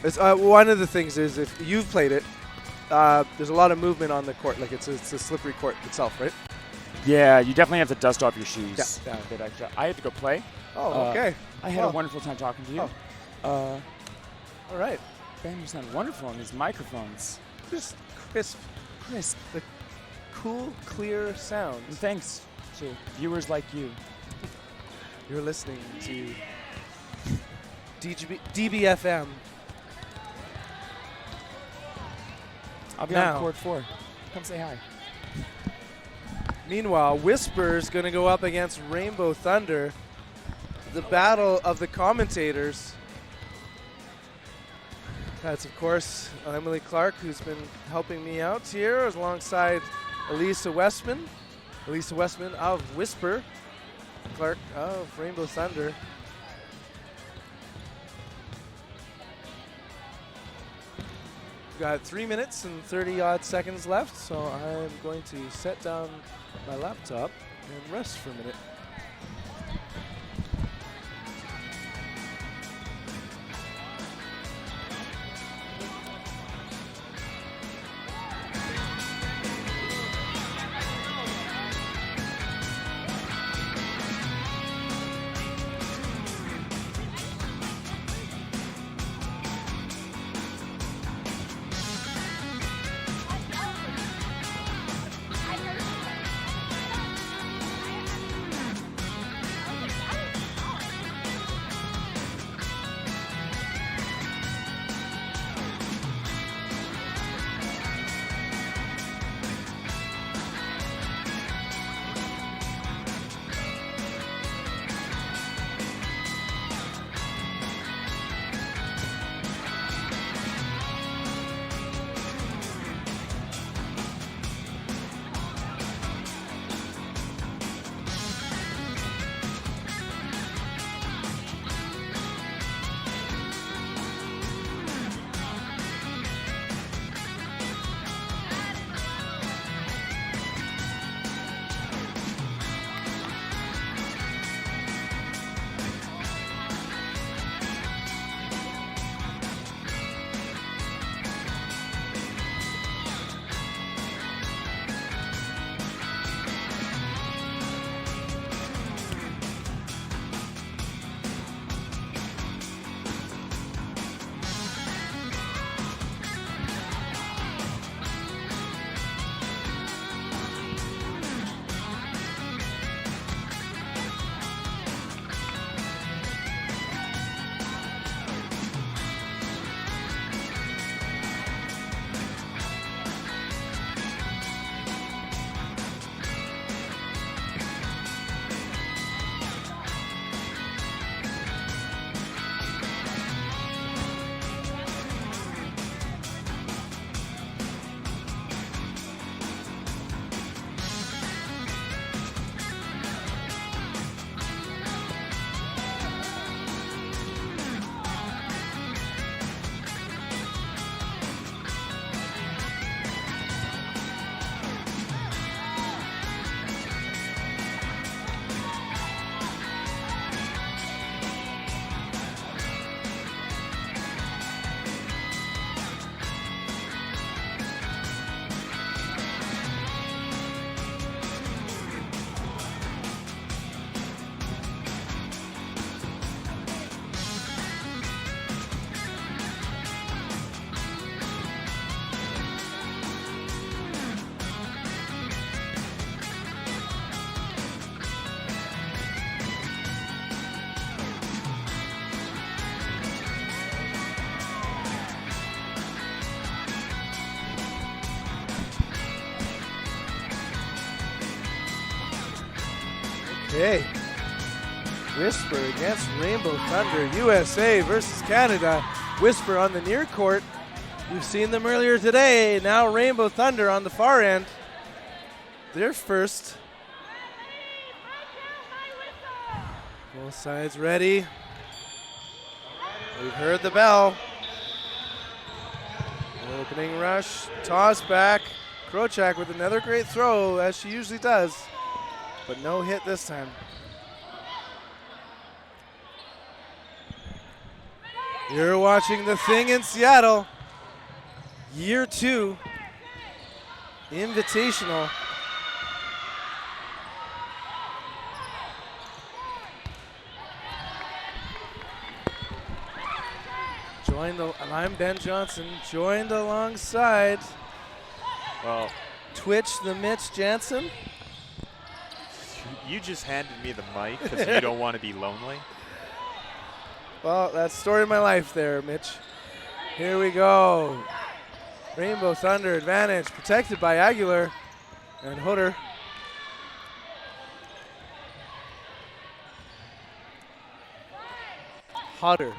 it's one of the things is if you've played it, there's a lot of movement on the court. Like it's a slippery court itself, right? Yeah, you definitely have to dust off your shoes. Yeah. A bit extra. I had to go play. Oh, okay. I had a wonderful time talking to you. All right. Ben, you sound wonderful on these microphones. Just crisp. The cool, clear sound. And thanks to viewers like you. You're listening to DBFM. I'll be Now. on court 4. Come say hi. Meanwhile, Whisper's going to go up against Rainbow Thunder. The battle of the commentators. That's, of course, Emily Clark, who's been helping me out here, alongside Elisa Westman. Elisa Westman of Whisper. Clark of Rainbow Thunder. We've got 3 minutes and 30-odd seconds left, so I'm going to set down my laptop and rest for a minute. Okay. Whisper against Rainbow Thunder. USA versus Canada. Whisper on the near court. We've seen them earlier today. Now Rainbow Thunder on the far end. They're first. Both sides ready. We've heard the bell. Opening rush. Toss back. Krochak with another great throw, as she usually does. But no hit this time. You're watching The Thing in Seattle. Year 2 Invitational. I'm Ben Johnson, joined alongside Well, Twitch the Mitch Jansen. you just handed me the mic because you don't want to be lonely. Well, that's the story of my life there, Mitch. Here we go. Rainbow Thunder advantage, protected by Aguilar and Hutter. Hutter.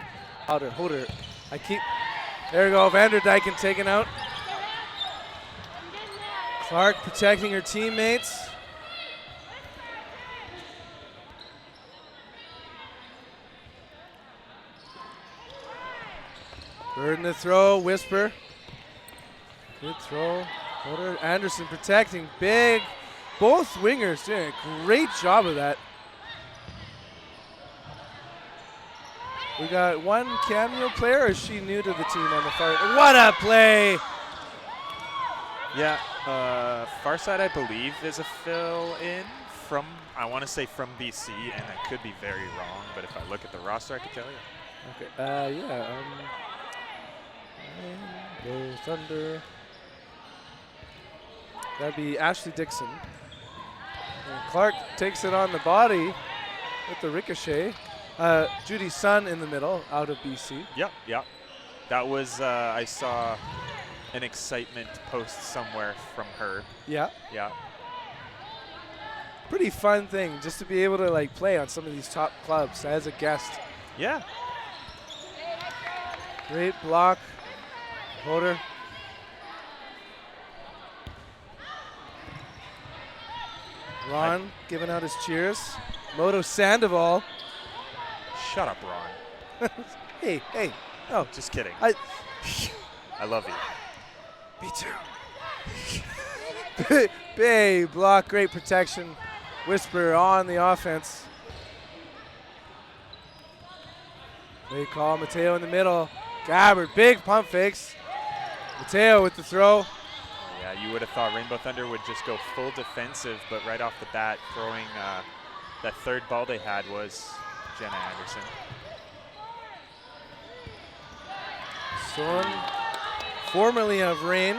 There we go, Vanderdyken taken out. Clark protecting her teammates. Burden to throw, Whisper. Good throw. Hutter, Anderson protecting big. Both wingers doing a great job of that. We got one cameo player, or is she new to the team on the far? What a play! Yeah, far side, I believe, is a fill-in from, I want to say from BC, and I could be very wrong, but if I look at the roster, I could tell you. Okay, Rainbow Thunder. That'd be Ashley Dixon. And Clark takes it on the body with the ricochet. Judy Sun in the middle, out of BC. Yep. That was, I saw an excitement post somewhere from her. Yeah. Yeah. Pretty fun thing just to be able to like play on some of these top clubs as a guest. Yeah. Great block. Hutter. Ron giving out his cheers. Moto Sandoval. Shut up, Ron. Hey. Oh, Just kidding. I love you. Me too. Bay block, great protection. Whisper on the offense. They call Mateo in the middle. Gabbard, big pump fakes. Mateo with the throw. Yeah, you would have thought Rainbow Thunder would just go full defensive, but right off the bat, throwing that third ball they had was Jenna Anderson. Son, formerly of Rain,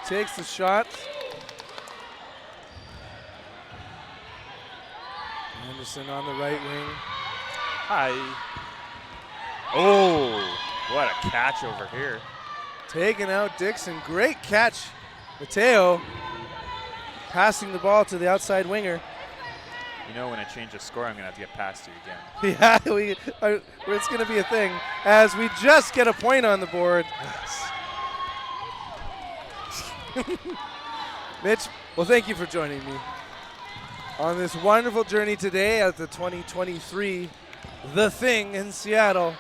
takes the shot. Anderson on the right wing. Hi. Oh, what a catch over here. Taking out Dixon, great catch. Mateo passing the ball to the outside winger. You know, when I change the score, I'm going to have to get past you again. Yeah, it's going to be a thing as we just get a point on the board. Mitch, well, thank you for joining me on this wonderful journey today at the 2023 The Thing in Seattle.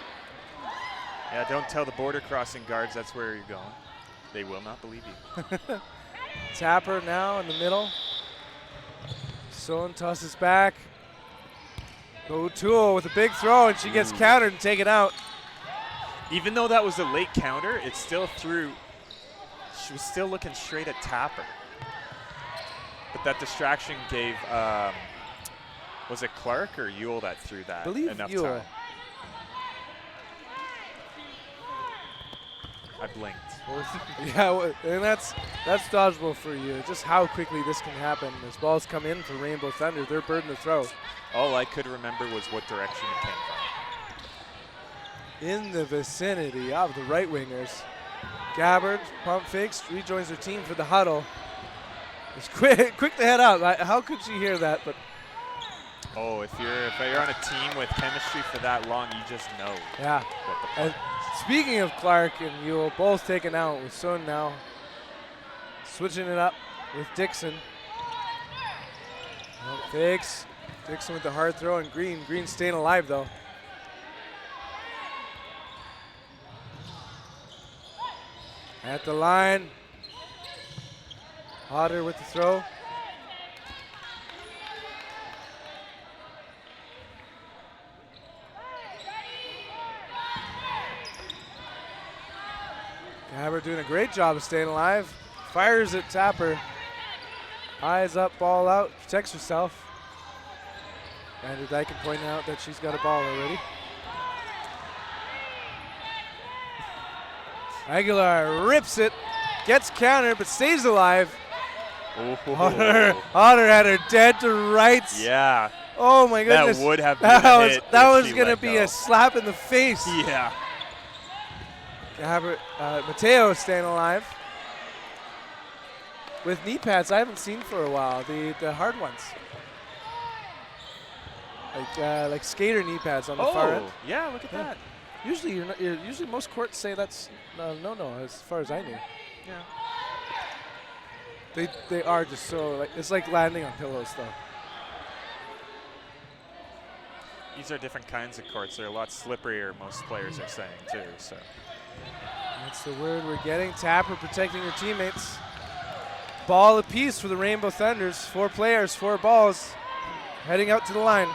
Yeah, don't tell the border crossing guards that's where you're going. They will not believe you. Tapper now in the middle. Son tosses back. O'Toole with a big throw, and she gets countered and taken out. Even though that was a late counter, it still threw. She was still looking straight at Tapper. But that distraction gave, was it Clark or Ewell that threw that? I believe enough Ewell. time? I blinked. Yeah, and that's dodgeball for you. Just how quickly this can happen. As balls come in for Rainbow Thunder, they're burden to throw. All I could remember was what direction it came from. In the vicinity of the right wingers. Gabbard, pump fakes, rejoins her team for the huddle. It's quick to head out. How could she hear that? But Oh, if you're on a team with chemistry for that long, you just know. yeah. What the plan And speaking of Clark and Ewell, both taken out with Son now. Switching it up with Dixon. Pump fakes. Dixon with the hard throw and Green. Green staying alive though. At the line. Hodder with the throw. Gabbard doing a great job of staying alive. Fires at Tapper. Eyes up, ball out, protects herself. Vanderdyke pointing out that she's got a ball already. Aguilar rips it, gets countered, but stays alive. Otter had her dead to rights. Yeah. Oh my goodness. That would have been a hit that if was she going to let be go. a slap in the face. Yeah. Mateo staying alive. With knee pads I haven't seen for a while, the hard ones. Like skater knee pads on the far end. Yeah, look at that. Usually, usually most courts say that's no, as far as I knew. Yeah. They are just so like it's like landing on pillows though. These are different kinds of courts. They're a lot slipperier, most players are saying too. So that's the word we're getting. Tapper protecting her teammates. Ball apiece for the Rainbow Thunders. 4 players, 4 balls, heading out to the line.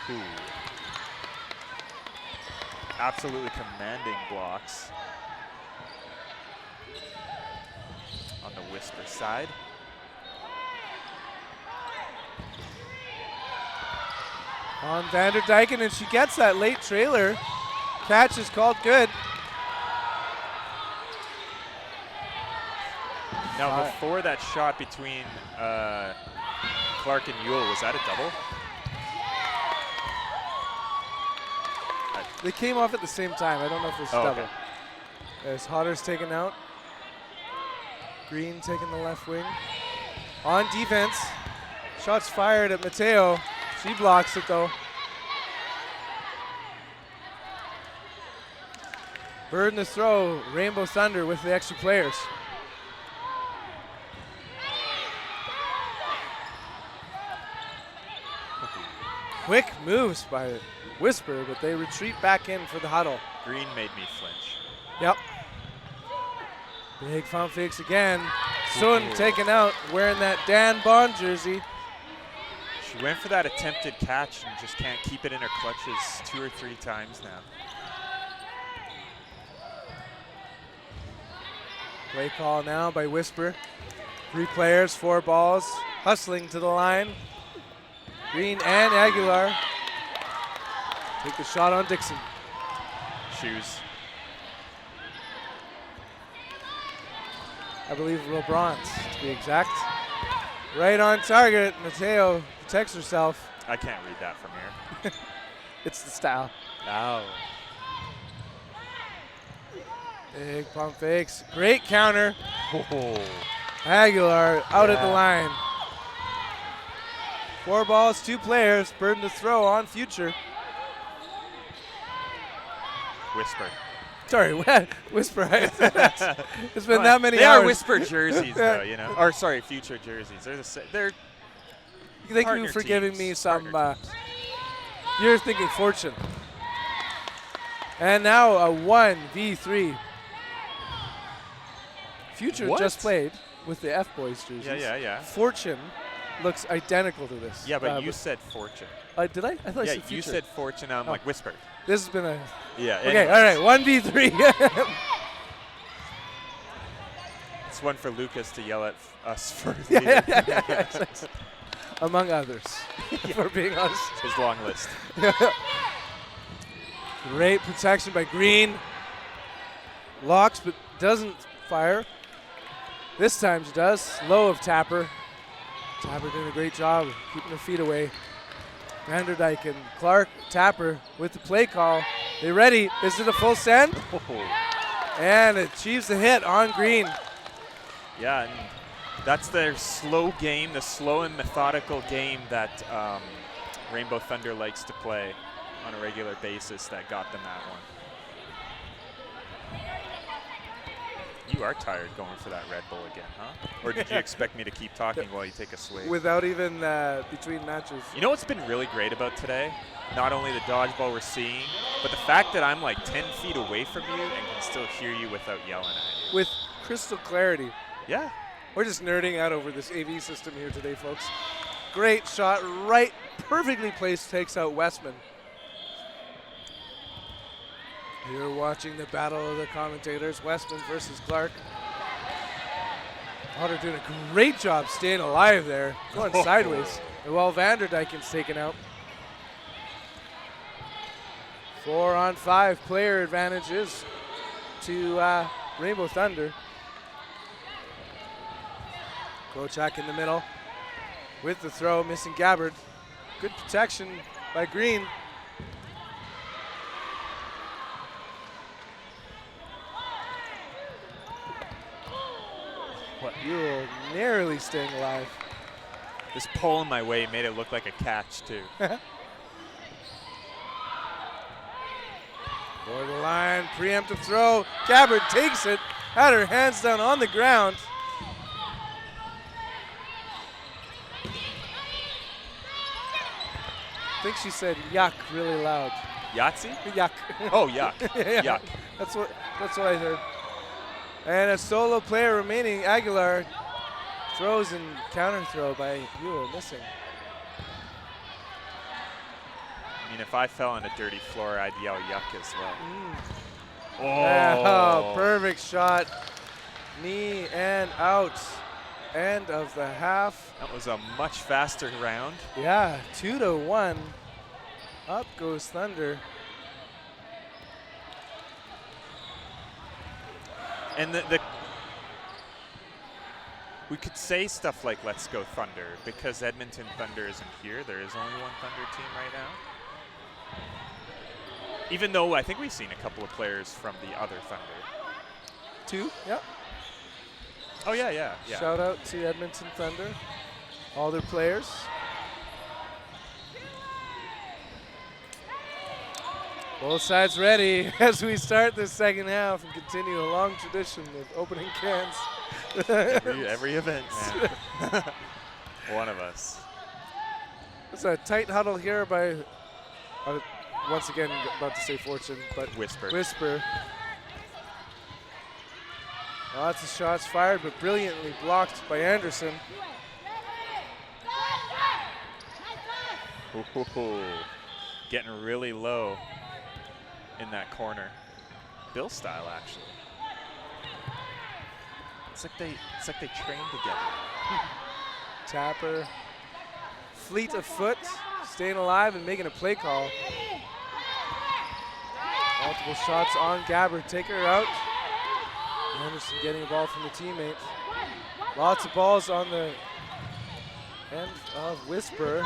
Ooh. Absolutely commanding blocks on the Whisper side. On Vanderdyken, and she gets that late trailer. Catch is called good. Now, before that shot between Clark and Ewell, was that a double? They came off at the same time. I don't know if it's double. Okay. As Hodder's taken out. Green taking the left wing. On defense. Shots fired at Mateo. She blocks it though. Bird in the throw. Rainbow Thunder with the extra players. Quick moves by Whisper, but they retreat back in for the huddle. Green made me flinch. Yep. Big pump fakes again. Sun taken out, wearing that Dan Bond jersey. She went for that attempted catch and just can't keep it in her clutches 2 or 3 times now. Play call now by Whisper. 3 players, 4 balls, hustling to the line. Green and Aguilar take the shot on Dixon. Shoes. I believe LeBron's, to be exact. Right on target. Mateo protects herself. I can't read that from here. It's the style. No. Big pump fakes. Great counter. Oh. Aguilar out at the line. 4 balls, 2 players. Burden to throw on future. Whisper. Sorry, Whisper. It's been that many they hours. They are Whisper jerseys, though, you know. Or sorry, future jerseys. They're the same. They're. Thank you for giving me some. You're thinking Fortune. And now a 1v3. Future just played with the F Boys jerseys. Yeah. Fortune looks identical to this. Yeah, but you said Fortune. Did I? I thought I said Future. You said Fortune. I'm like Whisper. This has been a. Yeah. Okay, all right, 1v3. It's one for Lucas to yell at us for among others, for being honest. His long list. Great protection by Green. Locks, but doesn't fire. This time she does. Low of Tapper. Tapper doing a great job of keeping her feet away. Vanderdyke and Clark, Tapper with the play call. They ready? Is it a full send? And it achieves the hit on Green. Yeah, and that's their slow game, the slow and methodical game that Rainbow Thunder likes to play on a regular basis that got them that one. You are tired going for that Red Bull again, huh? Or did you expect me to keep talking while you take a swig? Without even between matches. You know what's been really great about today? Not only the dodgeball we're seeing, but the fact that I'm like 10 feet away from you and can still hear you without yelling at you. With crystal clarity. Yeah. We're just nerding out over this AV system here today, folks. Great shot, right, perfectly placed, takes out Westman. You're watching the battle of the commentators, Westman versus Clark. Otter doing a great job staying alive there, going sideways. And while Vanderdijken's taken out. 4-on-5 player advantages to Rainbow Thunder. Kochak in the middle with the throw, missing Gabbard. Good protection by Green. Ewell narrowly staying alive. This pole in my way made it look like a catch, too. Borderline, preemptive throw. Gabbard takes it, had her hands down on the ground. I think she said yuck really loud. Yahtzee? Yuck. Oh, yuck. Yeah, Yuck. That's what I heard. And a solo player remaining. Aguilar throws and counter throw by Ewell, missing. I mean, if I fell on a dirty floor, I'd yell yuck as well. Oh, perfect shot. Knee and out. End of the half. That was a much faster round. Yeah, 2-1. Up goes Thunder. And we could say stuff like "Let's go Thunder" because Edmonton Thunder isn't here. There is only one Thunder team right now. Even though I think we've seen a couple of players from the other Thunder. 2, yep. Oh yeah. Shout out to Edmonton Thunder, all their players. Both sides ready as we start the second half and continue a long tradition of opening cans. every event, man. One of us. It's a tight huddle here by, once again, about to say Fortune, but Whisper. Lots of shots fired, but brilliantly blocked by Anderson. Getting really low in that corner. Bill style, actually. It's like they train together. Tapper, fleet of foot, staying alive and making a play call. Multiple shots on Gabbard, take her out. Anderson getting a ball from the teammate. Lots of balls on the end of Whisper.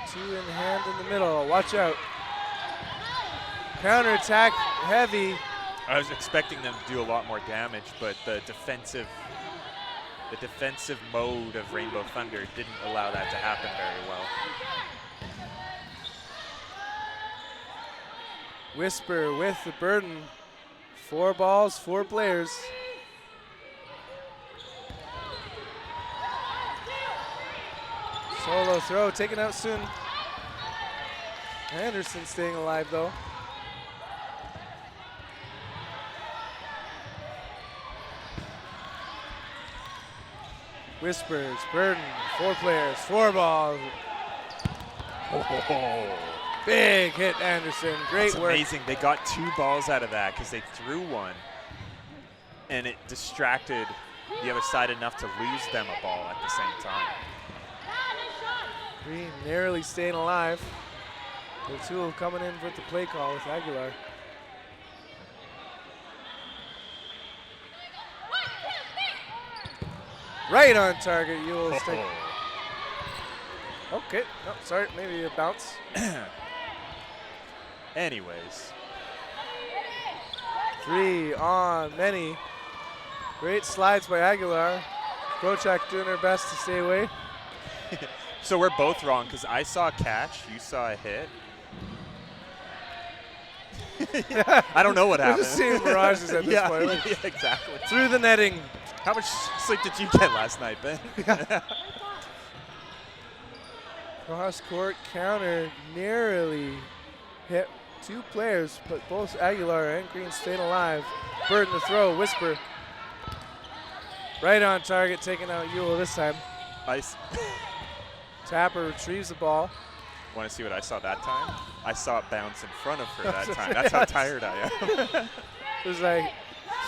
2 in hand in the middle, watch out. Counterattack, heavy. I was expecting them to do a lot more damage, but the defensive mode of Rainbow Thunder didn't allow that to happen very well. Whisper with the burden. 4 balls, 4 players. Solo throw, taken out soon. Anderson staying alive though. Whispers, burden, 4 players, 4 balls. Big hit, Anderson. Great That's work. amazing. They got 2 balls out of that because they threw one, and it distracted the other side enough to lose them a ball at the same time. Green narrowly staying alive. O'Toole coming in with the play call with Aguilar. Right on target, Ewell's take. Okay, no, sorry, maybe a bounce. Anyways. 3 on many. Great slides by Aguilar. Kochak doing her best to stay away. So we're both wrong because I saw a catch, you saw a hit. I don't know what happened. We're just seeing mirages at this point. Yeah, exactly. Through the netting. How much sleep did you get last night, Ben? Cross court counter narrowly hit 2 players, but both Aguilar and Green staying alive. Burden the throw, Whisper. Right on target, taking out Ewell this time. Ice. Tapper retrieves the ball. Want to see what I saw that time? I saw it bounce in front of her that time. That's how tired I am. It was like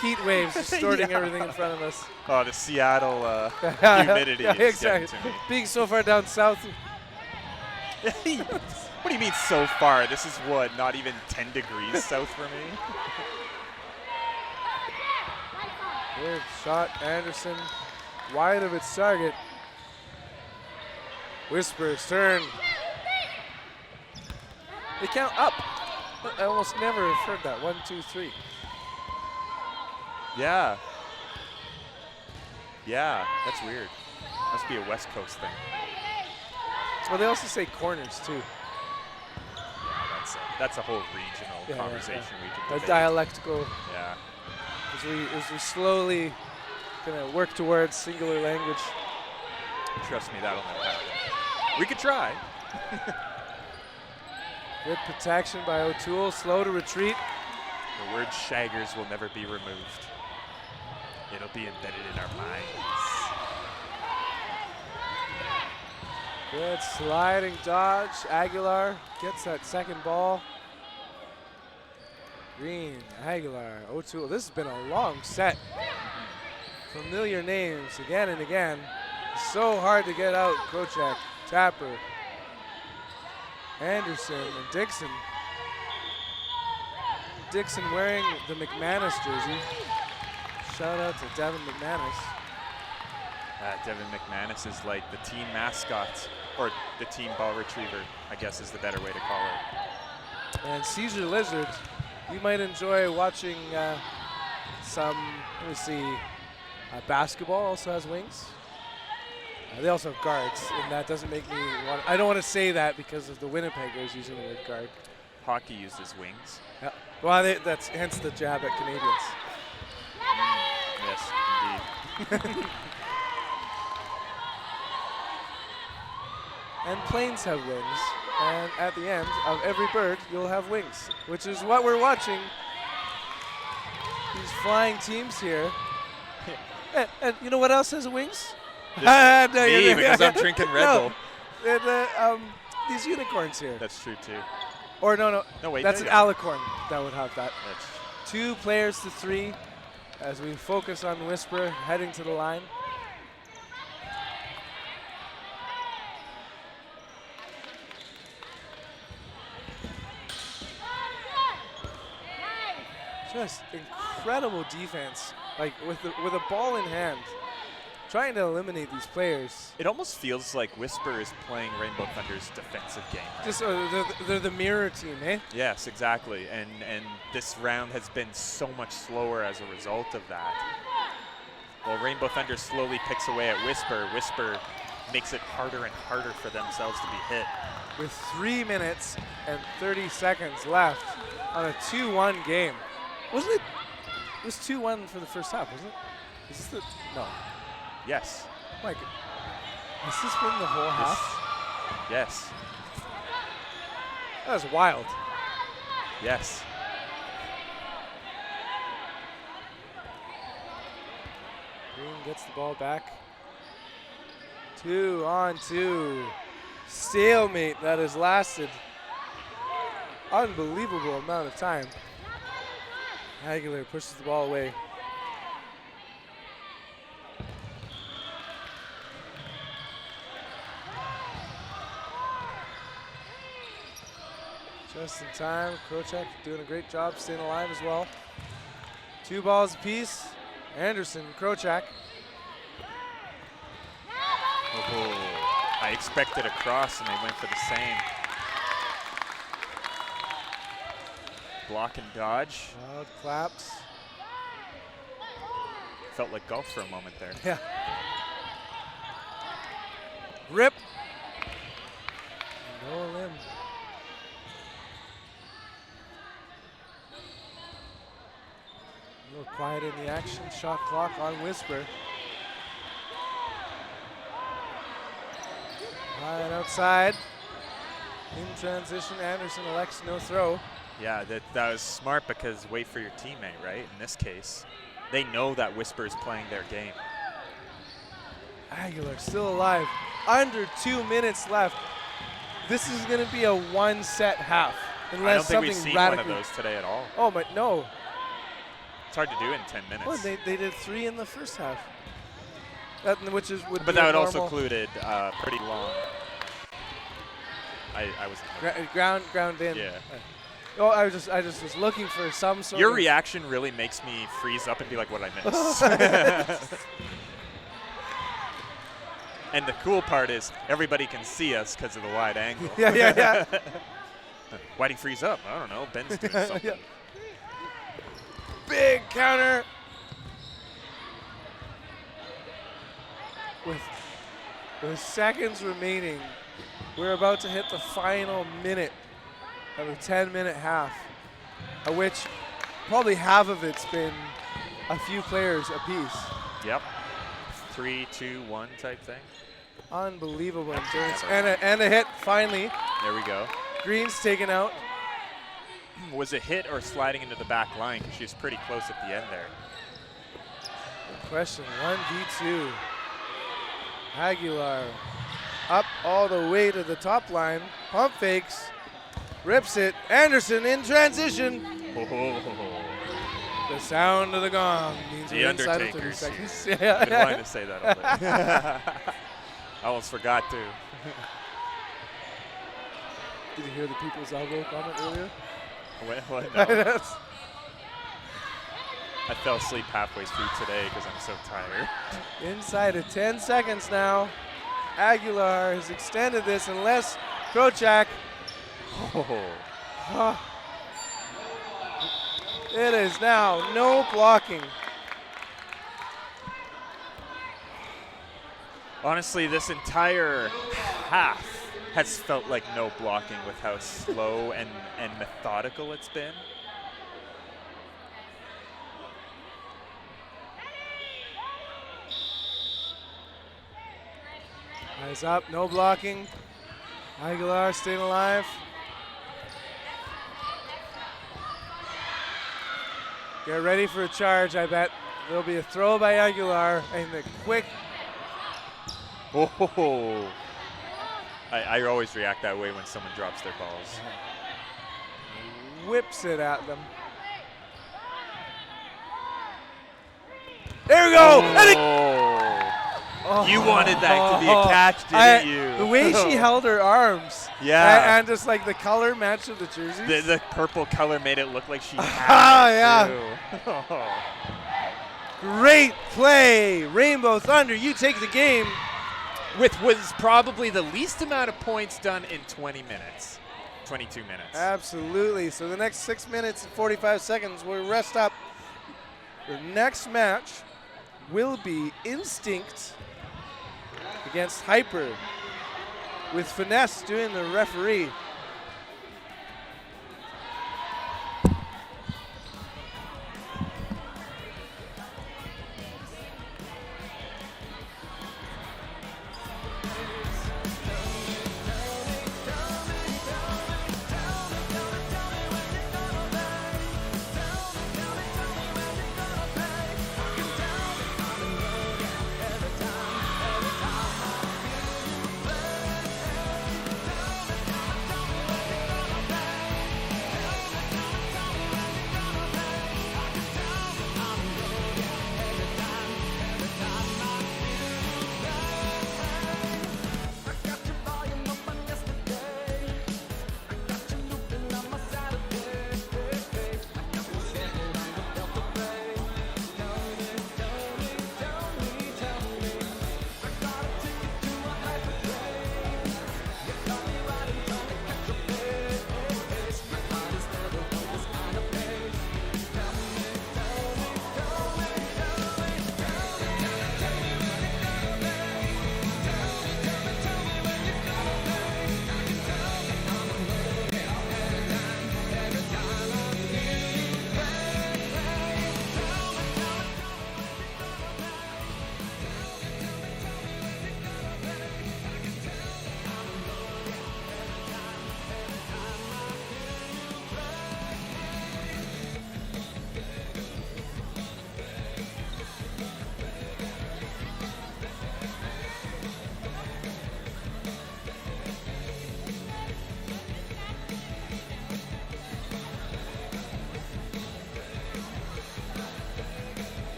heat waves distorting Yeah. everything in front of us. Oh, the Seattle humidity Yeah, is exactly. getting to me. Being so far down south. What do you mean so far? This is what, not even 10 degrees south for me? Good shot, Anderson. Wide of its target. Whispers turn. They count up. I almost never have heard that. 1, 2, 3. Yeah. Yeah, that's weird. Must be a West Coast thing. Well, they also say corners too. Yeah, that's a whole regional conversation we could A debate. dialectical. Yeah. As we slowly gonna work towards singular language. Trust me, that'll never happen. We could try. Good protection by O'Toole. Slow to retreat. The word shaggers will never be removed. It'll be embedded in our minds. Good sliding dodge. Aguilar gets that second ball. Green, Aguilar, O'Toole. This has been a long set. Familiar names again and again. So hard to get out. Krochak, Tapper, Anderson, and Dixon. Dixon wearing the McManus jersey. Shout out to Devin McManus. Devin McManus is like the team mascot, or the team ball retriever, I guess is the better way to call it. And Caesar Lizard, you might enjoy watching some, let me see, basketball also has wings. They also have guards, and that doesn't make me want, I don't want to say that because of the Winnipeggers using the word guard. Hockey uses wings. Yeah. Well, that's hence the jab at Canadians. Yes, indeed. And planes have wings, and at the end of every bird, you'll have wings, which is what we're watching. These flying teams here. And you know what else has wings? Me, because I'm drinking Red Bull. These unicorns here. That's true too. Or no, wait, that's no, an alicorn that would have that. That's 2 players to 3 as we focus on Whisper heading to the line. Just incredible defense, like with a ball in hand, trying to eliminate these players. It almost feels like Whisper is playing Rainbow Thunder's defensive game. Just they're the mirror team, eh? Yes, exactly. And this round has been so much slower as a result of that. While Rainbow Thunder slowly picks away at Whisper, Whisper makes it harder and harder for themselves to be hit. With 3 minutes and 30 seconds left on a 2-1 game. Wasn't it? It was 2-1 for the first half, wasn't it? Is this the? No. Yes. Mike, has this been the whole half? Yes. That was wild. Yes. Green gets the ball back. 2-on-2. Stalemate that has lasted unbelievable amount of time. Aguilar pushes the ball away. Just in time. Krochak doing a great job staying alive as well. 2 balls apiece. Anderson, Krochak. Oh, I expected a cross and they went for the same. Block and dodge. Loud claps. Felt like golf for a moment there. Yeah. Rip. No limb. A little quiet in the action. Shot clock on Whisper. Right outside. In transition, Anderson elects no throw. Yeah, that was smart because wait for your teammate, right? In this case, they know that Whisper is playing their game. Aguilar still alive. Under 2 minutes left. This is going to be a 1-set half. Unless I don't think something we've seen radically one of those today at all. Oh, but no. hard to do in 10 minutes. Well, they did 3 in the first half. Which is would but be that a would also normal included pretty long. I was. ground in. Yeah. Oh, I just was looking for some sort Your of reaction really makes me freeze up and be like, what did I miss? And the cool part is everybody can see us because of the wide angle. Yeah. Why'd he freeze up? I don't know. Ben's doing something. Yeah. Big counter. With seconds remaining, we're about to hit the final minute of a 10-minute half, of which probably half of it's been a few players apiece. Yep. 3, 2, 1 type thing. Unbelievable endurance. And a hit, finally. There we go. Green's taken out. Was it hit or sliding into the back line? Because she was pretty close at the end there. Question 1v2. Aguilar up all the way to the top line. Pump fakes. Rips it. Anderson in transition. The sound of the gong means The we're inside of 30 Undertaker's seconds. here. Yeah. Been wanting to say that all day. I almost forgot to. Did you hear the people's elbow comment earlier? What? No. I fell asleep halfway through today because I'm so tired. Inside of 10 seconds now. Aguilar has extended this unless Krochak. It is now no blocking. Honestly, this entire half has felt like no blocking with how slow and methodical it's been. Eyes up, no blocking. Aguilar staying alive. Get ready for a charge, I bet. There'll be a throw by Aguilar and the quick. Oh, I always react that way when someone drops their balls. Whips it at them. There we go! You wanted that to be a catch, didn't you? The way she held her arms. Yeah. And just like the color match of the jerseys. The purple color made it look like she had it too. Great play. Rainbow Thunder, you take the game. With was probably the least amount of points done in 20 minutes. 22 minutes. Absolutely. So the next 6 minutes and 45 seconds, we'll rest up. The next match will be Instinct against Hyper, with Finesse doing the referee.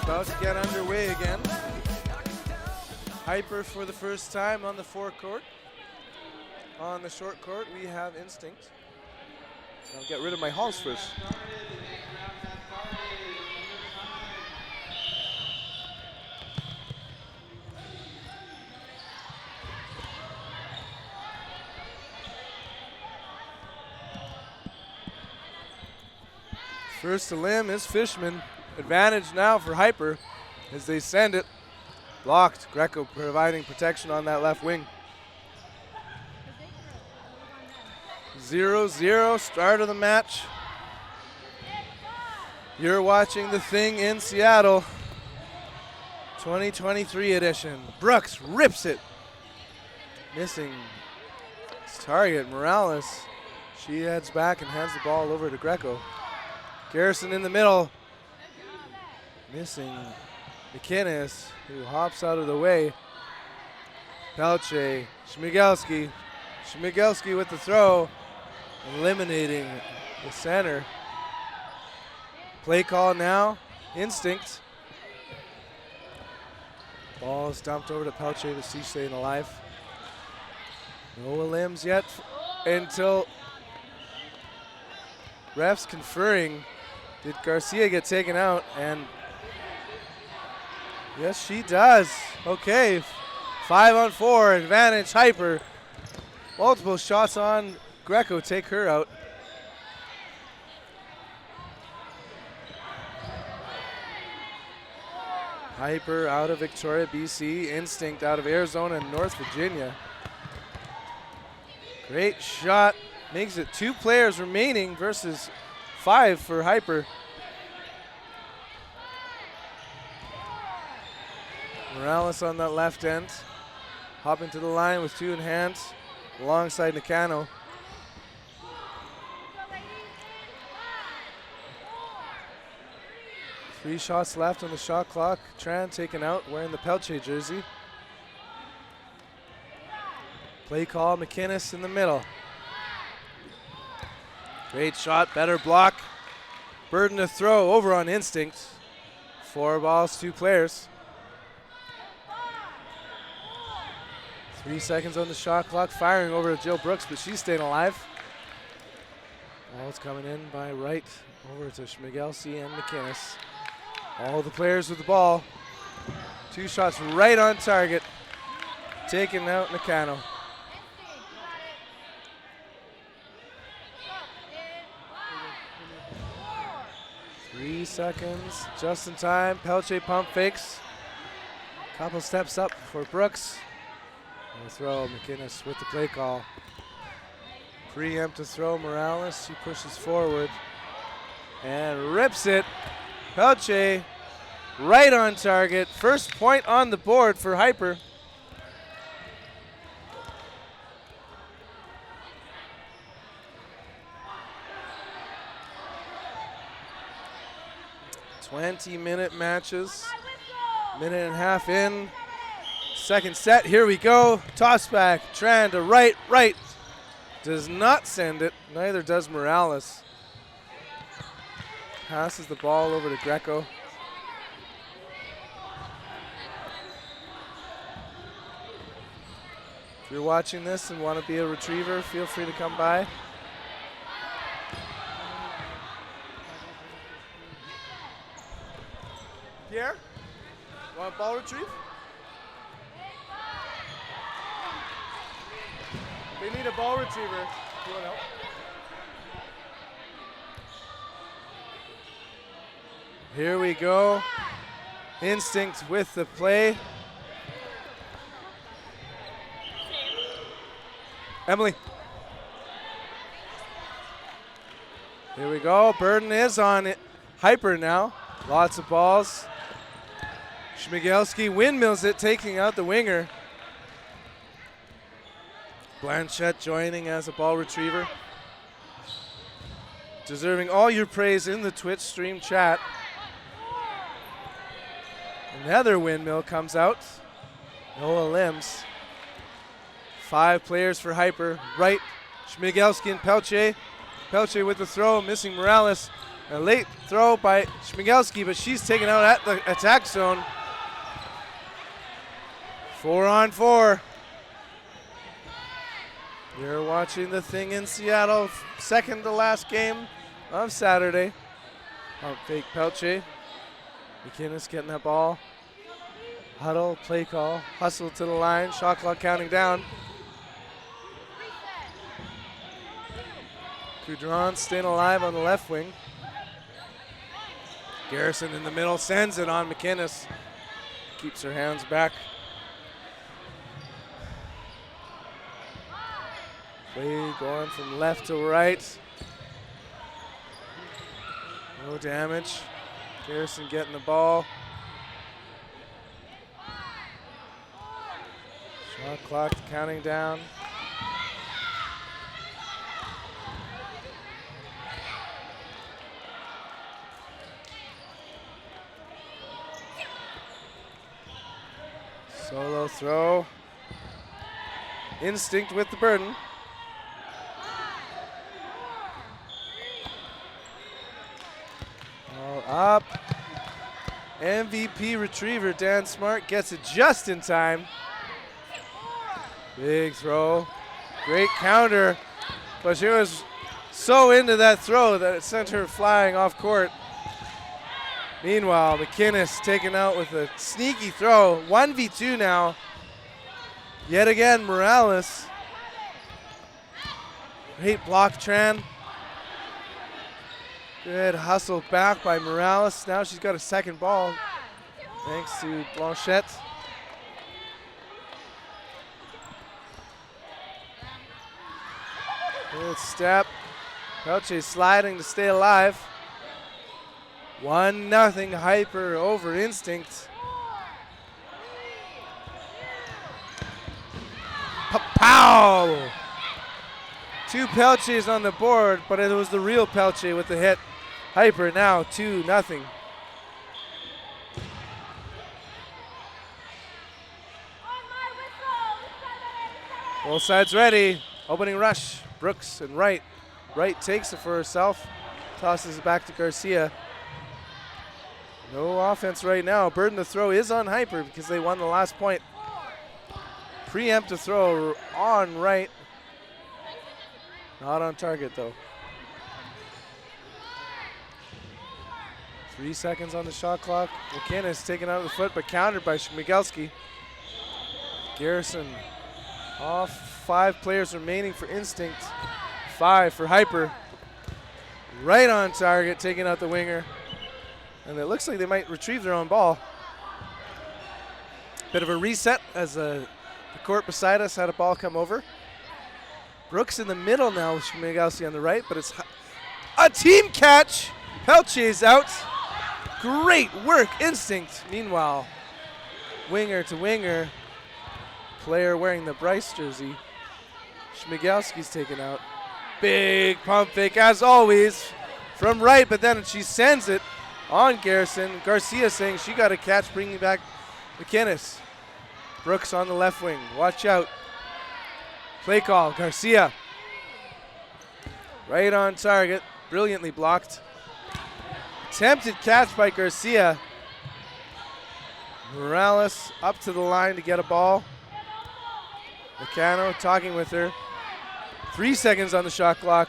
about to get underway again. Hyper for the first time on the forecourt. On the short court, we have Instinct. I'll get rid of my halls first. First to limb is Fishman. Advantage now for Hyper as they send it. Blocked. Greco providing protection on that left wing. 0-0, start of the match. You're watching The Thing in Seattle. 2023 edition. Brooks rips it. Missing his target, Morales. She heads back and hands the ball over to Greco. Garrison in the middle. Missing McInnes, who hops out of the way. Pelche, Schmigelski. Schmigelski with the throw, eliminating the center. Play call now, Instinct. Ball is dumped over to Pelche to see staying alive. No limbs yet until refs conferring. Did Garcia get taken out? And yes, she does. Okay, 5-on-4, advantage Hyper. Multiple shots on Greco take her out. Hyper out of Victoria, BC. Instinct out of Arizona and North Virginia. Great shot. Makes it 2 players remaining versus 5 for Hyper. Morales on that left end. Hopping to the line with 2 in hand alongside Nakano. Three shots left on the shot clock. Tran taken out wearing the Pelche jersey. Play call, McInnes in the middle. Great shot, better block. Burden to throw over on Instinct. 4 balls, 2 players. 3 seconds on the shot clock, firing over to Jill Brooks, but she's staying alive. Ball's coming in by right over to Schmigelski and McInnes. All the players with the ball. 2 shots right on target. Taking out Nakano. Three seconds, just in time. Pelche pump fakes. Couple steps up for Brooks. And the throw, McInnes with the play call. Preempt to throw, Morales. She pushes forward and rips it. Pelche right on target. First point on the board for Hyper. Minute matches. Minute and a half in. Second set, here we go. Toss back, Tran to right. Does not send it, neither does Morales. Passes the ball over to Greco. If you're watching this and want to be a retriever, feel free to come by. Pierre, want a ball retrieve? They need a ball retriever. You want help? Here we go. Instinct with the play. Emily. Here we go. Burden is on it. Hyper now. Lots of balls. Schmigelski windmills it, taking out the winger. Blanchette joining as a ball retriever. Deserving all your praise in the Twitch stream chat. Another windmill comes out. Noah limbs. 5 players for Hyper. Right, Schmigelski and Pelche. Pelche with the throw, missing Morales. A late throw by Schmigelski, but she's taken out at the attack zone. 4-on-4. You're watching the thing in Seattle, second to last game of Saturday. Pump fake Pelche. McInnes getting that ball. Huddle, play call, hustle to the line, shot clock counting down. Coudron staying alive on the left wing. Garrison in the middle sends it on McInnes. Keeps her hands back. Play going from left to right. No damage. Garrison getting the ball. Shot clock counting down. Solo throw. Instinct with the burden. All up. MVP retriever Dan Smart gets it just in time. Big throw. Great counter. But she was so into that throw that it sent her flying off court. Meanwhile, McInnes taken out with a sneaky throw. 1v2 now. Yet again, Morales. Great block, Tran. Good hustle back by Morales. Now she's got a second ball, thanks to Blanchette. Good step. Pelche sliding to stay alive. 1-0 Hyper over Instinct. Pow! 2 Pelches on the board, but it was the real Pelche with the hit. Hyper now 2-0. Both sides ready. Opening rush. Brooks and Wright. Wright takes it for herself. Tosses it back to Garcia. No offense right now. Burden to throw is on Hyper because they won the last point. Preemptive throw on Wright. Not on target though. 3 seconds on the shot clock. McInnes taken out of the foot but countered by Schmigelski. Garrison off. 5 players remaining for Instinct. 5 for Hyper. Right on target, taking out the winger. And it looks like they might retrieve their own ball. Bit of a reset as the court beside us had a ball come over. Brooks in the middle now with Schmigelski on the right, but it's a team catch. Pelche's out. Great work, Instinct. Meanwhile, winger to winger. Player wearing the Bryce jersey. Schmigelski's taken out. Big pump fake as always from Wright, but then she sends it on Garrison. Garcia saying she got a catch, bringing back McInnes. Brooks on the left wing. Watch out. Play call. Garcia. Right on target. Brilliantly blocked. Attempted catch by Garcia. Morales up to the line to get a ball. Meccano talking with her. 3 seconds on the shot clock.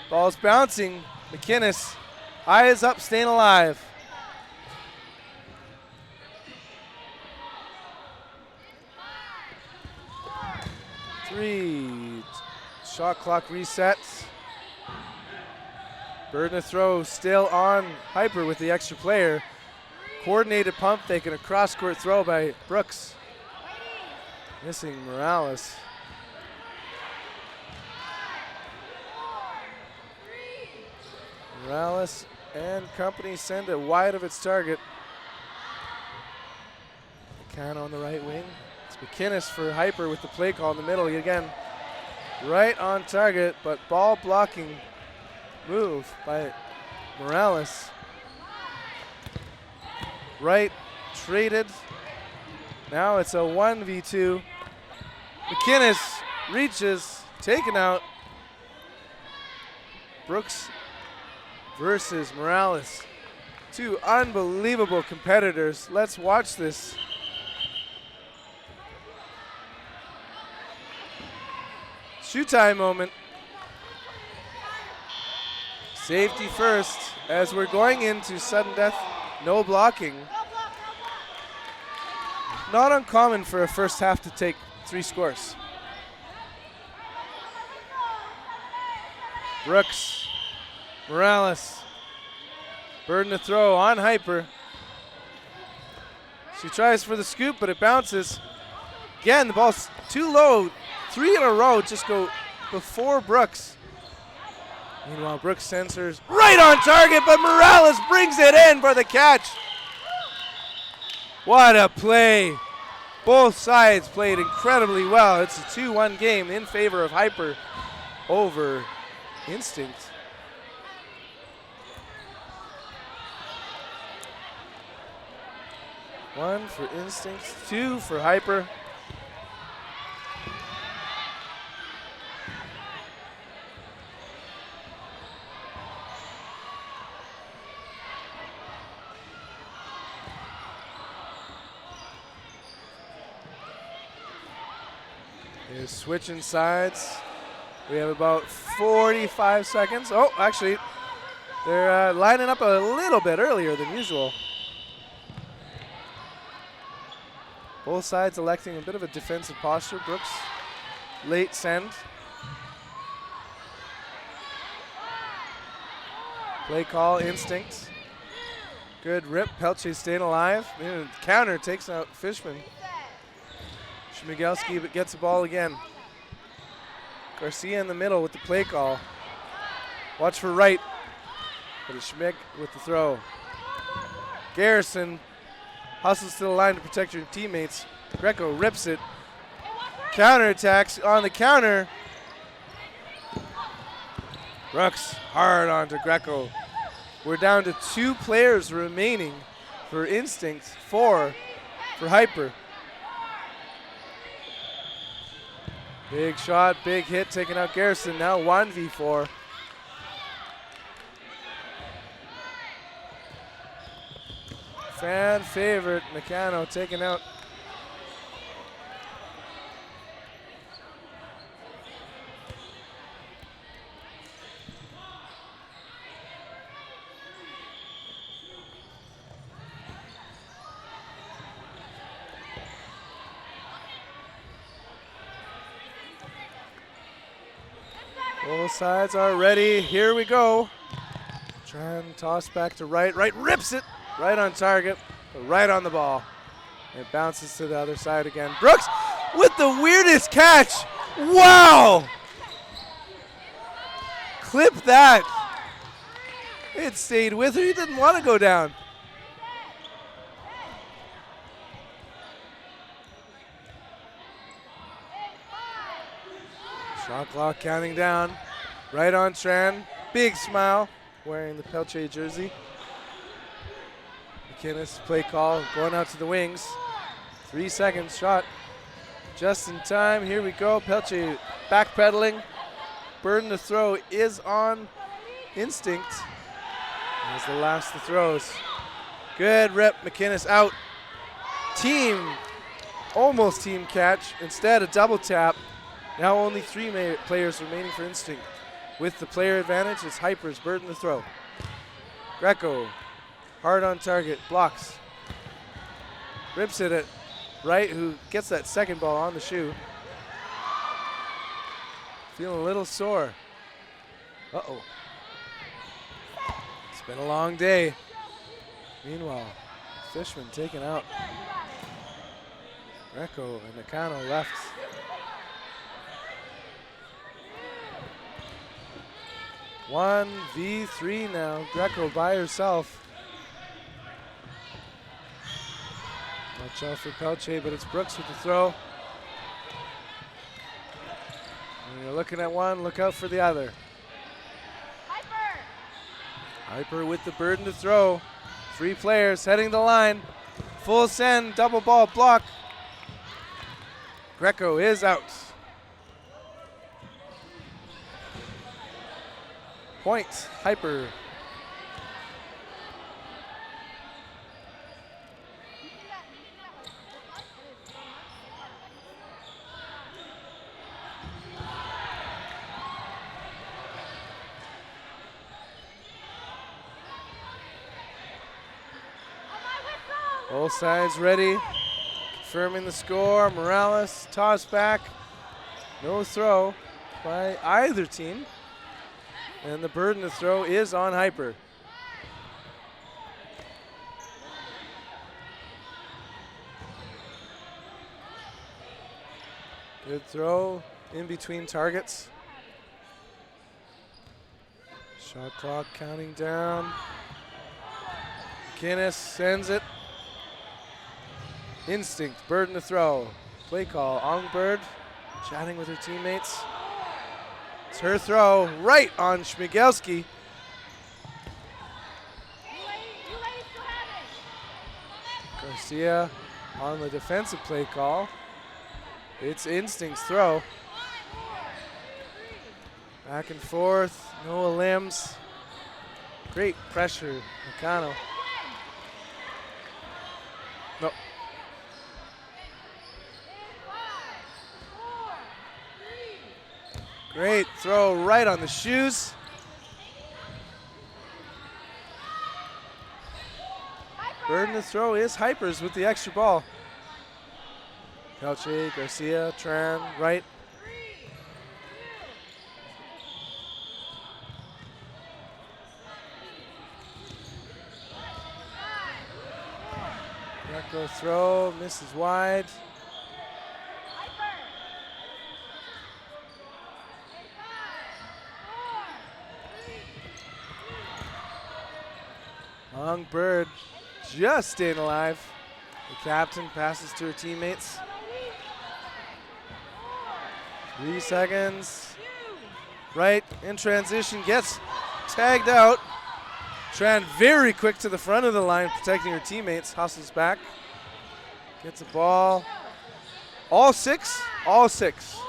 Ball's bouncing. McInnes. Eyes up, staying alive. Three. Shot clock resets. Burden of throw still on Hyper with the extra player. Coordinated pump fake and a cross-court throw by Brooks. Missing Morales. Morales and company send it wide of its target. Meccano on the right wing. It's McInnes for Hyper with the play call in the middle again. Right on target, but ball blocking move by Morales. Right traded. Now it's a 1v2. McInnes reaches, taken out. Brooks versus Morales. Two unbelievable competitors. Let's watch this. Shoe time moment. Safety first as we're going into sudden death. No blocking. Not uncommon for a first half to take 3 scores. Brooks, Morales, burden to throw on Hyper. She tries for the scoop, but it bounces. Again, the ball's too low. 3 in a row just go before Brooks. Meanwhile, Brooks sends hers right on target, but Morales brings it in for the catch. What a play. Both sides played incredibly well. It's a 2-1 game in favor of Hyper over Instinct. One for Instinct, 2 for Hyper. Is switching sides. We have about 45 seconds. Oh, actually, they're lining up a little bit earlier than usual. Both sides electing a bit of a defensive posture. Brooks, late send. Play call, Instinct. Good rip, Pelche staying alive. And counter takes out Fishman. Schmigelski gets the ball again. Garcia in the middle with the play call. Watch for right. But it's Schmig with the throw. Garrison hustles to the line to protect your teammates. Greco rips it. Counterattacks on the counter. Brooks hard onto Greco. We're down to 2 players remaining for Instinct, 4 for Hyper. Big shot, big hit, taking out Garrison. Now 1v4. Fan favorite, Meccano taken out. Both sides are ready. Here we go. Try and toss back to right. Right rips it. Right on target, but right on the ball. It bounces to the other side again. Brooks with the weirdest catch. Wow! Clip that. It stayed with her. He didn't want to go down. Shot clock counting down. Right on Tran. Big smile wearing the Pelche jersey. McInnes play call going out to the wings. 3 seconds shot. Just in time. Here we go. Pelche backpedaling. Burden to throw is on Instinct. As the last of the throws. Good rip. McInnes out. Team. Almost team catch. Instead a double tap. Now only 3 players remaining for Instinct. With the player advantage, it's Hyper's burden to throw. Greco, hard on target, blocks. Rips it at right, who gets that second ball on the shoe. Feeling a little sore. Uh-oh. It's been a long day. Meanwhile, Fishman taken out. Greco and Nakano left. 1v3 now. Greco by herself. Watch out for Pelche, but it's Brooks with the throw. When you're looking at one, look out for the other. Hyper with the burden to throw. 3 players heading the line. Full send, double ball block. Greco is out. Point, Hyper. Both sides ready. Confirming the score. Morales, toss back. No throw by either team. And the burden to throw is on Hyper. Good throw in between targets. Shot clock counting down. McInnes sends it. Instinct, burden to throw. Play call, Ongbird chatting with her teammates. It's her throw right on Schmigelski. Garcia on the defensive play call. It's Instinct's throw. Back and forth, Noah Limbs. Great pressure, Nakano. No. Great throw right on the shoes. Burden to throw is Hypers with the extra ball. Pelche, Garcia, Tran, right. Greco throw, misses wide. Long Bird just staying alive. The captain passes to her teammates. 3 seconds. Right in transition, gets tagged out. Tran very quick to the front of the line, protecting her teammates. Hustles back. Gets a ball. All six? All six.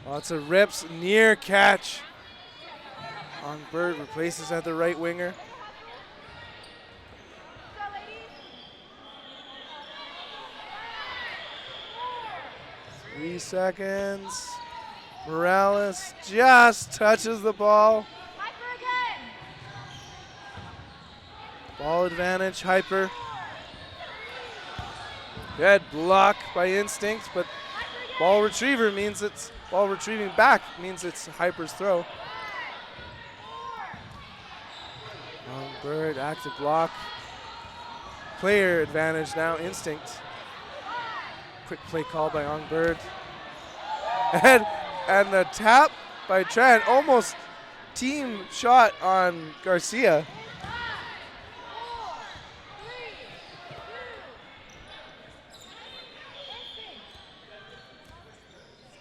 Lots of rips, near catch. Bird replaces at the right winger. Three seconds. Morales just touches the ball. Ball advantage, Hyper. Good block by Instinct, but ball retriever means it's ball retrieving back means it's Hyper's throw. Bird, active block. Player advantage now, Instinct. Quick play call by Ongbird. And the tap by Tran, almost team shot on Garcia.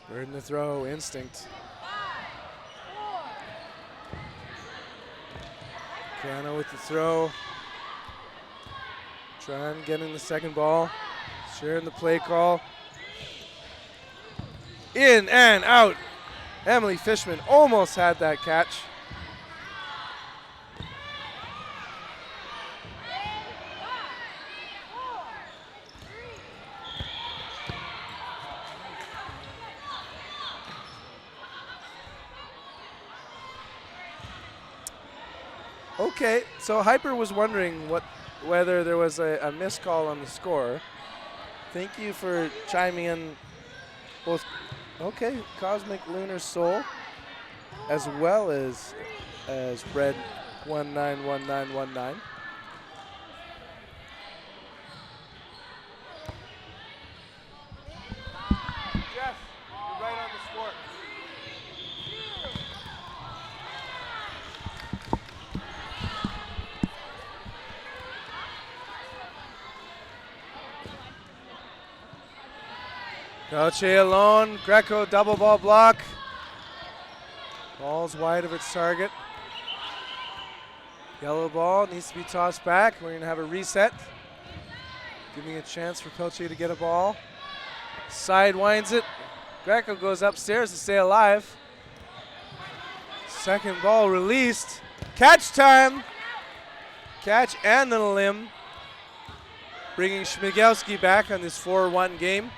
Bird in the throw, Instinct. Cano with the throw. Tran getting the second ball. Sharing the play call. In and out. Emily Fishman almost had that catch. Okay, so Hyper was wondering whether there was a missed call on the score. Thank you for chiming in both. Okay, Cosmic Lunar Soul, as well as Red 191919. Jeff, you're right on the score. Pelche alone, Greco double ball block. Ball's wide of its target. Yellow ball needs to be tossed back. We're going to have a reset. Giving a chance for Pelche to get a ball. Sidewinds it. Greco goes upstairs to stay alive. Second ball released. Catch time. Catch and a limb. Bringing Schmigelski back on this 4-1 game.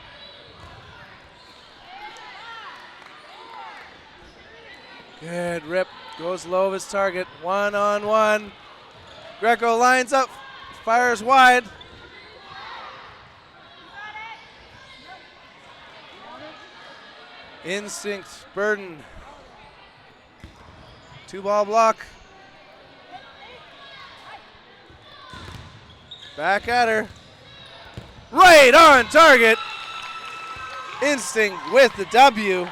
Good rip, goes low of his target, 1-on-1. Greco lines up, fires wide. Instinct, Burden. 2-ball block. Back at her. Right on target. Instinct with the W.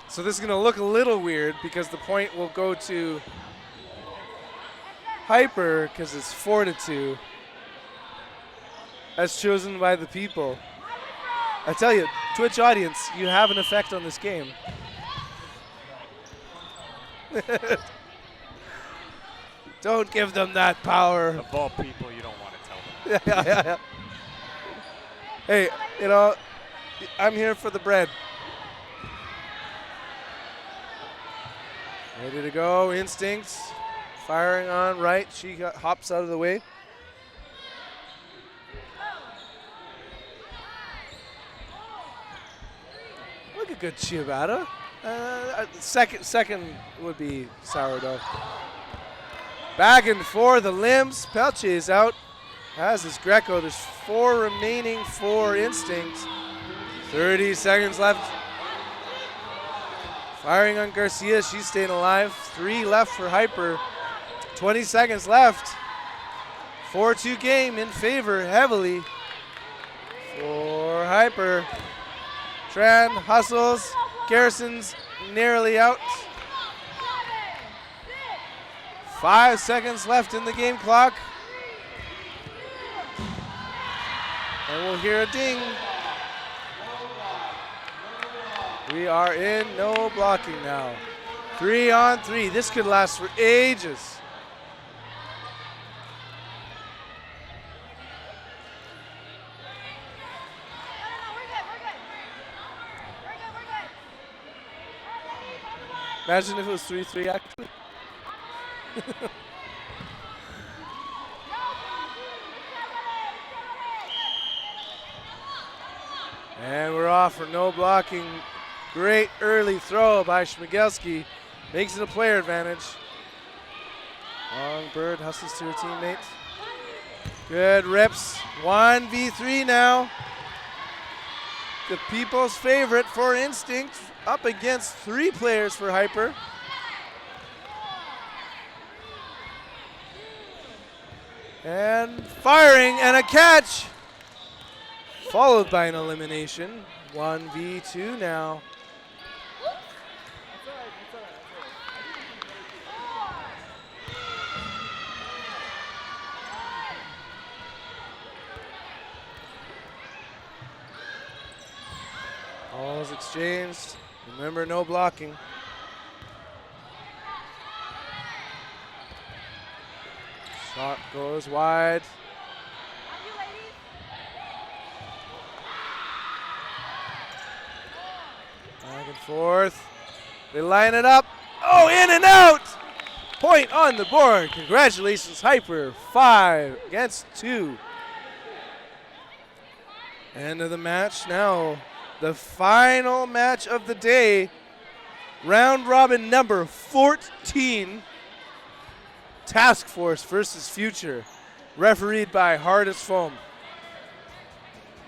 So this is going to look a little weird because the point will go to Hyper because it's 4-2 as chosen by the people. I tell you, Twitch audience, you have an effect on this game. Don't give them that power. Of all people, you don't want to tell them. Yeah. Hey, you know, I'm here for the bread. Ready to go, Instinct. Firing on right, she hops out of the way. Look at good Ciabatta. Second would be Sourdough. Back and forth, the limbs. Pelche is out. As is Greco. There's 4 remaining for Instinct. 30 seconds left. Firing on Garcia. She's staying alive. 3 left for Hyper. 20 seconds left. 4-2 game in favor heavily for Hyper. Tran hustles. Garrison's nearly out. 5 seconds left in the game clock. And we'll hear a ding. We are in no blocking now. 3-on-3. This could last for ages. Imagine if it was 3-3 actually. And we're off for no blocking. Great early throw by Schmigelski. Makes it a player advantage. Long bird hustles to her teammate. Good rips. 1v3 now. The people's favorite for Instinct up against 3 players for Hyper. And firing and a catch. Followed by an elimination. 1v2 now. Balls exchanged. Remember, no blocking. Shot goes wide. Back and forth. They line it up. Oh, in and out! Point on the board. Congratulations, Hyper. 5-2. End of the match now. The final match of the day. Round robin number 14. Task Force versus Future. Refereed by Hardest Foam.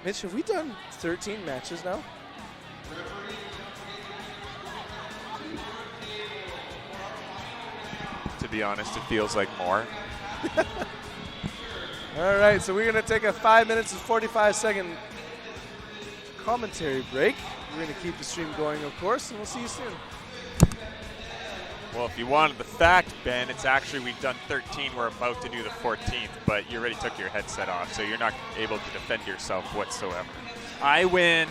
Mitch, have we done 13 matches now? To be honest, it feels like more. All right, so we're going to take a 5 minutes and 45-second commentary break. We're going to keep the stream going, of course, and we'll see you soon. Well, if you wanted the fact, Ben, it's actually we've done 13. We're about to do the 14th, but you already took your headset off, so you're not able to defend yourself whatsoever. I win.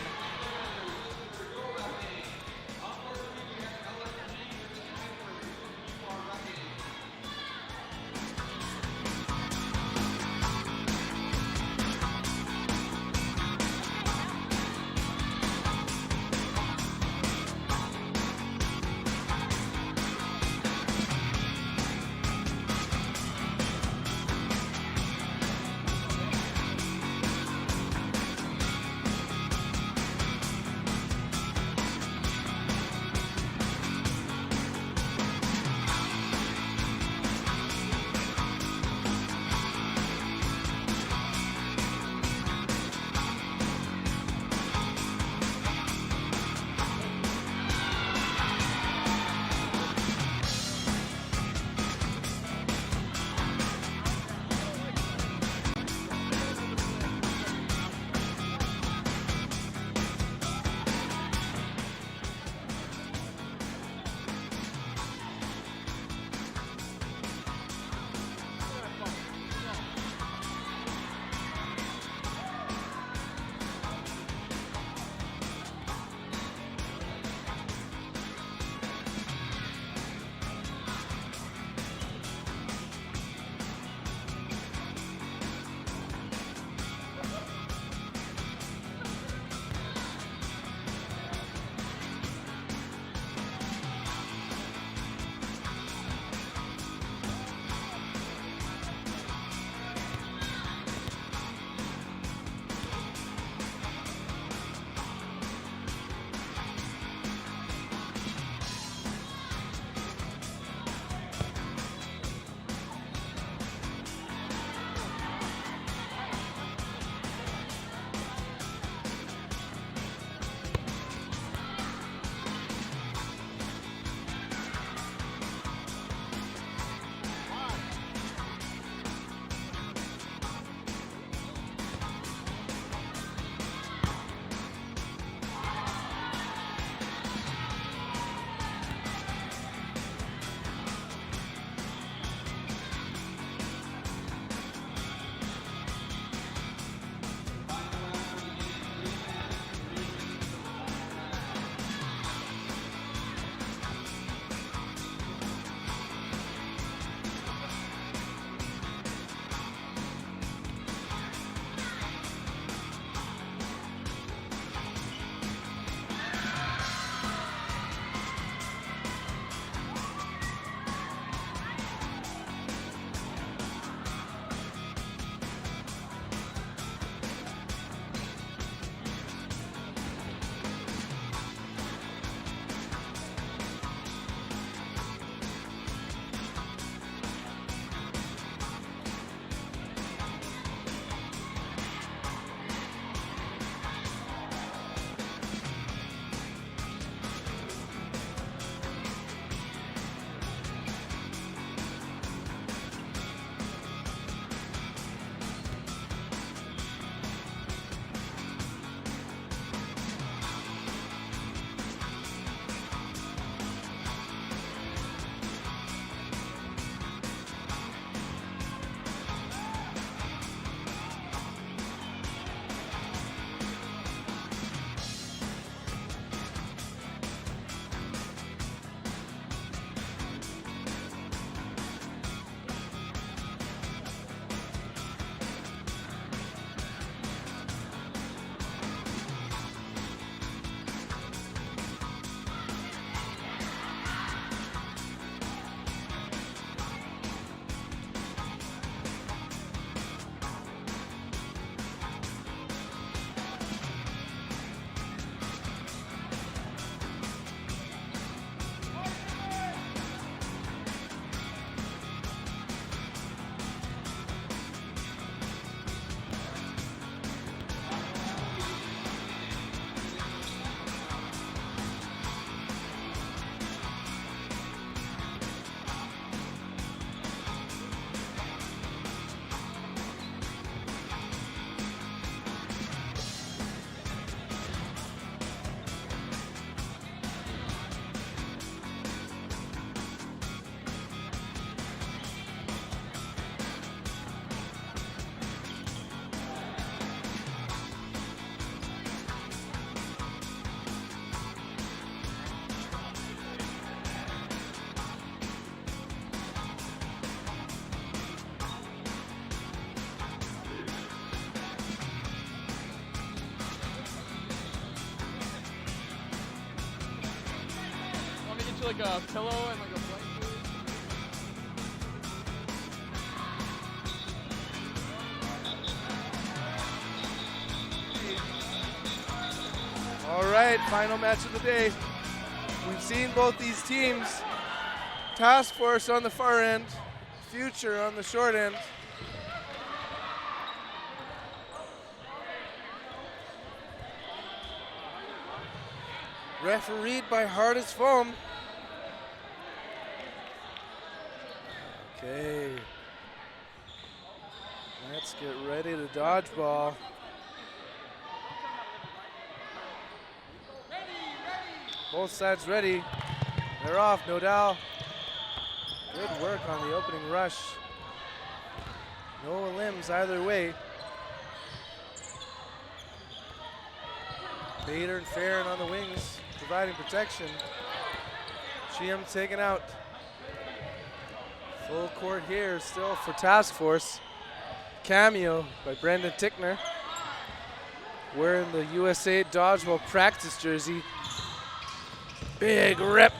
to like a pillow and like a blanket. All right, final match of the day. We've seen both these teams. Task Force on the far end, Future on the short end. Refereed by Hardest Foam. Okay. Let's get ready to dodgeball. Both sides ready. They're off, no doubt. Good work on the opening rush. No limbs either way. Bader and Farron on the wings, providing protection. GM taken out. Full court here still for Task Force. Cameo by Brendan Tickner. Wearing the USA Dodgeball practice jersey. Big rip.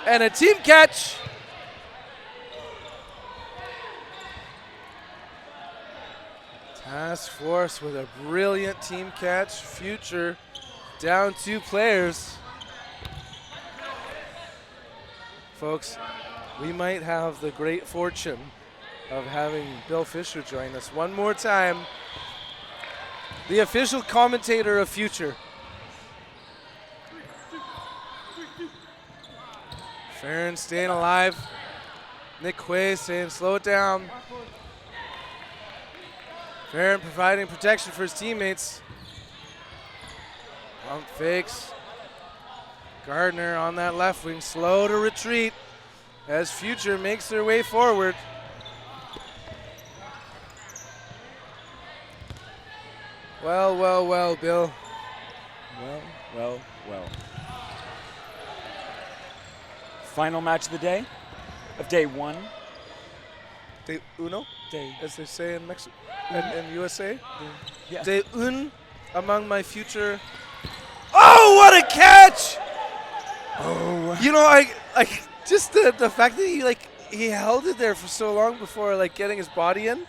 And a team catch. Task Force with a brilliant team catch. Future down 2 players. Folks, we might have the great fortune of having Bill Fisher join us one more time. The official commentator of Future. Farron staying alive. Nick Hui saying slow it down. Farron providing protection for his teammates. Pump fakes. Gardner on that left wing, slow to retreat as Future makes their way forward. Well, well, well, Bill. Well, well, well. Final match of the day, of day 1. De uno, Day. as they say in Mexico, in USA. Yeah. De un among my future. Oh, what a catch! Oh. You know, I just the fact that he held it there for so long before getting his body in.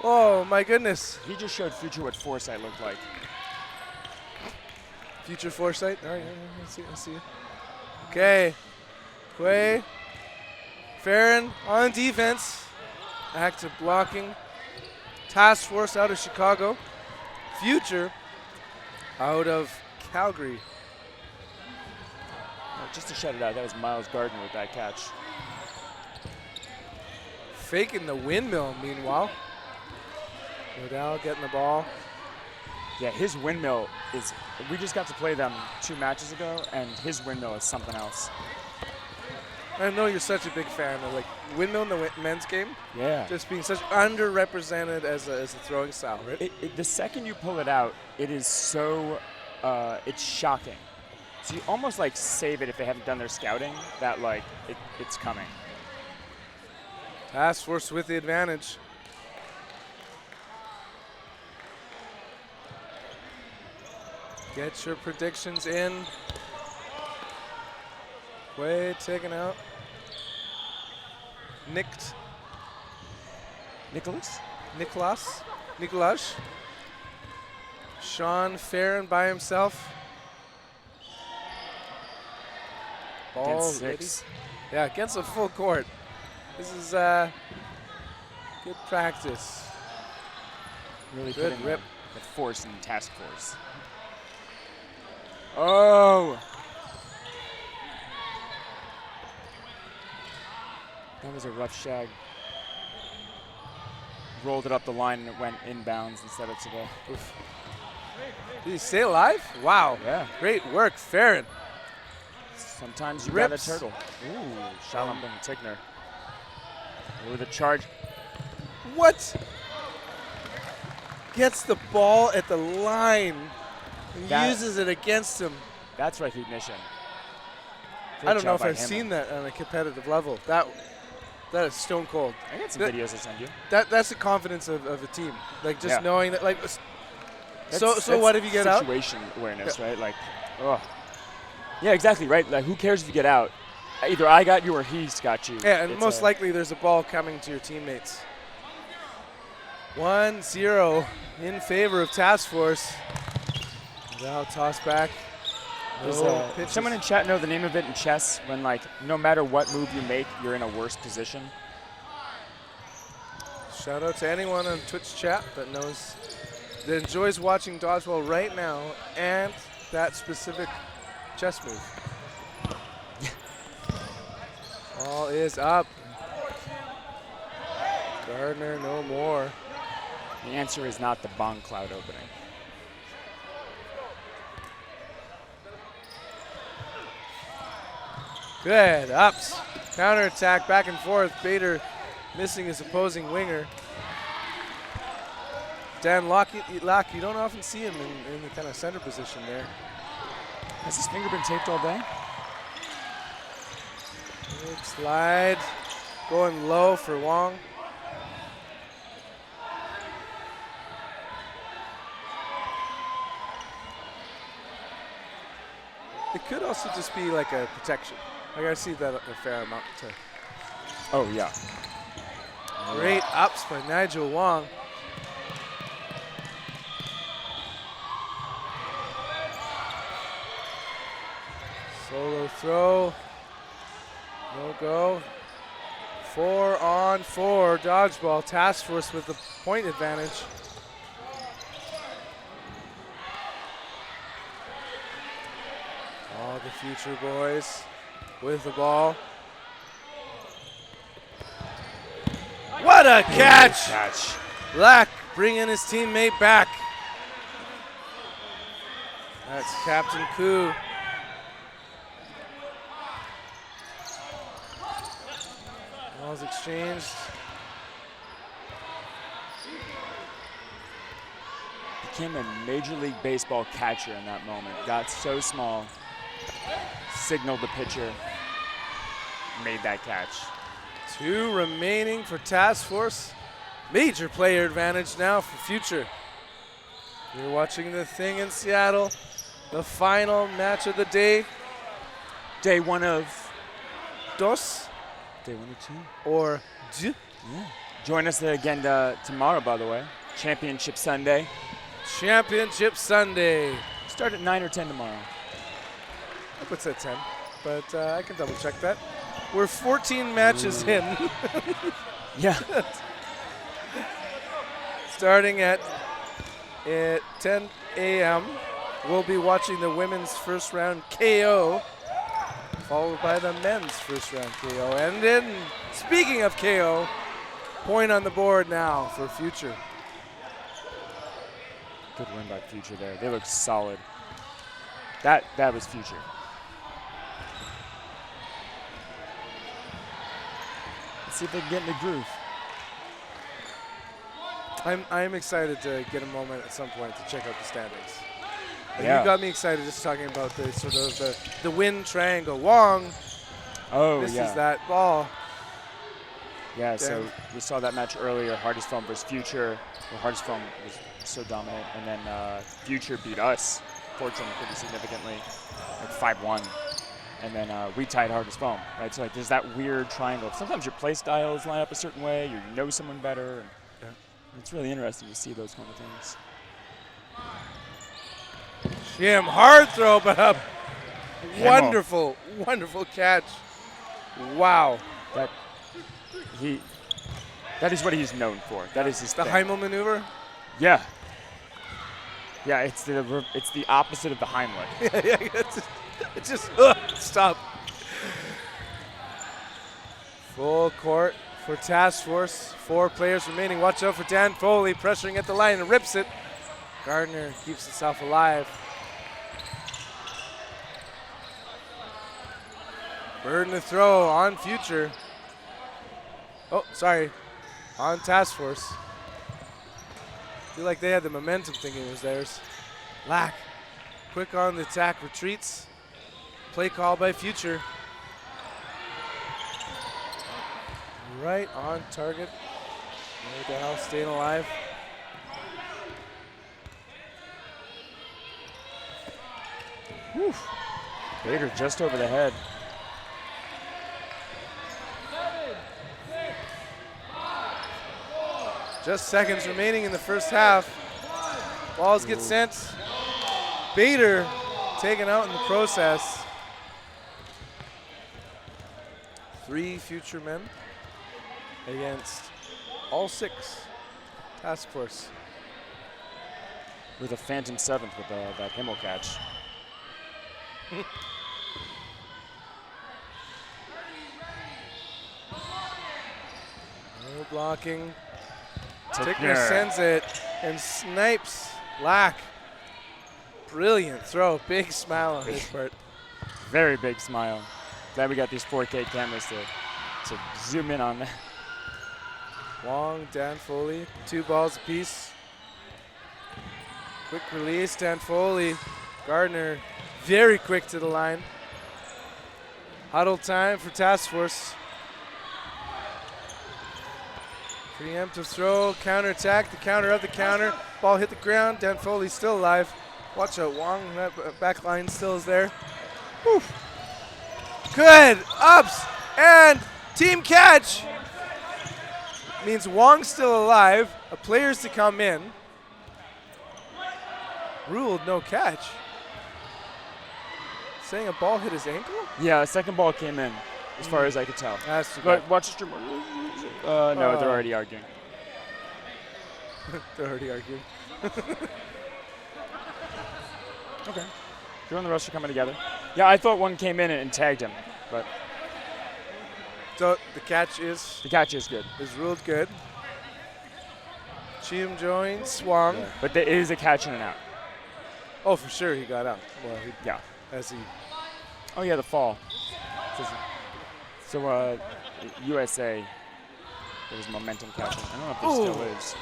Oh my goodness. He just showed Future what foresight looked like. Future foresight. All right, I see. Okay. Quay. Farron on defense. Active blocking. Task Force out of Chicago. Future out of Calgary. Just to shut it out, that was Miles Gardner with that catch. Faking the windmill, meanwhile. Odell getting the ball. Yeah, his windmill is, we just got to play them 2 matches ago, and his windmill is something else. I know you're such a big fan of windmill in the men's game. Yeah. Just being such underrepresented as a throwing style, right? The second you pull it out, it is so, it's shocking. So you almost save it if they haven't done their scouting, that it's coming. Task Force with the advantage. Get your predictions in. Way taken out. Nicked. Nicolas. Sean Farron by himself. Ball Against ready. 6. Yeah, against a full court. This is good practice. Really Good putting rip. the force in Task Force. Oh! That was a rough shag. Rolled it up the line and it went inbounds instead of to the. Oof. Did he stay alive? Wow. Yeah. Great work, Farron. Sometimes you Rips. got a turtle. Ooh, Shalom and Tickner. Ooh, the charge. What? Gets the ball at the line and uses it against him. That's recognition. I don't know if by I've him. seen that on a competitive level. That is stone cold. I got some videos to send you. That's the confidence of a team. Just knowing that So That's what if you get out? Situation awareness, right? Yeah, exactly, right? Like, who cares if you get out? Either I got you or he's got you. Yeah, and It's most likely there's a ball coming to your teammates. 1-0 in favor of Task Force. Now toss back. Does No pitches. someone in chat know the name of it in chess when, like, no matter what move you make, you're in a worse position? Shout out to anyone on Twitch chat that knows, that enjoys watching Dodgeball right now and that specific chess move. Ball is up. Gardner, no more. The answer is not the bong cloud opening. Good, ups. Counter attack, back and forth. Bader missing his opposing winger. Dan Locke, you don't often see him in the kind of center position there. Has his finger been taped all day? Big slide, going low for Wong. It could also just be like a protection. Like I see that a fair amount too. Oh, yeah. Great ups by Nigel Wong. Solo throw. No go. 4-on-4 Dodgeball. Task Force with the point advantage. All the future boys with the ball. What a catch! Black bringing his teammate back. That's Captain Koo. Balls exchanged. Became a Major League Baseball catcher in that moment. Got so small, signaled the pitcher, made that catch. 2 remaining for Task Force. Major player advantage now for future. You're watching The Thing in Seattle. The final match of the day. Day one of Dos Day 1 or 2. or D. Yeah. Join us again tomorrow, by the way. Championship Sunday. Championship Sunday. Start at 9 or 10 tomorrow. I would say 10, but I can double check that. We're 14 matches in. Yeah. Starting at 10 a.m., we'll be watching the women's first round KO, followed by the men's first round KO. And then, speaking of KO, point on the board now for future. Good win by Future there. They look solid. That was Future. Let's see if they can get in the groove. I'm excited to get a moment at some point to check out the standings. And Yeah. You got me excited just talking about the sort of the win triangle. Wong misses that ball. Yeah, so we saw that match earlier, Hardest Foam versus Future, where Hardest Foam was so dominant, and then Future beat us, fortunately, pretty significantly, like 5-1. And then we tied Hardest Foam, right? So like, there's that weird triangle. Sometimes your play styles line up a certain way, you know someone better. And it's really interesting to see those kind of things. Jim, hard throw, but up. Hamo. Wonderful catch. Wow. That is what he's known for. That is his The thing. Heimel maneuver? Yeah. Yeah, it's the opposite of the Heimlich. Yeah, it's just stop. Full court for Task Force. 4 players remaining. Watch out for Dan Foley pressuring at the line and rips it. Gardner keeps himself alive. Burden to throw on Future. Oh, sorry. On Task Force. Feel like they had the momentum thinking it was theirs. Lack. Quick on the attack, retreats. Play call by Future. Right on target. No doubt, staying alive. Whew. Bader just over the head. Just seconds remaining in the first half. Balls get sent. Bader taken out in the process. 3 future men against all 6 task force. With a phantom 7th with that Himmel catch. No blocking. Tickner sends it and snipes Lack. Brilliant throw. Big smile on his part. Very big smile. Glad we got these 4K cameras to zoom in on that. Wong, Dan Foley, 2 balls apiece. Quick release, Dan Foley. Gardner very quick to the line. Huddle time for task force. Preemptive throw, counter attack, the counter of the counter. Ball hit the ground, Dan Foley still alive. Watch out, Wong, that back line still is there. Whew. Good, ups, and team catch. Means Wong's still alive, a player's to come in. Ruled no catch. Saying a ball hit his ankle? Yeah, a second ball came in, as far as I could tell. That's too But bad. watch the stream. No, they're already arguing. They're already arguing. Okay. Drew and the rest are coming together. Yeah, I thought one came in and tagged him, but So the catch is the catch is good. ruled good. Cheatham joins Swang. Yeah. But it is a catch and an out. Oh, for sure he got out. Well, Yeah. as he Oh yeah, the fall. So USA, there was momentum catching. I don't know if there still is.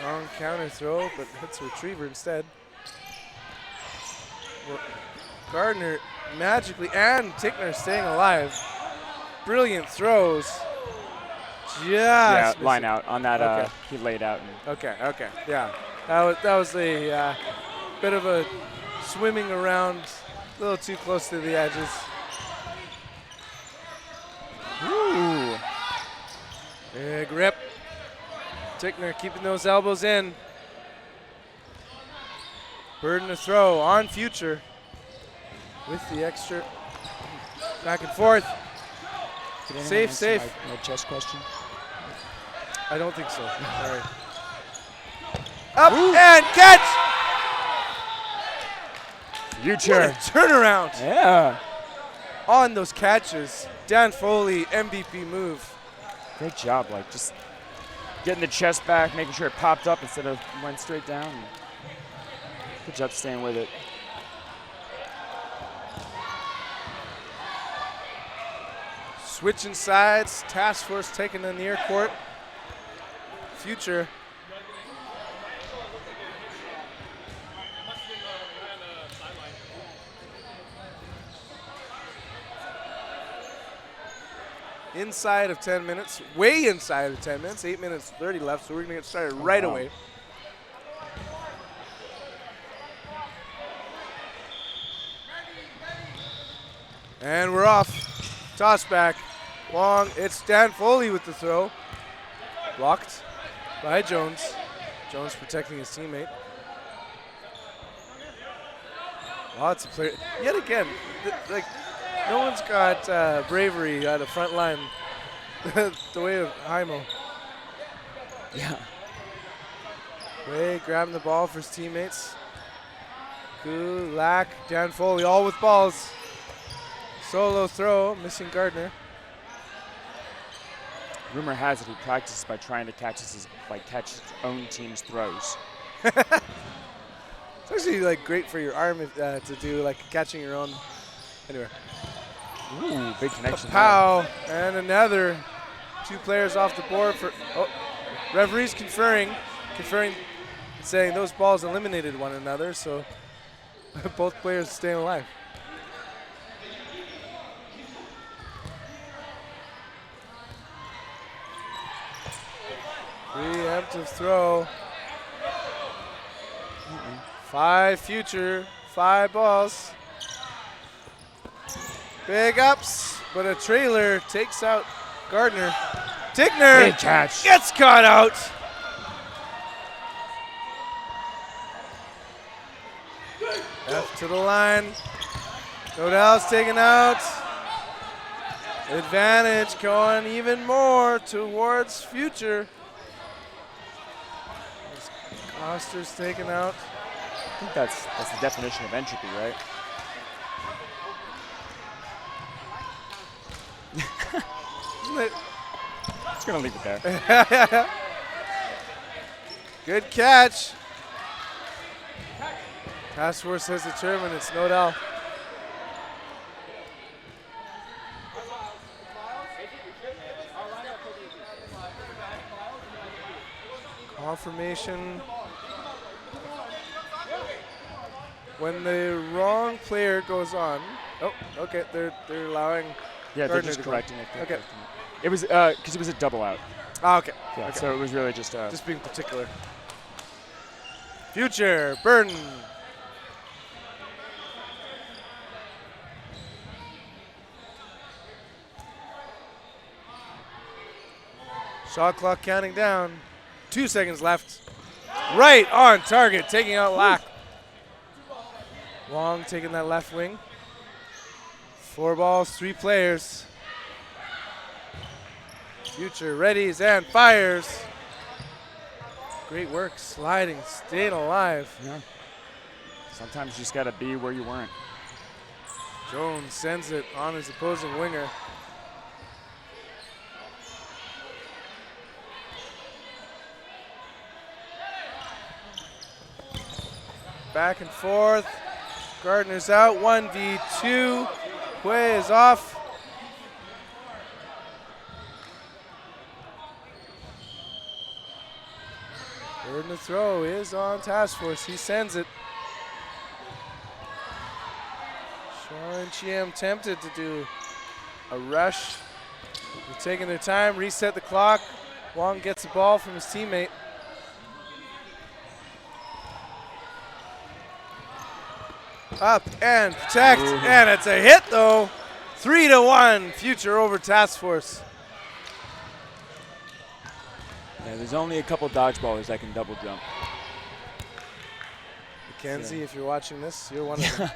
strong counter throw, but hits a retriever instead. Gardner magically, and Tickner staying alive. Brilliant throws. Just Yeah, missing. line out on that. Okay. He laid out. And Okay, yeah. That was a bit of a swimming around, a little too close to the edges. Ooh. Big rip. Tickner keeping those elbows in. Burden to throw on future with the extra back and forth. Did anyone Safe, answer safe. My chess question. I don't think so. Sorry. Up and catch! Future. What a turnaround Yeah. on those catches. Dan Foley, MVP move. Great job. Like just getting the chest back, making sure it popped up instead of went straight down. Good job staying with it. Switching sides, task force taking the near court. Future. Inside of 10 minutes, way inside of 10 minutes, 8 minutes 30 left, so we're gonna get started right away. And we're off. Toss back. Long. It's Dan Foley with the throw. Blocked by Jones. Jones protecting his teammate. Lots of players. Yet again, like no one's got bravery at the front line the way of Heimo. Yeah. Ray grabbing the ball for his teammates. Kulak, Dan Foley, all with balls. Solo throw, missing Gardner. Rumor has it he practices by trying to catch his own team's throws. It's actually like great for your arm to do like catching your own. Anyway. Ooh, big connection. Pow, and another 2 players off the board for. Oh, referees conferring, saying those balls eliminated one another, so both players staying alive. Preemptive throw. 5 Future, 5 balls. Big ups, but a trailer takes out Gardner. Tickner Big catch. gets caught out. F to the line. Nodal's taken out. Advantage going even more towards Future. Oster's taken out. I think that's the definition of entropy, right? Isn't it? Just gonna leave it there. Good catch. Task Force has determined it's Nodal. Confirmation. When the wrong player goes on. Oh, okay. They're allowing. Yeah, they're Gardner just to go. correcting it. Okay. It was because it was a double out. Ah, okay. Yeah, Okay. so it was really just Just being particular. Future, Burton. Shot clock counting down. 2 seconds left. Right on target, taking out Lack. Wong taking that left wing. 4 balls, 3 players. Future readies and fires. Great work, sliding, staying alive. Yeah. Sometimes you just gotta be where you weren't. Jones sends it on his opposing winger. Back and forth. Gardner's out, 1v2. Quay is off. Burden to throw is on Task Force. He sends it. Shaw and Chiam tempted to do a rush. They're taking their time, reset the clock. Wong gets the ball from his teammate. Up and protect, and it's a hit though. 3-1, Future over Task Force. Yeah, there's only a couple dodgeballers that can double jump. Mackenzie, if you're watching this, you're one of them.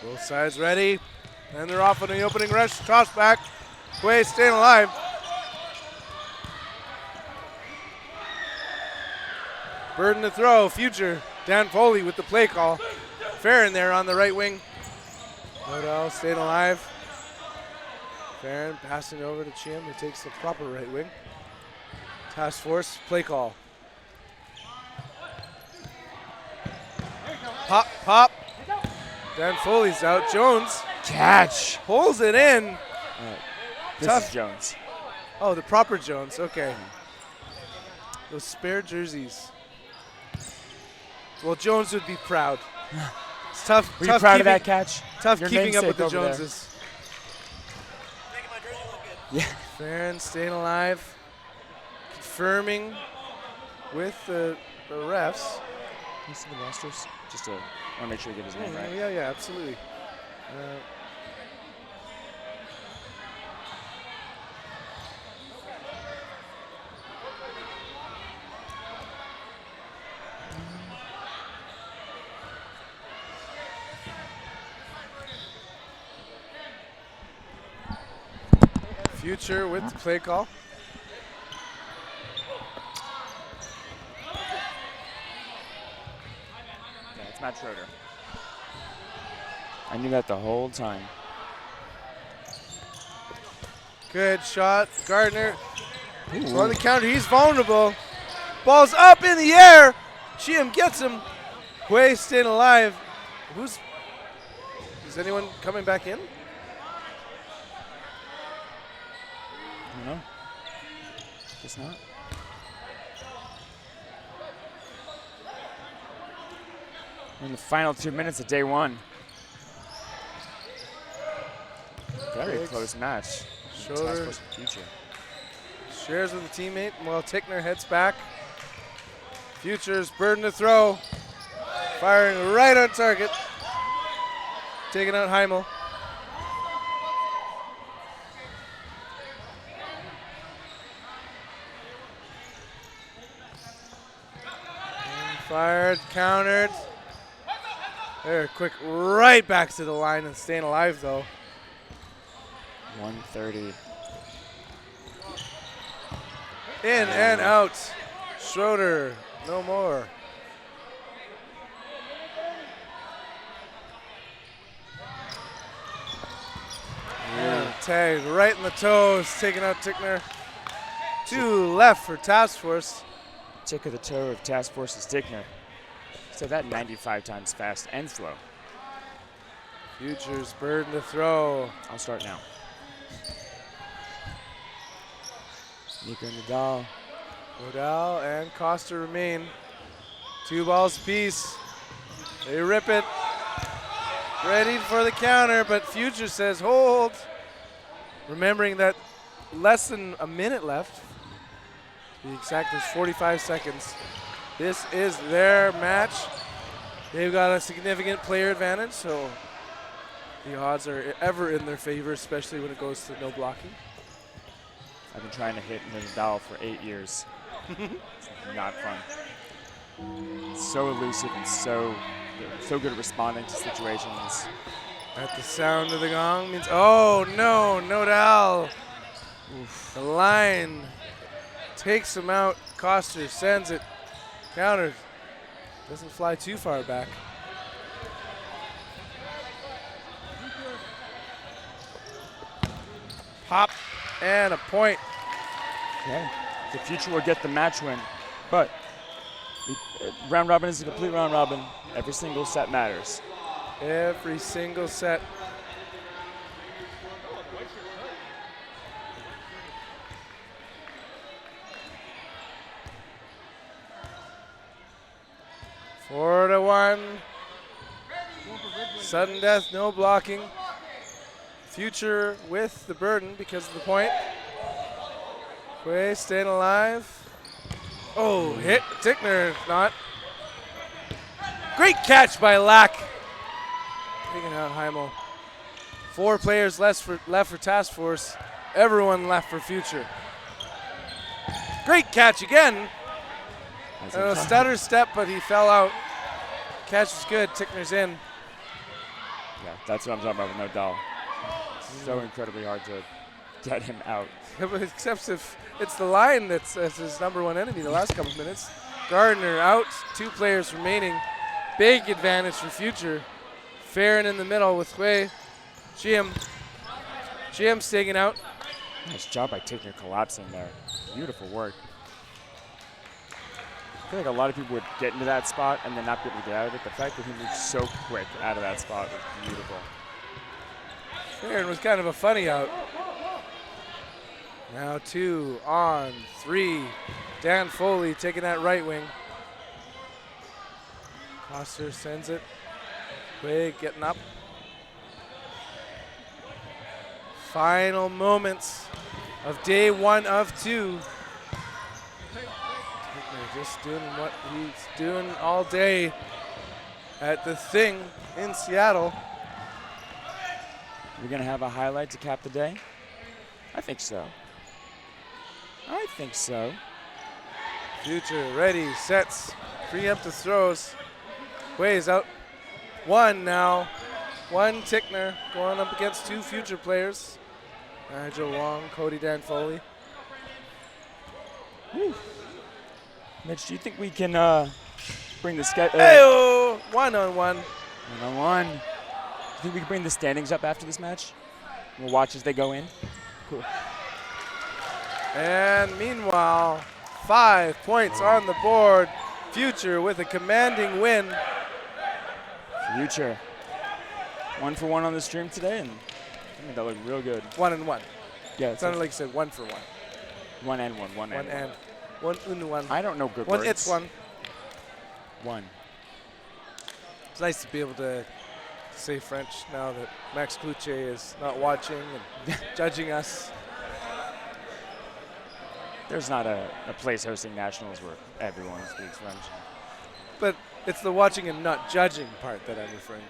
Both sides ready, and they're off on the opening rush. Toss back, Quay staying alive. Burden to throw, Future. Dan Foley with the play call. Farron there on the right wing. Nodal staying alive. Farron passing over to Chim, who takes the proper right wing. Task Force, play call. Pop, pop. Dan Foley's out. Jones Catch. pulls it in. This Tough. is Jones. Oh, the proper Jones. Okay. Those spare jerseys. Well, Jones would be proud. It's tough. Were you tough proud keeping, of that catch? Tough Your keeping up with the namesake over there. Joneses. Yeah. Farron staying alive. Confirming with the refs. Can you see the rosters? Just to want to make sure you get his name right. Yeah, absolutely. Future with the play call. Yeah, it's Matt Schroeder. I knew that the whole time. Good shot, Gardner. On the counter, he's vulnerable. Ball's up in the air. Chiam gets him. Quay staying alive. Is anyone coming back in? I don't know. Guess not. In the final 2 minutes of day one. Very close match. Shoulder. Task Force Future. Shares with a teammate while Tickner heads back. Future's burden to throw. Firing right on target. Taking out Heimel. Fired, countered. They're quick right back to the line and staying alive though. 130. In and out. Schroeder, no more. Yeah, tagged right in the toes, taking out Tickner. 2 left for Task Force. Tick of the toe of Task Force's Tickner. So that 95 times fast and slow. Future's burden to throw. I'll start now. Nico Nadal. Rodal and Costa remain. 2 balls apiece. They rip it. Ready for the counter, but Future says hold. Remembering that less than a minute left. The exact is 45 seconds. This is their match. They've got a significant player advantage, so the odds are ever in their favor, especially when it goes to no blocking. I've been trying to hit Nadal for 8 years. It's not fun. So elusive and so good at responding to situations. At the sound of the gong means, oh no, Nodal. The line takes him out. Coster sends it. Counters. Doesn't fly too far back. Pop and a point. Okay. The Future will get the match win, but round robin is a complete round robin. Every single set matters. Every single set. Four to 1. Sudden death, no blocking. Future with the burden because of the point. Quay staying alive. Oh, hit Tickner, not. Great catch by Lack. Taking out Heimel. 4 players left for Task Force. Everyone left for Future. Great catch again. A stutter step, but he fell out. Catch was good. Tickner's in. Yeah, that's what I'm talking about with Nadal. So incredibly hard to get him out. Except if it's the line that's his number one enemy the last couple of minutes. Gardner out. 2 players remaining. Big advantage for Future. Farron in the middle with Hui. Jim's taken out. Nice job by Tickner collapsing there. Beautiful work. I feel like a lot of people would get into that spot and then not be able to get out of it. The fact that he moved so quick out of that spot was beautiful. Farron was kind of a funny out. Now 2 on 3. Dan Foley taking that right wing. Coster sends it. Hui getting up. Final moments of day 1 of 2. Just doing what he's doing all day at the Thing in Seattle. We're going to have a highlight to cap the day? I think so. I think so. Future ready, sets, preemptive throws. Weighs out 1 now. 1 Tickner going up against 2 Future players. Nigel Wong, Cody Dan Foley. Whew. Mitch, do you think we can bring the Hey-oh! 1-on-1. 1-on-1. Do you think we can bring the standings up after this match? We'll watch as they go in. Cool. And meanwhile, 5 points on the board. Future with a commanding win. Future. 1 for 1 on the stream today, and I think that looked real good. 1-and-1. Yeah, it sounded like you said 1 for 1. 1 and 1. 1 and 1. 1 and 1. I don't know good one words. It's 1. 1. It's nice to be able to say French now that Max Cloutier is not watching and judging us. There's not a place hosting nationals where everyone speaks French. But it's the watching and not judging part that I'm referring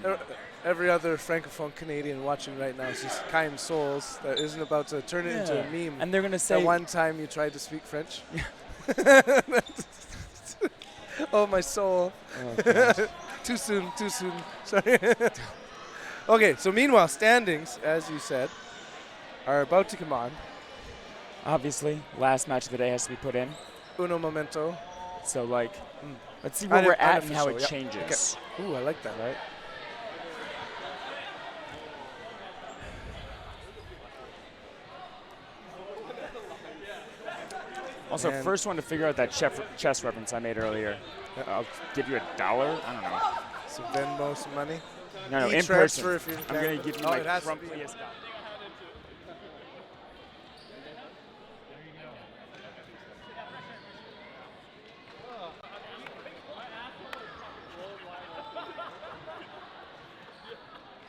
to. Every other Francophone Canadian watching right now is just kind souls that isn't about to turn it into a meme. And they're going to say... That one time you tried to speak French. Oh, my soul. Oh, Too soon. Sorry. Okay, so meanwhile, standings, as you said, are about to come on. Obviously, last match of the day has to be put in. Uno momento. So, like, let's see where we're at and how it Unofficial, changes. Okay. Ooh, I like that. Right? Also, And first one to figure out that chess reference I made earlier. I'll give you $1. I don't know. Some Venmo, some money. No, in E-transfer person. if you're in I'm going to give you my it has to be. crumpliest dollar.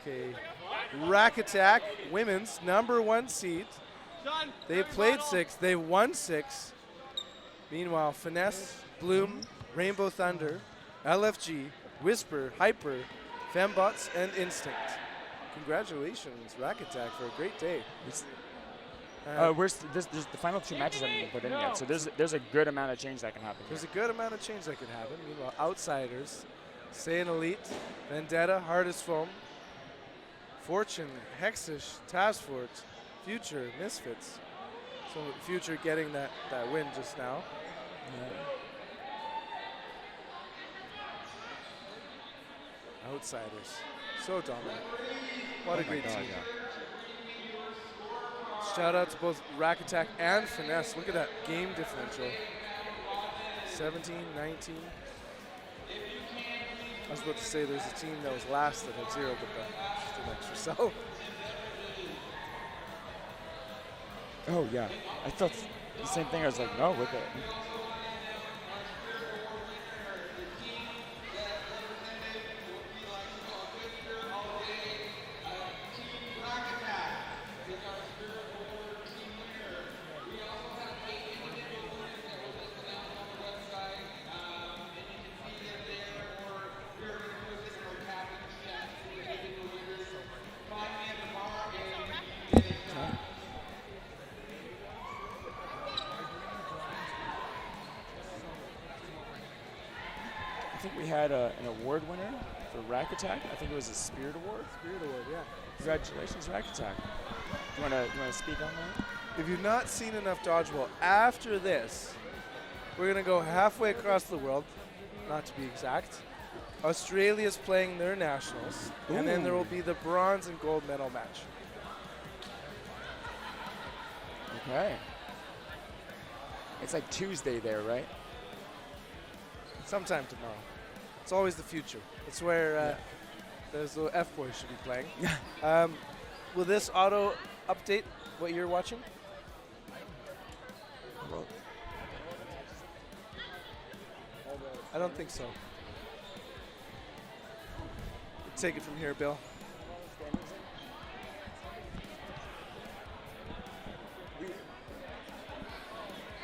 Okay. Rack Attack, women's #1 seed. They played 6. They won 6. Meanwhile, Finesse, Bloom, Rainbow Thunder, LFG, Whisper, Hyper, Fembots, and Instinct. Congratulations, Rack Attack, for a great day. The final 2 matches haven't been put in yet, so there's a good amount of change that can happen. There's a good amount of change that could happen. Meanwhile, outsiders, Saiyan Elite, Vendetta, Hardest Foam, Fortune, Hexish, Taskfort, Future, Misfits. So Future getting that win just now. Outsiders. So dominant. What a great team. Shout out to both Rack Attack and Finesse. Look at that game differential. 17, 19. I was about to say there's a team that was last that had 0, but just an extra. So. Oh, yeah. I thought the same thing. I was like, no, with it. I think we had an award winner for Rack Attack. I think it was a Spirit Award. Spirit Award, yeah. Congratulations, Rack Attack. You wanna speak on that? If you've not seen enough Dodgeball, after this, we're going to go halfway across the world, not to be exact. Australia's playing their nationals, and then there will be the bronze and gold medal match. Okay. It's like Tuesday there, right? Sometime tomorrow. It's always the future. It's where those little F-boys should be playing. Will this auto update what you're watching? I don't think so. Take it from here, Bill.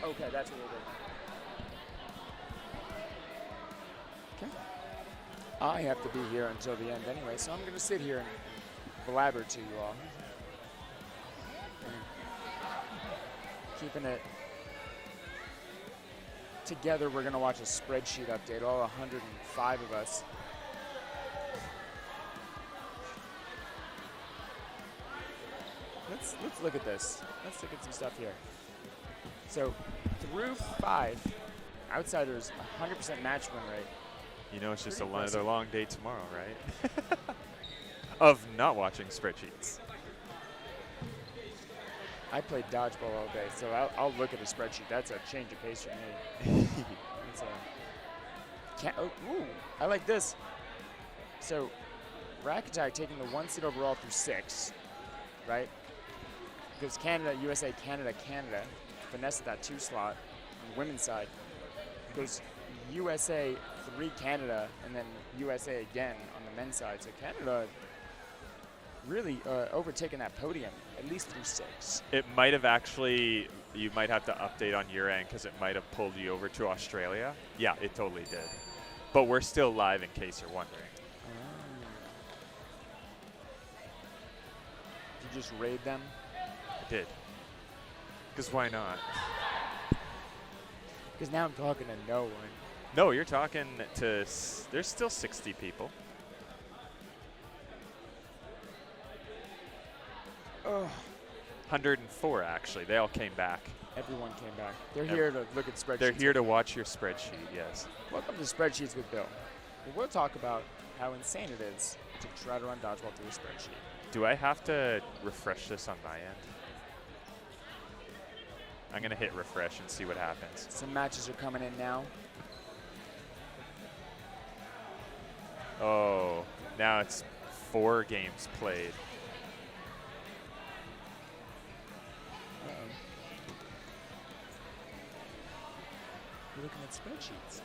Okay, that's what we're doing. Okay. I have to be here until the end anyway, so I'm going to sit here and blabber to you all. Keeping it together, we're going to watch a spreadsheet update, all 105 of us. Let's look at this. Let's look at some stuff here. So, through 5, outsiders 100% match win rate. You know, it's just another long day tomorrow, right? Of not watching spreadsheets. I played dodgeball all day, so I'll look at a spreadsheet. That's a change of pace for me. I like this. So, Rack Attack taking the 1 seed overall through 6, right? Because Canada, USA, Canada, Canada. Finesse at that 2 slot on the women's side. Goes USA for 3 Canada and then USA again on the men's side. So Canada really overtaking that podium, at least through 6. It might have actually, you might have to update on your end because it might have pulled you over to Australia. Yeah, it totally did. But we're still live in case you're wondering. Did you just raid them? I did. Because why not? Because now I'm talking to no one. No, you're talking to, there's still 60 people. Oh. 104 actually. They all came back. Everyone came back. They're here to look at spreadsheets. They're here to watch your spreadsheet, yes. Welcome to Spreadsheets with Bill. We'll talk about how insane it is to try to run Dodgeball through a spreadsheet. Do I have to refresh this on my end? I'm going to hit refresh and see what happens. Some matches are coming in now. Oh, now it's 4 games played. We're looking at spreadsheets.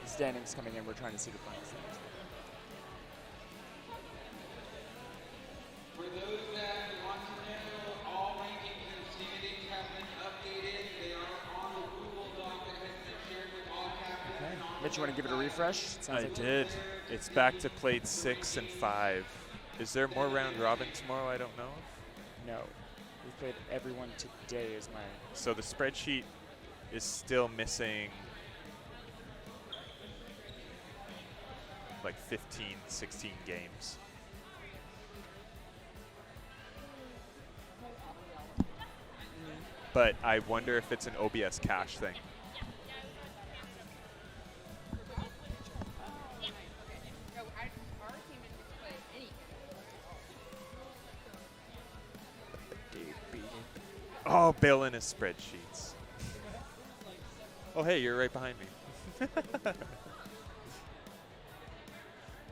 The standings coming in. We're trying to see the final standings. For those that want to know, all rankings and standings have been updated. They are on the Google Doc that has been shared with all captains. Okay. Mitch, you want to give it a refresh? I did. It's back to played 6 and 5. Is there more round robin tomorrow? I don't know. No. We played everyone today is my... So the spreadsheet is still missing like 15, 16 games. But I wonder if it's an OBS cache thing. Oh, Bill and his spreadsheets. Oh, hey, you're right behind me.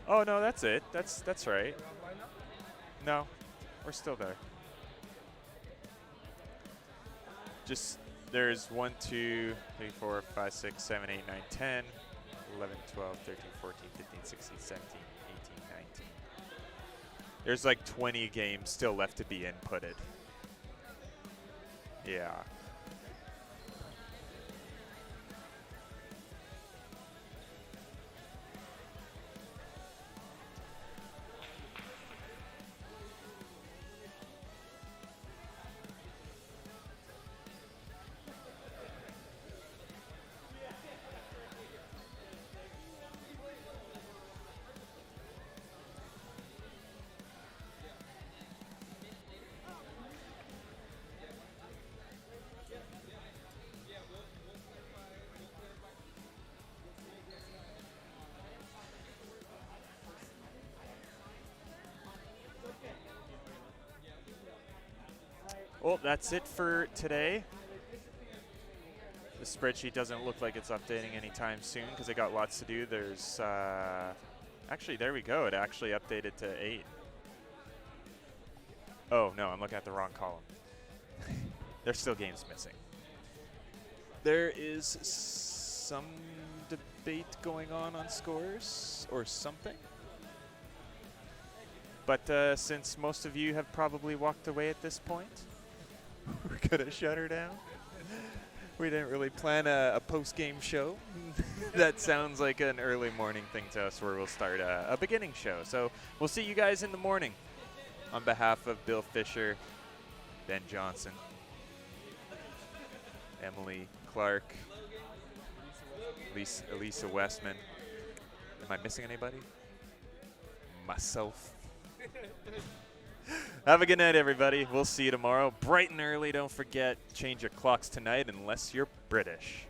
Oh, no, that's it. That's right. No, we're still there. Just, there's 1, 2, 3, 4, 5, 6, 7, 8, 9, 10, 11, 12, 13, 14, 15, 16, 17, 18, 19. There's like 20 games still left to be inputted. Yeah. Well, that's it for today. The spreadsheet doesn't look like it's updating anytime soon because it got lots to do. There's, actually, there we go. It actually updated to 8. Oh, no, I'm looking at the wrong column. There's still games missing. There is some debate going on scores or something. But since most of you have probably walked away at this point, we're going to shut her down. We didn't really plan a post-game show. That sounds like an early morning thing to us where we'll start a beginning show. So we'll see you guys in the morning. On behalf of Bill Fisher, Ben Johnson, Emily Clark, Elisa Westman. Am I missing anybody? Myself. Have a good night, everybody. We'll see you tomorrow. Bright and early. Don't forget, change your clocks tonight unless you're British.